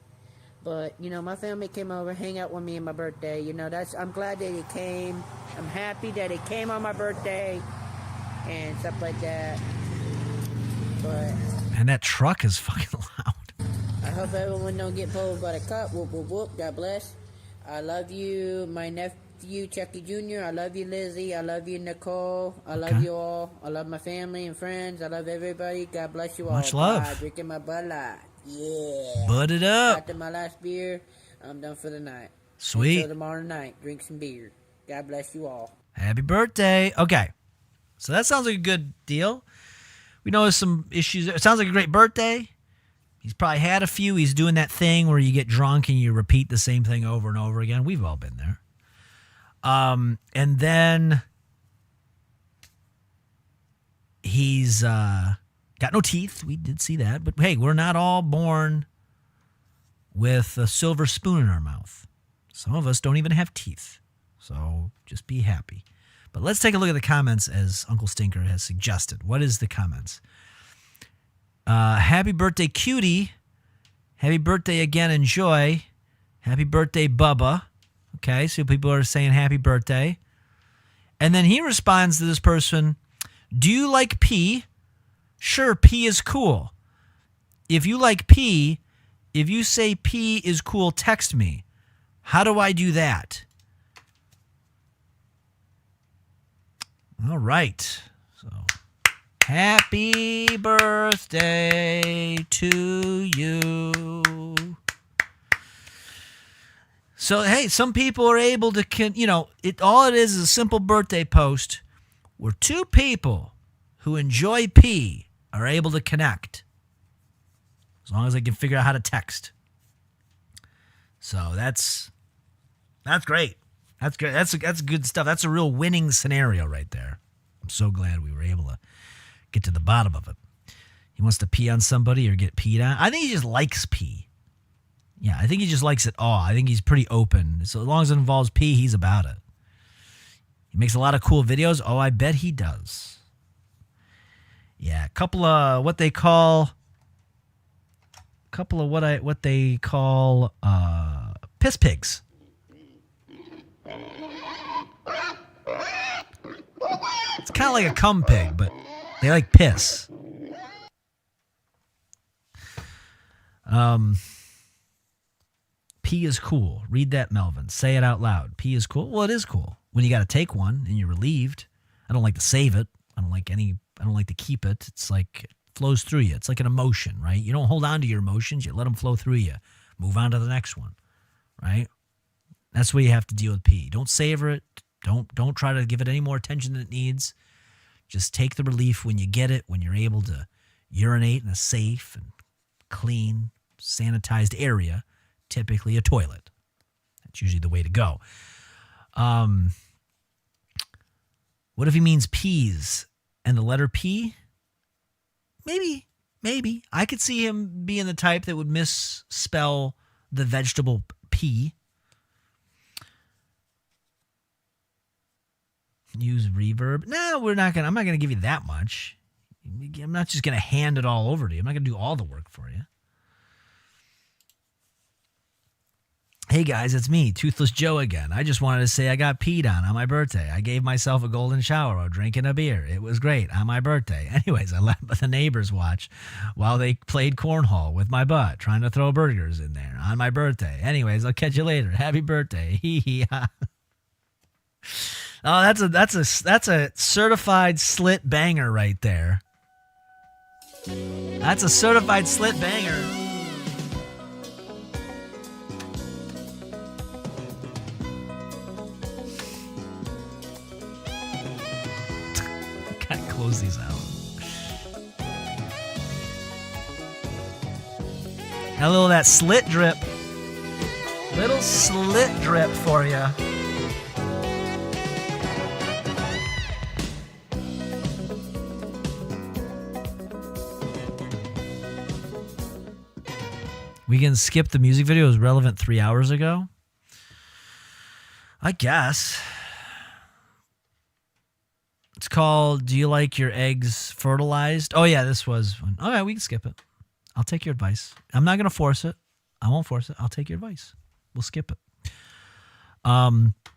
But my family came over, hang out with me on my birthday. I'm glad that they came. I'm happy that they came on my birthday and stuff like that. But and that truck is fucking loud. I hope everyone don't get pulled by the cop. Whoop whoop whoop. God bless. I love you, my nephew Chucky Jr. I love you, Lizzie. I love you, Nicole. I love you all. I love my family and friends. I love everybody. God bless you all. Much love. Bye. Drinking my Bud Light. Yeah. Bud it up. After my last beer, I'm done for the night. Sweet. Until tomorrow night, drink some beer. God bless you all. Happy birthday. Okay. So that sounds like a good deal. We know there's some issues. It sounds like a great birthday. He's probably had a few. He's doing that thing where you get drunk and you repeat the same thing over and over again. We've all been there. And then he's got no teeth. We did see that. But hey, we're not all born with a silver spoon in our mouth. Some of us don't even have teeth. So just be happy. But let's take a look at the comments as Uncle Stinker has suggested. What is the comments? Happy birthday, cutie. Happy birthday again, enjoy. Happy birthday, Bubba. Okay, so people are saying happy birthday. And then he responds to this person, do you like pee? Sure, pee is cool. If you like pee, if you say pee is cool, text me. How do I do that? All right. So, happy birthday to you. So, hey, some people are able to, all it is a simple birthday post where two people who enjoy pee are able to connect. As long as they can figure out how to text. So that's great. That's good. That's good stuff. That's a real winning scenario right there. I'm so glad we were able to get to the bottom of it. He wants to pee on somebody or get peed on. I think he just likes pee. Yeah, I think he just likes it all. I think he's pretty open. So as long as it involves pee, he's about it. He makes a lot of cool videos. Oh, I bet he does. Yeah, a couple of what they call piss pigs. It's kind of like a cum pig, but they like piss. Pee is cool. Read that, Melvin. Say it out loud. Pee is cool. Well, it is cool when you got to take one and you're relieved. I don't like to save it. I don't like to keep it. It's like it flows through you. It's like an emotion, right? You don't hold on to your emotions. You let them flow through you. Move on to the next one, right? That's where you have to deal with pee. Don't savor it. Don't try to give it any more attention than it needs. Just take the relief when you get it, when you're able to urinate in a safe and clean, sanitized area, typically a toilet. That's usually the way to go. What if he means peas and the letter P? Maybe. I could see him being the type that would misspell the vegetable pea. Use reverb. No, I'm not gonna give you that much. I'm not just gonna hand it all over to you. I'm not gonna do all the work for you. Hey guys, it's me, Toothless Joe again. I just wanted to say I got peed on my birthday. I gave myself a golden shower while drinking a beer. It was great on my birthday. Anyways, I let the neighbors watch while they played cornhole with my butt, trying to throw burgers in there on my birthday. Anyways, I'll catch you later. Happy birthday. Hee hee ha. Oh, that's a certified slit banger right there. That's a certified slit banger. Gotta close these out. A little of that slit drip. Little slit drip for you. We can skip the music video. It was relevant 3 hours ago. I guess. It's called, Do You Like Your Eggs Fertilized? Oh, yeah, this was one. All right, we can skip it. I'll take your advice. I'm not going to force it. I won't force it. I'll take your advice. We'll skip it.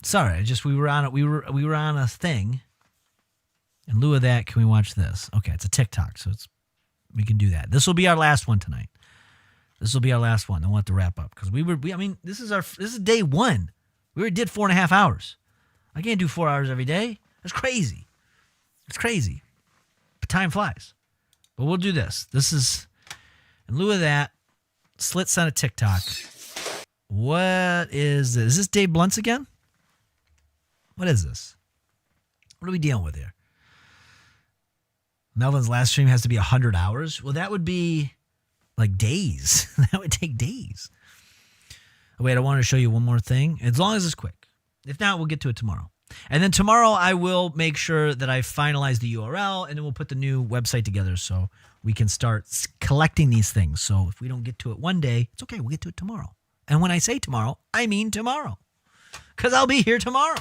Sorry, we were on a thing. In lieu of that, can we watch this? Okay, it's a TikTok, so we can do that. This will be our last one tonight. This will be our last one. Then we'll have to wrap up because this is day one. We already did 4.5 hours. I can't do 4 hours every day. That's crazy. It's crazy. But time flies. But we'll do this. This is, in lieu of that, Slit sent a TikTok. What is this? Is this Dave Blunt's again? What is this? What are we dealing with here? Melvin's last stream has to be 100 hours? Well, that would be like days. That would take days. Oh, wait, I want to show you one more thing. As long as it's quick. If not, we'll get to it tomorrow. And then tomorrow I will make sure that I finalize the URL and then we'll put the new website together so we can start collecting these things. So if we don't get to it one day, it's okay. We'll get to it tomorrow. And when I say tomorrow, I mean tomorrow. Because I'll be here tomorrow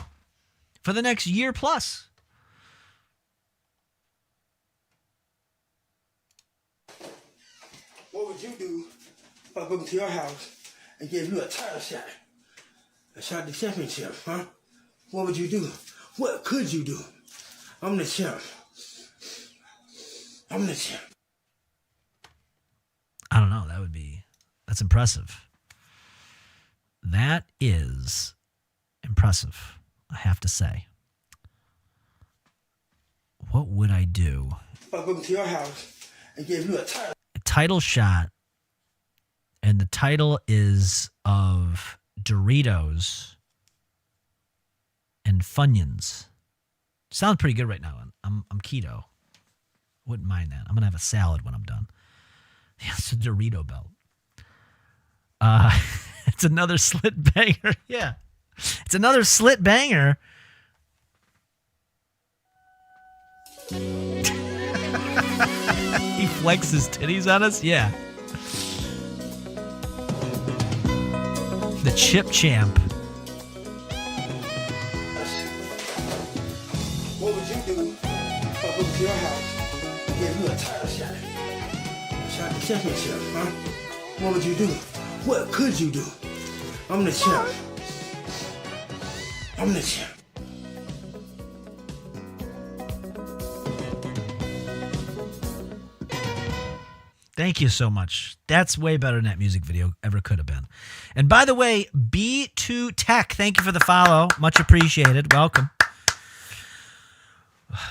for the next year plus. What would you do if I come to your house and gave you a title shot? A shot at the championship, huh? What would you do? What could you do? I'm the champ. I'm the champ. I don't know. That's impressive. That is impressive, I have to say. What would I do? If I come to your house and gave you a title shot, and the title is of Doritos and Funyuns. Sounds pretty good right now. I'm keto. Wouldn't mind that. I'm gonna have a salad when I'm done. Yeah, it's a Dorito belt. It's another slit banger. Yeah, it's another slit banger. He flex his titties on us? Yeah. The Chip Champ. What would you do if I went to your house and gave you a title shot? Shot the championship, huh? What would you do? What could you do? I'm the champ. I'm the champ. Thank you so much. That's way better than that music video ever could have been. And by the way, B2 Tech, thank you for the follow. Much appreciated. Welcome.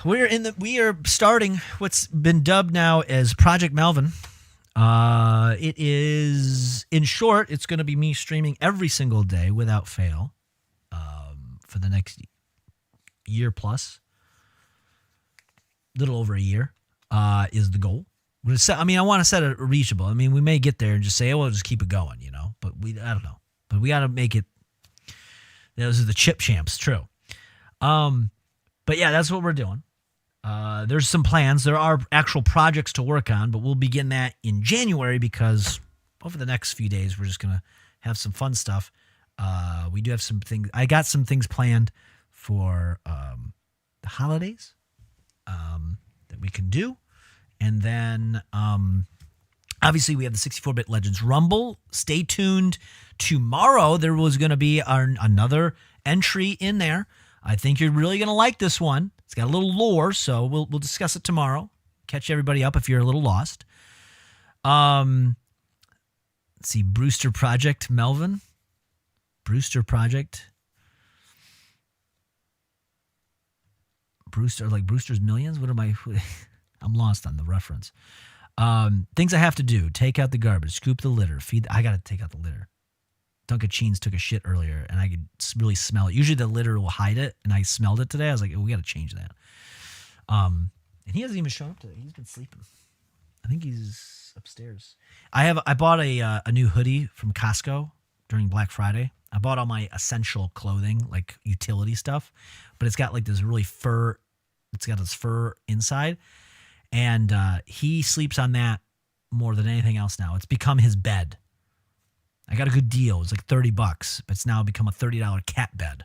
We are starting what's been dubbed now as Project Melvin. It is, in short, it's going to be me streaming every single day without fail for the next year plus. Little over a year is the goal. I want to set it reachable. I mean, we may get there and just say, oh, we'll just keep it going, But I don't know. But we got to make it. Those are the Chip Champs, true. But yeah, that's what we're doing. There's some plans. There are actual projects to work on, but we'll begin that in January because over the next few days, we're just going to have some fun stuff. We do have some things. I got some things planned for the holidays that we can do. And then, obviously, we have the 64-Bit Legends Rumble. Stay tuned. Tomorrow, there was going to be another entry in there. I think you're really going to like this one. It's got a little lore, so we'll discuss it tomorrow. Catch everybody up if you're a little lost. Let's see, Brewster Project, Melvin. Brewster Project. Brewster, like Brewster's Millions? What am I... I'm lost on the reference. Things I have to do. Take out the garbage. Scoop the litter. Feed. I got to take out the litter. Duncan Cheens took a shit earlier, and I could really smell it. Usually the litter will hide it, and I smelled it today. I was like, oh, we got to change that. And he hasn't even shown up today. He's been sleeping. I think he's upstairs. I bought a new hoodie from Costco during Black Friday. I bought all my essential clothing, like utility stuff, but it's got like this really fur. It's got this fur inside. And he sleeps on that more than anything else now. It's become his bed. I got a good deal. It's like $30, but it's now become a $30 cat bed.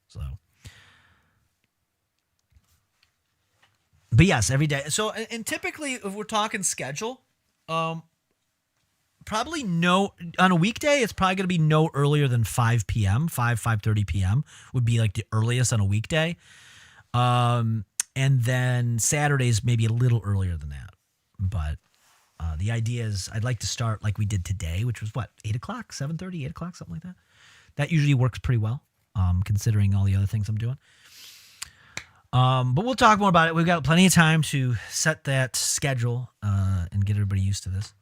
So, but yes, every day. So, and typically, if we're talking schedule, probably no on a weekday. It's probably going to be no earlier than 5 p.m. 5:30 p.m. would be like the earliest on a weekday. And then Saturdays maybe a little earlier than that. But the idea is I'd like to start like we did today, which was what, 8 o'clock, 7:30, 8 o'clock, something like that. That usually works pretty well, considering all the other things I'm doing. But we'll talk more about it. We've got plenty of time to set that schedule and get everybody used to this.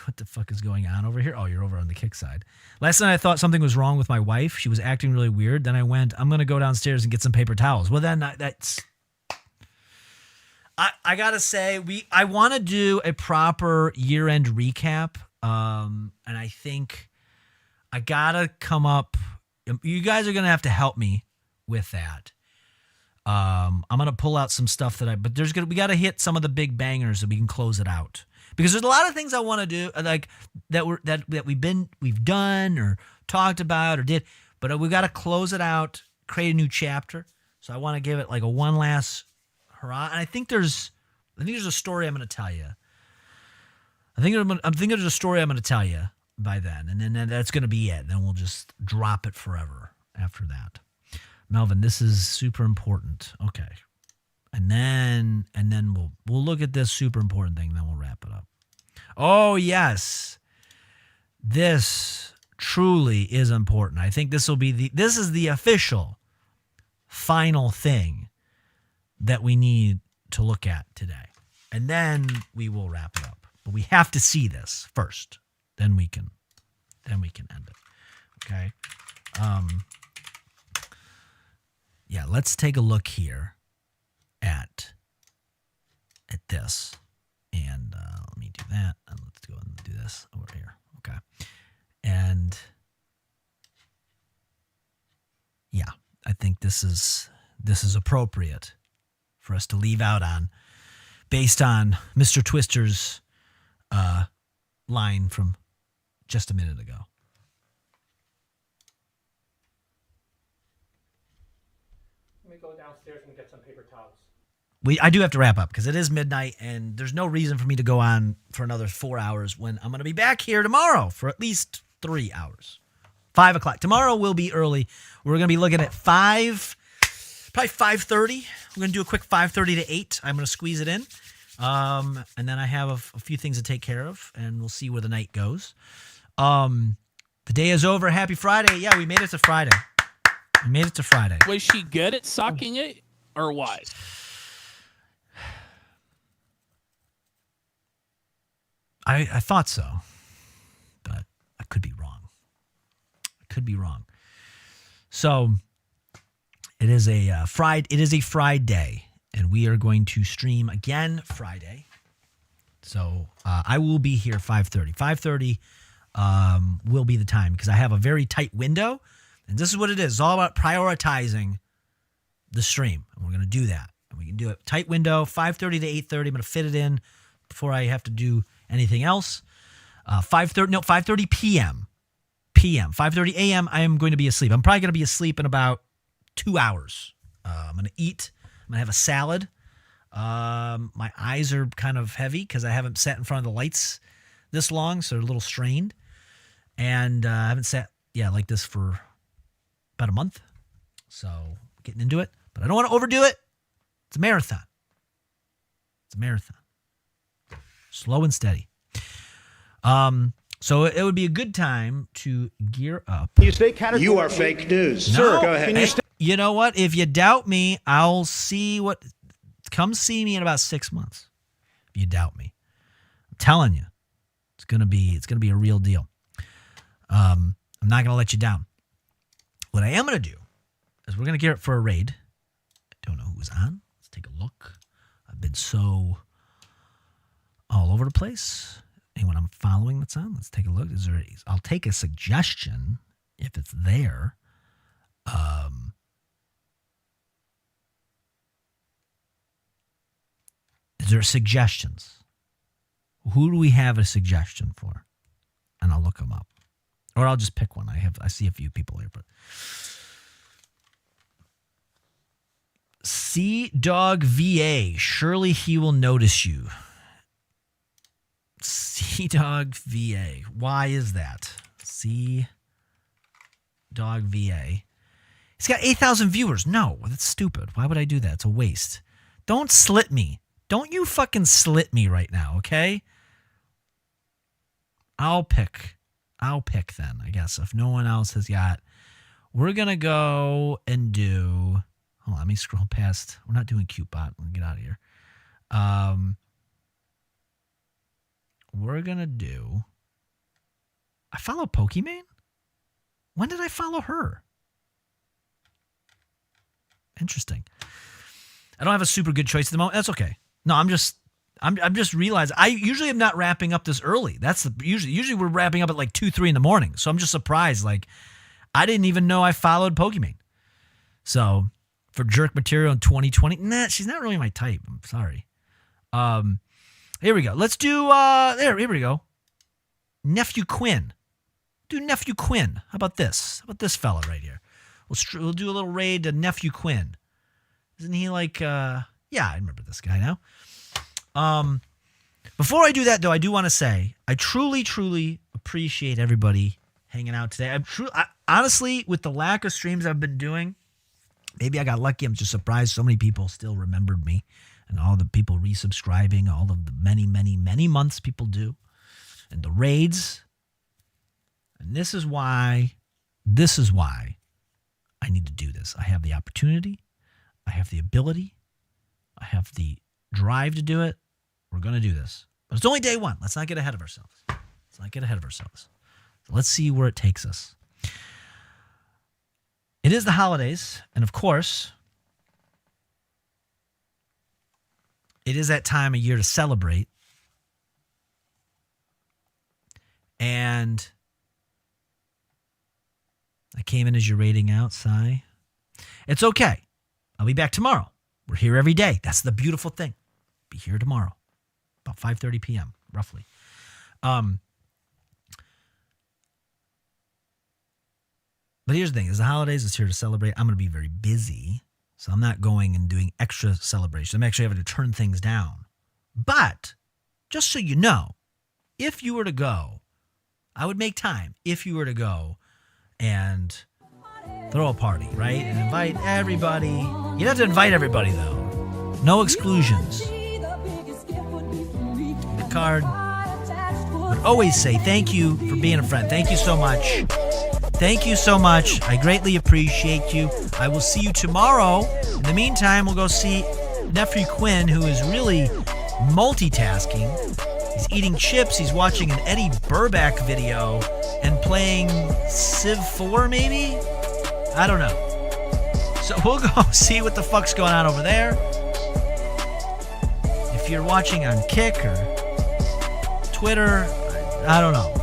What the fuck is going on over here? Oh, you're over on the kick side. Last night I thought something was wrong with my wife. She was acting really weird. Then I went, I'm going to go downstairs and get some paper towels. Well, then that's... I got to say, I want to do a proper year-end recap. And I think I got to come up... You guys are going to have to help me with that. I'm going to pull out some stuff but we got to hit some of the big bangers so we can close it out. Because there's a lot of things I want to do, like that we've done or talked about or did, but we got to close it out, create a new chapter. So I want to give it like a one last hurrah. And I think there's a story I'm going to tell you. I'm thinking there's a story I'm going to tell you by then, and then that's going to be it. Then we'll just drop it forever after that. Melvin, this is super important. Okay. And then we'll look at this super important thing, then we'll wrap it up. Oh, yes. This truly is important. I think this is the official final thing that we need to look at today. And then we will wrap it up. But we have to see this first. Then we can end it. Okay? Yeah, let's take a look here at this, and let me do that, and let's go and do this over here. Okay, and yeah, I think this is appropriate for us to leave out on based on Mr. Twister's line from just a minute ago. Let me go downstairs and get some paper towels. I do have to wrap up because it is midnight and there's no reason for me to go on for another 4 hours when I'm going to be back here tomorrow for at least 3 hours. 5 o'clock. Tomorrow will be early. We're going to be looking at probably 5:30. We're going to do a quick 5:30 to 8. I'm going to squeeze it in. And then I have a few things to take care of and we'll see where the night goes. The day is over. Happy Friday. Yeah, we made it to Friday. Was she good at sucking it or what? I thought so, but I could be wrong. So it is a Friday, and we are going to stream again Friday. So I will be here 5:30. 5:30 will be the time because I have a very tight window, and this is what it is. It's all about prioritizing the stream, and we're going to do that. And we can do it tight window, 5:30 to 8:30. I'm going to fit it in before I have to do anything else. 5:30 p.m. 5:30 a.m. I am going to be asleep. I'm probably going to be asleep in about 2 hours. I'm going to eat. I'm going to have a salad. My eyes are kind of heavy because I haven't sat in front of the lights this long, so they're a little strained. And I haven't sat, like this for about a month. So getting into it. But I don't want to overdo it. It's a marathon. Slow and steady. So it would be a good time to gear up. You are fake news. No. Sir, go ahead. Hey, you know what? If you doubt me, I'll see what. Come see me in about 6 months. If you doubt me, I'm telling you, it's gonna be a real deal. I'm not gonna let you down. What I am gonna do is we're gonna gear up for a raid. I don't know who's on. Let's take a look. I've been so all over the place. Anyone I'm following that's on? Let's take a look. I'll take a suggestion if it's there. Is there suggestions? Who do we have a suggestion for? And I'll look them up. Or I'll just pick one. I see a few people here, but Sea Dog VA. Surely he will notice you. Sea Dog VA. Why is that? Sea Dog VA. He's got 8,000 viewers. No, that's stupid. Why would I do that? It's a waste. Don't slit me. Don't you fucking slit me right now, okay? I'll pick then, I guess. If no one else has got, we're going to go and do, hold on, let me scroll past. We're not doing CuteBot. We'll get out of here. We're going to do, I follow Pokimane? When did I follow her? Interesting. I don't have a super good choice at the moment. That's okay. No, I'm just realizing I usually am not wrapping up this early. Usually we're wrapping up at like 2-3 in the morning. So I'm just surprised. Like I didn't even know I followed Pokimane. So for jerk material in 2020, she's not really my type. I'm sorry. Here we go. Let's do here we go. Nephew Quinn. Do Nephew Quinn. How about this? How about this fella right here? We'll do a little raid to Nephew Quinn. Isn't he like yeah, I remember this guy now. Before I do that, though, I do want to say I truly, truly appreciate everybody hanging out today. Honestly, with the lack of streams I've been doing, maybe I got lucky. I'm just surprised so many people still remembered me and all the people resubscribing, all of the many, many, many months people do, and the raids. And this is why I need to do this. I have the opportunity. I have the ability. I have the drive to do it. We're going to do this. But it's only day one. Let's not get ahead of ourselves. So let's see where it takes us. It is the holidays. And of course, it is that time of year to celebrate. And I came in as you're rating out, Sai. It's okay. I'll be back tomorrow. We're here every day. That's the beautiful thing. be here tomorrow, about 5:30 p.m. roughly. But here's the thing: as the holidays is here to celebrate, I'm going to be very busy, so I'm not going and doing extra celebrations. I'm actually having to turn things down. But just so you know, if you were to go, I would make time. If you were to go and throw a party, right, and invite everybody. You don't have to invite everybody though. No exclusions. The card would always say thank you for being a friend. Thank you so much. Thank you so much. I greatly appreciate you. I will see you tomorrow. In the meantime, we'll go see nephew Quinn, who is really multitasking. He's eating chips. He's watching an Eddie Burback video and playing Civ 4, maybe? I don't know. So we'll go see what the fuck's going on over there. If you're watching on Kick or Twitter, I don't know.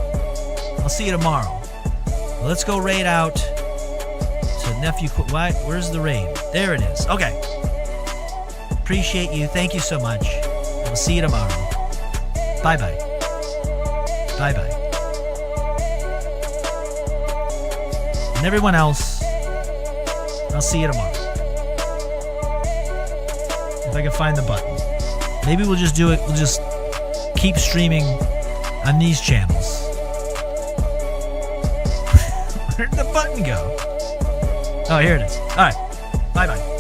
I'll see you tomorrow. Let's go raid out to nephew. Why? Where's the raid? There it is. Okay. Appreciate you. Thank you so much. We'll see you tomorrow. Bye-bye. Bye-bye. And everyone else, I'll see you tomorrow. If I can find the button. Maybe we'll just do it. We'll just keep streaming on these channels. Where'd the button go? Oh, here it is. All right. Bye-bye.